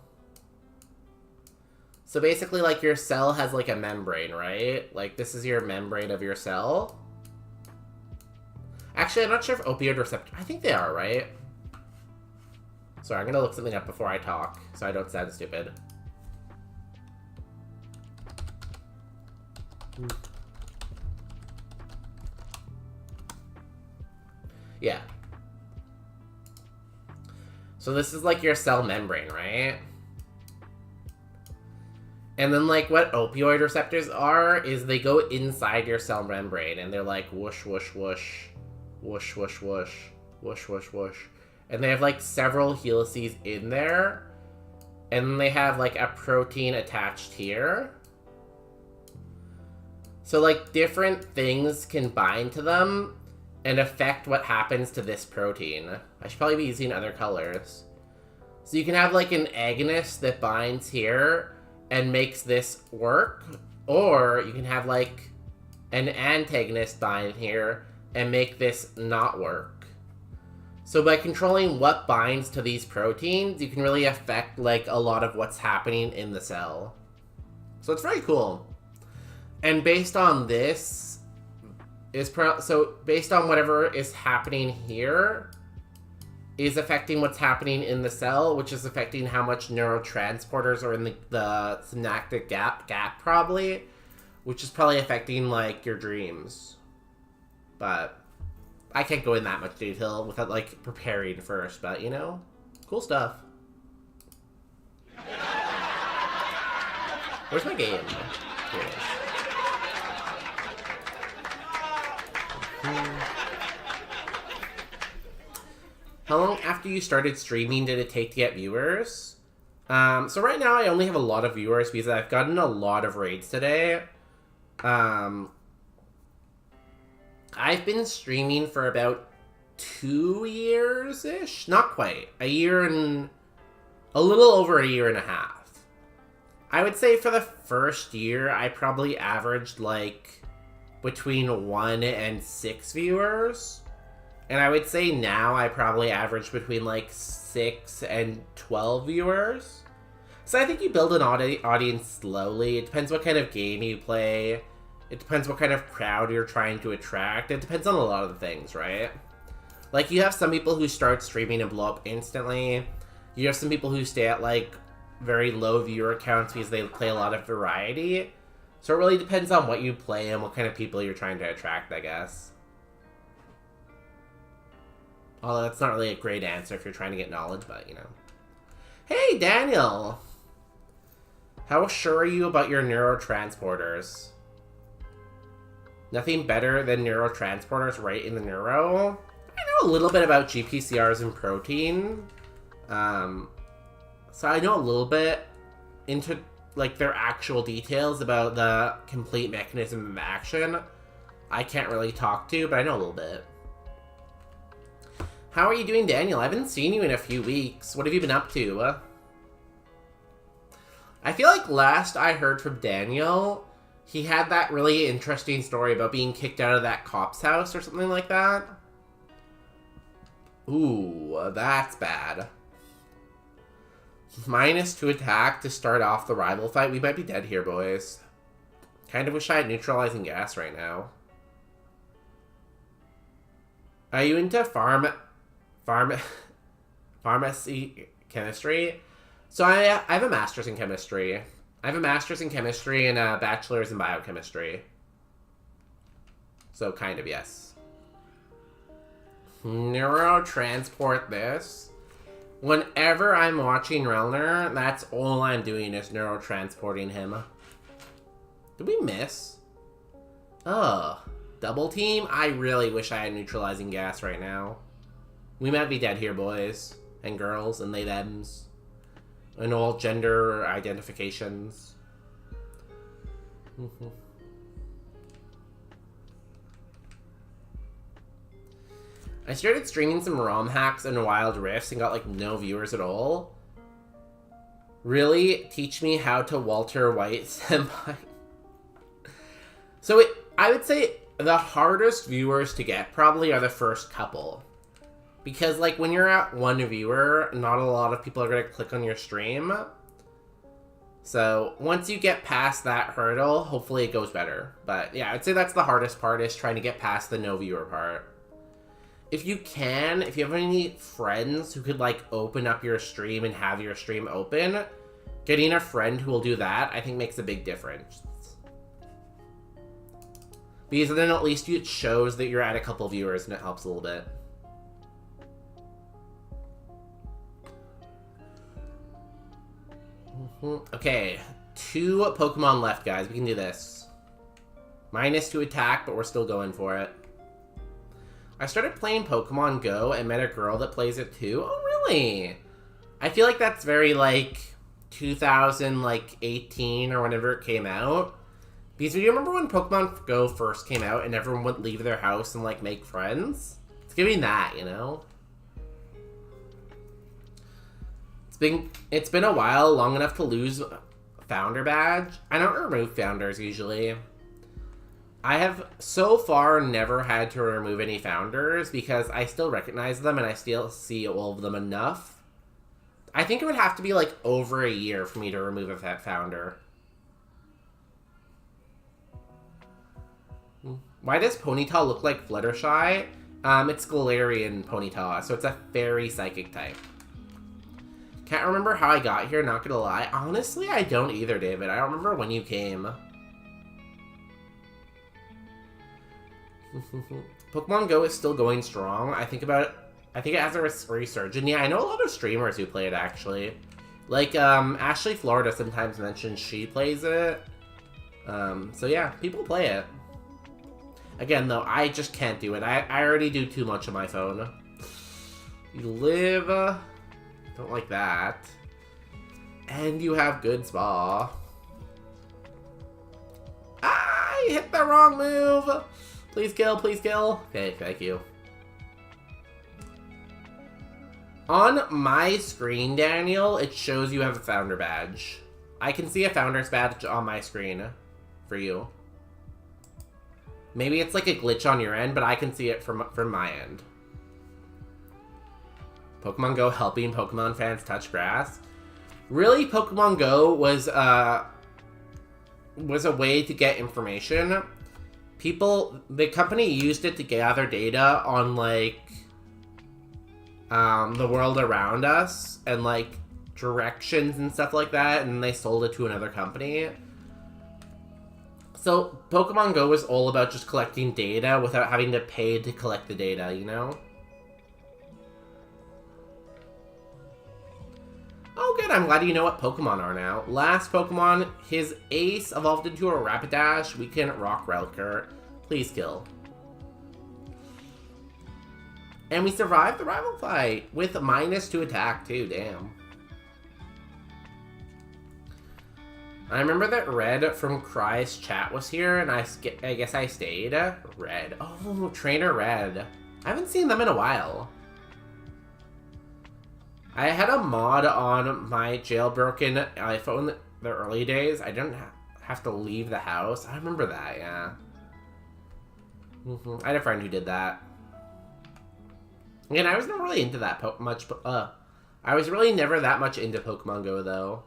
So basically, like, your cell has, like, a membrane, right? Like, this is your membrane of your cell. Actually, I'm not sure if opioid receptor... I think they are, right? Sorry, I'm gonna look something up before I talk, so I don't sound stupid. Yeah. So this is, like, your cell membrane, right? And then, like, what opioid receptors are is they go inside your cell membrane, and they're like whoosh, whoosh, whoosh, whoosh, whoosh, whoosh, whoosh, whoosh, whoosh. And they have, like, several helices in there. And then they have, like, a protein attached here. So, like, different things can bind to them and affect what happens to this protein. I should probably be using other colors. So you can have, like, an agonist that binds here and makes this work, or you can have, like, an antagonist bind here and make this not work. So by controlling what binds to these proteins, you can really affect, like, a lot of what's happening in the cell. So it's very cool. And based on this, so based on whatever is happening here, is affecting what's happening in the cell, which is affecting how much neurotransporters are in the synaptic gap probably, which is probably affecting, like, your dreams. But I can't go in that much detail without, like, preparing first, but, you know, cool stuff. Where's my game? Here it is. How long after you started streaming did it take to get viewers? So right now I only have a lot of viewers because I've gotten a lot of raids today. I've been streaming for about 2 years-ish? Not quite. A little over a year and a half. I would say for the first year, I probably averaged, like, between 1 and 6 viewers. And I would say now I probably average between, like, 6 and 12 viewers. So I think you build an audience slowly. It depends what kind of game you play. It depends what kind of crowd you're trying to attract. It depends on a lot of things, right? Like, you have some people who start streaming and blow up instantly. You have some people who stay at, like, very low viewer counts because they play a lot of variety. So it really depends on what you play and what kind of people you're trying to attract, I guess. Although that's not really a great answer if you're trying to get knowledge, but, you know. Hey, Daniel! How sure are you about your neurotransporters? Nothing better than neurotransporters right in the neuro? I know a little bit about GPCRs and protein. So I know a little bit into, like, their actual details about the complete mechanism of action. I can't really talk to, but I know a little bit. How are you doing, Daniel? I haven't seen you in a few weeks. What have you been up to? I feel like last I heard from Daniel, he had that really interesting story about being kicked out of that cop's house or something like that. Ooh, that's bad. -2 attack to start off the rival fight. We might be dead here, boys. Kind of wish I had neutralizing gas right now. Are you into pharmacy chemistry? So I have a master's in chemistry. I have a master's in chemistry and a bachelor's in biochemistry. So kind of, yes. Neurotransport this. Whenever I'm watching Relner, that's all I'm doing is neurotransporting him. Did we miss? Oh, double team? I really wish I had neutralizing gas right now. We might be dead here, boys and girls and they thems. And all gender identifications. I started streaming some ROM hacks and wild rifts and got, like, no viewers at all. Really? Teach me how to Walter White senpai. So I would say the hardest viewers to get probably are the first couple. Because, like, when you're at 1 viewer, not a lot of people are going to click on your stream. So, once you get past that hurdle, hopefully it goes better. But, yeah, I'd say that's the hardest part, is trying to get past the no viewer part. If you can, if you have any friends who could, like, open up your stream and have your stream open, getting a friend who will do that, I think makes a big difference. Because then at least it shows that you're at a couple viewers and it helps a little bit. Okay, 2 Pokemon left, guys. We can do this. -2 attack, but we're still going for it. I started playing Pokemon Go and met a girl that plays it too. Oh, really? I feel like that's very, like, 2018 or whenever it came out. Because do you remember when Pokemon Go first came out and everyone would leave their house and, like, make friends? It's giving that, you know? It's been a while, long enough to lose Founder Badge. I don't remove Founders usually. I have so far never had to remove any Founders because I still recognize them and I still see all of them enough. I think it would have to be like over a year for me to remove a Founder. Why does Ponyta look like Fluttershy? It's Galarian Ponyta, so it's a fairy psychic type. Can't remember how I got here, not gonna lie. Honestly, I don't either, David. I don't remember when you came. Pokemon Go is still going strong. I think it has a resurgence. Yeah, I know a lot of streamers who play it, actually. Like, Ashley Florida sometimes mentions she plays it. So yeah, people play it. Again, though, I just can't do it. I already do too much on my phone. You live... Don't like that. And you have good spa. I hit the wrong move! Please kill, please kill. Okay, thank you. On my screen, Daniel, it shows you have a Founder Badge. I can see a Founder's Badge on my screen for you. Maybe it's like a glitch on your end, but I can see it from my end. Pokemon Go helping Pokemon fans touch grass. Really, Pokemon Go was a way to get information. The company used it to gather data on, like, the world around us and, like, directions and stuff like that, and they sold it to another company. So, Pokemon Go was all about just collecting data without having to pay to collect the data, you know? Oh, good. I'm glad you know what Pokemon are now. Last Pokemon, his Ace evolved into a Rapidash. We can Rock Relicer. Please kill. And we survived the rival fight with -2 attack, too. Damn. I remember that Red from Cry's chat was here, and I guess I stayed. Red. Oh, Trainer Red. I haven't seen them in a while. I had a mod on my jailbroken iPhone the early days. I didn't have to leave the house. I remember that, yeah. I had a friend who did that. Again, I was never really into that much. I was really never that much into Pokemon Go, though.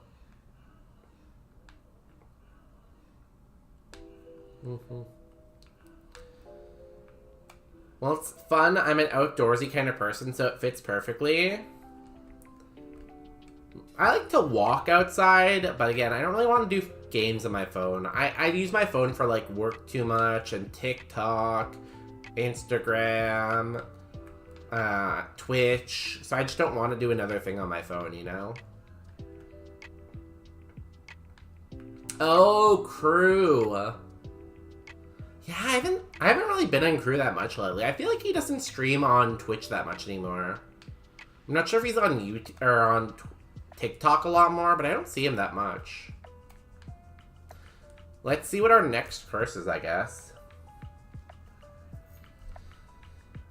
Well, it's fun. I'm an outdoorsy kind of person, so it fits perfectly. I like to walk outside, but again, I don't really want to do games on my phone. I use my phone for, like, work too much, and TikTok, Instagram, Twitch, so I just don't want to do another thing on my phone, you know? Oh, Crew. Yeah, I haven't really been on Crew that much lately. I feel like he doesn't stream on Twitch that much anymore. I'm not sure if he's on YouTube or on TikTok a lot more, but I don't see him that much. Let's see what our next curse is, I guess.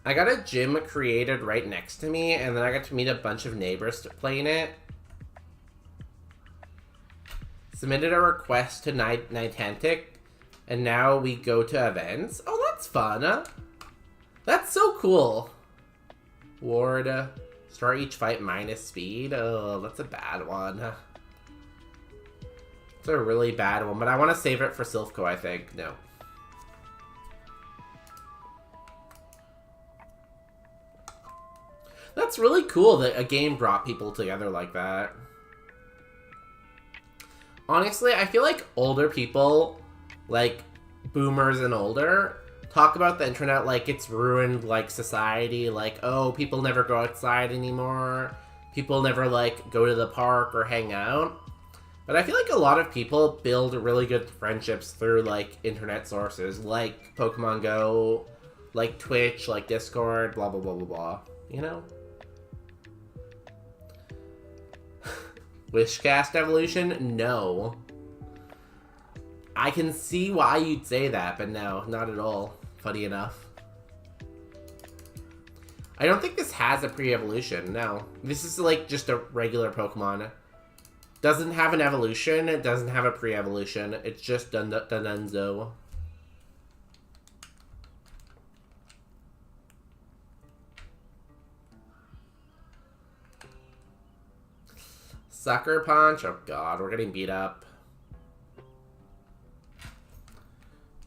I got a gym created right next to me, and then I got to meet a bunch of neighbors playing it. Submitted a request to Niantic, and now we go to events. Oh, that's fun. That's so cool. Ward. Start each fight minus speed. Oh, that's a bad one. It's a really bad one, but I want to save it for Silphco, I think. No. That's really cool that a game brought people together like that. Honestly, I feel like older people, like boomers and older, talk about the internet like it's ruined like society, like, oh, people never go outside anymore, people never like go to the park or hang out. But I feel like a lot of people build really good friendships through like internet sources, like Pokemon Go, like Twitch, like Discord, blah blah blah blah blah, you know? Wishcast evolution? No. I can see why you'd say that, but no, not at all. Funny enough. I don't think this has a pre-evolution, no. This is like just a regular Pokemon. Doesn't have an evolution, it doesn't have a pre-evolution, it's just Dununzo. Sucker Punch? Oh god, we're getting beat up.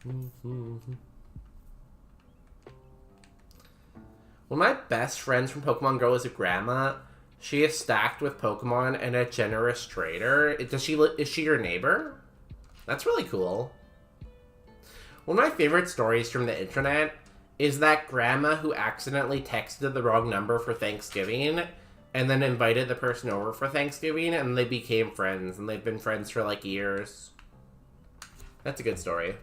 One of my best friends from Pokemon Go is a grandma. She is stacked with Pokemon and a generous trader. Is she your neighbor? That's really cool. One of my favorite stories from the internet is that grandma who accidentally texted the wrong number for Thanksgiving and then invited the person over for Thanksgiving and they became friends and they've been friends for like years. That's a good story.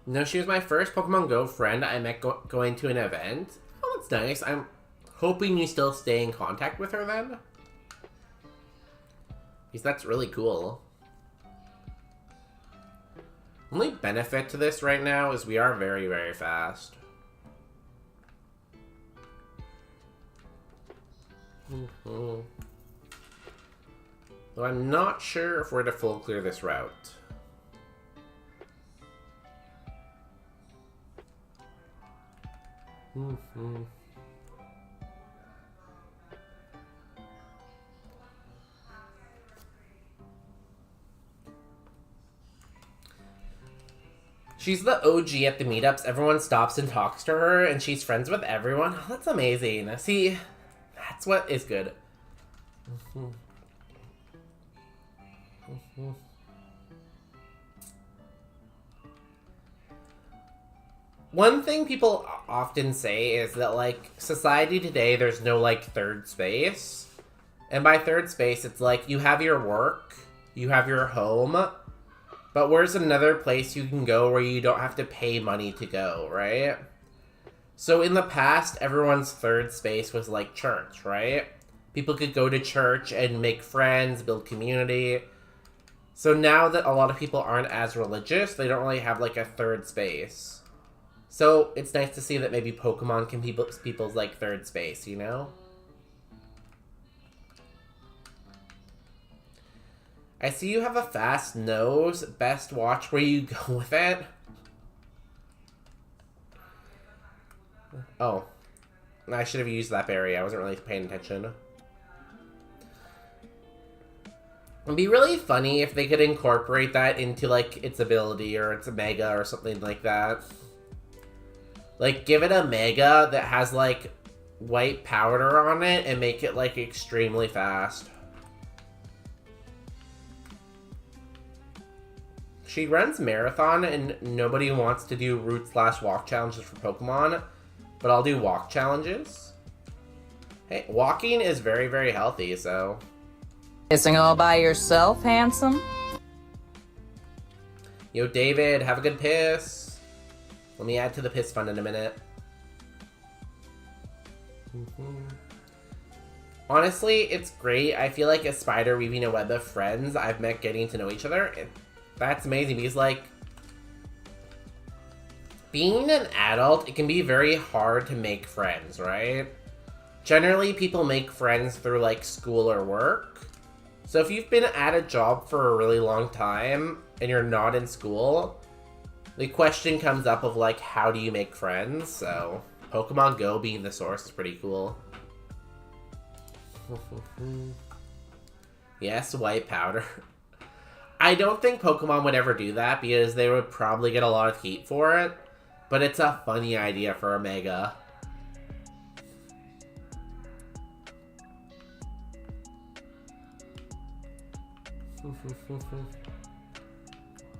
No, she was my first Pokemon Go friend I met going to an event. Oh, that's nice. I'm hoping you still stay in contact with her then. Because that's really cool. Only benefit to this right now is we are very, very fast. Though I'm not sure if we're to full clear this route. She's the OG at the meetups. Everyone stops and talks to her, and she's friends with everyone. Oh, that's amazing. See, that's what is good. One thing people often say is that, like, society today, there's no, like, third space. And by third space, it's like, you have your work, you have your home, but where's another place you can go where you don't have to pay money to go, right? So in the past, everyone's third space was, like, church, right? People could go to church and make friends, build community. So now that a lot of people aren't as religious, they don't really have, like, a third space. So, it's nice to see that maybe Pokemon can be people's, like, third space, you know? I see you have a fast nose. Best watch where you go with it. Oh. I should have used that berry. I wasn't really paying attention. It'd be really funny if they could incorporate that into, like, its ability or its Mega or something like that. Like, give it a Mega that has, like, white powder on it and make it, like, extremely fast. She runs marathon and nobody wants to do route/walk challenges for Pokemon, but I'll do walk challenges. Hey, walking is very, very healthy, so... Pissing all by yourself, handsome? Yo, David, have a good piss. Let me add to the piss fund in a minute. Honestly, it's great. I feel like a spider weaving a web of friends I've met getting to know each other. That's amazing because, like, being an adult, it can be very hard to make friends, right? Generally, people make friends through, like, school or work. So if you've been at a job for a really long time and you're not in school, the question comes up of like, how do you make friends? So Pokemon Go being the source is pretty cool. Yes, white powder. I don't think Pokemon would ever do that because they would probably get a lot of heat for it, but it's a funny idea for a Mega.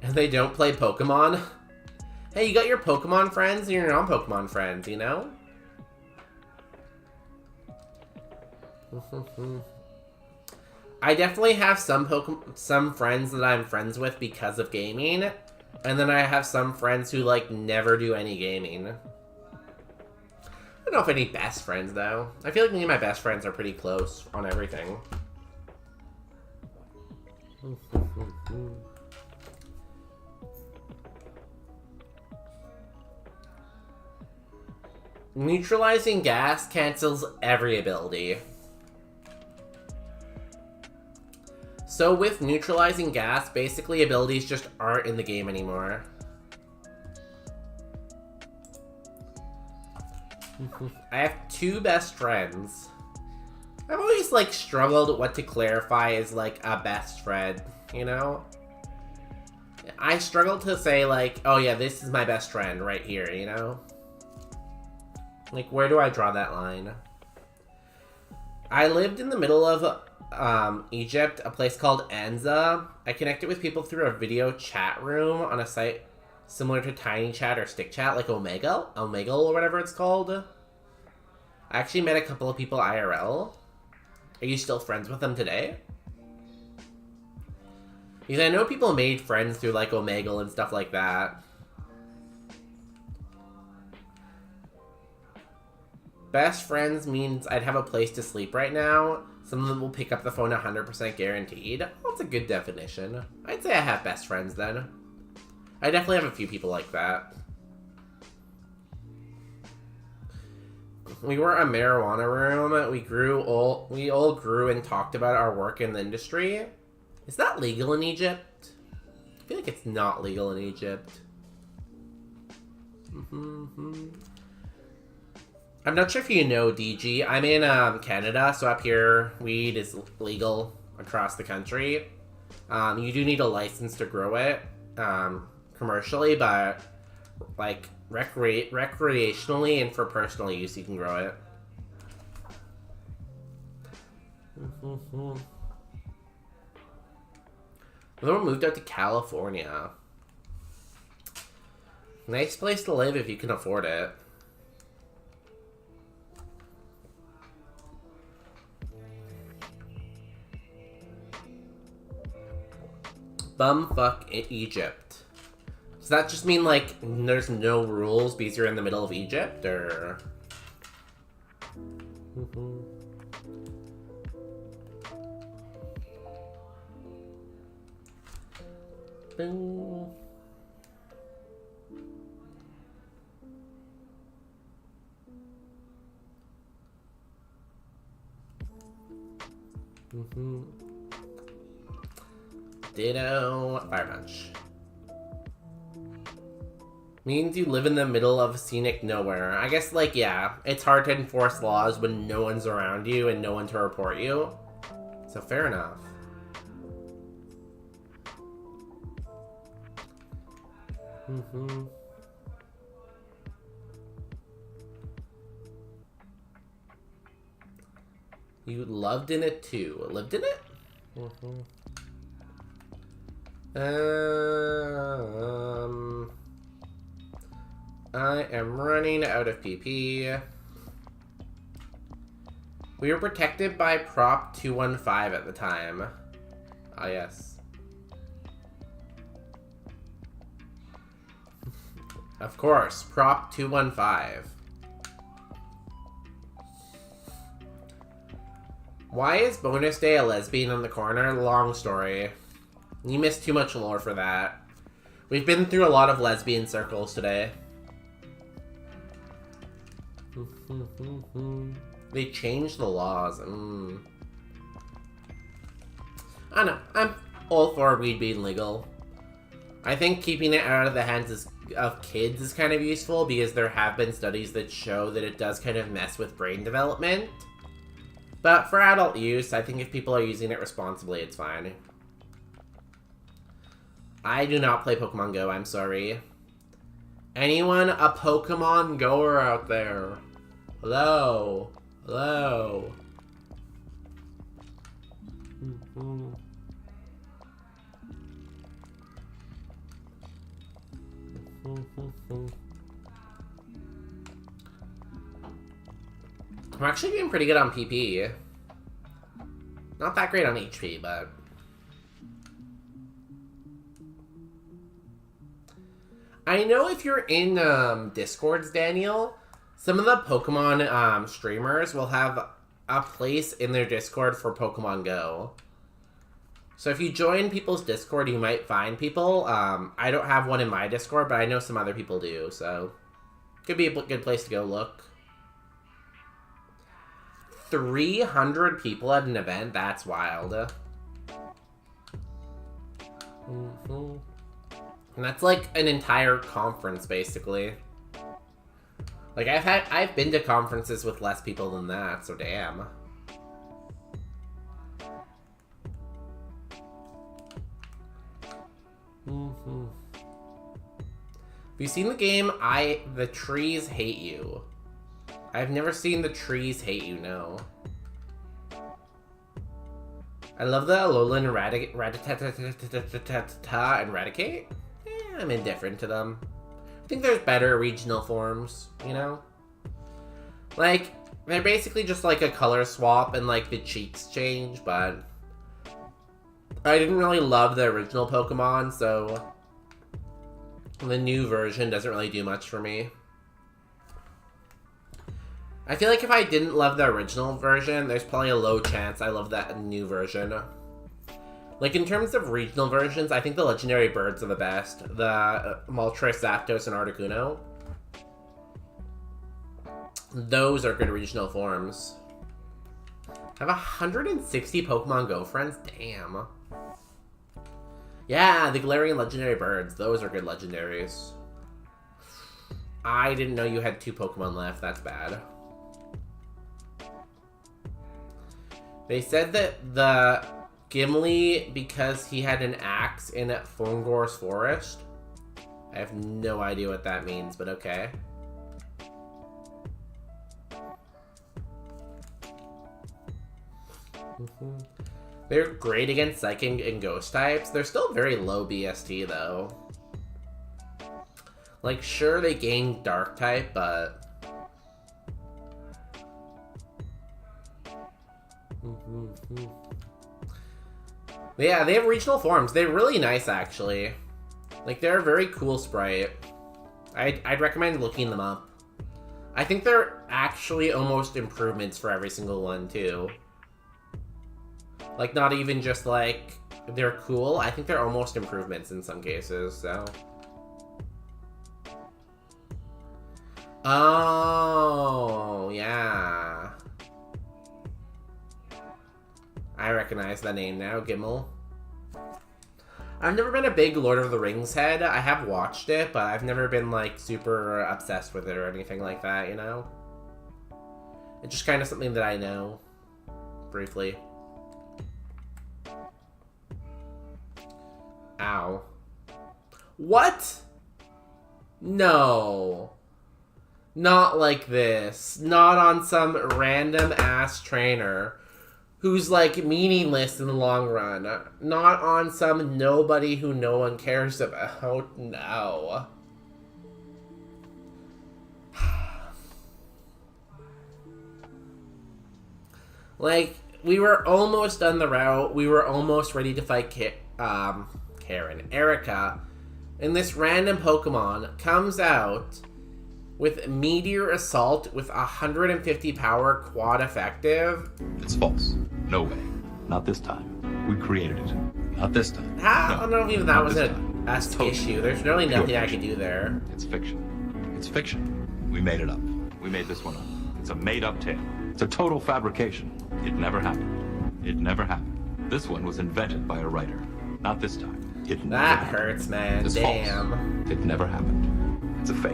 And they don't play Pokemon? Hey, you got your Pokemon friends and your non-Pokemon friends, you know? I definitely have some friends that I'm friends with because of gaming, and then I have some friends who, like, never do any gaming. I don't know if any best friends, though. I feel like me and my best friends are pretty close on everything. Neutralizing gas cancels every ability. So with neutralizing gas, basically abilities just aren't in the game anymore. I have two best friends. I've always like struggled what to clarify as like a best friend, you know? I struggle to say like, oh yeah, this is my best friend right here, you know? Like, where do I draw that line? I lived in the middle of Egypt, a place called Anza. I connected with people through a video chat room on a site similar to Tiny Chat or Stick Chat, like Omegle or whatever it's called. I actually met a couple of people IRL. Are you still friends with them today? Because I know people made friends through like Omegle and stuff like that. Best friends means I'd have a place to sleep right now. Some of them will pick up the phone 100% guaranteed. Well, that's a good definition. I'd say I have best friends then. I definitely have a few people like that. We were a marijuana room. We all grew and talked about our work in the industry. Is that legal in Egypt? I feel like it's not legal in Egypt. I'm not sure if you know DG. I'm in Canada, so up here, weed is legal across the country. You do need a license to grow it commercially, but like recreationally and for personal use, you can grow it. Everyone moved out to California. Nice place to live if you can afford it. Bumfuck Egypt. Does that just mean, like, there's no rules because you're in the middle of Egypt, or...? Bing. Ditto. Fire punch. Means you live in the middle of scenic nowhere. I guess, like, yeah, it's hard to enforce laws when no one's around you and no one to report you. So fair enough. You loved in it too. Lived in it? I am running out of PP. We were protected by Prop 215 at the time. Ah, yes. Of course, Prop 215. Why is Bonus Day a lesbian in the corner? Long story. You missed too much lore for that. We've been through a lot of lesbian circles today. They changed the laws. I don't know. I'm all for weed being legal. I think keeping it out of the hands of kids is kind of useful because there have been studies that show that it does kind of mess with brain development. But for adult use, I think if people are using it responsibly, it's fine. I do not play Pokemon Go, I'm sorry. Anyone a Pokemon Goer out there? Hello? Hello? I'm actually doing pretty good on PP. Not that great on HP, but... I know if you're in Discords, Daniel, some of the Pokemon streamers will have a place in their Discord for Pokemon Go. So if you join people's Discord, you might find people. I don't have one in my Discord, but I know some other people do, so could be a good place to go look. 300 people at an event? That's wild. And that's like an entire conference, basically. Like, I've been to conferences with less people than that, so damn. Have you seen the game The Trees Hate You? I've never seen The Trees Hate You, no. I love the Alolan Rattata and Raticate. I'm indifferent to them. I think there's better regional forms, you know? Like, they're basically just like a color swap and like the cheeks change, but I didn't really love the original Pokemon, so the new version doesn't really do much for me. I feel like if I didn't love the original version, there's probably a low chance I love that new version. Like, in terms of regional versions, I think the legendary birds are the best. The Moltres, Zapdos, and Articuno. Those are good regional forms. I have 160 Pokemon Go friends? Damn. Yeah, the Galarian legendary birds. Those are good legendaries. I didn't know you had 2 Pokemon left. That's bad. They said that the Gimli, because he had an axe in Thorngor's forest. I have no idea what that means, but okay. They're great against Psychic and Ghost types. They're still very low BST, though. Like, sure, they gain Dark type, but... Yeah, they have regional forms. They're really nice, actually. Like, they're a very cool sprite. I'd recommend looking them up. I think they're actually almost improvements for every single one, too. Like, not even just, like, they're cool. I think they're almost improvements in some cases, so... Oh, yeah. I recognize that name now, Gimel. I've never been a big Lord of the Rings head. I have watched it, but I've never been, like, super obsessed with it or anything like that, you know? It's just kind of something that I know. Briefly. Ow. What? No. Not like this. Not on some random ass trainer who's, like, meaningless in the long run. Not on some nobody who no one cares about. No. Like, we were almost done the route. We were almost ready to fight Erica. And this random Pokemon comes out with Meteor Assault with 150 power quad effective. It's false. No way. Not this time. We created it. Not this time. I don't know if even that was an issue. There's really nothing I could do there. It's fiction. It's fiction. We made it up. We made this one up. It's a made-up tale. It's a total fabrication. It never happened. It never happened. This one was invented by a writer. Not this time. It never That happened. hurts, man. It's Damn. false. It never happened. It's a fake.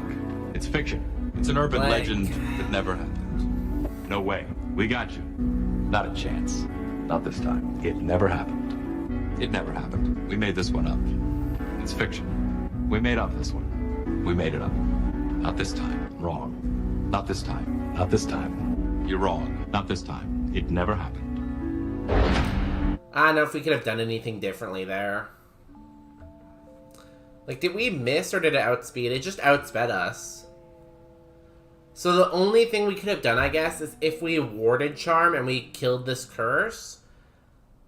It's fiction. It's an urban Like- legend that never happened. No way. We got you. Not a chance. Not this time. It never happened. It never happened. We made this one up. It's fiction. We made up this one. We made it up. Not this time. Wrong. Not this time. Not this time. You're wrong. Not this time. It never happened. I don't know if we could have done anything differently there. Like, did we miss or did it outspeed? It just outsped us. So the only thing we could have done, I guess, is if we warded Charm and we killed this curse,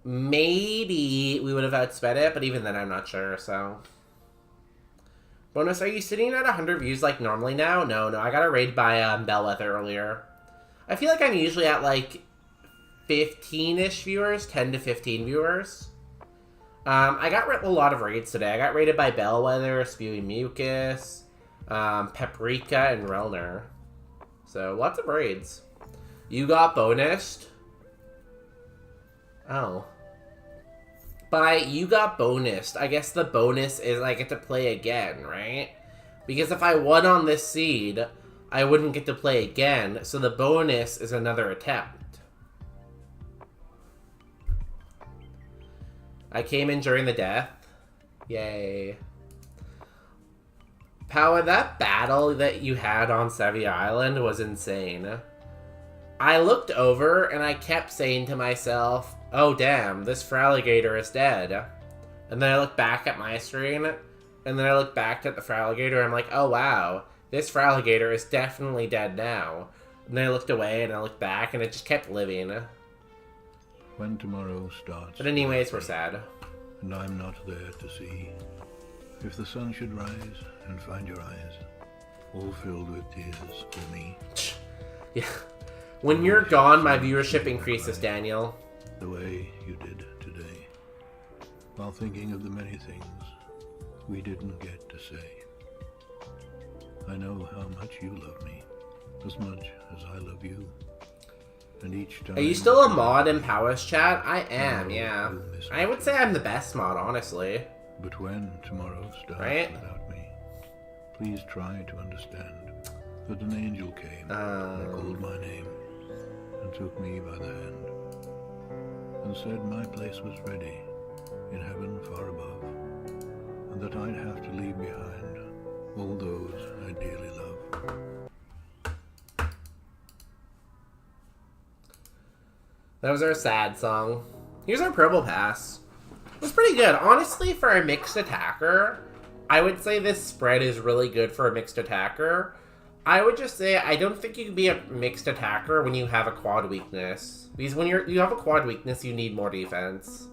maybe we would have outsped it, but even then I'm not sure, so... Bonus, are you sitting at 100 views like normally now? No, I got a raid by Bellwether earlier. I feel like I'm usually at like 15-ish viewers, 10 to 15 viewers. I got a lot of raids today. I got raided by Bellwether, Spewing Mucus, Paprika, and Relner. So, lots of raids. You got bonused. Oh. By you got bonused, I guess the bonus is I get to play again, right? Because if I won on this seed, I wouldn't get to play again, so the bonus is another attempt. I came in during the death. Yay. Power, that battle that you had on Sevi Island was insane. I looked over and I kept saying to myself, oh damn, this Fraligator is dead. And then I looked back at my screen, and then I looked back at the Fraligator, and I'm like, oh wow, this Fraligator is definitely dead now. And then I looked away and I looked back and it just kept living. When tomorrow starts... But anyways, we're sad. And I'm not there to see. If the sun should rise and find your eyes, all filled with tears for me. Yeah. When you're gone, my viewership increases, Daniel. The way you did today. While thinking of the many things we didn't get to say. I know how much you love me, as much as I love you. And each time... Are you still a mod in Powers chat? I am, yeah. I would say I'm the best mod, honestly. But when tomorrow starts without me, please try to understand that an angel came and called my name and took me by the hand and said my place was ready in heaven far above, and that I'd have to leave behind all those I dearly love. That was our sad song. Here's our Purple Pass. It was pretty good. Honestly, for a mixed attacker, I would say this spread is really good for a mixed attacker. I would just say I don't think you can be a mixed attacker when you have a quad weakness. Because when you have a quad weakness, you need more defense.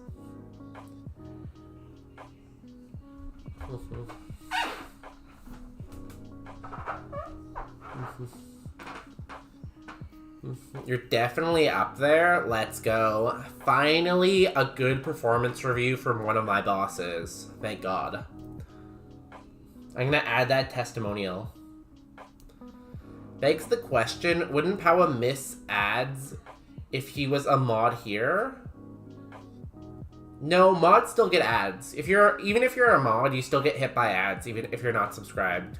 You're definitely up there. Let's go. Finally, a good performance review from one of my bosses. Thank God. I'm gonna add that testimonial. Begs the question, wouldn't Power miss ads if he was a mod here? No, mods still get ads. Even if you're a mod, you still get hit by ads, even if you're not subscribed.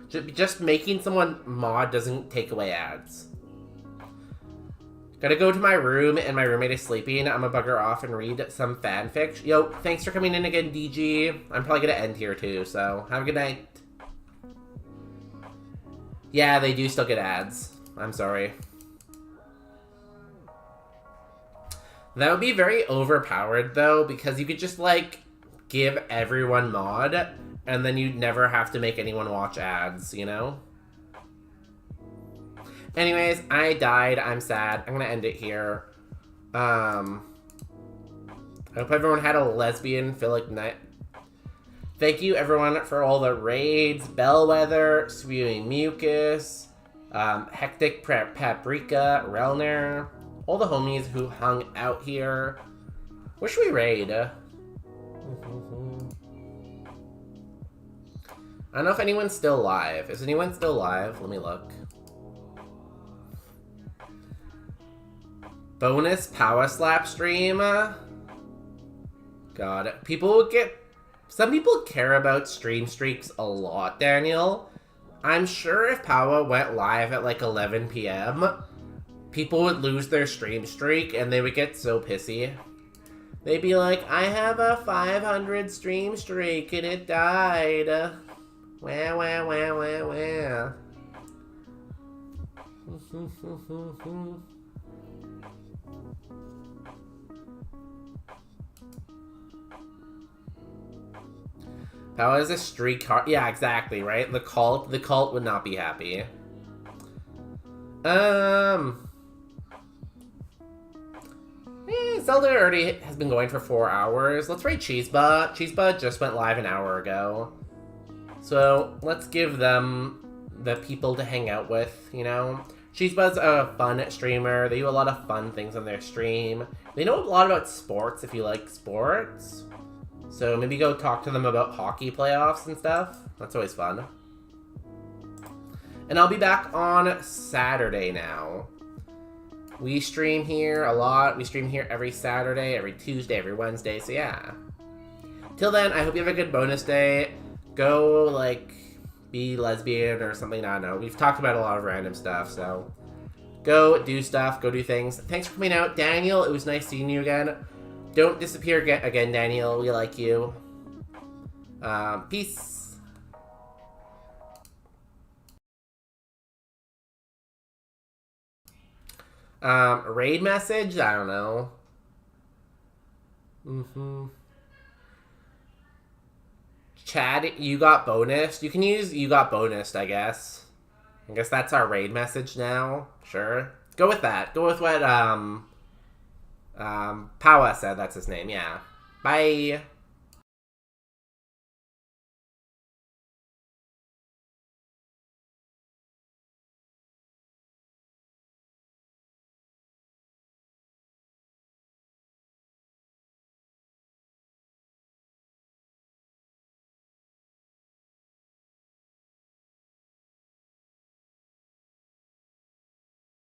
Just making someone mod doesn't take away ads. Gotta go to my room, and my roommate is sleeping. I'm gonna bugger off and read some fanfic. Yo, thanks for coming in again, DG. I'm probably gonna end here too, so have a good night. Yeah, they do still get ads. I'm sorry. That would be very overpowered, though, because you could just, like, give everyone mod, and then you'd never have to make anyone watch ads, you know? Anyways, I died. I'm sad. I'm gonna end it here. I hope everyone had a lesbian-philic night. Thank you, everyone, for all the raids. Bellwether, Spewing Mucus, Hectic Paprika, Relner, all the homies who hung out here. Where should we raid? I don't know if anyone's still live. Is anyone still live? Let me look. Bonus Power Slap stream? God, people would get... Some people care about stream streaks a lot, Daniel. I'm sure if Power went live at like 11 p.m., people would lose their stream streak and they would get so pissy. They'd be like, I have a 500 stream streak and it died. Wah, wah, wah, wah, wah. How is a streak hard? Yeah, exactly, right? The cult would not be happy. Zelda already has been going for 4 hours. Let's rate Cheeseba. Cheeseba just went live an hour ago. So, let's give them the people to hang out with, you know? Cheeseba's a fun streamer. They do a lot of fun things on their stream. They know a lot about sports if you like sports. So maybe go talk to them about hockey playoffs and stuff. That's always fun. And I'll be back on Saturday now. We stream here a lot. We stream here every Saturday, every Tuesday, every Wednesday. So yeah. Till then, I hope you have a good bonus day. Go, like, be lesbian or something. I don't know. We've talked about a lot of random stuff, so go do stuff. Go do things. Thanks for coming out. Daniel, it was nice seeing you again. Don't disappear again, Daniel. We like you. Peace. Raid message? I don't know. Chad, you got bonused. You can use you got bonused, I guess. I guess that's our raid message now. Sure. Go with that. Go with what, Pawa said. That's his name. Yeah. Bye.